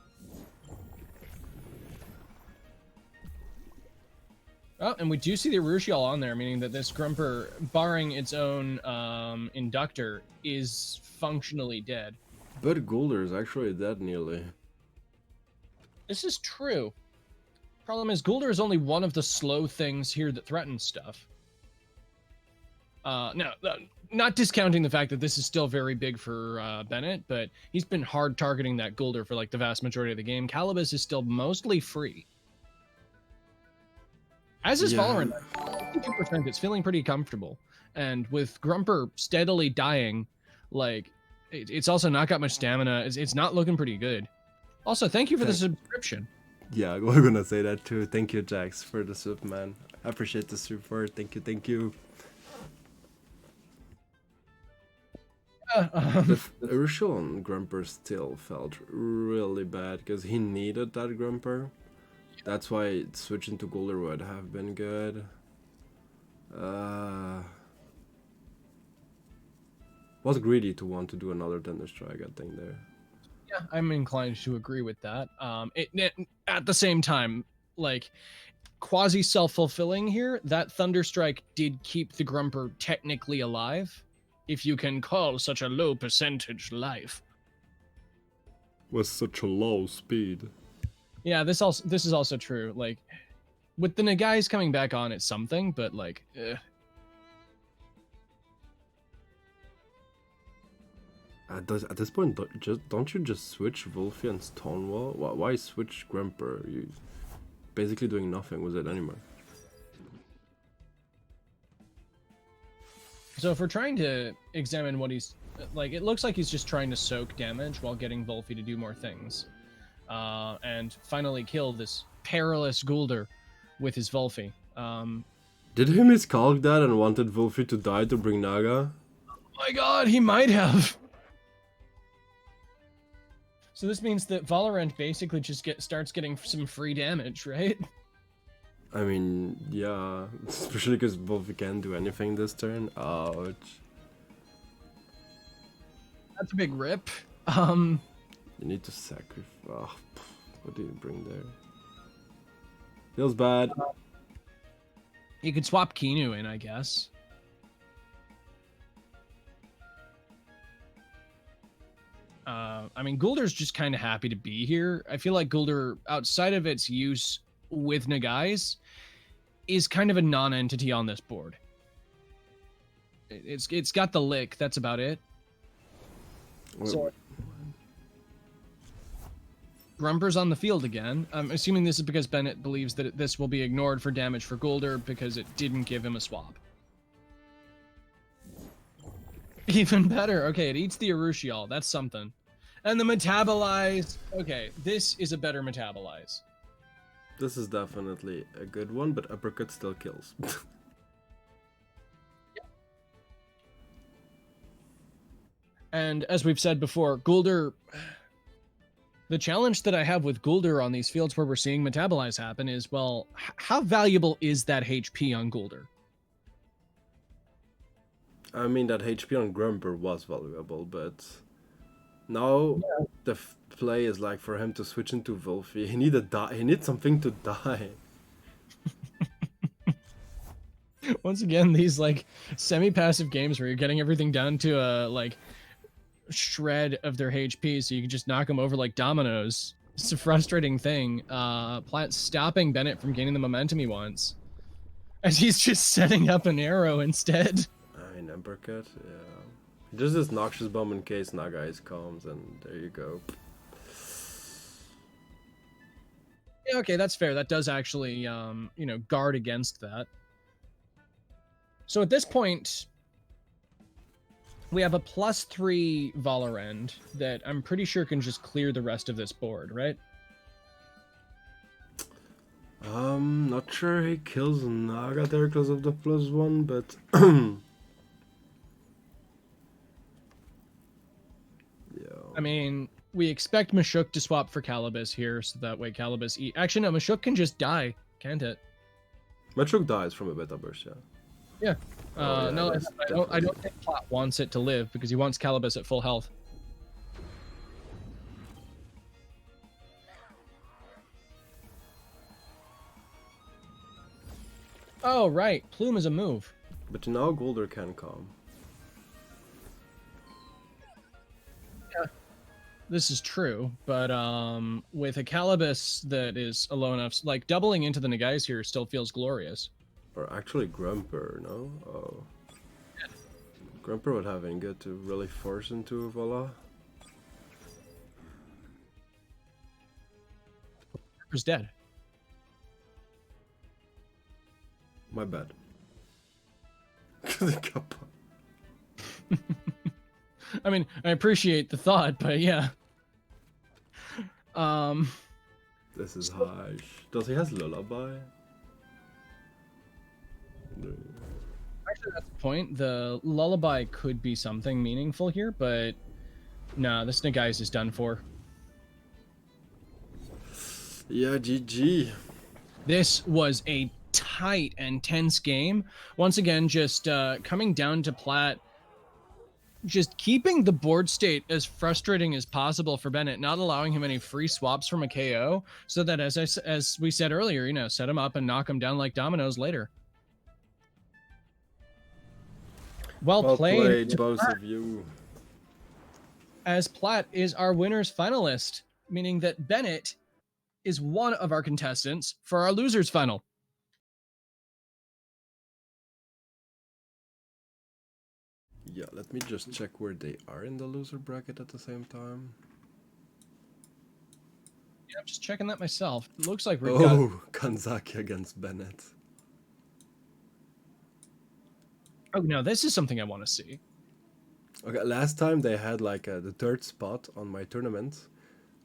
Oh, and we do see the Urushiol on there, meaning that this Grumper, barring its own inductor, is functionally dead. But Golder is actually dead nearly. This is true. Problem is, Gulder is only one of the slow things here that threatens stuff. No, not discounting the fact that this is still very big for Bennett, but he's been hard targeting that Gulder for like the vast majority of the game. Calibus is still mostly free. As is Valorant, 52%, it's feeling pretty comfortable. And with Grumper steadily dying, like, it's also not got much stamina. It's not looking pretty good. Also, thank you for the subscription. Yeah, we're gonna say that too. Thank you, Jax, for the sub, man. I appreciate the support. Thank you, thank you. The Urshel on Grumper still felt really bad because he needed that Grumper. That's why switching to Golder would have been good. Was greedy to want to do another Thunder Strike, I think, there. Yeah, I'm inclined to agree with that. At the same time, like, quasi self-fulfilling here, that Thunderstrike did keep the Grumper technically alive, if you can call such a low percentage life. Was such a low speed. Yeah, this is also true. Like, with the Nagais coming back on, it's something, but like, At this point, don't you just switch Wolfie and Stonewall? Why switch Grumper? You basically doing nothing with it anymore. So if we're trying to examine what he's like, it looks like he's just trying to soak damage while getting Wolfie to do more things, and finally kill this perilous Gulder with his Wolfie. Did he miscalc that and wanted Wolfie to die to bring Naga? Oh my god, he might have. So this means that Valorant basically just starts getting some free damage, right? I mean, yeah, especially because Wolfie can't do anything this turn. Ouch. That's a big rip. You need to sacrifice. Oh, what did you bring there? Feels bad. You could swap Kinu in, I guess. I mean, Gulder's just kind of happy to be here. I feel like Gulder, outside of its use with Nagais, is kind of a non-entity on this board. It's got the lick, that's about it. So, Grumper's on the field again. I'm assuming this is because Bennett believes that this will be ignored for damage for Gulder because it didn't give him a swap. Even better. Okay, it eats the Urushiol. That's something. And the metabolize. Okay, this is a better metabolize. This is definitely a good one, but uppercut still kills. And as we've said before, Guldur. The challenge that I have with Guldur on these fields where we're seeing metabolize happen is, well, how valuable is that HP on Guldur? I mean, that HP on Grumper was valuable, but now the play is like for him to switch into Wolfie. He needs something to die. Once again, these like semi-passive games where you're getting everything down to a like shred of their HP, so you can just knock them over like dominoes. It's a frustrating thing. Platt stopping Bennett from gaining the momentum he wants, as he's just setting up an arrow instead. I mean, uppercut, yeah. Just this Noxious Bomb in case Nagais comes, and there you go. Yeah, okay, that's fair. That does actually, you know, guard against that. So at this point, we have a +3 Valorend that I'm pretty sure can just clear the rest of this board, right? Not sure he kills Naga there because of the +1, but yeah. I mean, we expect Mashuk to swap for Calibus here, so that way Calibus Actually, no, Mashuk can just die, can't it? Matruk dies from a beta burst, yeah. Yeah. Oh, yeah, no, that's I don't think Plot wants it to live because he wants Calibus at full health. Oh, right. Plume is a move. But now Guldur can come. Yeah. This is true, but with a Calibus that is low enough, like doubling into the Nagais here still feels glorious. Or actually Grumper, no? Oh. Yeah. Grumper would have been good to really force into Voila. Grumper's dead. My bad. I mean, I appreciate the thought, but yeah. This is harsh. Does he has Lullaby? No. Actually, that's the point. The Lullaby could be something meaningful here, but nah, this Nagais is done for. Yeah, GG. This was a tight and tense game. Once again, just coming down to Platt, just keeping the board state as frustrating as possible for Bennett, not allowing him any free swaps from a KO, so that as we said earlier, you know, set him up and knock him down like dominoes later. Well played both of you. As Platt is our winner's finalist, meaning that Bennett is one of our contestants for our losers final. Yeah, let me just check where they are in the loser bracket at the same time. Yeah, I'm just checking that myself. It looks like we've got Kanzaki against Bennett. Oh, no, this is something I want to see. Okay, last time they had like the third spot on my tournament.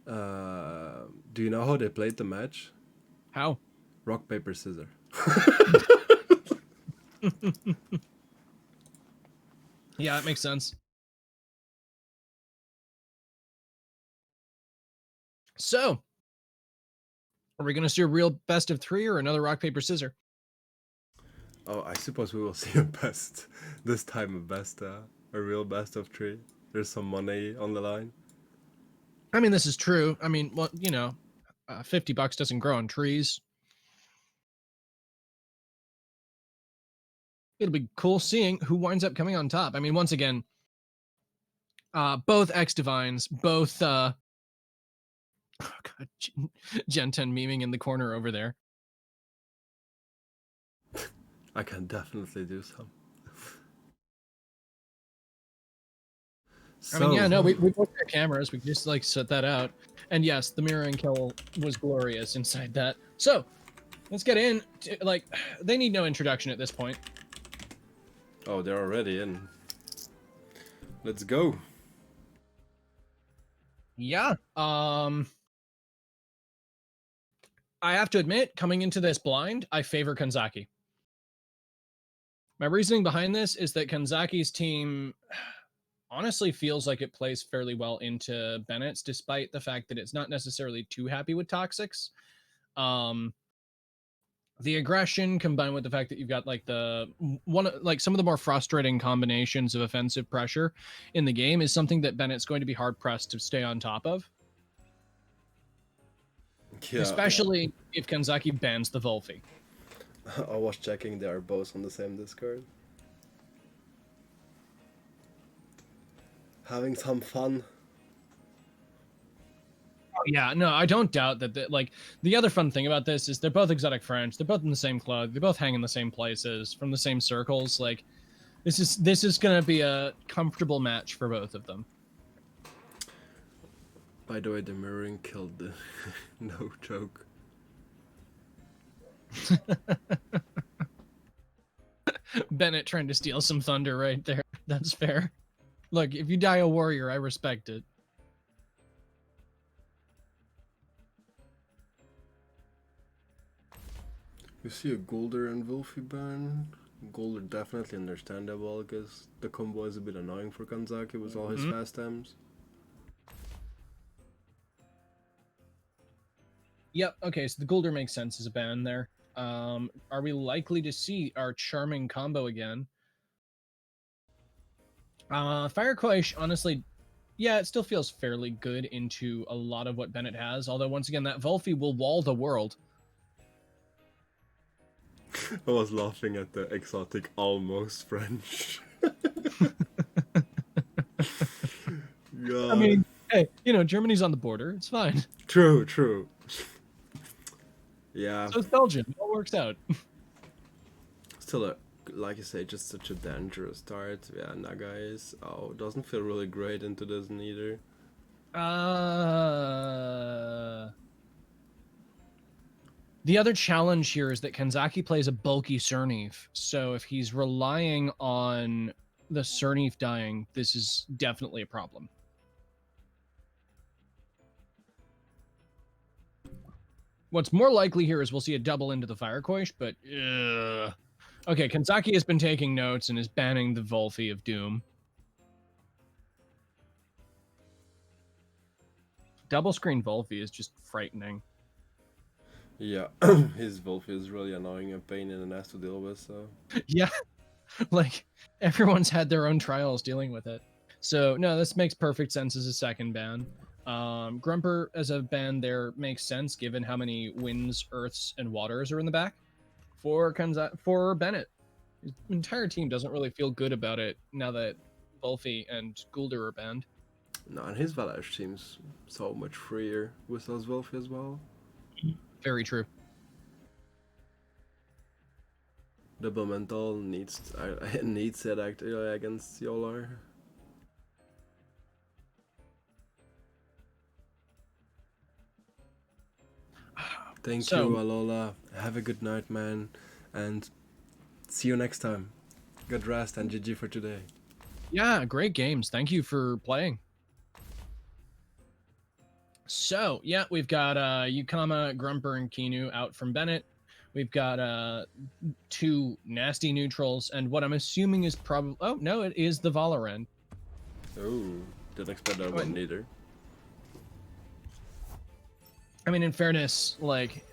Do you know how they played the match? How? Rock, paper, scissors. Yeah, it makes sense. So, are we going to see a real best of 3 or another rock, paper, scissors? Oh, I suppose we will see a best. This time a real best of 3. There's some money on the line. I mean, this is true. I mean, well, you know, $50 doesn't grow on trees. It'll be cool seeing who winds up coming on top. I mean, once again, both X Divines, both oh god, Gen 10 memeing in the corner over there. I can definitely do some. I mean, yeah, no, we both got cameras. We can just like set that out. And yes, the mirroring kill was glorious inside that. So let's get in. Like, they need no introduction at this point. Oh, they're already in. Let's go. Yeah. I have to admit, coming into this blind, I favor Kanzaki. My reasoning behind this is that Kanzaki's team honestly feels like it plays fairly well into Bennett's, despite the fact that it's not necessarily too happy with Toxics. The aggression combined with the fact that you've got like some of the more frustrating combinations of offensive pressure in the game is something that Bennett's going to be hard pressed to stay on top of. Yeah. Especially if Kanzaki bans the Volfi. I was checking, they are both on the same Discord. Having some fun. Yeah, no, I don't doubt that. The other fun thing about this is they're both exotic French. They're both in the same club. They both hang in the same places, from the same circles. Like, this is gonna be a comfortable match for both of them. By the way, the mirroring killed the no joke. Bennett trying to steal some thunder right there. That's fair. Look, if you die a warrior, I respect it. You see a Golder and Wolfie ban. Golder definitely understandable because the combo is a bit annoying for Kanzaki with all his fast M's. Yep, okay, so the Golder makes sense as a ban there. Are we likely to see our charming combo again? Firequash, honestly, yeah, it still feels fairly good into a lot of what Bennett has, although once again, that Volfi will wall the world. I was laughing at the exotic almost French. God. I mean, hey, Germany's on the border. It's fine. True. Yeah. So it's Belgium. It all works out. Still, like you say, just such a dangerous start. Yeah, Naga is... Oh, doesn't feel really great into this neither. The other challenge here is that Kanzaki plays a bulky Serneve, so if he's relying on the Serneve dying, this is definitely a problem. What's more likely here is we'll see a double into the Firequash, but okay, Kanzaki has been taking notes and is banning the Volfi of Doom. Double screen Volfi is just frightening. Yeah, his Wolfie is really annoying and pain in the ass to deal with, so... Yeah, like, everyone's had their own trials dealing with it. So, no, this makes perfect sense as a second ban. Grumper as a ban there makes sense given how many winds, earths, and waters are in the back for Bennett. His entire team doesn't really feel good about it now that Volfi and Guldur are banned. No, and his Valash seems so much freer with those Wolfie as well. Very true. Double mental needs it actually against Yolar. Thank you, Alola. Have a good night, man, and see you next time. Good rest and GG for today. Yeah, great games. Thank you for playing. So, yeah, we've got Yukama, Grumper, and Kinu out from Bennett. We've got 2 nasty neutrals, and what I'm assuming is probably... Oh, no, it is the Valorant. Oh, didn't expect that one either. I mean, in fairness, like...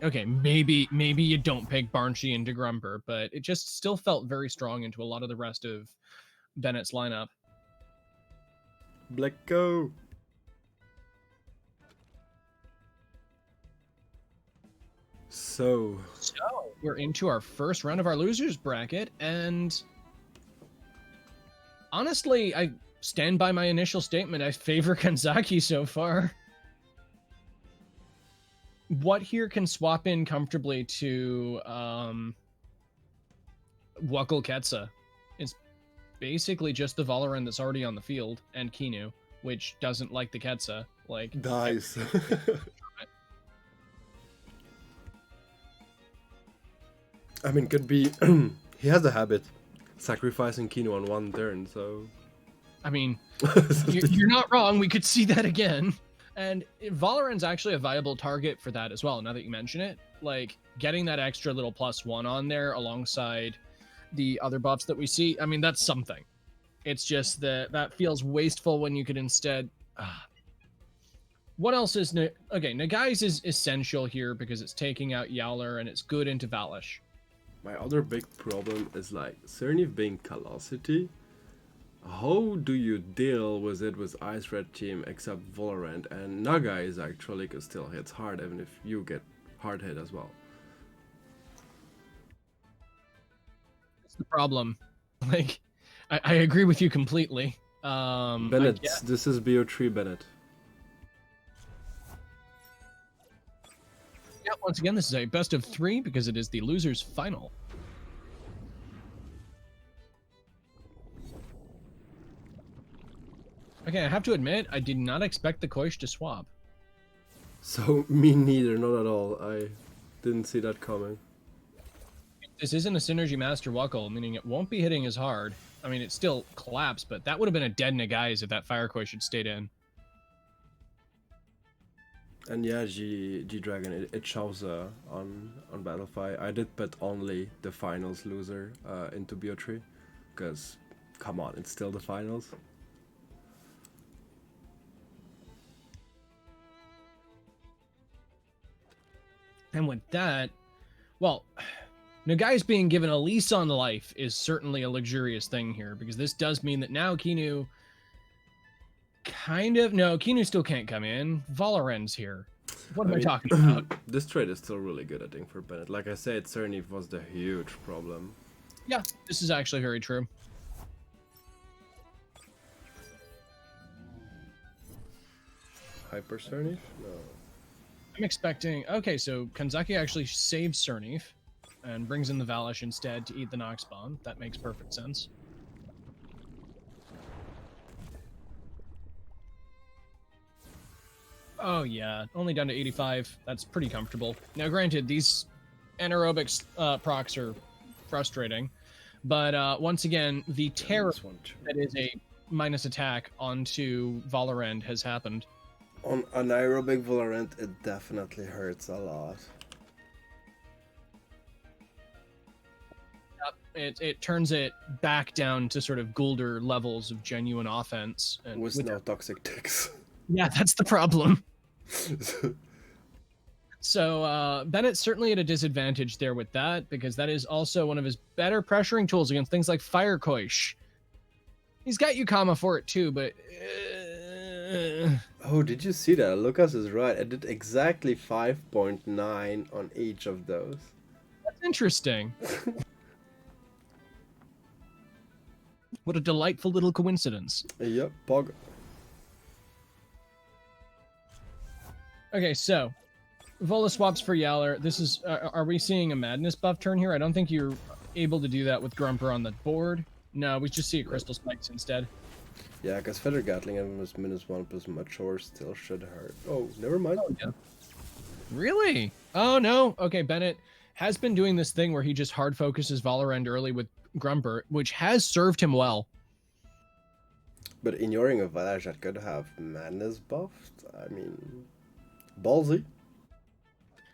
Okay, maybe you don't pick Barnshee into Grumper, but it just still felt very strong into a lot of the rest of Bennett's lineup. Black go! So we're into our first round of our losers bracket, and honestly, I stand by my initial statement. I favor Kanzaki so far. What here can swap in comfortably to Wuckle Ketsa? It's basically just the Valorant that's already on the field, and Kinu, which doesn't like the Ketsa. Like, dies. I mean, could be... he has a habit sacrificing Kinu on one turn, so... I mean, you're not wrong. We could see that again. And Valorant's actually a viable target for that as well, now that you mention it. Like, getting that extra little +1 on there alongside the other buffs that we see, I mean, that's something. It's just that feels wasteful when you could instead... What else is... Okay, Nagai's is essential here because it's taking out Yowler and it's good into Valish. My other big problem is like Cernif being Callosity. How do you deal with it with Ice Red Team except Valorant? And Naga is actually still hits hard even if you get hard hit as well. That's the problem. Like, I agree with you completely. Bennett, this is BO3 Bennett. Yeah, once again, this is a best of 3 because it is the loser's final. Okay, I have to admit, I did not expect the Koish to swap. So, me neither, not at all. I didn't see that coming. This isn't a Synergy Master Wuckle, meaning it won't be hitting as hard. I mean, it still collapsed, but that would have been a dead Nagai's if that Fire Koish had stayed in. And yeah, G-Dragon, it shows on Battlefy. I did bet only the finals loser into BO3, because, come on, it's still the finals. And with that, well, Nagai's being given a lease on life is certainly a luxurious thing here, because this does mean that now Kinu no, Kinu still can't come in. Valorant's here. What am I talking about? This trade is still really good, I think, for Bennett. Like I said, Cernif was the huge problem. Yeah, this is actually very true. Hyper Cernif? No. I'm expecting... Okay, so Kanzaki actually saves Cernif and brings in the Valish instead to eat the Nox Bomb. That makes perfect sense. Oh yeah, only down to 85. That's pretty comfortable. Now granted, these anaerobic procs are frustrating, but once again, the terror that is a minus attack onto Valorant has happened. On anaerobic Valorant, it definitely hurts a lot. It turns it back down to sort of Gulder levels of genuine offense. And with no toxic ticks. Yeah, that's the problem. So Bennett's certainly at a disadvantage there with that, because that is also one of his better pressuring tools against things like Fire Koish. He's got Yukama for it too, but... Oh, did you see that? Lucas is right. I did exactly 5.9 on each of those. That's interesting. What a delightful little coincidence. Yep, Pog. Okay, so Vola swaps for Yowler. This is... are we seeing a Madness buff turn here? I don't think you're able to do that with Grumper on the board. No, we just see a Crystal Spikes instead. Yeah, because Feather Gatling and was -1 plus mature still should hurt. Oh, never mind. Oh, yeah. Really? Oh, no. Okay, Bennett has been doing this thing where he just hard focuses Valorant early with Grumper, which has served him well. But ignoring a Village that could have Madness buffed, I mean... Ballsy.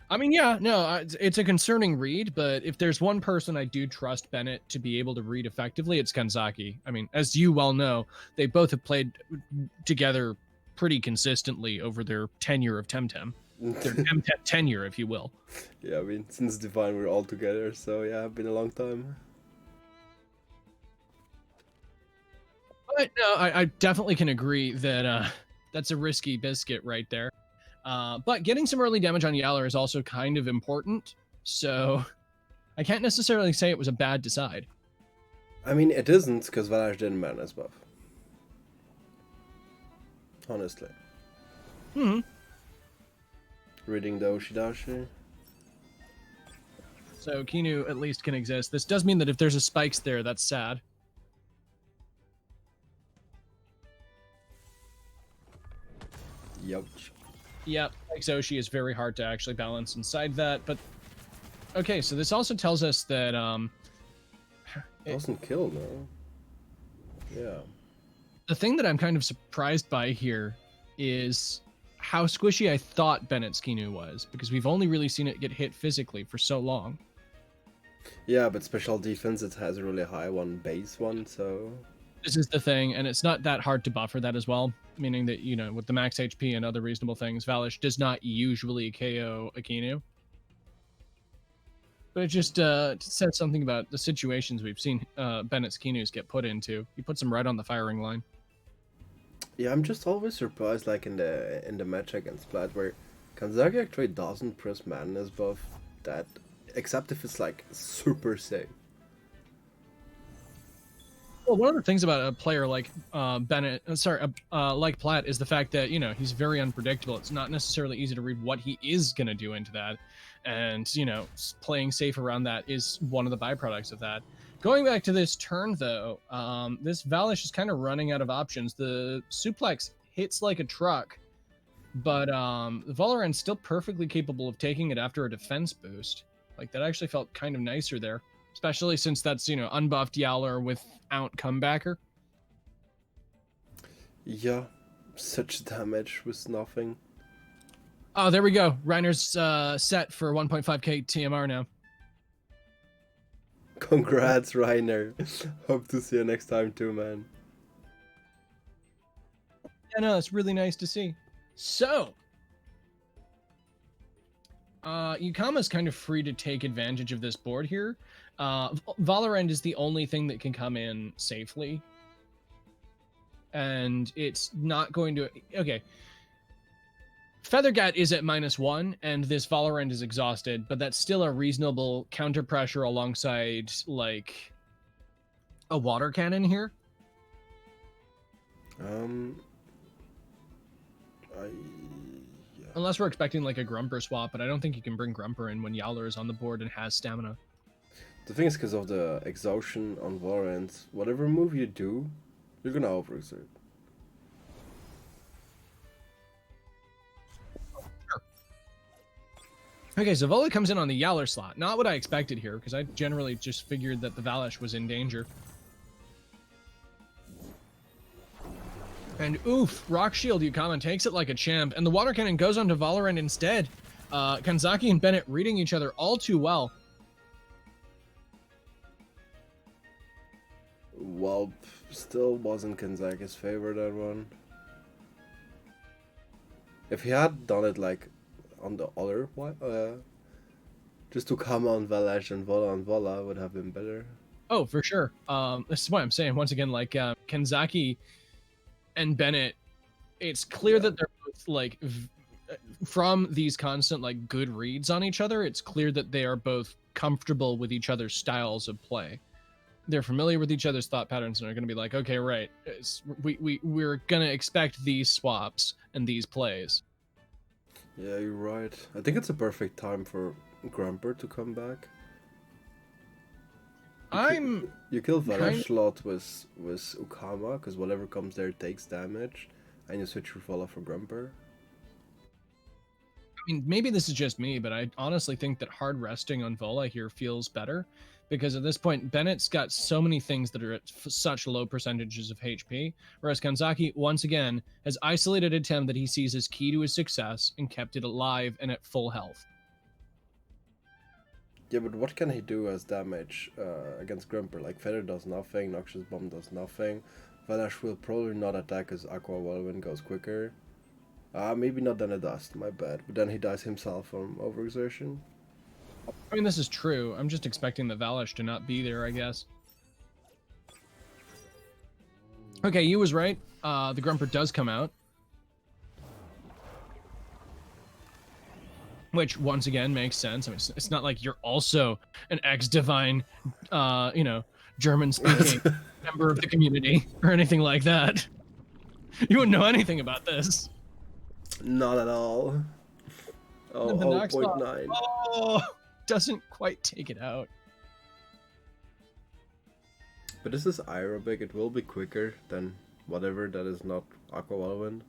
I mean, yeah, no, it's a concerning read, but if there's one person I do trust Bennett to be able to read effectively, it's Kanzaki. I mean, as you well know, they both have played together pretty consistently over their tenure of Temtem. Their Temtem tenure, if you will. Yeah, I mean, since Divine we're all together, so yeah, been a long time. But no, I definitely can agree that that's a risky biscuit right there. But getting some early damage on Yowler is also kind of important, so I can't necessarily say it was a bad decide. I mean, it isn't, because Village didn't Madness buff. Honestly. Reading the Oshidashi. So Kinu at least can exist. This does mean that if there's a Spikes there, that's sad. Youch. Yep, Oshi is very hard to actually balance inside that, but... Okay, so this also tells us that, It doesn't kill, no? Yeah. The thing that I'm kind of surprised by here is how squishy I thought Bennett's Kinu was, because we've only really seen it get hit physically for so long. Yeah, but special defense, it has a really high one, base one, so... This is the thing, and it's not that hard to buffer that as well, meaning that, you know, with the max HP and other reasonable things, Valish does not usually KO a Kinu. But it just says something about the situations we've seen Bennett's Kinus get put into. He puts them right on the firing line. Yeah, I'm just always surprised, like in the match against Plat, where Kanzaki actually doesn't press madness buff that, except if it's like super safe. Well, one of the things about a player like like Platt is the fact that, you know, he's very unpredictable. It's not necessarily easy to read what he is going to do into that. And, you know, playing safe around that is one of the byproducts of that. Going back to this turn, though, this Valish is kind of running out of options. The suplex hits like a truck, but the Valorant's still perfectly capable of taking it after a defense boost. Like, that actually felt kind of nicer there. Especially since that's, you know, unbuffed Yowler without comebacker. Yeah, such damage with nothing. Oh, there we go. Reiner's set for 1.5k TMR now. Congrats, Reiner. Hope to see you next time too, man. Yeah, no, it's really nice to see. So, Yukama's kind of free to take advantage of this board here. Valorant is the only thing that can come in safely. And it's not going to... Okay. Feathergat is at -1, and this Valorant is exhausted, but that's still a reasonable counter pressure alongside, like, a water cannon here. Unless we're expecting, like, a Grumper swap, but I don't think you can bring Grumper in when Yowler is on the board and has stamina. The thing is, because of the exhaustion on Valorant, whatever move you do, you're gonna overexert. Okay, so Vola comes in on the Yowler slot. Not what I expected here, because I generally just figured that the Valish was in danger. And oof, Rock Shield Yukama takes it like a champ, and the Water Cannon goes on to Valorant instead. Kanzaki and Bennett reading each other all too well. Well, still wasn't Kanzaki's favorite, that one. If he had done it like on the other one, just to come on Valish and Vola would have been better. Oh, for sure. This is why I'm saying, once again, like, Kanzaki and Bennett, it's clear that they're both, like, from these constant, like, good reads on each other, it's clear that they are both comfortable with each other's styles of play. They're familiar with each other's thought patterns and are going to be like, okay, right, we're going to expect these swaps and these plays. Yeah, you're right. I think it's a perfect time for Grumper to come back. You kill Valish slot with Ukama, because whatever comes there takes damage, and you switch your Vola for Grumper. I mean, maybe this is just me, but I honestly think that hard resting on Vola here feels better, because at this point, Bennett's got so many things that are at such low percentages of HP, whereas Kanzaki, once again, has isolated a Tem that he sees as key to his success and kept it alive and at full health. Yeah, but what can he do as damage against Grumper? Like, Feather does nothing, Noxious Bomb does nothing, Valish will probably not attack as Aqua Whirlwind goes quicker. Maybe not then a Dust, my bad. But then he dies himself from overexertion. I mean, this is true. I'm just expecting the Valish to not be there, I guess. Okay, you was right. The Grumper does come out. Which, once again, makes sense. I mean, it's not like you're also an ex-divine, you know, German-speaking member of the community or anything like that. You wouldn't know anything about this. Not at all. Oh, 0.9. Oh, doesn't quite take it out. But this is aerobic, it will be quicker than whatever that is not Aqua Whirlwind.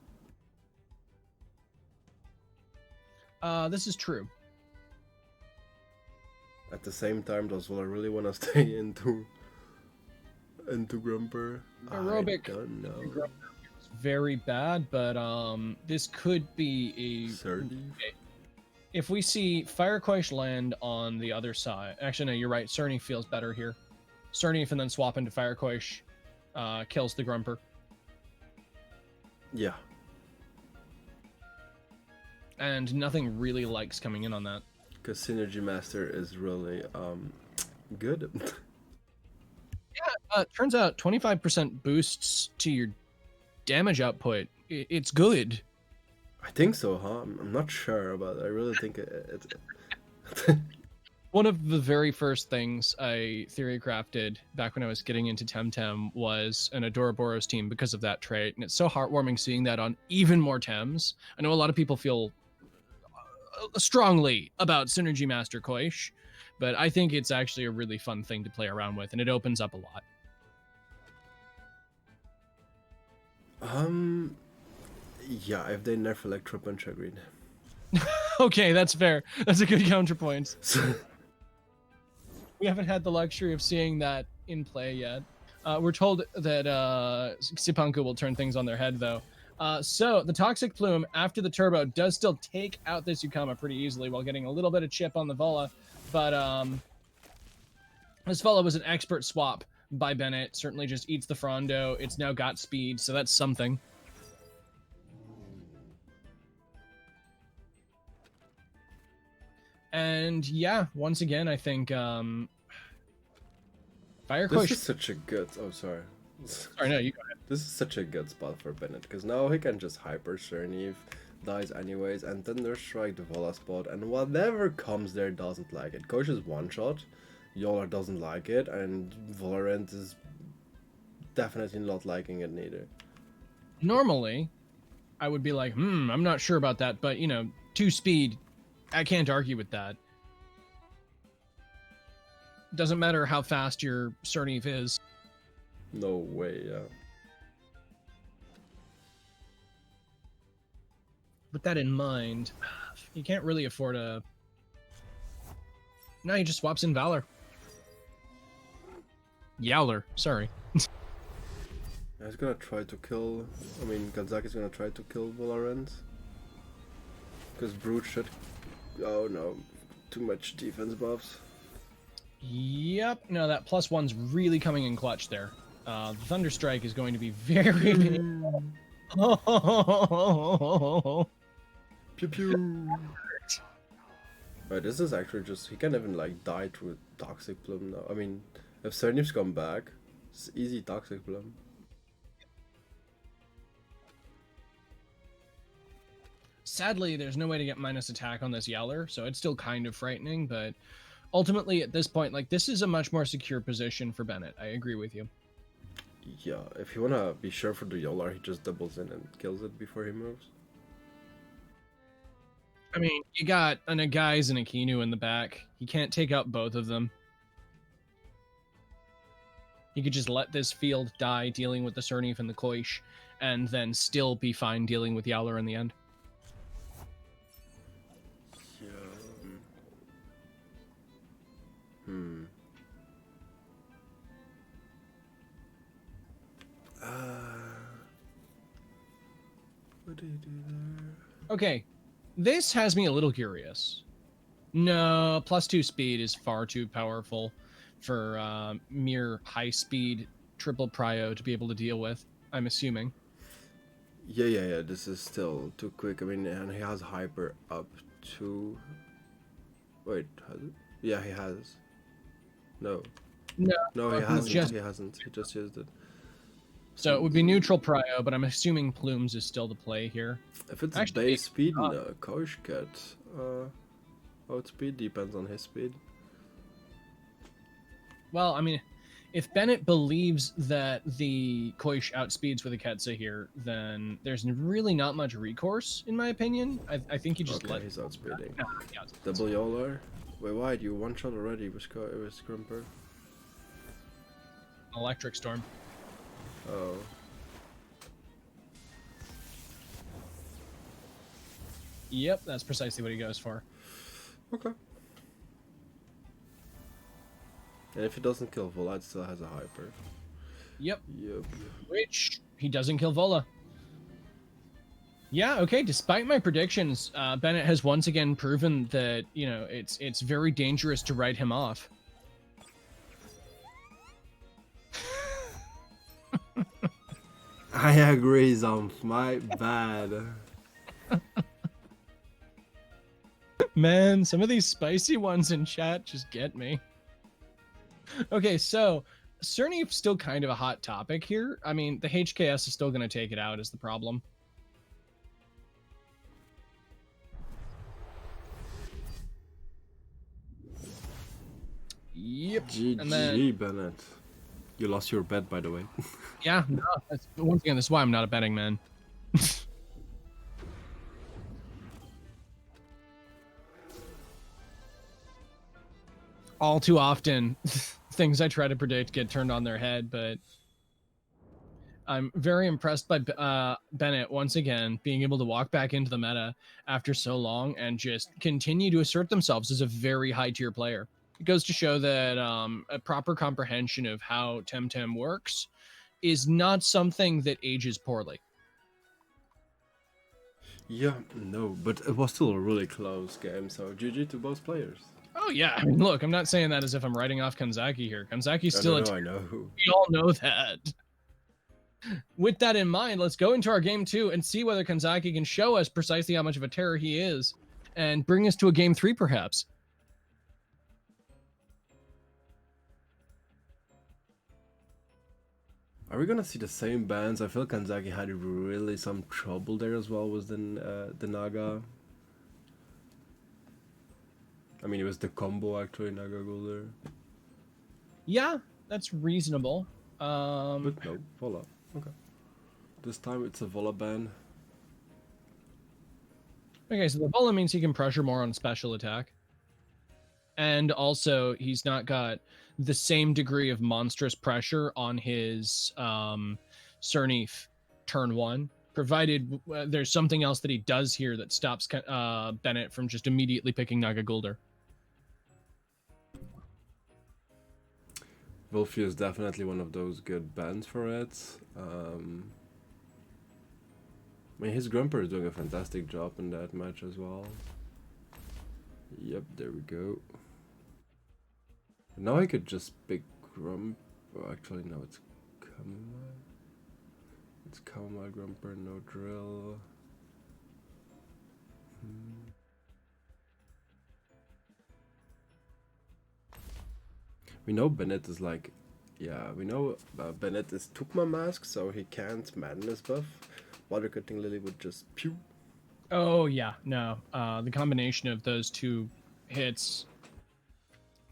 This is true. At the same time, does Vola really want to stay into into Grumper. Aerobic. I don't know. Very bad, but this could be a. Surly. If we see Firequash land on the other side, actually no, you're right. Cerny feels better here. Cerny and then swap into Firequash, kills the Grumper. Yeah. And nothing really likes coming in on that. Because Synergy Master is really good. Yeah, turns out 25% boosts to your damage output. It's good. I think so, huh? I'm not sure, but I really think it's. One of the very first things I theory crafted back when I was getting into Temtem was an Adoraboros team because of that trait, and it's so heartwarming seeing that on even more Tems. I know a lot of people feel strongly about Synergy Master Koish, but I think it's actually a really fun thing to play around with, and it opens up a lot. Yeah, if they nerf Electro Punch, agreed. Okay, that's fair. That's a good counterpoint. We haven't had the luxury of seeing that in play yet. We're told that Sipanku will turn things on their head, though. So the Toxic Plume, after the Turbo, does still take out this Yukama pretty easily while getting a little bit of chip on the Vola. But this Vola was an expert swap by Bennett. Certainly just eats the Frondo. It's now got speed, so that's something. And yeah, once again, I think Firequash. This is such a good. Oh, sorry. Sorry, no, you go ahead. This is such a good spot for Bennett because now he can just Hyper Cerny, dies anyways, and Thunderstrike the Vola spot, and whatever comes there doesn't like it. Coach is one shot, Yolar doesn't like it, and Valorant is definitely not liking it neither. Normally, I would be like, I'm not sure about that, but you know, 2 speed. I can't argue with that. Doesn't matter how fast your Cerny is. No way, yeah. With that in mind, you can't really afford a... No, he just swaps in Valor. Yowler, sorry. He's gonna try to kill... I mean, Kanzaki's gonna try to kill Valorant. Because Brute should... Oh no, too much defense buffs. Yep, no, that +1's really coming in clutch there. The Thunderstrike is going to be very painful. Pew pew. Right, this is actually just... He can even like die to a Toxic Plume now. I mean, if Cernif's come back, it's easy Toxic Plume. Sadly, there's no way to get minus attack on this Yeller, so it's still kind of frightening, but ultimately at this point, like, this is a much more secure position for Bennett. I agree with you. Yeah, if you wanna be sure for the Yolar, he just doubles in and kills it before he moves. I mean, you got a Nagai's and a Kinu in the back. He can't take out both of them. He could just let this field die dealing with the Cernif and the Koish, and then still be fine dealing with Yowler in the end. What do you do there? Okay, this has me a little curious. No, +2 speed is far too powerful for mere high-speed triple prio to be able to deal with, I'm assuming. Yeah, this is still too quick. I mean, and he has Hyper up to... Wait, has it? Yeah, he has. No, he hasn't. He just used it. So it would be neutral prio, but I'm assuming Plumes is still the play here. If it's actually, base speed, no, Koish gets outspeed, depends on his speed. Well, I mean, if Bennett believes that the Koish outspeeds with a Ketsa here, then there's really not much recourse, in my opinion. I think you just let... he's outspeeding. No, Double Yolar. Wait, why? You one-shot already with Scrumper? Electric Storm. Oh. Yep, that's precisely what he goes for. Okay. And if he doesn't kill Volite, still has a Hyper. Yep. Yep. Which he doesn't kill Vola. Yeah, okay. Despite my predictions, Bennett has once again proven that, you know, it's very dangerous to write him off. I agree, Zomph. My bad. Man, some of these spicy ones in chat just get me. Okay, so Cerny's still kind of a hot topic here. I mean, the HKS is still going to take it out is the problem. Yep. GG, And then, Bennett. You lost your bet, by the way. yeah, no, once again, this is why I'm not a betting man. All too often, things I try to predict get turned on their head, but I'm very impressed by Bennett once again being able to walk back into the meta after so long and just continue to assert themselves as a very high tier player. It goes to show that a proper comprehension of how Temtem works is not something that ages poorly. Yeah, no, but it was still a really close game, so GG to both players. Oh yeah, I mean, look, I'm not saying that as if I'm writing off Kanzaki here. Kanzaki's still I know. We all know that. With that in mind, let's go into our game 2 and see whether Kanzaki can show us precisely how much of a terror he is and bring us to a game 3 perhaps. Are we gonna see the same bans? I feel Kanzaki had really some trouble there as well with the Naga. I mean, it was the combo actually, Naga Gulder. Yeah, that's reasonable. But no, Vola. Okay. This time it's a Vola ban. Okay, so the Vola means he can pressure more on special attack. And also, he's not got the same degree of monstrous pressure on his Cernif turn 1, provided there's something else that he does here that stops Bennett from just immediately picking Naga Gulder. Wolfie is definitely one of those good bans for it. I mean, his Grumper is doing a fantastic job in that match as well. Yep, there we go. Now I could just pick Grump. Oh, actually, no, it's Chamomile. It's Chamomile Grumper, no drill. We know Bennett is like, yeah, we know Bennett is Tukma Mask, so he can't Madness buff. Water Cutting Lily would just pew. Oh, yeah, no. The combination of those two hits,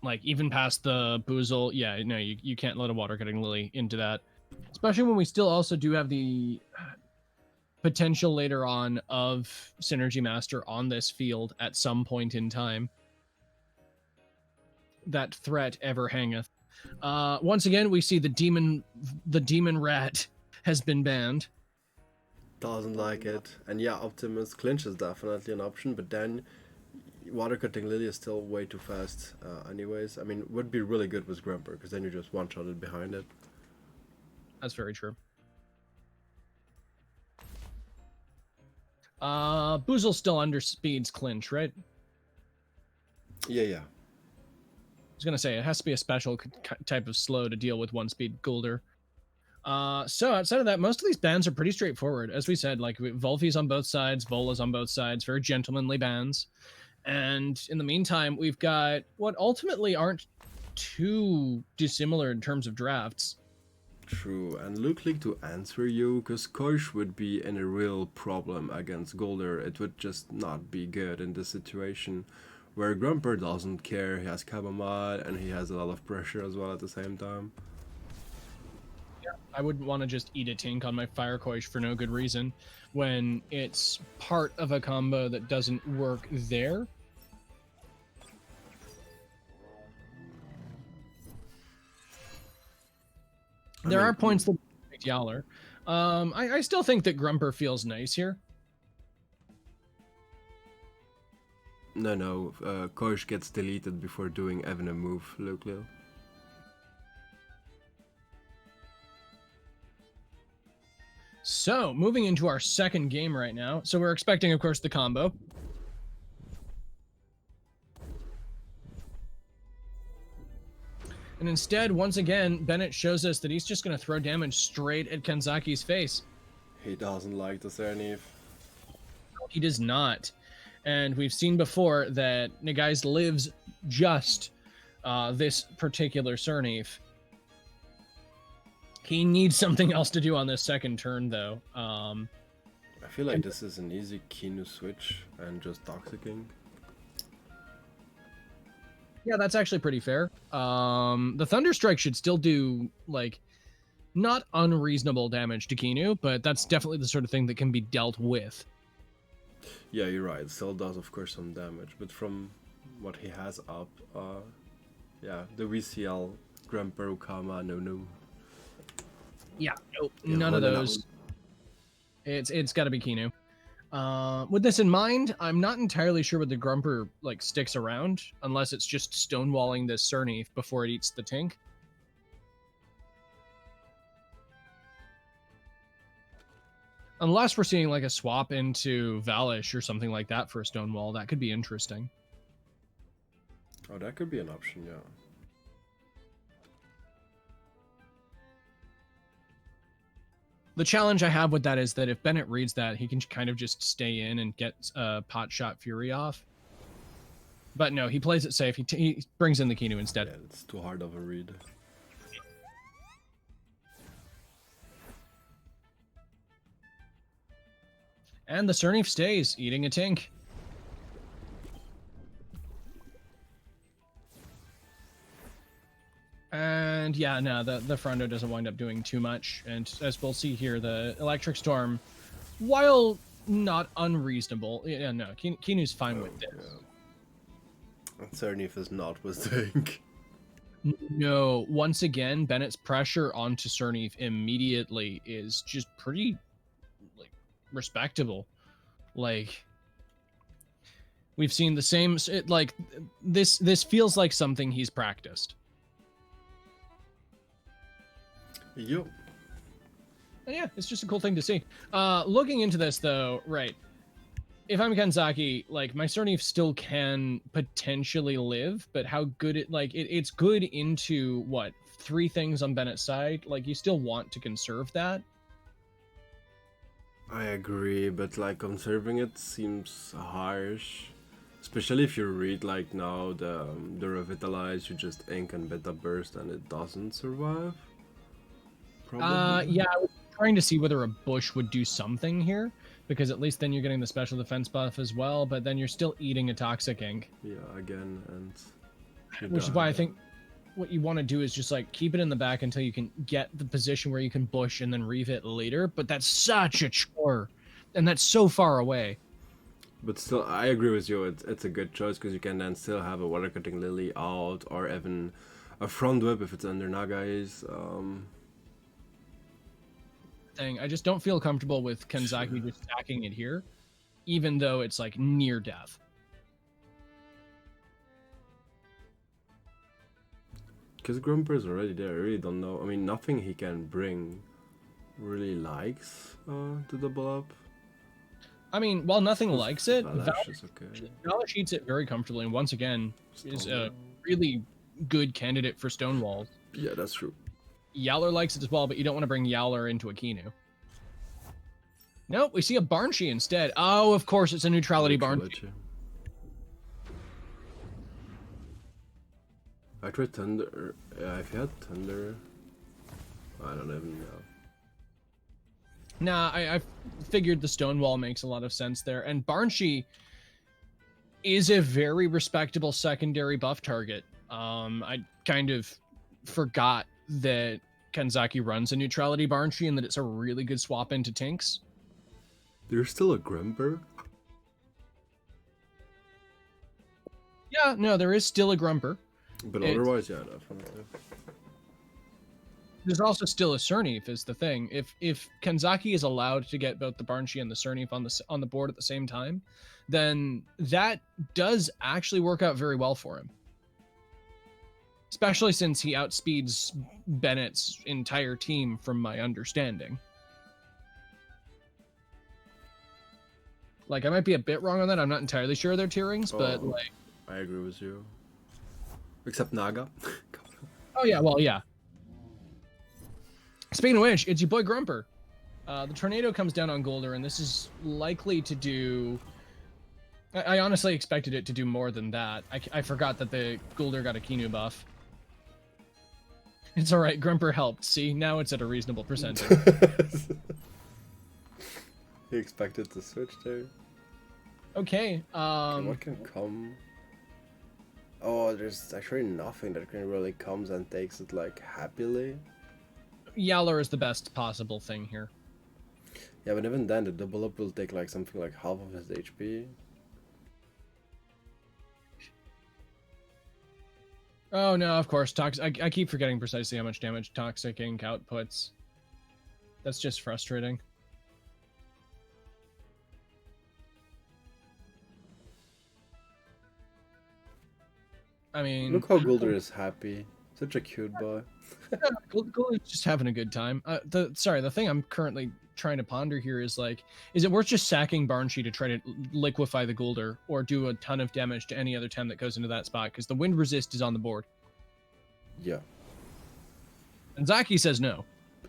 like even past the Boozle, yeah, no, you can't let a Water Cutting Lily into that. Especially when we still also do have the potential later on of Synergy Master on this field at some point in time. That threat ever hangeth. Once again, we see the demon rat has been banned. Doesn't like it. And yeah, Optimus Clinch is definitely an option, but then Water Cutting Lily is still way too fast anyways. I mean, would be really good with Grumper, because then you just one-shot it behind it. That's very true. Boozle still underspeeds Clinch, right? Yeah. I was gonna say it has to be a special type of slow to deal with one-speed Gulder. So outside of that, most of these bans are pretty straightforward. As we said, like Volfi's on both sides, Vola's on both sides, very gentlemanly bans. And in the meantime, we've got what ultimately aren't too dissimilar in terms of drafts. True, and look like to answer you, because Kosh would be in a real problem against Gulder. It would just not be good in this situation, where Grumper doesn't care, he has Chamomile, and he has a lot of pressure as well at the same time. Yeah, I wouldn't want to just eat a Tink on my Fire Koish for no good reason, when it's part of a combo that doesn't work there. There are points that Yowler. I still think that Grumper feels nice here. No, Kosh gets deleted before doing even a move, Luke Lil. So moving into our second game right now. So we're expecting, of course, the combo. And instead, once again, Bennett shows us that he's just going to throw damage straight at Kanzaki's face. He doesn't like the Zernith. He does not. And we've seen before that Nagai's lives just this particular Zernith. He needs something else to do on this second turn, though. I feel like this is an easy Kinu switch and just Toxicking. Yeah, that's actually pretty fair. The Thunderstrike should still do, like, not unreasonable damage to Kinu, but that's definitely the sort of thing that can be dealt with. Yeah, you're right. It still does, of course, some damage, but from what he has up, yeah, the VCL, Grandpa Kama, no. Yeah, nope, none of those. It's got to be Kinu. With this in mind, I'm not entirely sure what the Grumper like sticks around, unless it's just stonewalling this Zernith before it eats the Tink. Unless we're seeing like a swap into Valish or something like that for a Stonewall, that could be interesting. Oh, that could be an option, yeah. The challenge I have with that is that if Bennett reads that, he can kind of just stay in and get Pot Shot Fury off. But no, he plays it safe. He brings in the Kinu instead. Yeah, it's too hard of a read. And the Zernith stays, eating a Tink. And yeah, no, the Frondo doesn't wind up doing too much. And as we'll see here, the Electric Storm, while not unreasonable, yeah, no, Kinu's fine with this. Yeah. Zernith is not with Tink. No, once again, Bennett's pressure onto Zernith immediately is just pretty, like, respectable. Like, we've seen the same, like, this feels like something he's practiced. Yo. Yeah, it's just a cool thing to see. Looking into this, though, right, if I'm Kanzaki, like, my Zernith still can potentially live, but how good it's good into, what, 3 things on Bennett's side? Like, you still want to conserve that. I agree, but, like, conserving it seems harsh. Especially if you read, like, now the Revitalize, you just ink and Beta Burst and it doesn't survive. Probably. Yeah, I was trying to see whether a bush would do something here, because at least then you're getting the special defense buff as well, but then you're still eating a Toxic Ink. Yeah, again, and... Which is why I think what you want to do is just, like, keep it in the back until you can get the position where you can bush and then reave it later, but that's such a chore, and that's so far away. But still, I agree with you, it's a good choice, because you can then still have a Water Cutting Lily out, or even a Front Whip if it's under Nagai's. I just don't feel comfortable with Kanzaki just stacking it here, even though it's like near death. Because Grumper is already there, I really don't know. I mean, nothing he can bring really likes to double up. I mean, while nothing likes it, Valish is okay. Valish eats it very comfortably, and once again, is a really good candidate for Stonewalls. Yeah, that's true. Yowler likes it as well, but you don't want to bring Yowler into a Kinu. Nope, we see a Barnshee instead. Oh, of course, it's a neutrality Barnshee. I tried Thunder. Yeah, if you had Thunder, I don't even know. Nah, I figured the Stonewall makes a lot of sense there, and Barnshee is a very respectable secondary buff target. I kind of forgot that Kanzaki runs a neutrality Barnshee and that it's a really good swap into Tinks. There's still a Grumper? Yeah, no, there is still a Grumper. But otherwise, yeah, definitely. There's also still a Zernith is the thing. If Kanzaki is allowed to get both the Barnshee and the Zernith on the board at the same time, then that does actually work out very well for him. Especially since he outspeeds Bennett's entire team, from my understanding. Like, I might be a bit wrong on that. I'm not entirely sure of their tierings, but Oh. like... I agree with you. Except Naga. Oh, yeah, well, yeah. Speaking of which, it's your boy Grumper. The tornado comes down on Golder, and this is likely to do... I honestly expected it to do more than that. I forgot that the Golder got a Kinu buff. It's alright, Grumper helped. See, now it's at a reasonable percentage. He expected to switch there. Okay, What can come? Oh, there's actually nothing that can really comes and takes it like happily. Yowler is the best possible thing here. Yeah, but even then, the double up will take like something like half of his HP. Oh no, of course, Toxic. I keep forgetting precisely how much damage Toxic Ink outputs. That's just frustrating. I mean, Look how Gulder is happy. Such a cute boy. Golder's just having a good time. The thing I'm currently trying to ponder here is like, is it worth just sacking Barnshe to try to liquefy the Golder, or do a ton of damage to any other Tem that goes into that spot? Because the wind resist is on the board. Yeah. And Zaki says no.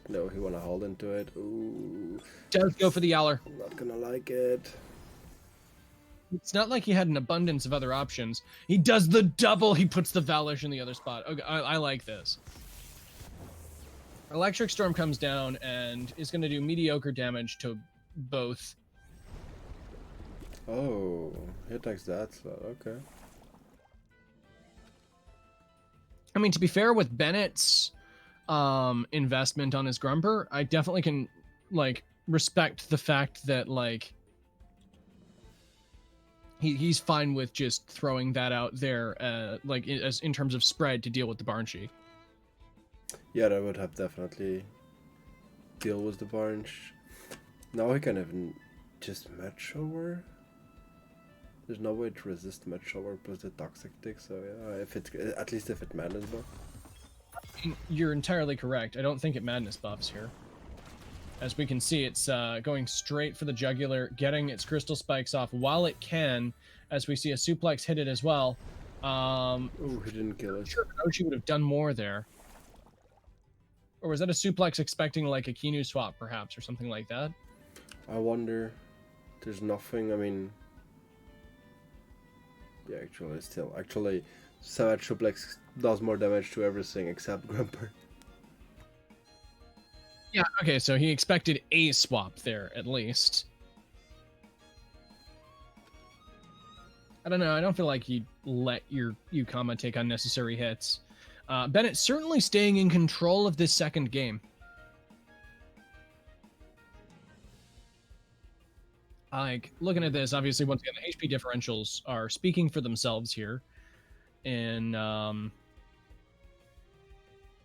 No, he wanna hold into it. Ooh. Does go for the Yowler. I'm not gonna like it. It's not like he had an abundance of other options. He does the double. He puts the Valish in the other spot. Okay, I like this. Electric Storm comes down and is going to do mediocre damage to both. Oh, he attacks that slot. Okay. I mean, to be fair, with Bennett's investment on his Grumper, I definitely can like respect the fact that like he's fine with just throwing that out there, like as in terms of spread to deal with the Barnshe. Yeah, that would have definitely deal with the Barge. Now he can even just match over. There's no way to resist match over plus the toxic tick, so yeah, if it at least if it madness buff. You're entirely correct. I don't think it madness buffs here. As we can see, it's going straight for the jugular, getting its crystal spikes off while it can, as we see a suplex hit it as well. Oh, he didn't kill it. Sure, Ochi would have done more there. Or was that a suplex expecting like a Kinu swap, perhaps, or something like that? I wonder. There's nothing, I mean... Yeah, actually, Savage Suplex does more damage to everything except Grumper. Yeah, okay, so he expected a swap there, at least. I don't know, I don't feel like he'd let your Yukama take unnecessary hits. Bennett certainly staying in control of this second game. Like, looking at this, obviously, once again, the HP differentials are speaking for themselves here. And,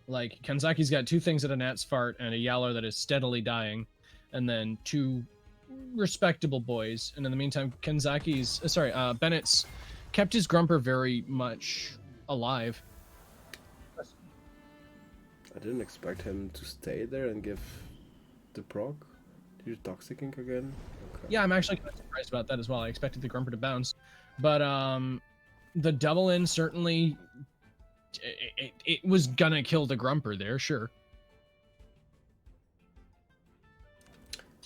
like, Kanzaki's got two things at a Nat's fart and a Yowler that is steadily dying. And then two respectable boys. And in the meantime, Bennett's kept his Grumper very much alive. I didn't expect him to stay there and give the proc. Did you Toxic Ink again? Okay. Yeah, I'm actually kind of surprised about that as well. I expected the Grumper to bounce. But the double in certainly... It was gonna kill the Grumper there, sure.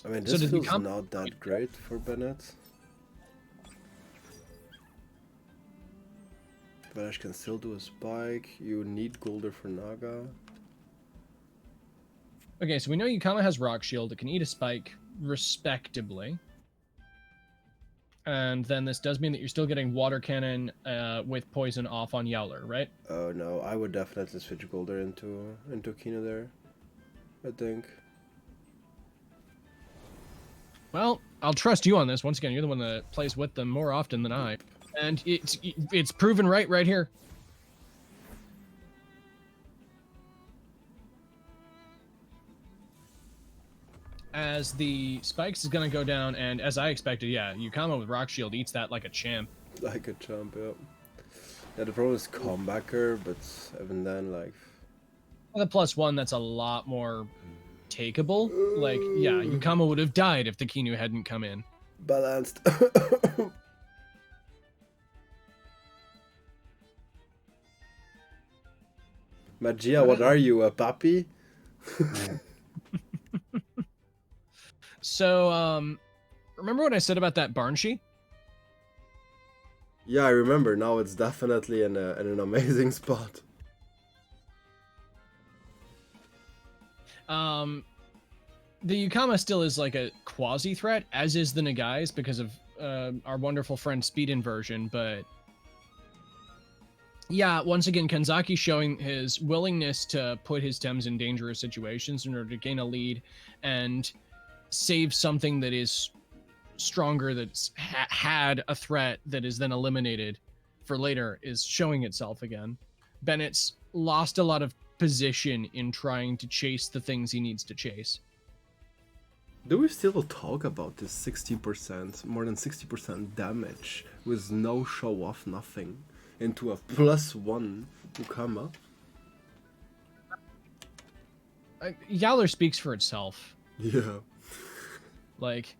I mean, this feels not that great for Bennett. Velash can still do a spike. You need Golder for Naga. Okay, so we know Yukama has Rock Shield. It can eat a spike respectably. And then this does mean that you're still getting Water Cannon with Poison off on Yowler, right? Oh no, I would definitely switch Golder into Kino there, I think. Well, I'll trust you on this. Once again, you're the one that plays with them more often than I. And it's proven right here. As the spikes is going to go down, and as I expected, yeah, Yukama with Rock Shield eats that like a champ. Like a champ, yeah. Yeah, the problem is comebacker, but even then, like... The +1, that's a lot more takeable. Like, yeah, Yukama would have died if the Kinu hadn't come in. Balanced. Magia, what are you, a puppy? So, remember what I said about that Barnshee? Yeah, I remember. Now it's definitely in an amazing spot. The Yukama still is like a quasi threat, as is the Nagais because of our wonderful friend Speed Inversion, but yeah, once again, Kanzaki showing his willingness to put his Tems in dangerous situations in order to gain a lead and save something that is stronger, that's had a threat that is then eliminated for later, is showing itself again. Bennett's lost a lot of position in trying to chase the things he needs to chase. Do we still talk about this 60%, more than 60% damage with no show off, nothing, into a +1 Ukama? Yowler speaks for itself. Yeah. Like,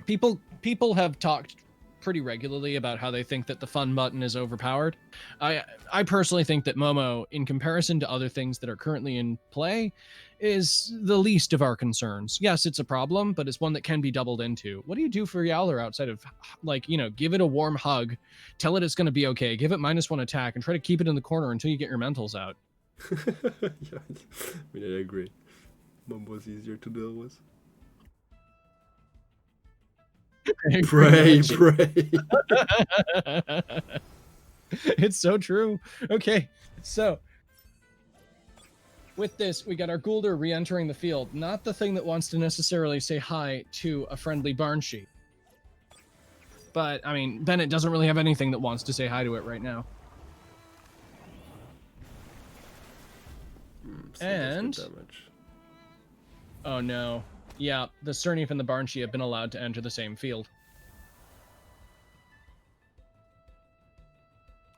people have talked pretty regularly about how they think that the fun button is overpowered. I personally think that Momo, in comparison to other things that are currently in play, is the least of our concerns. Yes, it's a problem, but it's one that can be doubled into. What do you do for Yowler outside of, like, you know, give it a warm hug, tell it it's going to be okay, give it -1 attack, and try to keep it in the corner until you get your mentals out? Yeah, I mean, I agree. Momo's easier to deal with. Pray. It's so true. Okay, so with this, we got our Goulder re-entering the field. Not the thing that wants to necessarily say hi to a friendly Barnshee. But, I mean, Bennett doesn't really have anything that wants to say hi to it right now. And... oh no. Yeah, the Cernif and the Barnshee have been allowed to enter the same field.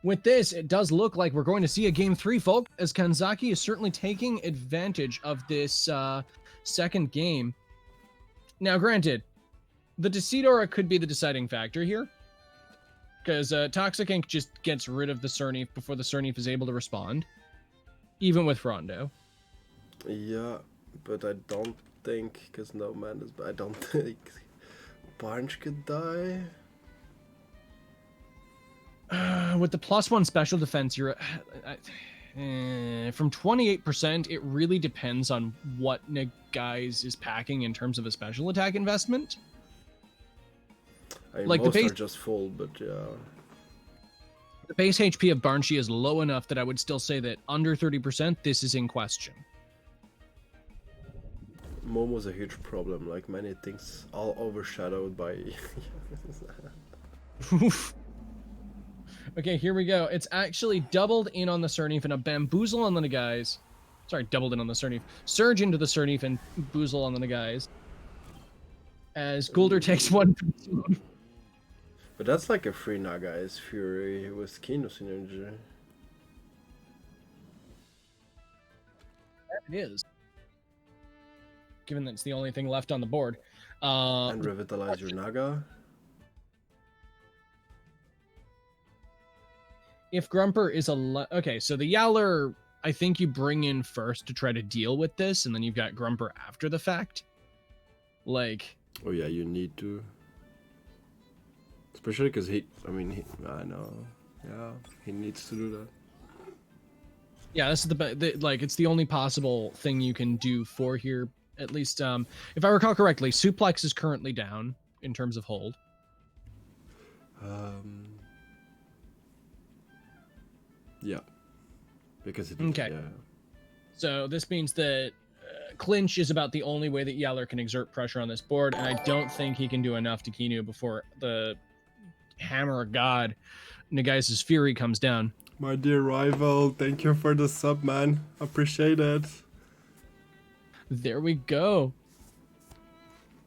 With this, it does look like we're going to see a Game 3, folks, as Kanzaki is certainly taking advantage of this second game. Now, granted, the Decidora could be the deciding factor here, because Toxic Ink just gets rid of the Cernif before the Cernif is able to respond, even with Rondo. Yeah, but I don't think, because no man is, I don't think Barnes could die. With the +1 special defense, you're from 28%. It really depends on what Nagais is packing in terms of a special attack investment. I mean, like most the base, are just full, but yeah. The base HP of Barnshee is low enough that I would still say that under 30%, this is in question. Momo's a huge problem, like many things, all overshadowed by... Okay, here we go. It's actually doubled in on the Cernif and a Bamboozle on the Nagais. Sorry, doubled in on the Cernif. Surge into the Cernif and Boozle on the Nagais. As Goulder takes one. But that's like a free Nagai's Fury with Kino Synergy. That it is. Given that it's the only thing left on the board. And revitalize your Naga. If Grumper is okay, so the Yowler, I think you bring in first to try to deal with this, and then you've got Grumper after the fact. Like... oh yeah, you need to. Especially because I know. Yeah, he needs to do that. Yeah, this is like, it's the only possible thing you can do for here. At least, if I recall correctly, Suplex is currently down in terms of hold. Yeah. Because it... okay. Yeah. So this means that clinch is about the only way that Yowler can exert pressure on this board, and I don't think he can do enough to Kinu before the Hammer of God, Nagais' Fury, comes down. My dear rival, thank you for the sub, man. Appreciate it. There we go.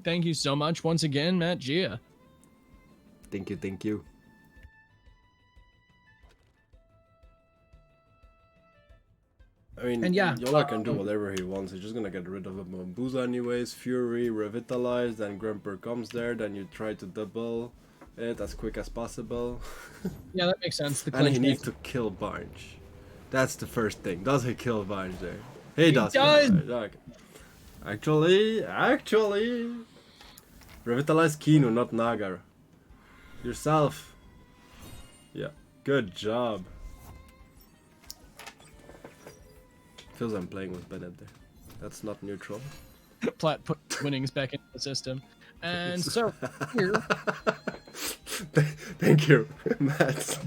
Thank you so much once again, Matt Gia. Thank you, thank you. I mean, And yeah, Yola can do whatever he wants. He's just gonna get rid of a Bambuza anyways. Fury, Revitalize, then Grumper comes there. Then you try to double it as quick as possible. yeah, that makes sense. The And he clinch needs makes to kill Bunch. That's the first thing. Does he kill Bunch there? He does. does! Okay. Actually, Revitalize Kinu, not Nagar. Yourself. Yeah, good job. Feels I'm playing with Bennett there. That's not neutral. Platt put winnings back into the system. And so here, Thank you, Matt.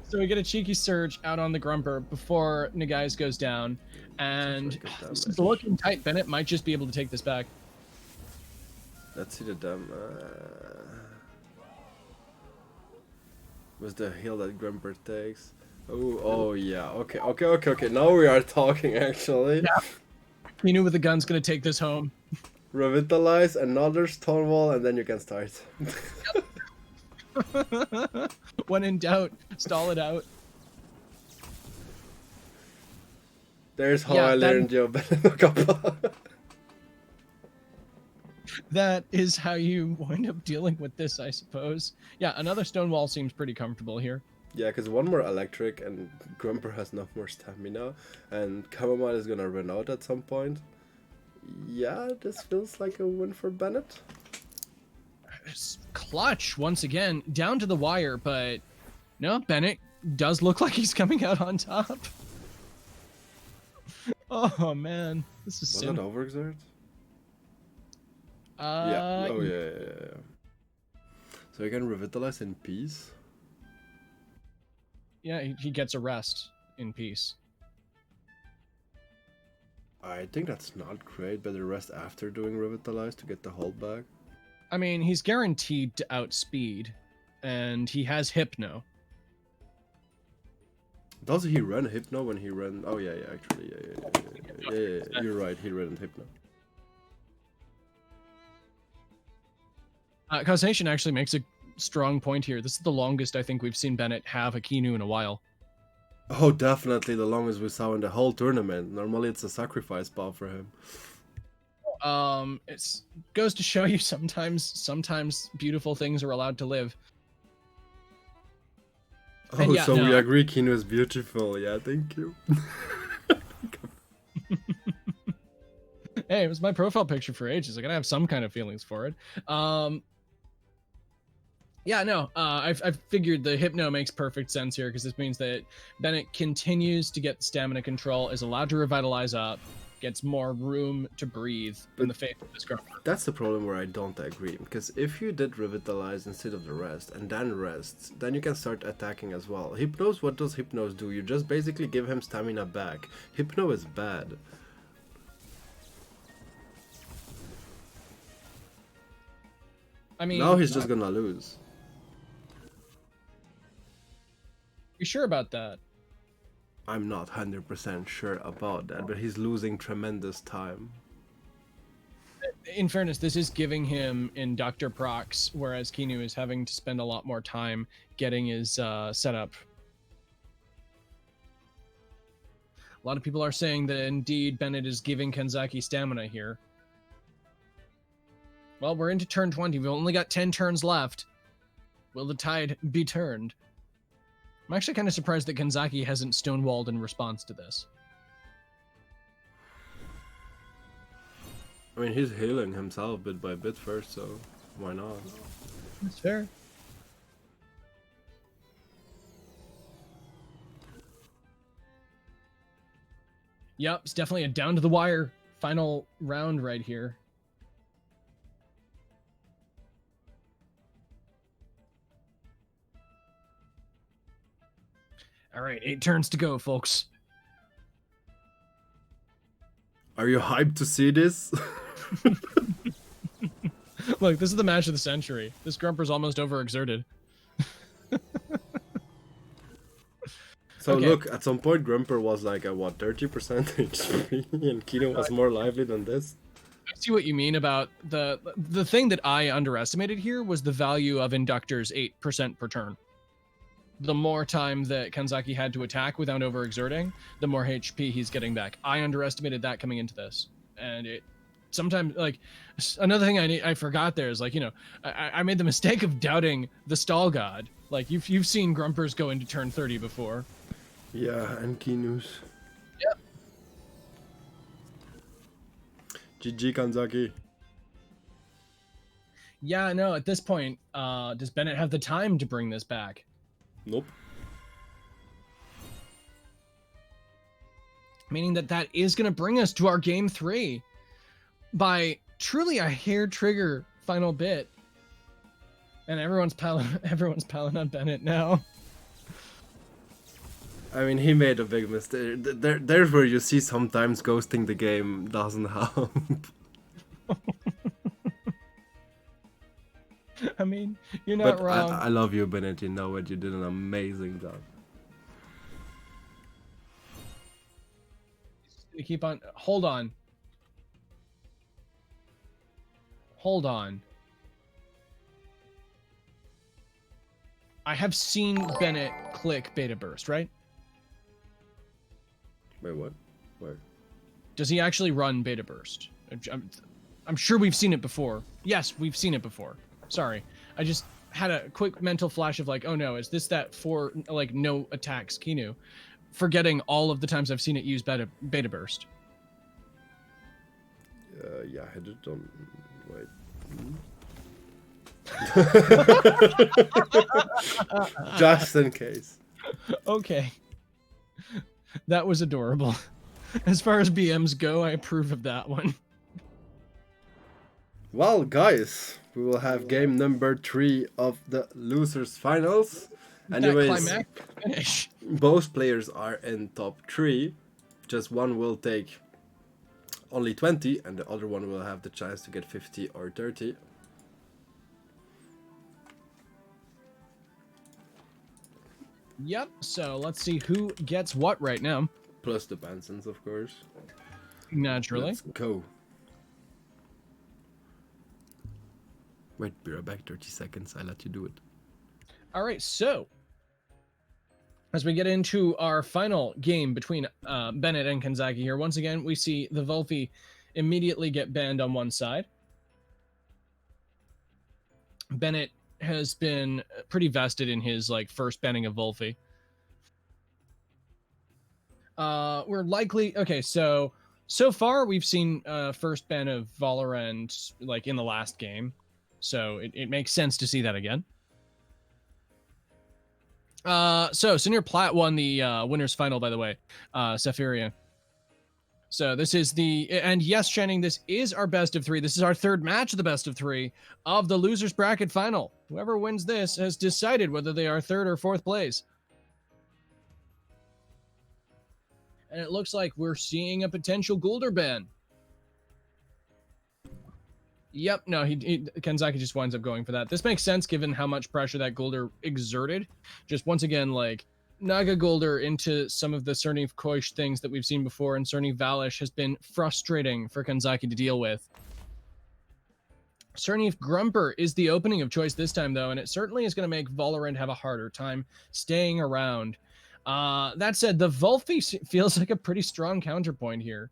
so we get a cheeky surge out on the Grumper before Nagai's goes down. And this is looking tight. Bennett might just be able to take this back. Let's see the damn. Was the heal that Grumper takes? Oh yeah. Okay. Now we are talking actually. Yeah. He knew with the gun's gonna take this home. Revitalize another Stonewall, and then you can start. When in doubt, stall it out. There's how Yeah, I that- learned your Kappa. That is how you wind up dealing with this, I suppose. Yeah, another Stonewall seems pretty comfortable here. Yeah, because one more electric and Grumper has no more stamina, and Chamomile is gonna run out at some point. Yeah, this feels like a win for Bennett. It's clutch once again, down to the wire, but no, Bennett does look like he's coming out on top. Oh man, this is Was soon. that Overexert? Yeah. Yeah. Oh yeah. So you can revitalize in peace. Yeah, he gets a rest in peace. I think that's not great, but the rest after doing revitalize to get the hold back. I mean, he's guaranteed to outspeed, and he has Hypno. Does he run Hypno when he ran? Oh yeah, actually, yeah. You're right, he ran Hypno. Causation actually makes a strong point here. This is the longest I think we've seen Bennett have a Kinu in a while. Oh, definitely the longest we saw in the whole tournament. Normally it's a sacrifice ball for him. It goes to show you sometimes beautiful things are allowed to live. Oh, yeah, so no. we agree Kinu is beautiful. Yeah, thank you. Hey, it was my profile picture for ages. I gotta have some kind of feelings for it. Yeah, no, I figured the Hypno makes perfect sense here because this means that Bennett continues to get stamina control, is allowed to revitalize up, gets more room to breathe in the face of this Grumper. That's the problem where I don't agree, because if you did revitalize instead of the rest and then rests, then you can start attacking as well. Hypnos, what does Hypnos do? You just basically give him stamina back. Hypno is bad. I mean, Now he's just gonna lose. you sure about that? I'm not 100% sure about that, but he's losing tremendous time. In fairness, this is giving him Inductor procs, whereas Kinu is having to spend a lot more time getting his setup. A lot of people are saying that indeed Bennett is giving Kanzaki stamina here. Well, we're into turn 20. We've only got 10 turns left. Will the tide be turned? I'm actually kind of surprised that Kanzaki hasn't stonewalled in response to this. I mean, he's healing himself bit by bit first, so why not? That's fair. Yep, it's definitely a down to the wire final round right here. All right, 8 turns to go, folks. Are you hyped to see this? Look, this is the match of the century. This Grumper's almost overexerted. So Okay. look, at some point Grumper was like a what, 30% HP, and Kino was more lively than this. I see what you mean about the thing that I underestimated here was the value of Inductor's 8% per turn. the more time that Kanzaki had to attack without overexerting, the more HP he's getting back. I underestimated that coming into this, and it sometimes like another thing I forgot there is like, you know, I made the mistake of doubting the stall god. Like you've seen Grumpers go into turn 30 before. Yeah, and Kinus. Yep. GG Kanzaki. Yeah, no, at this point, does Bennett have the time to bring this back? Nope. Meaning that is going to bring us to our game 3 by truly a hair trigger final bit. And everyone's piling on Bennett now. I mean, he made a big mistake. There's where you see sometimes ghosting the game doesn't help. I mean, you're not But wrong. I love you, Bennett. You know it. You did an amazing job. You keep on. Hold on. Hold on. I have seen Bennett click beta burst, right? Wait, what? Where? Does he actually run beta burst? I'm sure we've seen it before. Yes, we've seen it before. Sorry. I just had a quick mental flash of like, oh no, is this that for like no attacks Kinu? Forgetting all of the times I've seen it use beta burst. Yeah, I had it on. Wait. Just in case. Okay. That was adorable. As far as BMs go, I approve of that one. Well, guys, we will have game number 3 of the losers finals. Anyways, that climactic finish. Both players are in top 3. Just one will take only 20, and the other one will have the chance to get 50 or 30. Yep, so let's see who gets what right now. Plus the Bansons, of course. Naturally. Let's go. Wait, be right back. 30 seconds. I let you do it. All right, so as we get into our final game between Bennett and Kanzaki here, once again, we see the Volfi immediately get banned on one side. Bennett has been pretty vested in his like first banning of Volfi. We're likely okay. So far we've seen first ban of Valorant like in the last game, so it makes sense to see that again. So Senior Plat won the winners final, by the way, Sephiria. So this is and yes, Channing, this is our best of 3. This is our third match of the best of 3 of the losers bracket final. Whoever wins this has decided whether they are third or fourth place. And it looks like we're seeing a potential Gulder ban. Yep, no, Kanzaki just winds up going for that. This makes sense given how much pressure that Gulder exerted. Just once again, like, Naga Gulder into some of the Cernif Koish things that we've seen before, and Cernif Valish has been frustrating for Kanzaki to deal with. Cernif Grumper is the opening of choice this time, though, and it certainly is going to make Valorant have a harder time staying around. That said, the Volfi feels like a pretty strong counterpoint here.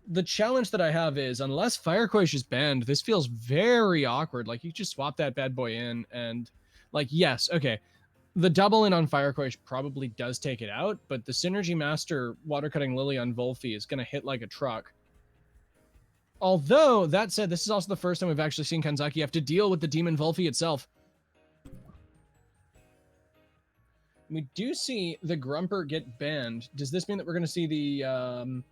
The challenge that I have is, unless Firequash is banned, this feels very awkward. Like, you just swap that bad boy in, and, like, yes, okay. The double in on Firequash probably does take it out, but the Synergy Master Watercutting Lily on Volfi is going to hit like a truck. Although, that said, this is also the first time we've actually seen Kanzaki have to deal with the Demon Volfi itself. We do see the Grumper get banned. Does this mean that we're going to see the...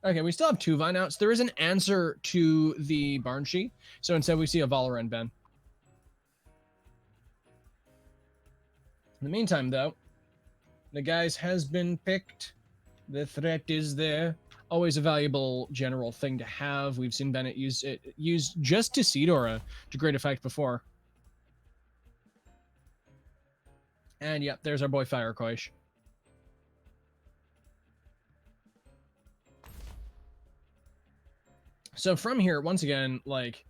Okay, we still have 2 Vine outs. There is an answer to the Barnshee, so instead we see a Valorant ban. In the meantime, though, the guys has been picked. The threat is there. Always a valuable general thing to have. We've seen Bennett use just to Seadora to great effect before. And yep, there's our boy Firequash. So from here, once again, like,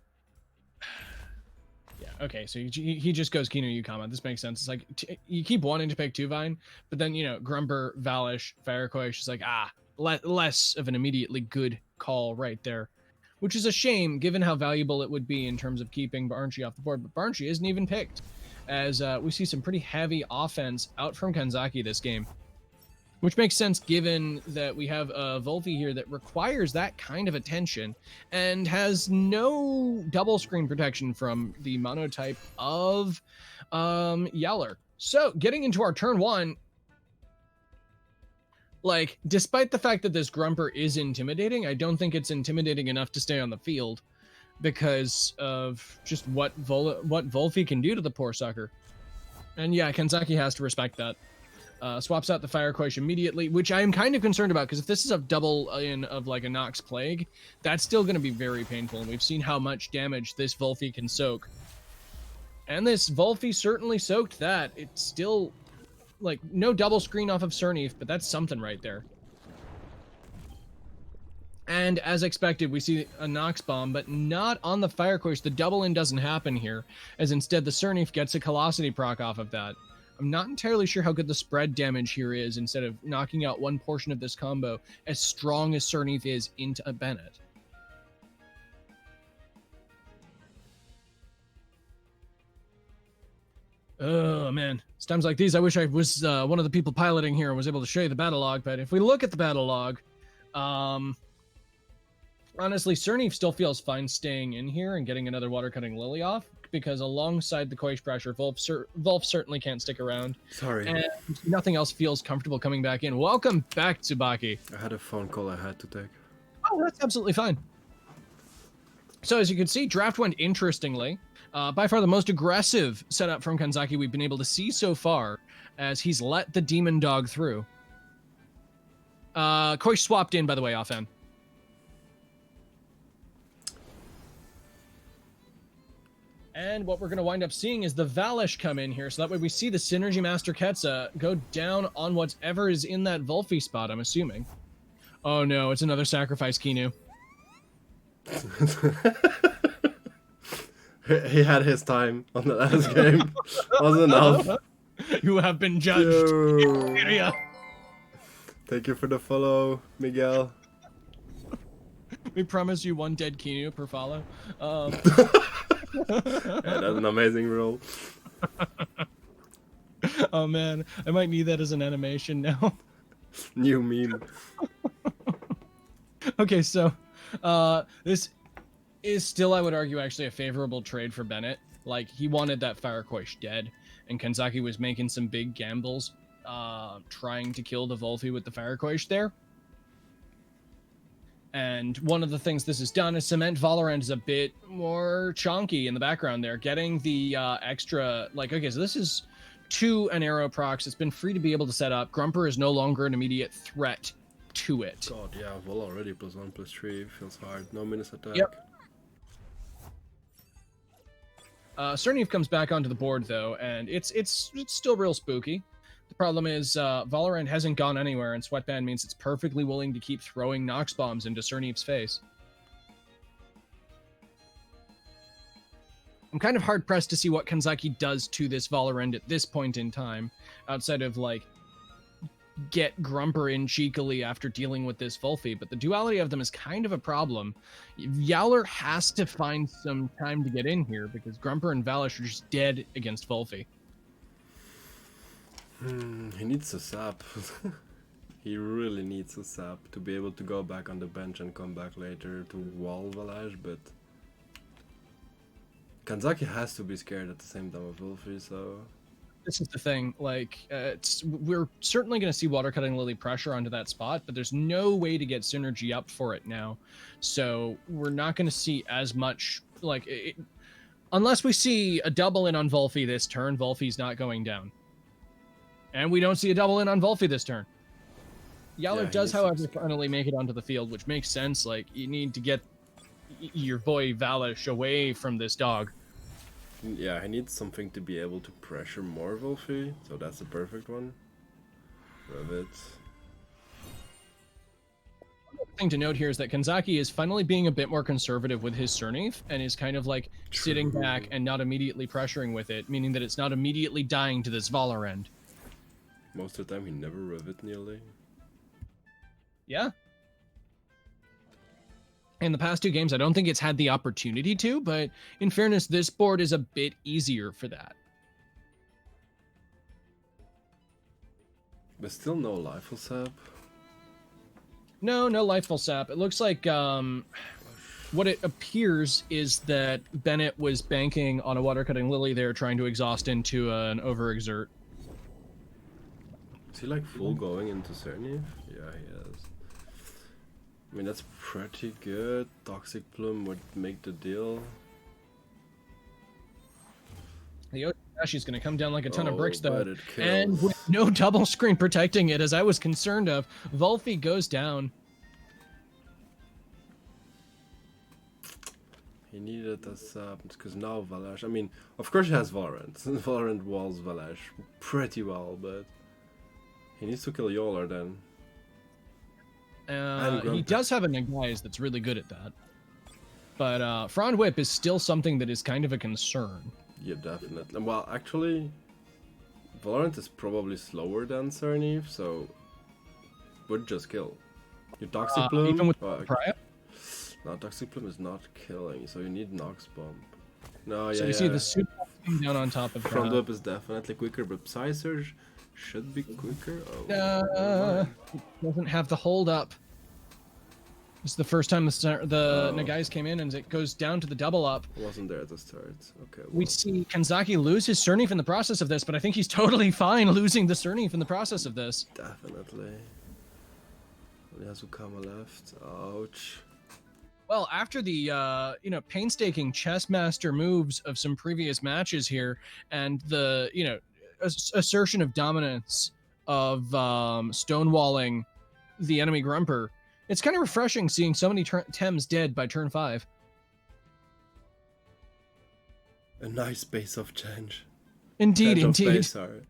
yeah, Okay, so he just goes Kino Yukama. This makes sense. It's like you keep wanting to pick two Vine, but then, you know, Grumper, Valish, Firecoish is like, less of an immediately good call right there. Which is a shame, given how valuable it would be in terms of keeping Barnchi off the board. But Barnchi isn't even picked, as we see some pretty heavy offense out from Kanzaki this game. Which makes sense given that we have a Volvi here that requires that kind of attention and has no double screen protection from the monotype of Yeller. So getting into our turn one, like, despite the fact that this Grumper is intimidating, I don't think it's intimidating enough to stay on the field because of just what Volvi can do to the poor sucker. And yeah, Kanzaki has to respect that. Swaps out the Firecoish immediately, which I am kind of concerned about, because if this is a double in of like a Nox Plague, that's still going to be very painful, and we've seen how much damage this Volfi can soak. And this Volfi certainly soaked that. It's still, like, no double screen off of Cernif, but that's something right there. And as expected, we see a Nox Bomb, but not on the Firecoish. The double in doesn't happen here, as instead the Cernif gets a Callosity proc off of that. I'm not entirely sure how good the spread damage here is, instead of knocking out one portion of this combo, as strong as Cernif is into a Bennett. Oh, man. It's times like these, I wish I was one of the people piloting here and was able to show you the battle log, but if we look at the battle log, honestly, Cernif still feels fine staying in here and getting another Water-Cutting Lily off, because alongside the Quaish pressure, Volf certainly can't stick around. Sorry. And nothing else feels comfortable coming back in. Welcome back, Tsubaki. I had a phone call I had to take. Oh, that's absolutely fine. So as you can see, draft went interestingly. By far the most aggressive setup from Kanzaki we've been able to see so far, as he's let the Demon Dog through. Quaish swapped in, by the way, off-end. And what we're going to wind up seeing is the Valish come in here, so that way we see the Synergy Master Ketsa go down on whatever is in that Volfi spot, I'm assuming. Oh no, it's another Sacrifice Kinu. He had his time on the last game. Wasn't enough. You have been judged. Yo. Thank you for the follow, Miguel. We promise you one dead Kinu per follow. Yeah, that's an amazing rule. Oh man, I might need that as an animation now. New meme. Okay, so this is still, I would argue, actually a favorable trade for Bennett. Like, he wanted that Firecoish dead, and Kanzaki was making some big gambles, trying to kill the Volfi with the Firecoish there. And one of the things this has done is cement Valorant is a bit more chonky in the background there, getting the extra, like, okay, so this is 2 an arrow procs. It's been free to be able to set up. Grumper is no longer an immediate threat to it. God, yeah, Vol already +1/+3 feels hard. No minus attack. Yep. Cernif comes back onto the board though, and it's still real spooky. The problem is Valorant hasn't gone anywhere, and Sweatband means it's perfectly willing to keep throwing Nox bombs into Cernif's face. I'm kind of hard pressed to see what Kanzaki does to this Valorant at this point in time, outside of like get Grumper in cheekily after dealing with this Volfi, but the duality of them is kind of a problem. Yowler has to find some time to get in here because Grumper and Valish are just dead against Volfi. He needs a sap. He really needs a sap to be able to go back on the bench and come back later to wall Valish, but Kanzaki has to be scared at the same time of Wolfie, so this is the thing, like, we're certainly going to see Water-Cutting Lily pressure onto that spot, but there's no way to get synergy up for it now. So we're not going to see as much, like, unless we see a double in on Volfi this turn, Volfi's not going down. And we don't see a double in on Volfi this turn. Yowler does, however, finally make it onto the field, which makes sense. Like, you need to get your boy Valish away from this dog. yeah, he needs something to be able to pressure more Wolfie, so that's the perfect one. Love it. thing to note here is that Kanzaki is finally being a bit more conservative with his Surnif and is kind of like sitting back and not immediately pressuring with it, meaning that it's not immediately dying to this Valorant. Most of the time he never rev it nearly. Yeah. In the past 2 games, I don't think it's had the opportunity to, but in fairness, this board is a bit easier for that. But still no Lifeful Sap. No Lifeful Sap. It looks like what it appears is that Bennett was banking on a Water-Cutting Lily there, trying to exhaust into an overexert. Is he like full going into Surnif? Yeah, he is. I mean, that's pretty good. Toxic Plume would make the deal. The Yoshidashi is going to come down like a ton of bricks, though. But it kills. And with no double screen protecting it, as I was concerned of, Volfi goes down. He needed a sub, because now Valash... I mean, of course he has Valorant. Valorant walls Valash pretty well, but... He needs to kill Yolar then. He does have a Nagais that's really good at that. But Frond Whip is still something that is kind of a concern. Yeah, definitely. Well, actually, Valorant is probably slower than Surnif, so would just kill. Your Toxic Plume... Even with Pariah? No, Toxic Plume is not killing, so you need Nox Bomb. No, yeah, So you see the super down on top of Front Whip is definitely quicker, but Psy Surge should be quicker. Doesn't have the hold up. This is the first time the Nagais came in, and it goes down to the double up. Wasn't there at the start. Okay. Well. We see Kanzaki lose his Surnif in the process of this, but I think he's totally fine losing the Surnif in the process of this. Definitely. Only Azukama left. Ouch. Well, after the painstaking chess master moves of some previous matches here, and the assertion of dominance of stonewalling the enemy Grumper, it's kind of refreshing seeing so many Tems dead by turn 5. A nice base of change. Indeed, Change of indeed. base, sorry.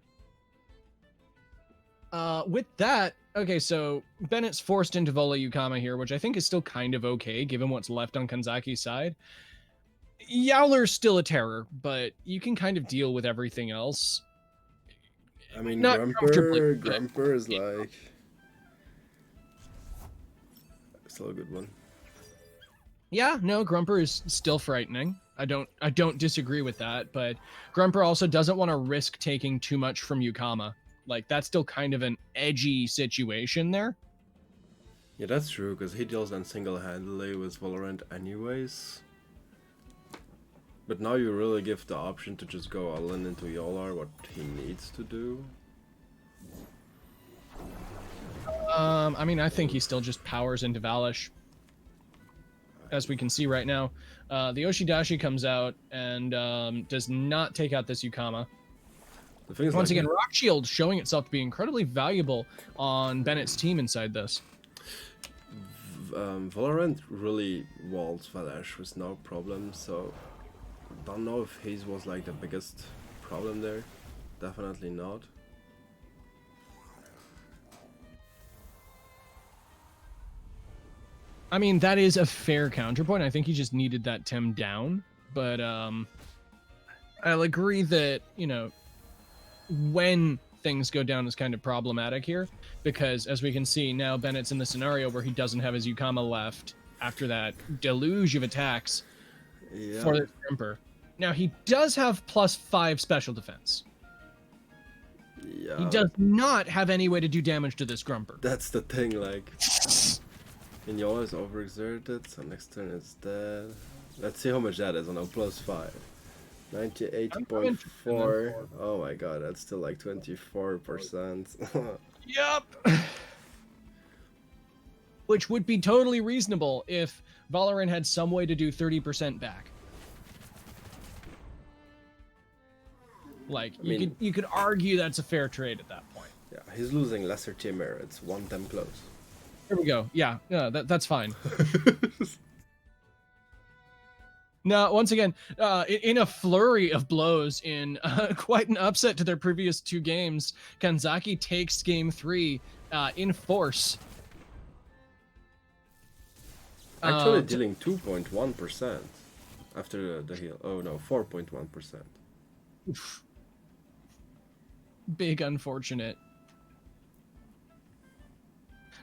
With that, okay, so Bennett's forced into Vola Yukama here, which I think is still kind of okay, given what's left on Kanzaki's side. Yowler's still a terror, but you can kind of deal with everything else. I mean, Not Grumper is like... Still a good one. Yeah, no, Grumper is still frightening. I don't disagree with that, but Grumper also doesn't want to risk taking too much from Yukama. Like, that's still kind of an edgy situation there. Yeah, that's true, because he deals then single-handedly with Valorant anyways. But now you really give the option to just go all in into Yolar, what he needs to do. I mean, I think he still just powers into Valish. As we can see right now. The Yoshidashi comes out and does not take out this Yukama. The thing is, Once like, again, Rock Shield showing itself to be incredibly valuable on Bennett's team inside this. Valorant really walls Valash with no problem, so don't know if Haze was like the biggest problem there. Definitely not. I mean, that is a fair counterpoint. I think he just needed that Tem down. But I'll agree that, when things go down is kind of problematic here. Because as we can see, now Bennett's in the scenario where he doesn't have his Yukama left after that deluge of attacks for the Grumper. Now, he does have +5 special defense. Yeah. He does not have any way to do damage to this Grumper. That's the thing, like... Yola is overexerted, so next turn it's dead. Let's see how much that is on a +5. 98.4. Oh my god, that's still like 24%. Yep. Which would be totally reasonable if Valorant had some way to do 30% back. Like, you could argue that's a fair trade at that point. Yeah, he's losing lesser Timmer. It's 1 Tem close. There we go. Yeah, that's fine. Now, once again, in a flurry of blows, in quite an upset to their previous 2 games, Kanzaki takes game 3 in force. Actually T- dealing 2.1% after the heal. Oh no, 4.1%. big unfortunate.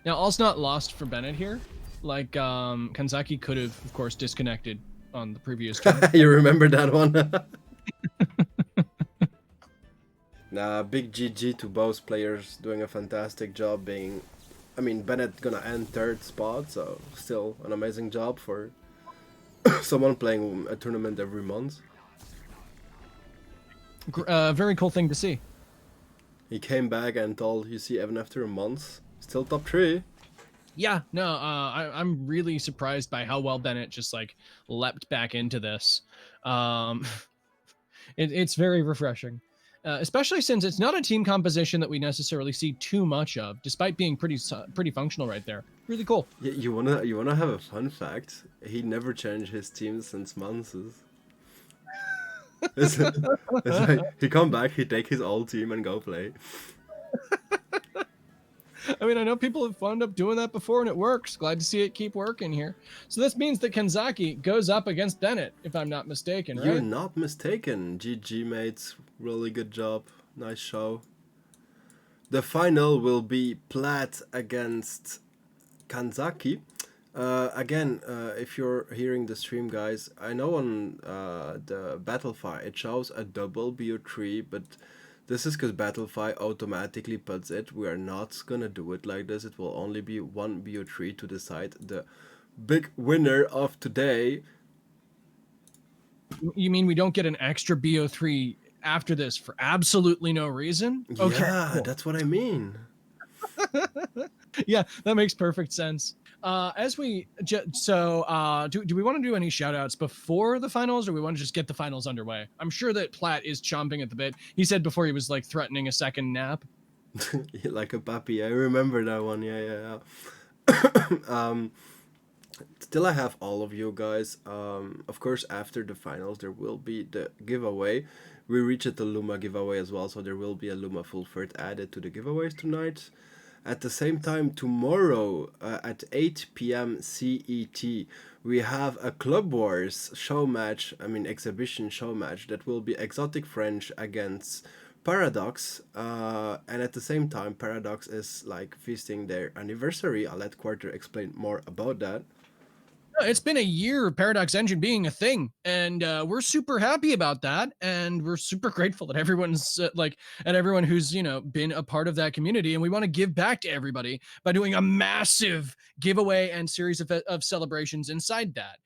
Now, all's not lost for Bennett here. Like, Kanzaki could have, of course, disconnected on the previous turn. You remember that one? Nah, big GG to both players doing a fantastic job being... I mean, Bennett gonna end third spot, so still an amazing job for someone playing a tournament every month. Very cool thing to see. He came back and told, you see, even after a month, still top 3. Yeah, no, I'm really surprised by how well Bennett just like leapt back into this. Um, it's very refreshing, especially since it's not a team composition that we necessarily see too much of, despite being pretty functional right there. Really cool. You wanna have a fun fact? He never changed his team since months. It's, it's like he come back, he take his old team and go play. I mean, I know people have wound up doing that before and it works. Glad to see it keep working here. So this means that Kanzaki goes up against Bennett, if I'm not mistaken, right? You're not mistaken. GG mates, really good job. Nice show. The final will be Plat against Kanzaki. Again, if you're hearing the stream, guys, I know on the Battlefy it shows a double BO3, but this is because Battlefy automatically puts it. We are not gonna do it like this. It will only be one BO3 to decide the big winner of today. You mean we don't get an extra BO3 after this for absolutely no reason? Okay. Yeah, Cool. that's what I mean. Yeah, that makes perfect sense. As we do we want to do any shout outs before the finals, or we want to just get the finals underway? I'm sure that Platt is chomping at the bit. He said before he was like threatening a second nap. Like a puppy. I remember that one. Yeah. Still, I have all of you guys. Of course, after the finals, there will be the giveaway. We reached the Luma giveaway as well, so there will be a Luma full third added to the giveaways tonight. At the same time, tomorrow at 8 p.m. CET, we have a Club Wars show match, exhibition show match, that will be Exotic French against Paradox. And at the same time, Paradox is like feasting their anniversary. I'll let Quarter explain more about that. It's been a year of Paradox Engine being a thing, and we're super happy about that, and we're super grateful that everyone's and everyone who's been a part of that community, and we want to give back to everybody by doing a massive giveaway and series of celebrations inside that.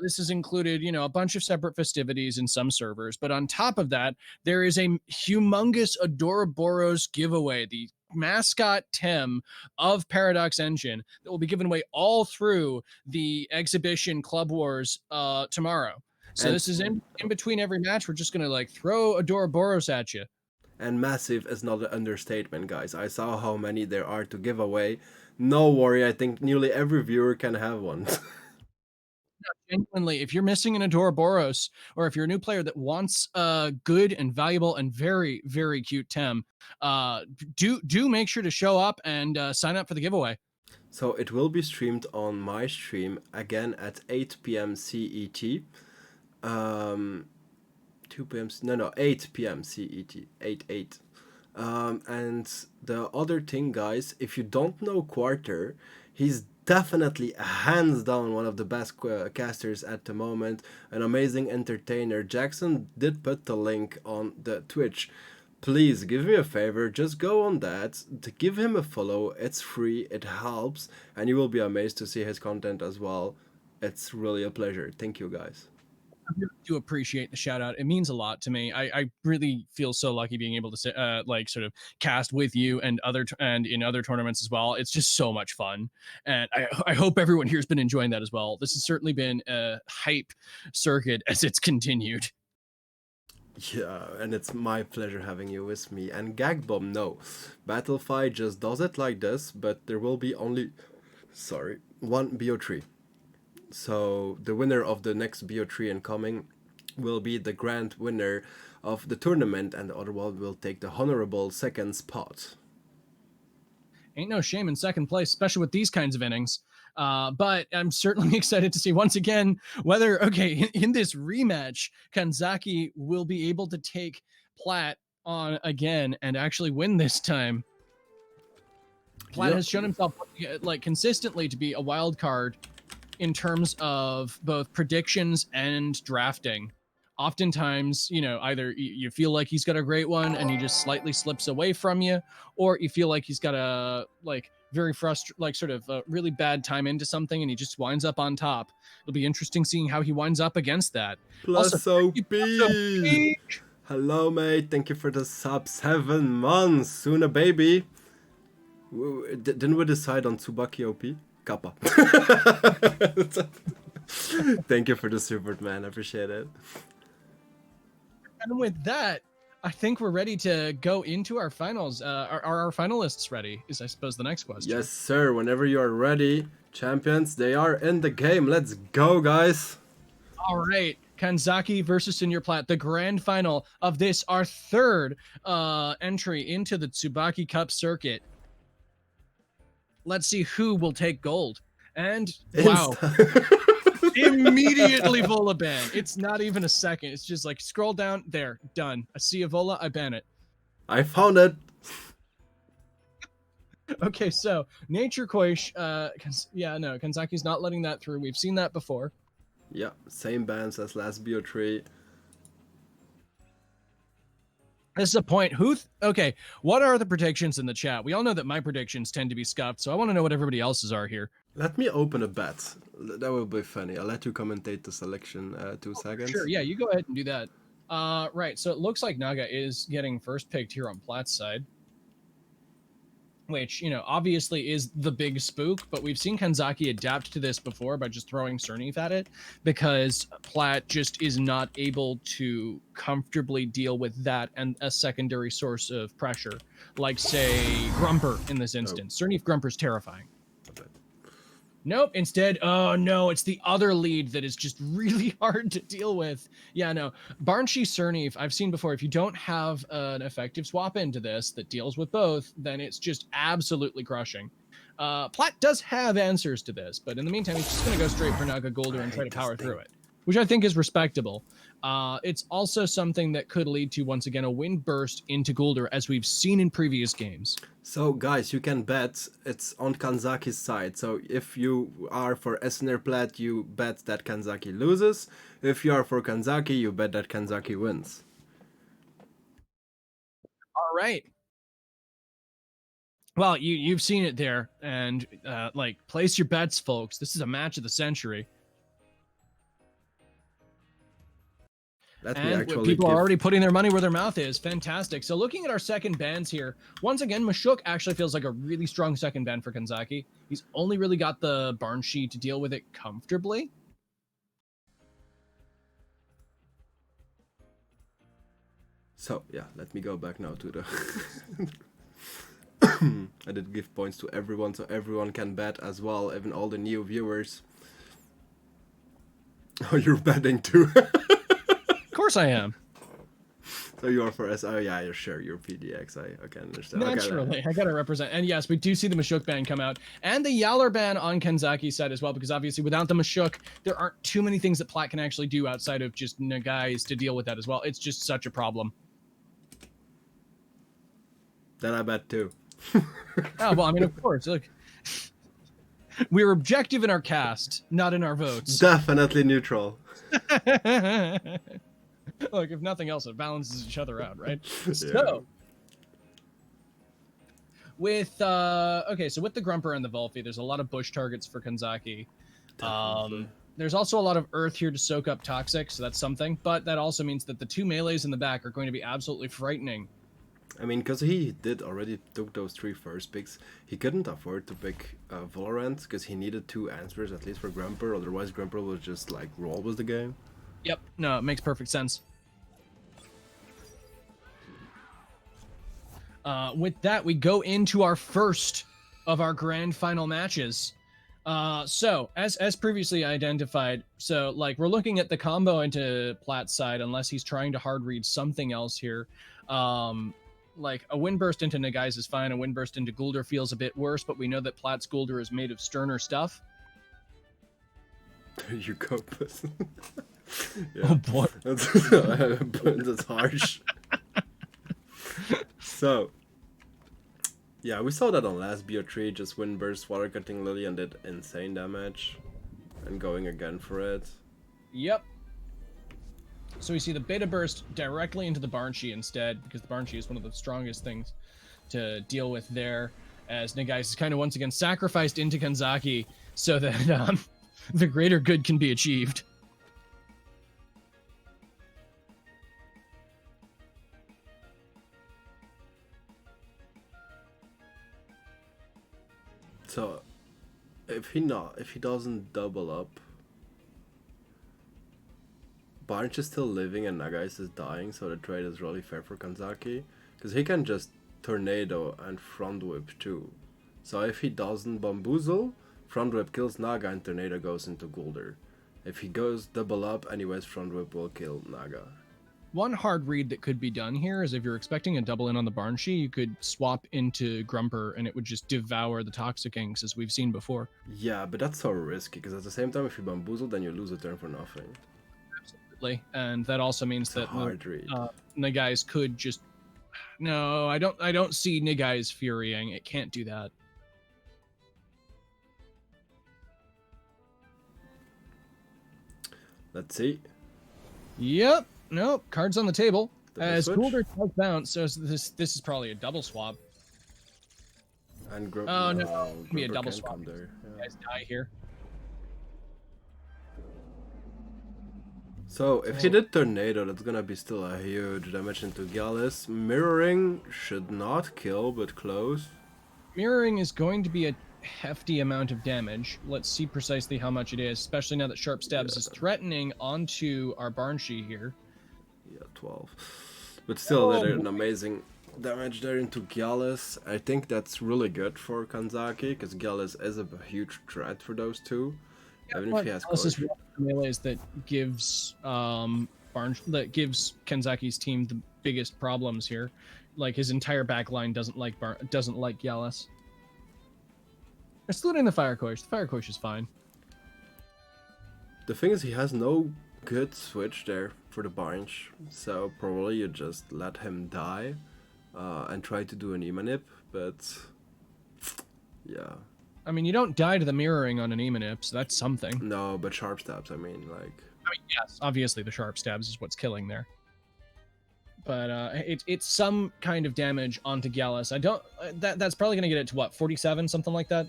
This has included a bunch of separate festivities in some servers, but on top of that, there is a humongous Adoraboros giveaway, the mascot Tem of Paradox Engine, that will be given away all through the exhibition Club Wars tomorrow. So And this is in between every match. We're just gonna like throw Adoraboros at you. and massive is not an understatement, guys. I saw how many there are to give away. No worry, I think nearly every viewer can have one. Genuinely, if you're missing an Adoraboros, or if you're a new player that wants a good and valuable and very, very cute Tem, do make sure to show up and sign up for the giveaway. So it will be streamed on my stream again at 8 p.m. CET. 2 p.m. No, 8 p.m. CET. 8. And the other thing, guys, if you don't know Quarter, he's definitely hands down one of the best casters at the moment, an amazing entertainer. Jackson did put the link on the Twitch. Please give me a favor, just go on that, to give him a follow. It's free, it helps, and you will be amazed to see his content as well. It's really a pleasure. Thank you, guys. I really do appreciate the shout out. It means a lot to me. I really feel so lucky being able to sort of cast with you and in other tournaments as well. It's just so much fun, and I hope everyone here's been enjoying that as well. This has certainly been a hype circuit as it's continued. Yeah, and it's my pleasure having you with me. And Gagbomb, no. Battlefy just does it like this, but there will be only, one BO3. So the winner of the next BO3 incoming will be the grand winner of the tournament, and the other one will take the honorable second spot. Ain't no shame in second place, especially with these kinds of innings. But I'm certainly excited to see once again whether, okay, in this rematch, Kanzaki will be able to take Platt on again and actually win this time. Platt has shown himself like consistently to be a wild card in terms of both predictions and drafting. Oftentimes, you know, either you feel like he's got a great one and he just slightly slips away from you, or you feel like he's got a like very like sort of a really bad time into something and he just winds up on top. It'll be interesting seeing how he winds up against that. Plus OP. Hello, mate. Thank you for the sub. 7 months. Sooner, baby. Didn't we decide on Tsubaki OP? Kappa. Thank you for the support, man. I appreciate it. And with that, I think we're ready to go into our finals. Are our finalists ready? Is I suppose the next question. Yes, sir. Whenever you are ready, champions, they are in the game. Let's go, guys. All right. Kanzaki versus Senior Platt, the grand final of this, our third entry into the Tsubaki Cup circuit. Let's see who will take gold. And wow, immediately Vola ban. It's not even a second. It's just like scroll down there, done. I see a Vola, I ban it. I found it. Okay, so Nature Koish, yeah, no, Kanzaki's not letting that through. We've seen that before. Yeah, same bans as last BO3. This is a point. Okay, what are the predictions in the chat? We all know that my predictions tend to be scuffed, so I want to know what everybody else's are here. Let me open a bet. That will be funny. I'll let you commentate the selection 2 seconds. Sure, yeah, you go ahead and do that. Right, so it looks like Naga is getting first picked here on Platt's side, which, you know, obviously is the big spook, but we've seen Kanzaki adapt to this before by just throwing Cernif at it, because Platt just is not able to comfortably deal with that and a secondary source of pressure, like, say, Grumper in this instance. Cernif Grumper's terrifying. Nope, instead, oh no, it's the other lead that is just really hard to deal with. Yeah, no, Barnshi Cernif, I've seen before, if you don't have an effective swap into this that deals with both, then it's just absolutely crushing. Platt does have answers to this, but in the meantime, he's just going to go straight for Naga Golder and try to power through it, which I think is respectable. It's also something that could lead to, once again, a wind burst into Golder, as we've seen in previous games. So, guys, you can bet it's on Kanzaki's side. So, if you are for Esner Platt, you bet that Kanzaki loses. If you are for Kanzaki, you bet that Kanzaki wins. All right. Well, you've seen it there, and like, place your bets, folks. This is a match of the century. And people are already putting their money where their mouth is. Fantastic. So looking at our second bans here, once again, Mashuk actually feels like a really strong second ban for Kanzaki. He's only really got the Barnshi to deal with it comfortably. So, yeah, let me go back now to the... I did give points to everyone, so everyone can bet as well, even all the new viewers. Oh, you're betting too. Of course I am. So you are for S. Oh yeah, you're sure. You're PDX. I can understand. Naturally, okay. I gotta represent. And yes, we do see the Mashuk ban come out, and the Yaller ban on Kanzaki's side as well, because obviously without the Mashuk, there aren't too many things that Platt can actually do outside of just Nagais to deal with that as well. It's just such a problem. Then I bet too. Oh well, I mean, of course. Look, we're objective in our cast, not in our votes. Definitely neutral. Look, if nothing else, it balances each other out, right? Yeah. So, with okay, so with the Grumper and the Volphy, there's a lot of bush targets for Kanzaki. There's also a lot of earth here to soak up toxic, so that's something. But that also means that the two melees in the back are going to be absolutely frightening. I mean, because he did already took those 3 first picks, he couldn't afford to pick Valorant because he needed 2 answers at least for Grumper. Otherwise, Grumper was just like roll with the game. Yep, no, it makes perfect sense. With that, we go into our first of our grand final matches. So, as previously identified, so like we're looking at the combo into Platt's side, unless he's trying to hard read something else here. Like a windburst into Nagais is fine. A windburst into Guldur feels a bit worse, but we know that Platt's Guldur is made of sterner stuff. There you go, puss. Oh boy. That's harsh. So, yeah, we saw that on last BO3, just Wind Burst, Water Cutting Lily, and did insane damage. And going again for it. Yep. So we see the Beta Burst directly into the Banshee instead, because the Banshee is one of the strongest things to deal with there, as Nagais is kind of once again sacrificed into Kanzaki so that the greater good can be achieved. So, if he doesn't double up, Barnes is still living and Nagais is dying, so the trade is really fair for Kanzaki, because he can just Tornado and Front Whip too. So if he doesn't Bamboozle, Front Whip kills Naga and Tornado goes into Gulder. If he goes double up, anyways, Front Whip will kill Naga. One hard read that could be done here is if you're expecting a double in on the Banshee, you could swap into Grumper and it would just devour the Toxic Inks, as we've seen before. Yeah, but that's so risky, because at the same time, if you Bamboozle, then you lose a turn for nothing. Absolutely. And that also means It's a that hard read. Nagais could just... No, I don't see Nagais Furying. It can't do that. Let's see. Yep. Nope. Cards on the table. Double As switch. Gulder does bounce, so this is probably a double swap. And Oh, no, it'll be a Grumper double can swap. come there. You Yeah. guys die here. So, if he did Tornado, that's gonna be still a huge damage into Gallus. Mirroring should not kill, but close. Mirroring is going to be a hefty amount of damage. Let's see precisely how much it is, especially now that Sharp Stabs is threatening onto our Banshee here. Yeah, 12. But still, they did an amazing damage there into Gallus. I think that's really good for Kanzaki, because Gallus is a huge threat for those two. Even if he has This is Koish. one of the melees that gives Kanzaki's team the biggest problems here. Like his entire back line doesn't like Gallus. Excluding the Fire Koish. The Fire Koish is fine. The thing is, he has no good switch there for the Barge, so probably you just let him die and try to do an Emanip, but yeah. I mean, you don't die to the mirroring on an Emanip, so that's something. No, but Sharp Stabs, I mean, like... I mean, yes, obviously the Sharp Stabs is what's killing there. But it's some kind of damage onto Gallus. I don't... That's probably going to get it to, what, 47, something like that?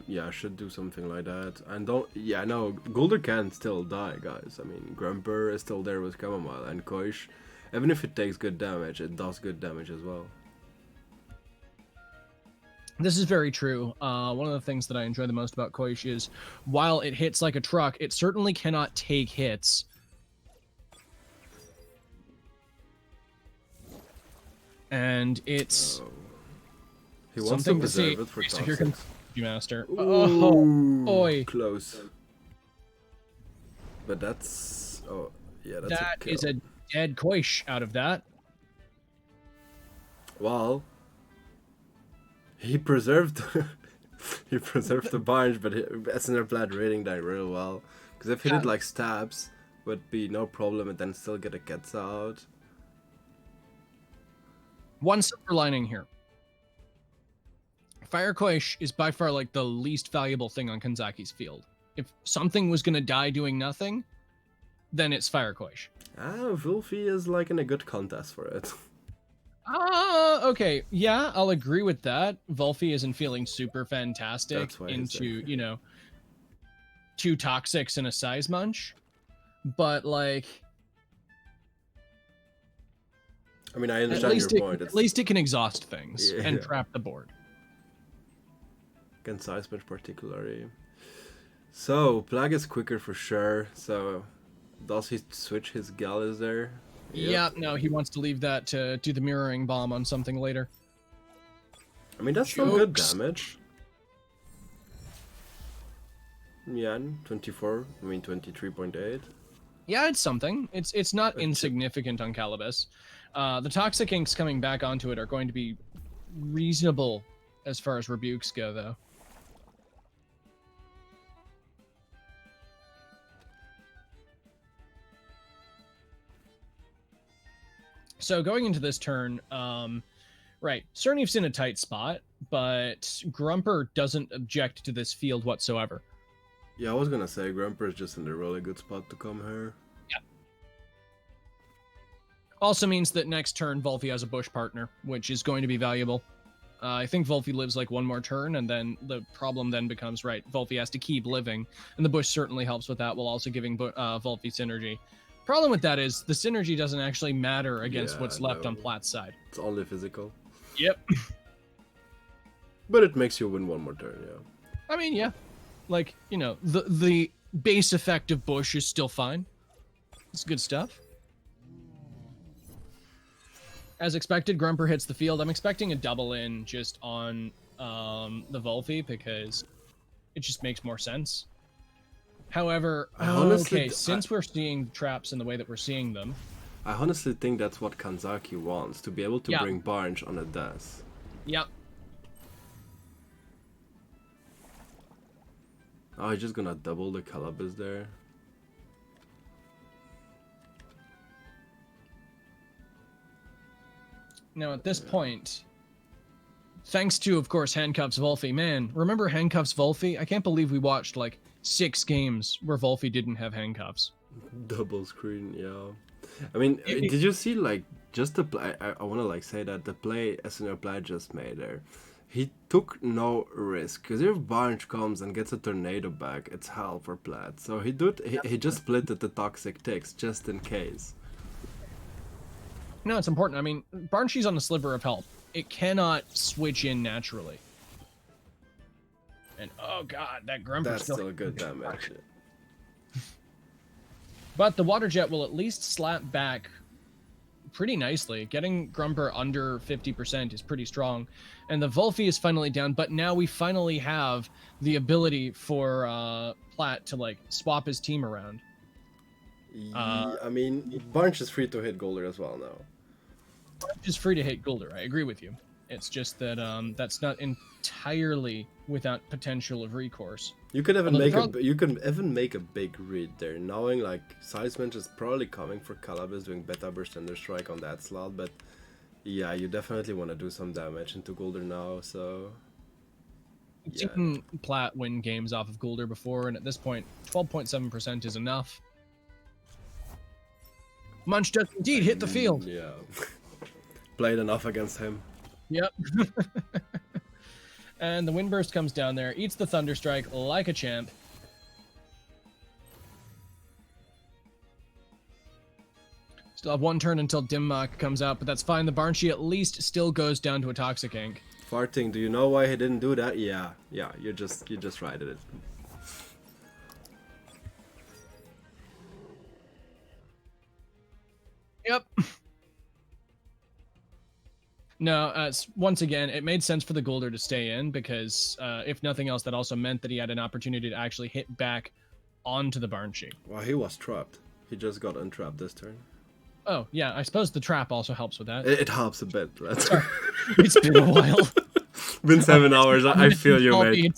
Yeah, I should do something like that. And don't... Yeah, no, Gulder can still die, guys. I mean, Grumper is still there with Chamomile, and Koish, even if it takes good damage, it does good damage as well. This is very true. One of the things that I enjoy the most about Koish is, while it hits like a truck, it certainly cannot take hits. And it's He wants something to to see. preserve it for So here toxics. comes Master. Ooh, Oh, boy. Close. But that's... Oh, yeah, that's That a kill. is a dead Koish out of that. Well... He preserved... he preserved the bunch, but SNR played reading that real well. Because if he did like stabs, would be no problem and then still get a Ketsa out. One silver lining here. Fire Koish is by far like the least valuable thing on Kanzaki's field. If something was going to die doing nothing, then it's Fire Koish. Wolfie is like in a good contest for it. Okay. Yeah, I'll agree with that. Volfi isn't feeling super fantastic That's why he's into, there. you know, 2 Toxics and a Size Munch. But, like... I mean, I understand your point. At least it can exhaust things and Yeah. trap the board. Against Size Match particularly. So, Plague is quicker for sure. So, does he switch his Gallus there? Yeah, no, he wants to leave that to do the mirroring bomb on something later. I mean, that's some good Jokes. damage. Yeah, 24. I mean, 23.8. Yeah, it's something. It's not A insignificant on Calibus. The Toxic Inks coming back onto it are going to be reasonable as far as rebukes go, though. So going into this turn, right, Cernif's in a tight spot, but Grumper doesn't object to this field whatsoever. Yeah, I was gonna say Grumper is just in a really good spot to come here. Yeah. Also means that next turn Volfi has a bush partner, which is going to be valuable. I think Volfi lives like one more turn, and then the problem then becomes, right, Volfi has to keep living, and the bush certainly helps with that while also giving Volfi synergy. Problem with that is the synergy doesn't actually matter against what's left on Platt's side. It's only physical. Yep. But it makes you win one more turn, yeah. I mean, yeah. Like, you know, the base effect of bush is still fine. It's good stuff. As expected, Grumper hits the field. I'm expecting a double in just on the Volfi because it just makes more sense. However, since we're seeing traps in the way that we're seeing them... I honestly think that's what Kanzaki wants, to be able to bring Barnge on a death. Yep. Oh, he's just gonna double the Calabas there. Now, at this point, thanks to, of course, Handcuffs Volfi. Man, remember Handcuffs Volfi? I can't believe we watched, like, 6 games where Volfi didn't have handcuffs. Double screen, yeah. I mean, did you see, like, just the play? I want to, like, say that the play SNL Platt just made there. He took no risk, because if Barnge comes and gets a tornado back, it's hell for Platt. So he just split the toxic ticks just in case. No, it's important. I mean, Barnshe's on the sliver of health. It cannot switch in naturally. And oh god, that Grumper's That's still good damage. But the Water Jet will at least slap back pretty nicely. Getting Grumper under 50% is pretty strong. And the Volfi is finally down, but now we finally have the ability for Platt to, like, swap his team around. I mean, Barnge is free to hit Golder as well now. Barnge is free to hit Golder, I agree with you. It's just that that's not entirely without potential of recourse. You could even make a big read there, knowing like Seisman is probably coming for Calabas doing Beta Burst Thunder Strike on that slot, but yeah, you definitely want to do some damage into Golder now, so... We've seen Platt win games off of Golder before, and at this point, 12.7% is enough. Munch does indeed hit the field. Yeah. Played enough against him. Yep. And the Windburst comes down there, eats the Thunderstrike like a champ. Still have one turn until Dimmock comes out, but that's fine. The Barnshee at least still goes down to a Toxic Ink. Farting, do you know why he didn't do that? Yeah, you just righted it. Yep. No, once again, it made sense for the Golder to stay in because, if nothing else, that also meant that he had an opportunity to actually hit back onto the Barnshee. Well, he was trapped. He just got untrapped this turn. Oh, yeah, I suppose the trap also helps with that. It helps a bit. It's been a while. Been 7 hours. I feel you, mate.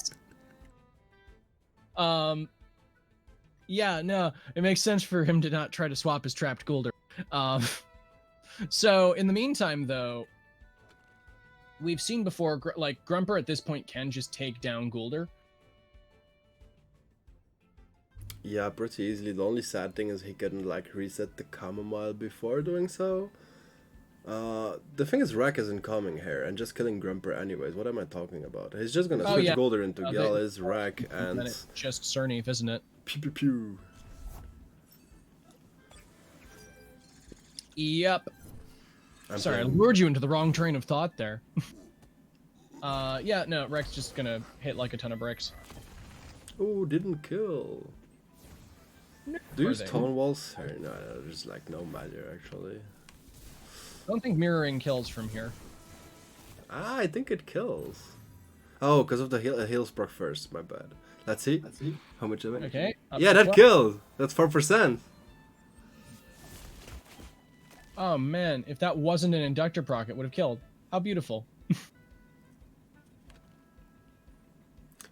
Yeah, no, it makes sense for him to not try to swap his trapped Golder. So, in the meantime, though, we've seen before, like, Grumper at this point can just take down Golder. Yeah, pretty easily. The only sad thing is he couldn't, like, reset the Chamomile before doing so. The thing is, Rack isn't coming here and just killing Grumper anyways. What am I talking about? He's just gonna switch Golder into Gillis, Rack, and... It's just Cernif, isn't it? Pew pew pew. Yep. Sorry, I lured you into the wrong train of thought there. Yeah, no, Rex just gonna hit like a ton of bricks. Oh, didn't kill. Do you use Tone Walls? Or no, there's like no matter actually. I don't think mirroring kills from here. Ah, I think it kills. Oh, because of the heals proc first, my bad. Let's see. How much damage? Okay. Yeah, that killed. That's 4%. Oh man, if that wasn't an inductor proc, it would have killed. How beautiful.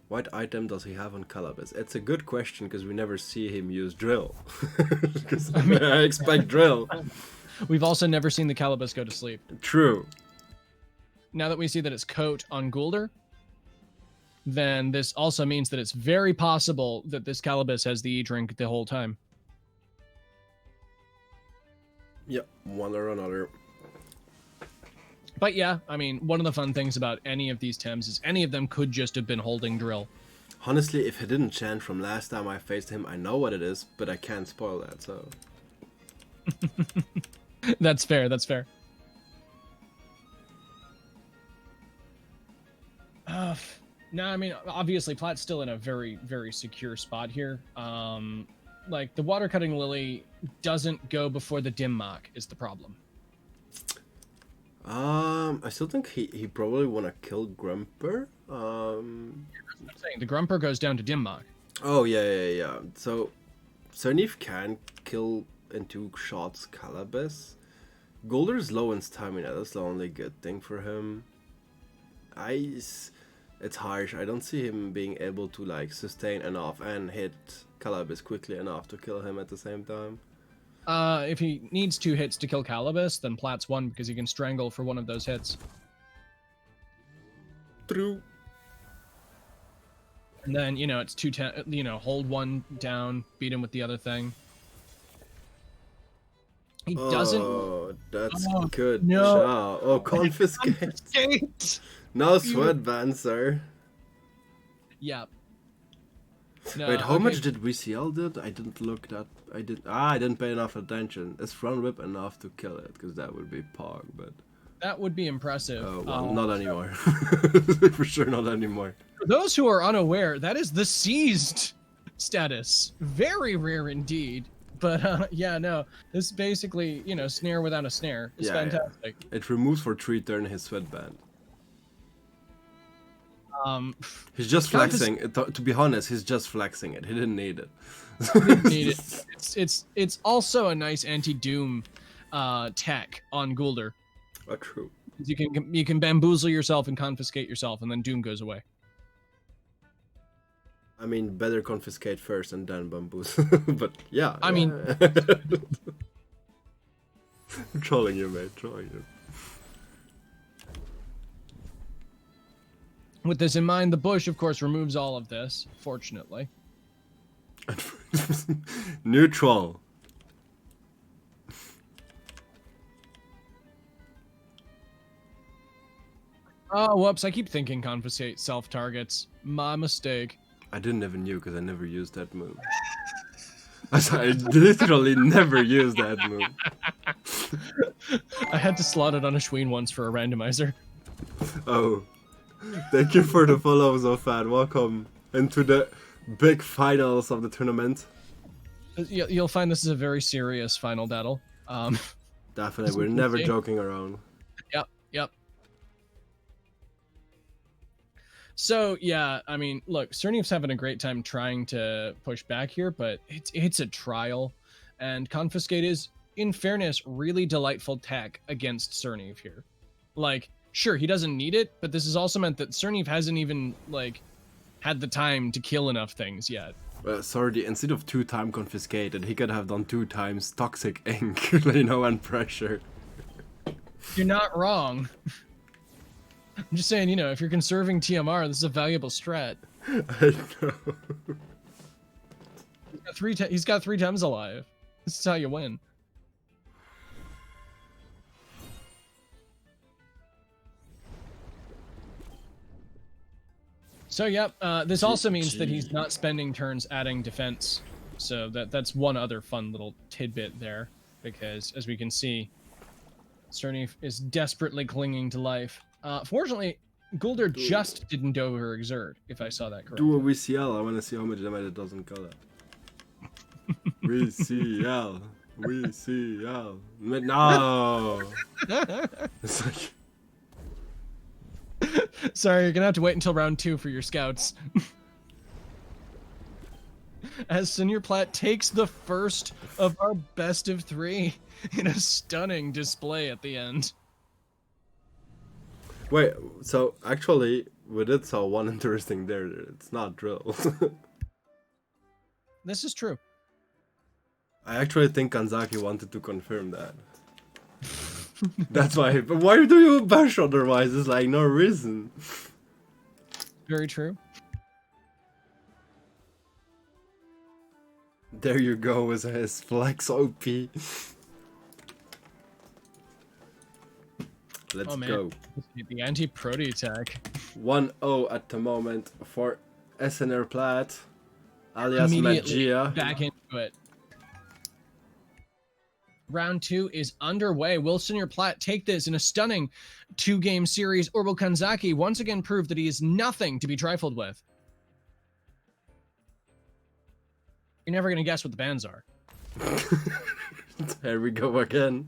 What item does he have on Calabas? It's a good question because we never see him use drill. I expect drill. We've also never seen the Calibus go to sleep. True. Now that we see that it's coat on Guldur, then this also means that it's very possible that this Calibus has the E-Drink the whole time. Yep, one or another. But yeah, I mean, one of the fun things about any of these Tems is any of them could just have been holding Drill. Honestly, if he didn't chant from last time I faced him, I know what it is, but I can't spoil that, so... That's fair, that's fair. No, I mean, obviously, Platt's still in a very, very secure spot here. Like, the Water Cutting Lily doesn't go before the Dim Mock is the problem. I still think he probably want to kill Grumper. That's what I'm saying. The Grumper goes down to Dim Mock. Oh, yeah. So, Cernif can kill in 2 shots Calibus. Gulder's low in stamina, that's the only good thing for him. It's harsh, I don't see him being able to like sustain enough and hit Calibus quickly enough to kill him at the same time. If he needs 2 hits to kill Calibus, then Platt's won because he can strangle for one of those hits. True. And then, you know, it's 2-10, you know, hold one down, beat him with the other thing. He doesn't... Oh, that's good no. job. Oh, confiscate. Confiscate! No sweatband, sir. Yeah. No, Wait, how much did VCL did? I didn't look that. I didn't pay enough attention. Is front whip enough to kill it? Because that would be pog, but... That would be impressive. Oh, well, not anymore. For sure not anymore. For those who are unaware, that is the seized status. Very rare indeed. But yeah, no, this basically, you know, snare without a snare. It's fantastic. Yeah. It removes for 3 turns his sweatband. He's just flexing. To be honest, he's just flexing it. He didn't need it. Didn't need it. It's also a nice anti-doom tech on Guldur. Oh, true. You can bamboozle yourself and confiscate yourself, and then doom goes away. I mean, better confiscate first and then bamboozle. But yeah. I mean, I'm trolling you, mate. Trolling you. With this in mind, the bush, of course, removes all of this, fortunately. Neutral. Oh, whoops, I keep thinking confiscate self-targets. My mistake. I didn't even knew because I never used that move. I literally never used that move. I had to slot it on a Schween once for a randomizer. Oh. Thank you for the follow, Zofan. Welcome into the big finals of the tournament. You'll find this is a very serious final battle. Definitely, we're never joking around. Yep. So yeah, I mean, look, Cernif's having a great time trying to push back here, but it's a trial, and Confiscate is, in fairness, really delightful tech against Cernif here. Like, sure, he doesn't need it, but this has also meant that Cernif hasn't even, like, had the time to kill enough things yet. Sorry, instead of 2-time confiscated, he could have done 2 times toxic ink, you know, and pressure. You're not wrong. I'm just saying, you know, if you're conserving TMR, this is a valuable strat. I know. He's got 3 Tems alive. This is how you win. So yep, this also means that he's not spending turns adding defense. So that's one other fun little tidbit there, because as we can see, Cernif is desperately clinging to life. Fortunately, Guldur just didn't overexert, if I saw that correctly. Do a VCL, I want to see how much damage it doesn't kill it. VCL. No! It's like... Sorry, you're gonna have to wait until round 2 for your scouts. As Senior Platt takes the first of our best of 3 in a stunning display at the end. Wait, so actually, we did saw one interesting there. It's not drill. This is true. I actually think Kanzaki wanted to confirm that. That's why. But why do you bash otherwise? It's like no reason. Very true. There you go with his flex OP. Let's Oh man, go. the anti-Proty attack. 1-0 at the moment for SNR Plat, alias Immediately Magia. back into it. Round 2 is underway. Will Senior Platt take this in a stunning 2-game series, or will Kanzaki once again prove that he is nothing to be trifled with? You're never going to guess what the bands are. There we go again.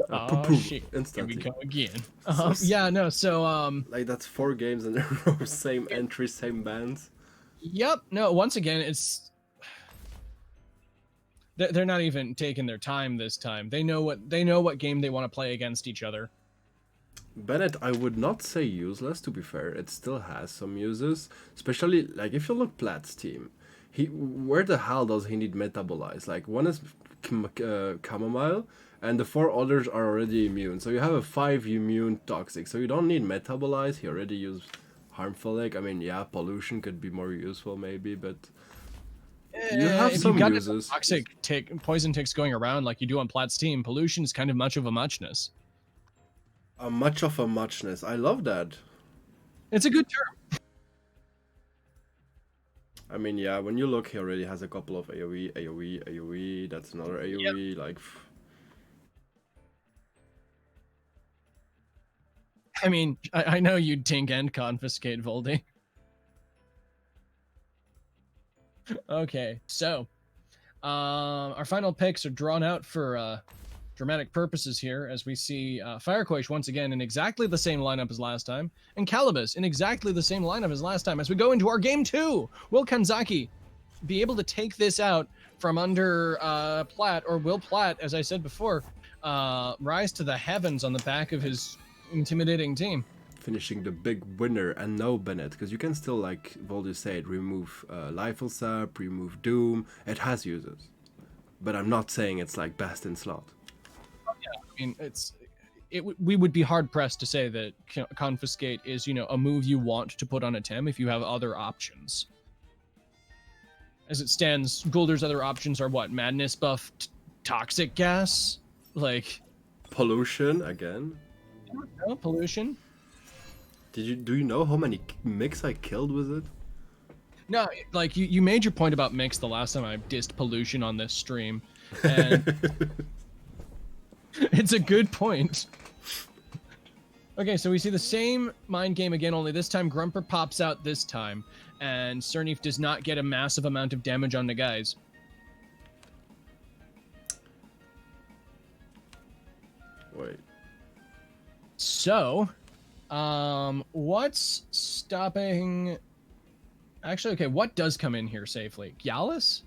Oh shit! Instantly. Here we go again. So Yeah, no. So like that's 4 games in a row, same entry, same bands. Yep. No. Once again, it's they're not even taking their time this time. They know what game they want to play against each other. Bennett, I would not say useless. To be fair, it still has some uses, especially like if you look Plat's team. Where the hell does he need metabolize? Like one is chamomile, and the 4 others are already immune. So you have a 5 immune toxic. So you don't need metabolize. He already used harmful. I mean, yeah, pollution could be more useful maybe, but you have if some you've got uses. toxic poison ticks going around like you do on Plat's team, pollution is kind of much of a muchness. A much of a muchness. I love that. It's a good term. I mean, yeah, when you look, he already has a couple of AoE, AoE, AoE. That's another AoE. Like, I mean, I know you'd tink and confiscate Voldy. Okay, so our final picks are drawn out for dramatic purposes here, as we see Firequash once again in exactly the same lineup as last time, and Calibus in exactly the same lineup as last time. As we go into our game 2, will Kanzaki be able to take this out from under Platt, or will Platt, as I said before, rise to the heavens on the back of his intimidating team? finishing the big winner, and no Bennett, because you can still, like Voldy said, remove Lifel Sap, remove Doom. It has uses. But I'm not saying it's like best in slot. Oh, yeah, I mean, we would be hard pressed to say that confiscate is, a move you want to put on a Tem if you have other options. As it stands, Gulder's other options are what? Madness buff, toxic gas, like Pollution again. no, pollution. Do you know how many mix I killed with it? No, like you made your point about mix the last time I dissed pollution on this stream, and it's a good point. Okay, so we see the same mind game again, only this time Grumper pops out this time, and Cernif does not get a massive amount of damage on the guys. Wait. So, what's stopping... Actually, okay, what does come in here safely? Gallus?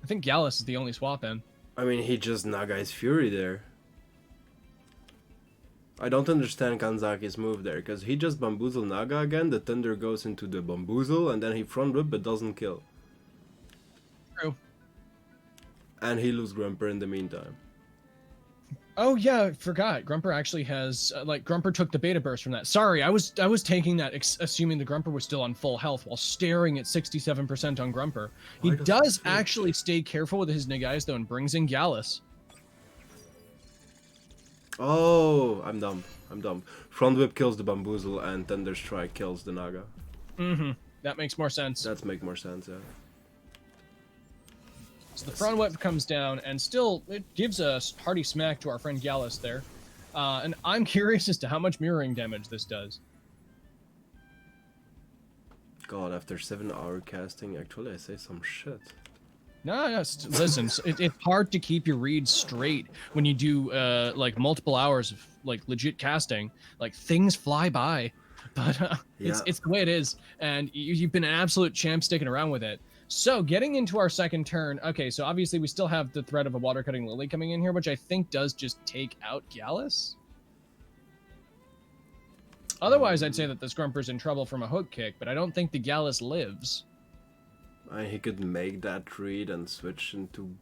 I think Gallus is the only swap in. I mean, he just Nagai's Fury there. I don't understand Kanzaki's move there, because he just bamboozle Naga again, the Thunder goes into the bamboozle, and then he front whip but doesn't kill. True. And he loses Grumper in the meantime. Oh yeah, I forgot. Grumper actually has Grumper took the beta burst from that. Sorry, I was taking that assuming the Grumper was still on full health while staring at 67% on Grumper. He does actually stay careful with his Nagais though and brings in Gallus. Oh, I'm dumb. Front whip kills the bamboozle and Thunder Strike kills the Naga. Mm-hmm. That makes more sense. That's make more sense, yeah. So the front whip comes down, and still, it gives a hearty smack to our friend Gallus there. And I'm curious as to how much mirroring damage this does. God, after 7-hour casting, actually I say some shit. No, listen, it's hard to keep your reads straight when you do, multiple hours of, legit casting. Like, things fly by. But it's the way it is, and you've been an absolute champ sticking around with it. So, getting into our second turn, okay, so obviously we still have the threat of a water-cutting Lily coming in here, which I think does just take out Gallus. Otherwise, I'd say that this Grumper's in trouble from a hook kick, but I don't think the Gallus lives. He could make that read and switch into...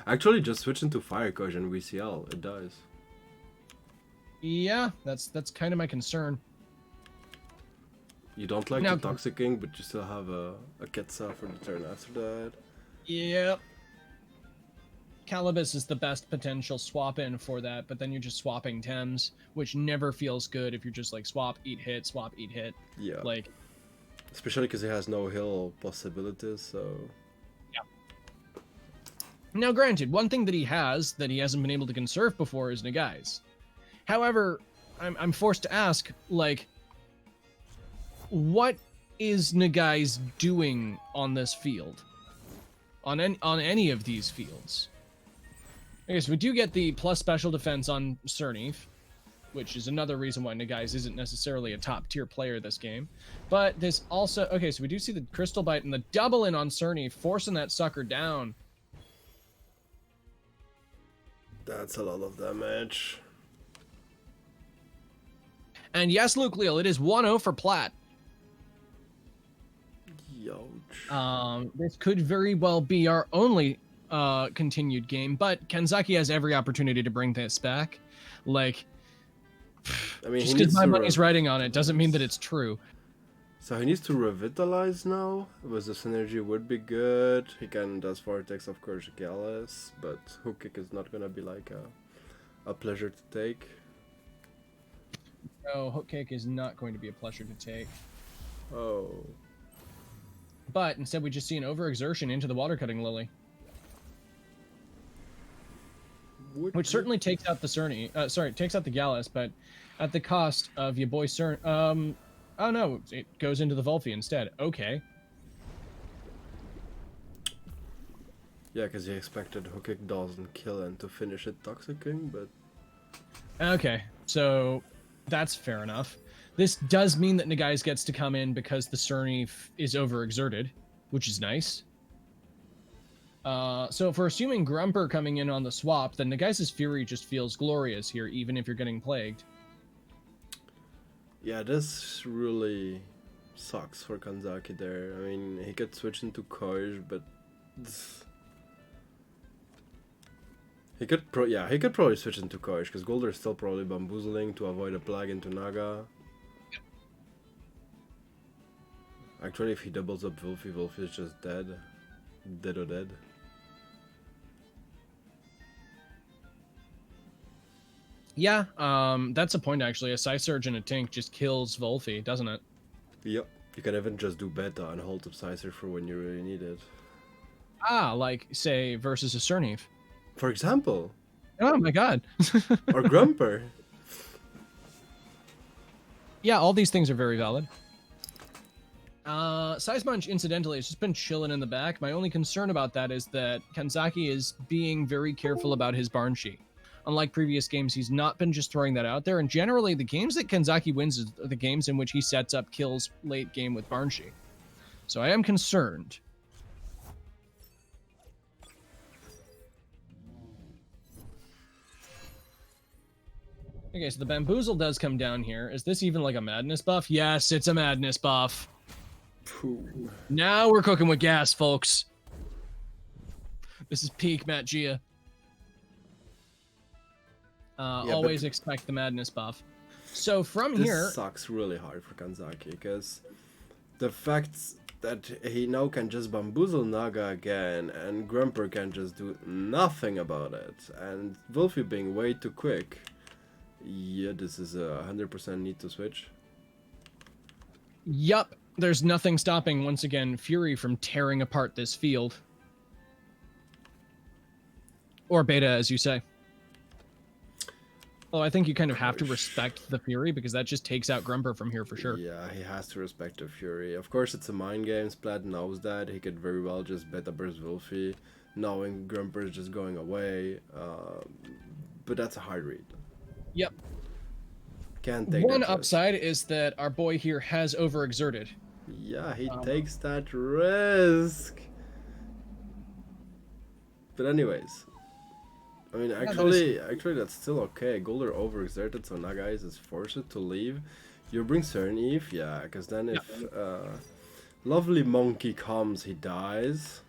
Actually, just switch into Fire Cushion VCL, it does. Yeah, that's kind of my concern. You don't like Now, the Toxic King, but you still have a Ketsa for the turn after that. yeah, Calibus is the best potential swap in for that, but then you're just swapping Tems, which never feels good if you're just like swap, eat, hit, swap, eat, hit. Yeah. Like, especially because he has no heal possibilities, so... now granted, one thing that he hasn't been able to conserve before is Nagai's. However, I'm forced to ask, like, what is Nagai's doing on this field? On any of these fields? Okay, so we do get the plus special defense on Cernif, which is another reason why Nagai's isn't necessarily a top tier player this game. But this also, okay, so we do see the Crystal Bite and the double in on Cernif, forcing that sucker down. That's a lot of damage. And yes, Luke Leal, it is 1-0 for Platt. Youch. This could very well be our only continued game, but Kenzaki has every opportunity to bring this back. Like, I mean, just because my money's riding on it doesn't mean that it's true. So he needs to revitalize now. With the synergy would be good. He can does Vortex, of course, Gallus, but Hook Kick is not gonna be like a pleasure to take. No, Hook Kick is not going to be a pleasure to take. Oh. But instead, we just see an overexertion into the Water Cutting Lily. Which certainly takes out the Cerny. Takes out the Gallus, but at the cost of your boy Cern. Oh no, it goes into the Volphy instead. Okay. Yeah, because he expected Hook Kick doesn't kill and to finish it Toxic King, but... Okay, so that's fair enough. This does mean that Nagai's gets to come in because the Cerny is overexerted, which is nice. So if we're assuming Grumper coming in on the swap, then Nagai's Fury just feels glorious here, even if you're getting plagued. Yeah, this really sucks for Kanzaki there. I mean, he could switch into Koij, but... He could probably switch into Koij, because Golder is still probably bamboozling to avoid a plague into Naga. Actually, if he doubles up Wolfie, Wolfie is just dead. Dead or dead. Yeah, that's a point actually. A Psysurge and a Tink just kills Wolfie, doesn't it? Yep. You can even just do beta and hold up Psycer for when you really need it. Ah, like, say, versus a Cernif. For example. Oh my god. Or Grumper. Yeah, all these things are very valid. Size Munch, incidentally, has just been chilling in the back. My only concern about that is that Kanzaki is being very careful about his Barnshi. Unlike previous games, he's not been just throwing that out there, and generally the games that Kanzaki wins are the games in which he sets up kills late game with Barnshi. So I am concerned. Okay, so the Bamboozle does come down here. Is this even like a Madness buff? Yes, it's a Madness buff. Ooh. Now we're cooking with gas, folks. This is peak Matt Gia. Always expect the Madness buff. So from here... This sucks really hard for Kanzaki, because the fact that he now can just bamboozle Naga again, and Grumper can just do nothing about it, and Wolfie being way too quick. Yeah, this is a 100% need to switch. Yup. There's nothing stopping, once again, Fury from tearing apart this field. Or beta, as you say. Well, I think you kind of have to respect the Fury, because that just takes out Grumper from here for sure. Yeah, he has to respect the Fury. Of course, it's a mind game. Splat knows that. He could very well just beta burst Wolfie, knowing Grumper is just going away. But that's a hard read. Yep. Can't take One that upside is that our boy here has overexerted. Yeah, he takes that risk. But anyways, I mean, actually that's still okay. Golder overexerted, so Naga is forced to leave. You bring Cernif, yeah, because then if lovely monkey comes, he dies.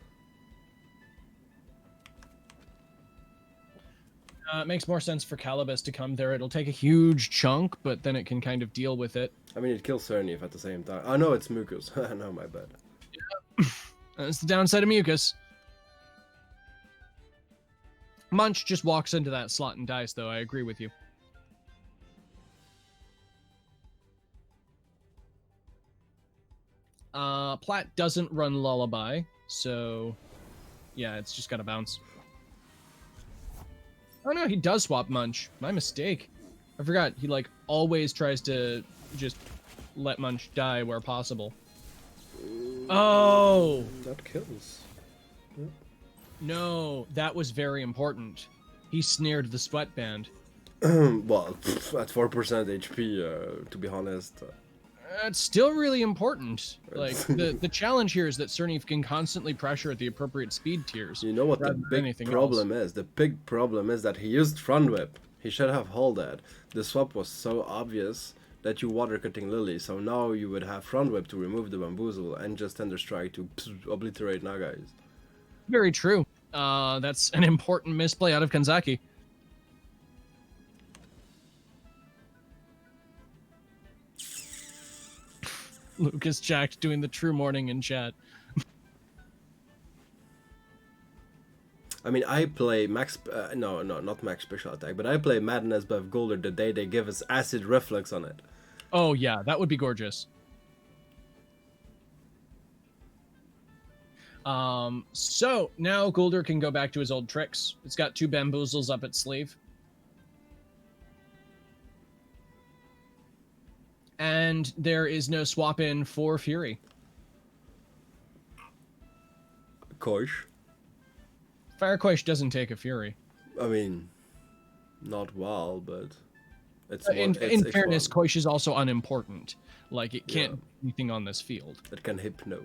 It makes more sense for Calibus to come there. It'll take a huge chunk, but then it can kind of deal with it. I mean, it kills Cernif at the same time. Oh no, it's Mucus. No, my bad. That's the downside of Mucus. Munch just walks into that slot and dies, though. I agree with you. Plat doesn't run Lullaby, so yeah, it's just gotta bounce. Oh no, he does swap Munch. My mistake. I forgot. He like always tries to just let Munch die where possible. Oh! That kills. Yeah. No, that was very important. He snared the sweatband. Well, at 4% HP, to be honest. It's still really important. Like, the challenge here is that Cernif can constantly pressure at the appropriate speed tiers. You know what the big problem is? The big problem is that he used Front Whip. He should have Hold that. The swap was so obvious that you water cutting Lily, so now you would have Front Whip to remove the Bamboozle and just Tender Strike to obliterate Nagais. Very true. That's an important misplay out of Kanzaki. Lucas Jack doing the true morning in chat. I mean, I play Max... no, not Max Special Attack, but I play Madness Buff Golder the day they give us Acid Reflux on it. Oh, yeah, that would be gorgeous. So, now Golder can go back to his old tricks. It's got 2 Bamboozles up its sleeve. And there is no swap in for Fury. Koish. Firequash doesn't take a Fury. I mean, not well, but it's in fairness, Koish is also unimportant. Like, it can't do anything on this field. It can Hypno.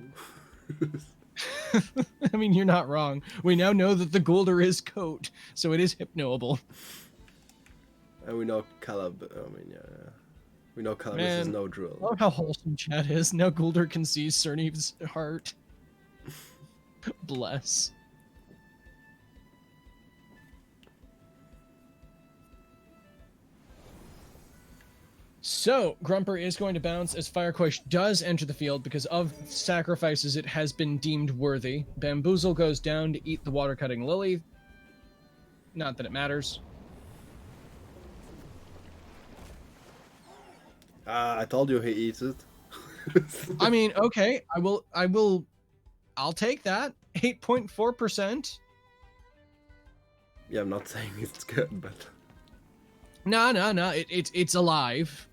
I mean, you're not wrong. We now know that the Golder is Coat, so it is hypnoable. And we know Calab. I mean, yeah. We know Calabus is no drill. Look how wholesome chat is. Now Golder can see Cernif's heart. Bless. So, Grumper is going to bounce as Firequash does enter the field because of sacrifices it has been deemed worthy. Bamboozle goes down to eat the water-cutting Lily. Not that it matters. I told you he eats it. I mean, okay, I'll take that. 8.4%. Yeah, I'm not saying it's good, but... No, it's alive.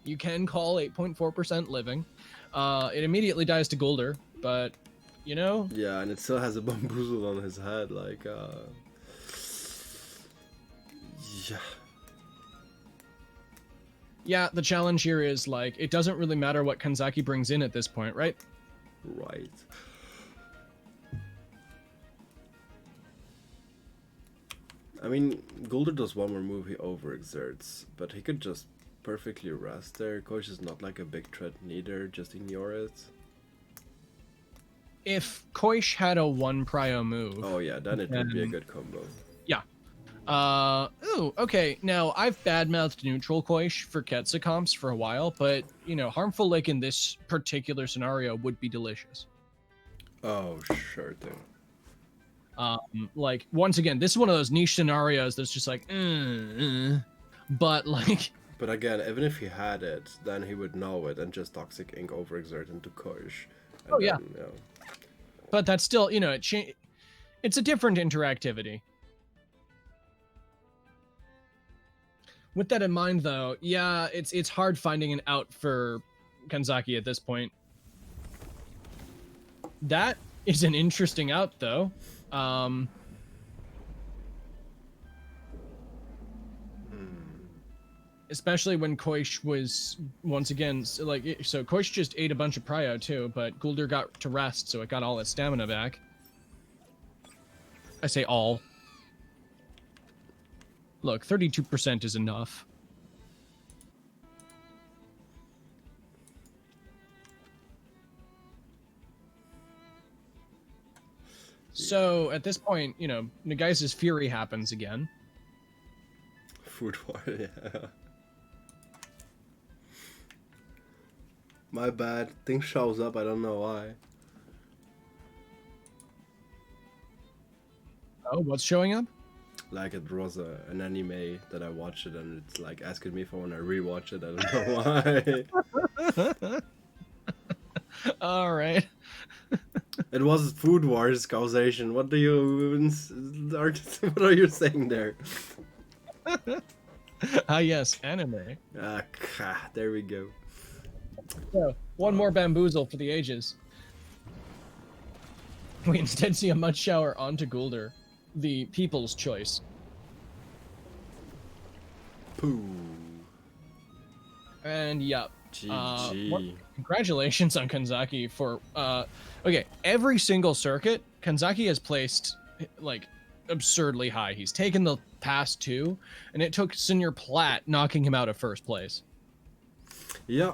You can call 8.4% living. It immediately dies to Golder, but, you know... Yeah, and it still has a bamboozle on his head, like, yeah. Yeah, the challenge here is, like, it doesn't really matter what Kanzaki brings in at this point, right? Right. I mean, Golder does one more move, he overexerts, but he could just perfectly rest there. Koish is not like a big threat neither, just ignore it. If Koish had a 1 prio move... Oh yeah, then it would be a good combo. Yeah. Ooh, okay, now I've badmouthed neutral Koish for Ketsa comps for a while, but, you know, Harmful Lake in this particular scenario would be delicious. Oh, sure thing. Like, once again, this is one of those niche scenarios that's just like, but like... But again, even if he had it, then he would know it and just Toxic Ink overexert into Koish. Oh, yeah. But that's still, you know, it's a different interactivity. With that in mind, though, yeah, it's hard finding an out for Kanzaki at this point. That is an interesting out, though. Especially when Koish was, once again, so Koish just ate a bunch of prio too, but Guldur got to rest, so it got all its stamina back. I say all. Look, 32% is enough. So, at this point, you know, Nagai's Fury happens again. Food war, yeah. My bad. Thing shows up, I don't know why. Oh, what's showing up? Like it was an anime that I watched it and it's like asking me if I want to rewatch it. I don't know why. All right. It was Food Wars causation. What do you what are you saying there? Ah, yes, anime. There we go. So, one more bamboozle for the ages. We instead see a mud shower onto Guldur, the people's choice. Pooh. And yep. GG. Congratulations on Kanzaki for okay, every single circuit Kanzaki has placed like absurdly high. He's taken the past two, and it took Senior Platt knocking him out of first place. Yeah.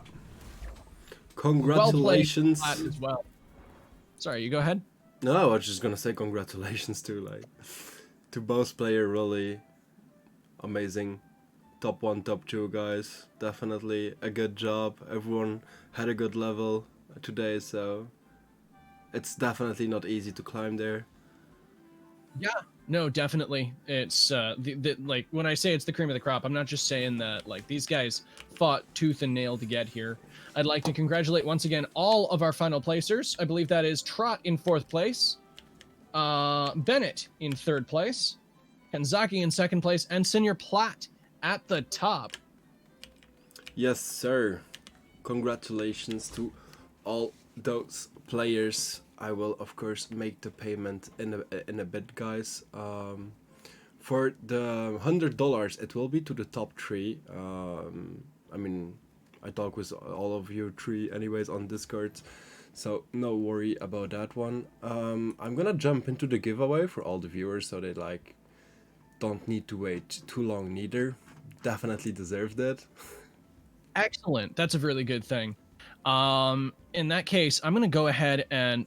Congratulations. Well played, Platt as well. Sorry, you go ahead. No, I was just gonna say congratulations to both player, really amazing. Top 1, top 2 guys. Definitely a good job. Everyone had a good level today, so it's definitely not easy to climb there. Yeah, no, definitely. It's like when I say it's the cream of the crop, I'm not just saying that like these guys fought tooth and nail to get here. I'd like to congratulate once again all of our final placers. I believe that is Trot in 4th place, Bennett in 3rd place, Kanzaki in 2nd place, and Senior Platt at the top. Yes, sir. Congratulations to all those players. I will, of course, make the payment in a bit, guys. For the $100, it will be to the top 3. I mean, I talk with all of you 3 anyways on Discord, so no worry about that one. I'm gonna jump into the giveaway for all the viewers, so they like don't need to wait too long neither. Definitely deserved it. Excellent. That's a really good thing. In that case, I'm going to go ahead and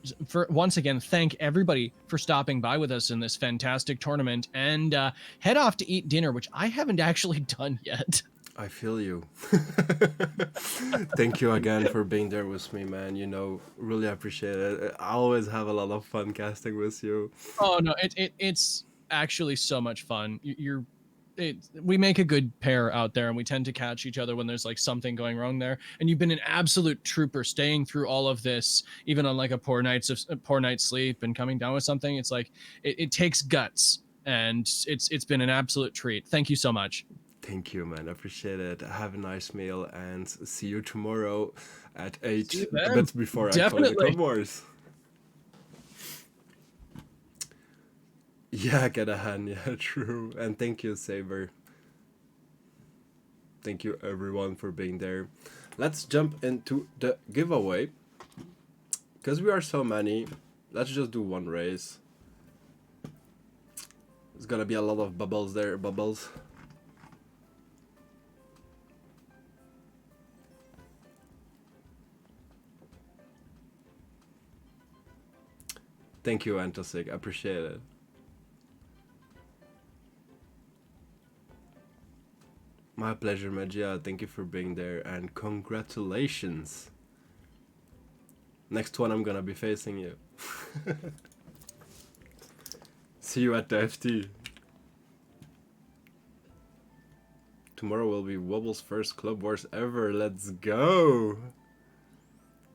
once again thank everybody for stopping by with us in this fantastic tournament, and head off to eat dinner, which I haven't actually done yet. I feel you. Thank you again for being there with me, man. You know, really appreciate it. I always have a lot of fun casting with you. Oh no, it's actually so much fun. We make a good pair out there, and we tend to catch each other when there's like something going wrong there. And you've been an absolute trooper, staying through all of this, even on like a poor night's sleep and coming down with something. It's like it takes guts, and it's been an absolute treat. Thank you so much. Thank you, man. I appreciate it. Have a nice meal and see you tomorrow at 8, a bit before Definitely. I call the Club Wars. Yeah, get a hand. Yeah, true. And thank you, Saber. Thank you, everyone, for being there. Let's jump into the giveaway. Because we are so many, let's just do one race. There's gonna be a lot of bubbles there, bubbles. Thank you, Antosig. I appreciate it. My pleasure, Magia. Thank you for being there, and congratulations. Next one, I'm gonna be facing you. See you at the FT. Tomorrow will be Wobble's first Club Wars ever. Let's go!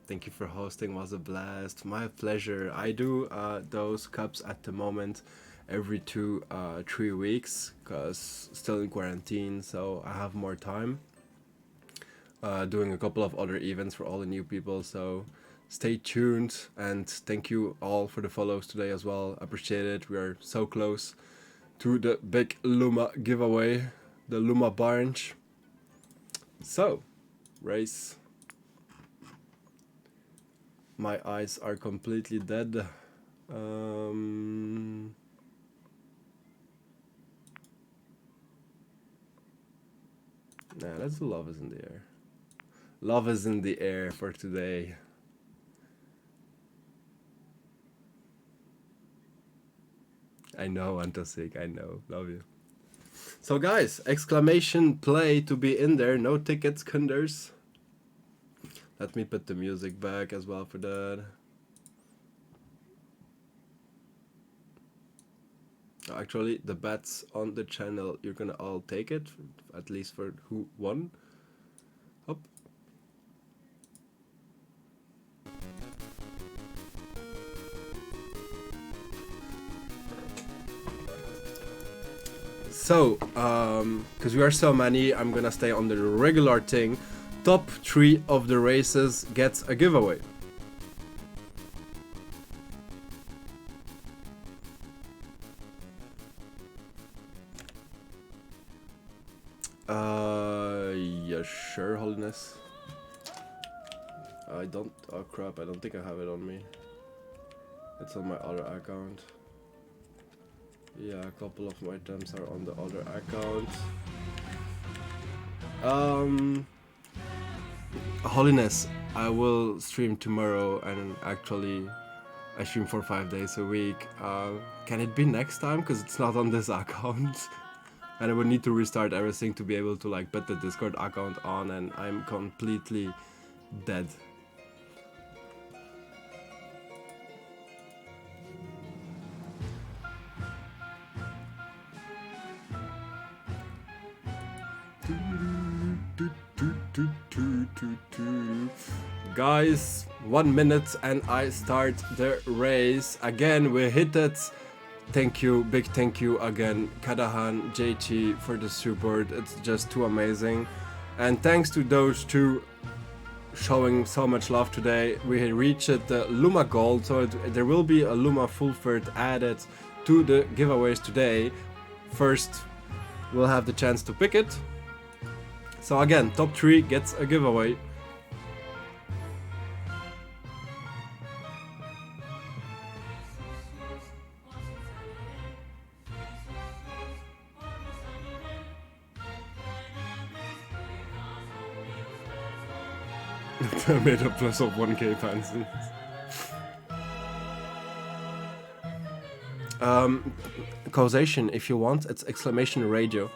Thank you for hosting, was a blast. My pleasure. I do those cups at the moment every 3 weeks, because still in quarantine, so I have more time. Doing a couple of other events for all the new people, so stay tuned, and thank you all for the follows today as well. Appreciate it. We are so close to the big Luma giveaway, the Luma Barge. So, race. My eyes are completely dead. Nah, let's do Love is in the Air. Love is in the air for today. I know, Antosik, I know. Love you. So guys, exclamation play to be in there, no tickets, kunders. Let me put the music back as well for that. Actually, the bets on the channel, you're gonna all take it, at least for who won. Hop. So, because we are so many, I'm gonna stay on the regular thing. Top 3 of the races gets a giveaway. Yeah, sure, Holiness. I don't, oh crap, I don't think I have it on me. It's on my other account. Yeah, a couple of my items are on the other account. Holiness, I will stream tomorrow, and actually I stream for 5 days a week. Can it be next time? Because it's not on this account. And I would need to restart everything to be able to like put the Discord account on, and I'm completely dead. Guys, 1 minute and I start the race. Again, we hit it. Thank you, big thank you again, Kadahan, JT, for the support. It's just too amazing. And thanks to those two showing so much love today. We reached the Luma Gold, so there will be a Luma Full Third added to the giveaways today. First, we'll have the chance to pick it. So again, top 3 gets a giveaway. I made a plus of 1k pencils. Causation, if you want, it's exclamation radio.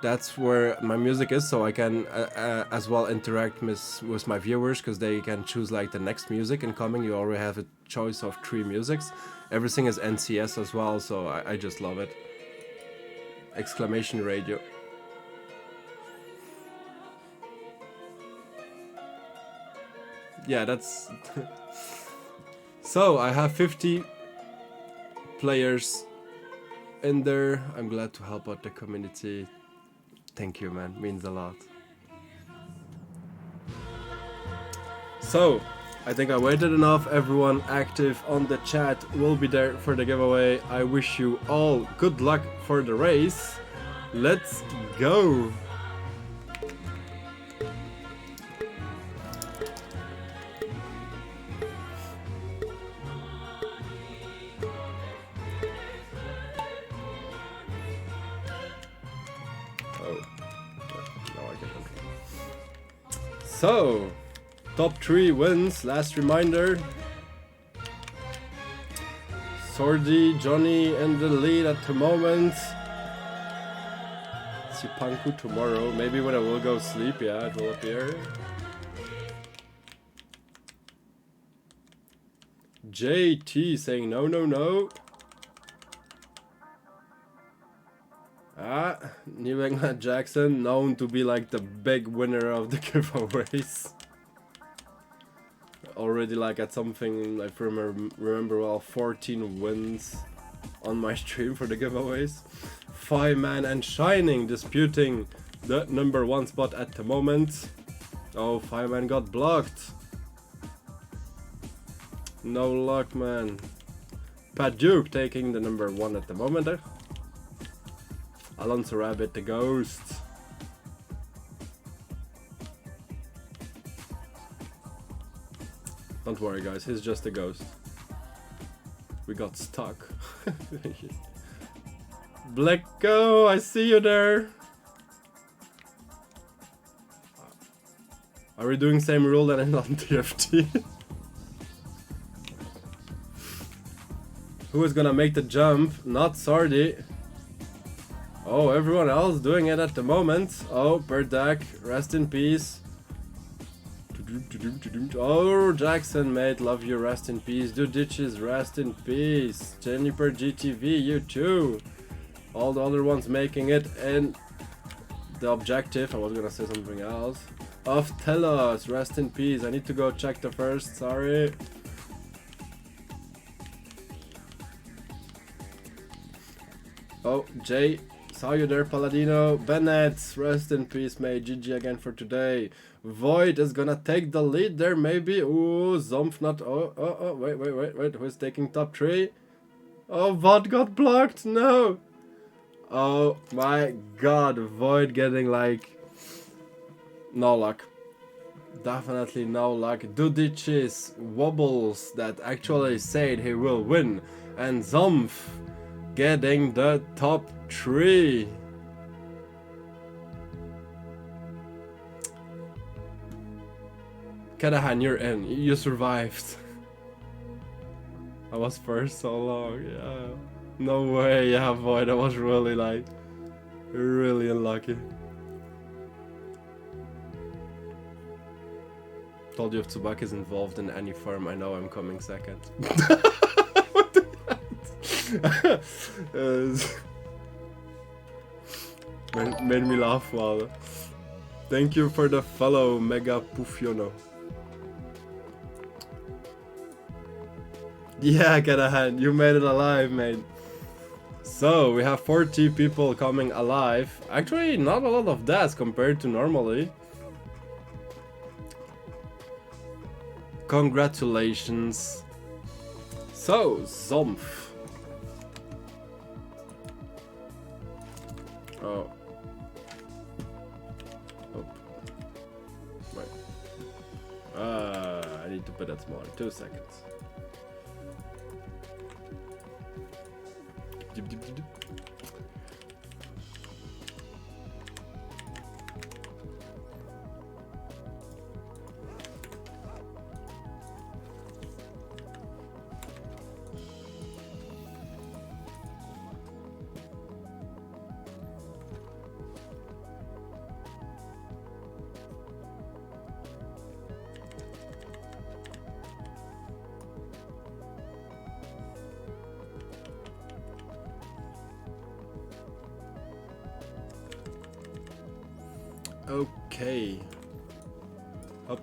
That's where my music is, so I can as well interact with my viewers, because they can choose like the next music incoming. You already have a choice of 3 musics. Everything is NCS as well, so I just love it. Exclamation radio. Yeah, that's... So, I have 50 players in there. I'm glad to help out the community. Thank you, man. Means a lot. So, I think I waited enough. Everyone active on the chat will be there for the giveaway. I wish you all good luck for the race. Let's go! So, top 3 wins, last reminder. Sordi, Johnny in the lead at the moment. Sipanku tomorrow, maybe when I will go sleep, yeah, it will appear. JT saying no, no, no. Ah, New England Jackson, known to be like the big winner of the giveaways. Already like at something, I remember well, 14 wins on my stream for the giveaways. 5-man and Shining disputing the #1 spot at the moment. Oh, 5-man got blocked. No luck, man. Pat Duke taking the #1 at the moment. Alonso Rabbit, the ghost. Don't worry, guys, he's just a ghost. We got stuck. Blecko, I see you there. Are we doing same rule than in on TFT? Who is gonna make the jump? Not Sardi. Oh, everyone else doing it at the moment. Oh, Bird Deck, rest in peace. Oh, Jackson, mate, love you, rest in peace. Do Ditches, rest in peace. Jennifer GTV, you too. All the other ones making it in the objective. I was gonna say something else. Of Telos, rest in peace. I need to go check the first, sorry. Oh, Jay, saw you there, Paladino. Bennett, rest in peace, mate. GG again for today. Void is gonna take the lead there, maybe. Ooh, Zomph not. Oh, wait. Who's taking top 3? Oh, Vod got blocked. No. Oh my god, Void getting like. No luck. Definitely no luck. Duditches wobbles that actually said he will win. And Zomph getting the top 3. Kadahan, you're in. You survived. I was first so long, yeah. No way, yeah, Void. I was really like, really unlucky. Told you if Tsubaki is involved in any farm, I know I'm coming second. What the made me laugh, wow. Thank you for the follow, Mega Pufiono. Yeah, Kadahan, you made it alive, mate. So, we have 40 people coming alive. Actually, not a lot of deaths compared to normally. Congratulations. So, Zomph. Oh. Wait. I need to put that smaller. 2 seconds. Okay. Up.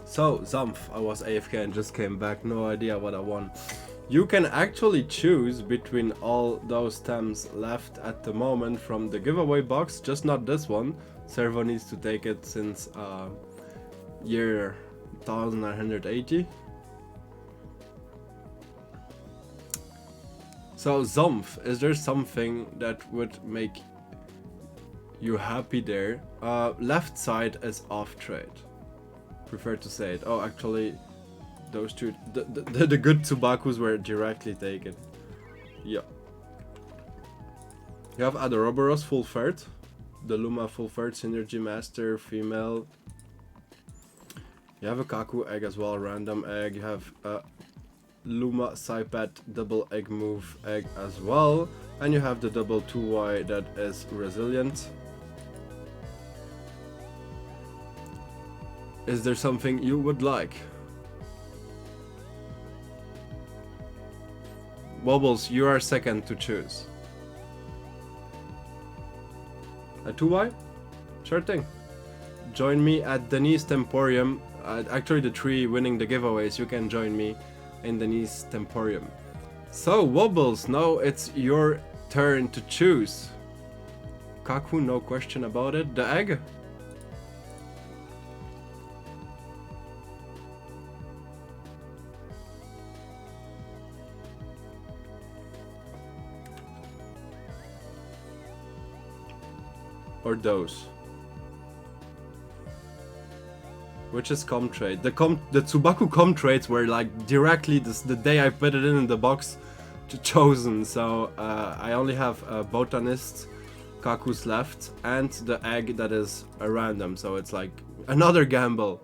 So, Zomph, I was AFK and just came back, no idea what I won. You can actually choose between all those Tems left at the moment from the giveaway box, just not this one. Servo needs to take it since year 1980. So, Zomph, is there something that would make you happy there? Left side is off trade. Prefer to say it. Oh, actually, those two, the good Tsubakus were directly taken. Yeah. You have Adoroboros full third, the Luma full third, Synergy Master, female. You have a Kaku egg as well, random egg. You have a Luma Saipat double egg move egg as well. And you have the double 2Y that is resilient. Is there something you would like? Wobbles, you are second to choose. A 2Y? Sure thing. Join me at Denise Temporium. Actually, the 3 winning the giveaways, you can join me in Denise Temporium. So, Wobbles, now it's your turn to choose. Kaku, no question about it. The egg? Or those? Which is com trade? The Tsubaku com trades were like directly the day I put it in the box chosen. So I only have botanist Kakus left and the egg that is a random. So it's like another gamble.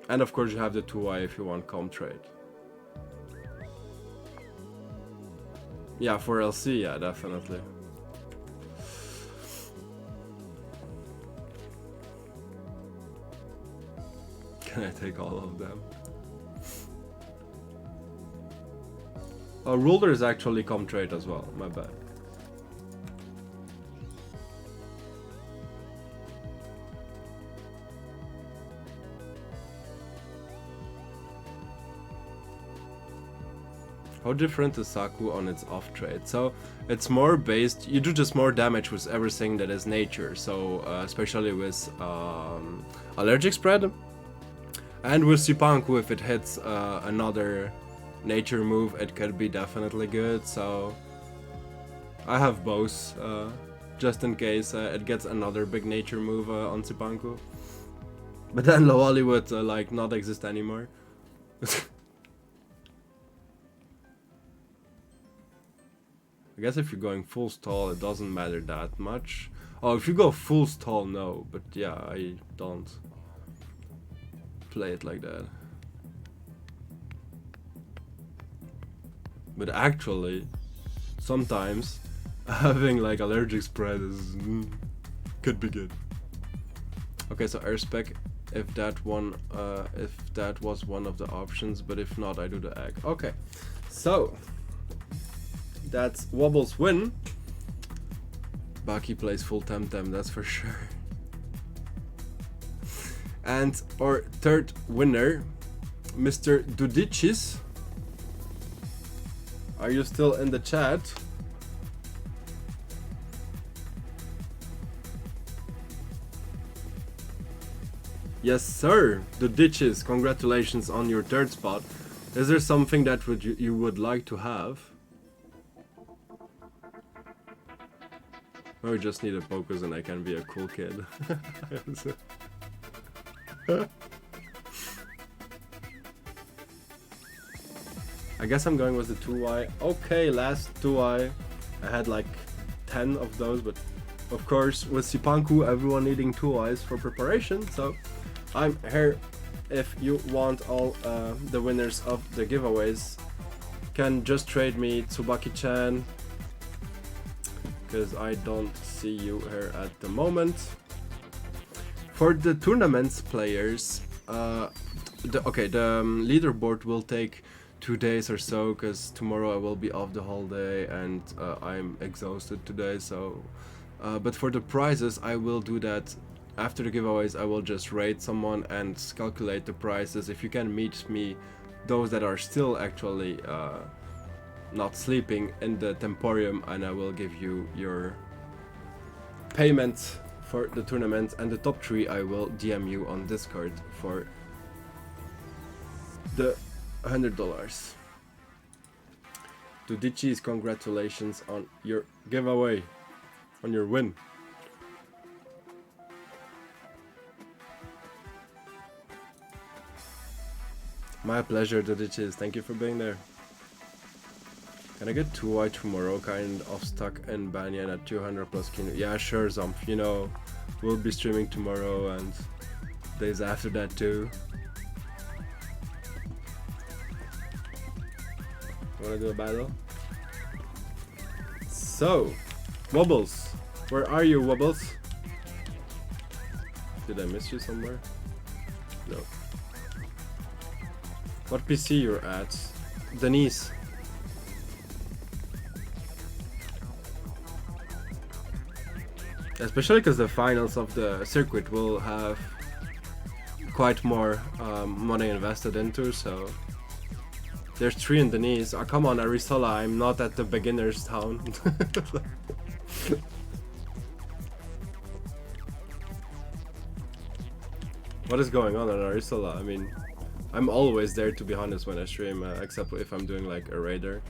And of course you have the 2i if you want comp trade. Yeah, for LC, yeah, definitely. Can I take all of them? Oh, ruler is actually comp trade as well, my bad. How different is Saku on its off trade? So it's more based, you do just more damage with everything that is nature, so especially with allergic spread. And with Sipanku, if it hits another nature move, it could be definitely good, so I have both, just in case it gets another big nature move on Sipanku. But then Lawali would like not exist anymore. I guess if you're going full stall, it doesn't matter that much. Oh, if you go full stall, no. But yeah, I don't play it like that. But actually, sometimes having like allergic spread is could be good. Okay, so air spec, if that was one of the options, but if not, I do the egg. Okay, so that's Wobble's win. Baki plays full Temtem, that's for sure. And our third winner, Mr. Dudichis. Are you still in the chat? Yes, sir. Dudichis, congratulations on your third spot. Is there something that you would like to have? Or just need a focus and I can be a cool kid. I guess I'm going with the 2i. Okay, last 2i. I had like 10 of those, but of course with Sipanku everyone needing 2i's for preparation, so I'm here. If you want all the winners of the giveaways, can just trade me Tsubaki-chan, because I don't see you here at the moment. For the tournaments players, the leaderboard will take 2 days or so, because tomorrow I will be off the whole day and I'm exhausted today, so but for the prizes I will do that after the giveaways. I will just rate someone and calculate the prices. If you can meet me, those that are still actually not sleeping, in the Temporium, and I will give you your payment for the tournament, and the top 3 I will DM you on Discord for the $100. To Dichis, congratulations on your giveaway, on your win. My pleasure, Dichis. Thank you for being there. Can I get 2i tomorrow? Kind of stuck in Banyan at 200 plus Kino. Yeah, sure, Zomph. You know, we'll be streaming tomorrow and days after that too. Wanna do a battle? So, Wobbles. Where are you, Wobbles? Did I miss you somewhere? No. What PC you're at? Denise. Especially because the finals of the circuit will have quite more money invested into, so there's 3 in Denise. Oh, come on, Aristola, I'm not at the beginner's town. What is going on Aristola? I mean, I'm always there, to be honest, when I stream, except if I'm doing like a raider.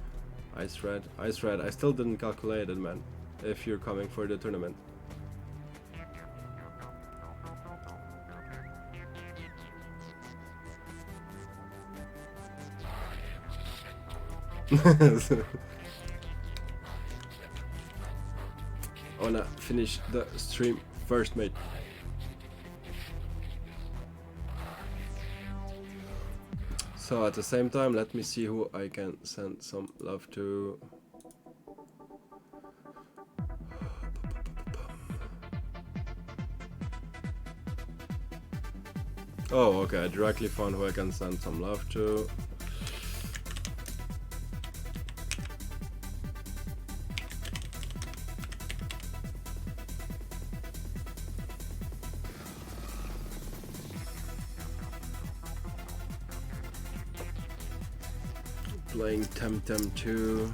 Ice Red, I still didn't calculate it, man, if you're coming for the tournament. I wanna finish the stream first, mate. So at the same time, let me see who I can send some love to. Oh, okay, I directly found who I can send some love to. Playing Temtem 2.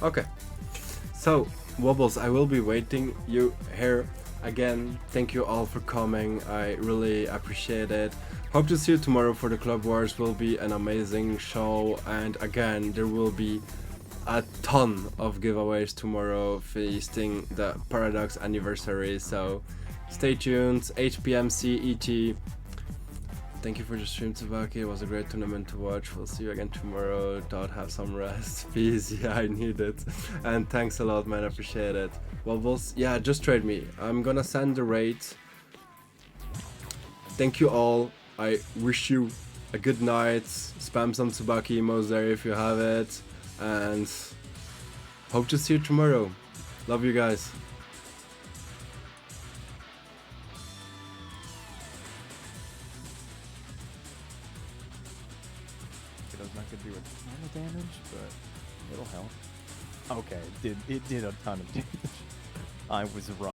Okay, so Wobbles, I will be waiting you here again. Thank you all for coming, I really appreciate it. Hope to see you tomorrow for the Club Wars. Will be an amazing show, and again there will be a ton of giveaways tomorrow feasting the Paradox anniversary, so stay tuned. 8 p.m. CET. Thank you for the stream, Tsubaki. It was a great tournament to watch. We'll see you again tomorrow. Todd, have some rest. Peace. Yeah, I need it. And thanks a lot, man. I appreciate it. Wobbles, yeah, just trade me. I'm gonna send the raid. Thank you all. I wish you a good night. Spam some Tsubaki emotes there if you have it. And hope to see you tomorrow. Love you guys. Not gonna do a ton of damage, but it'll help. Okay, it did a ton of damage. I was right.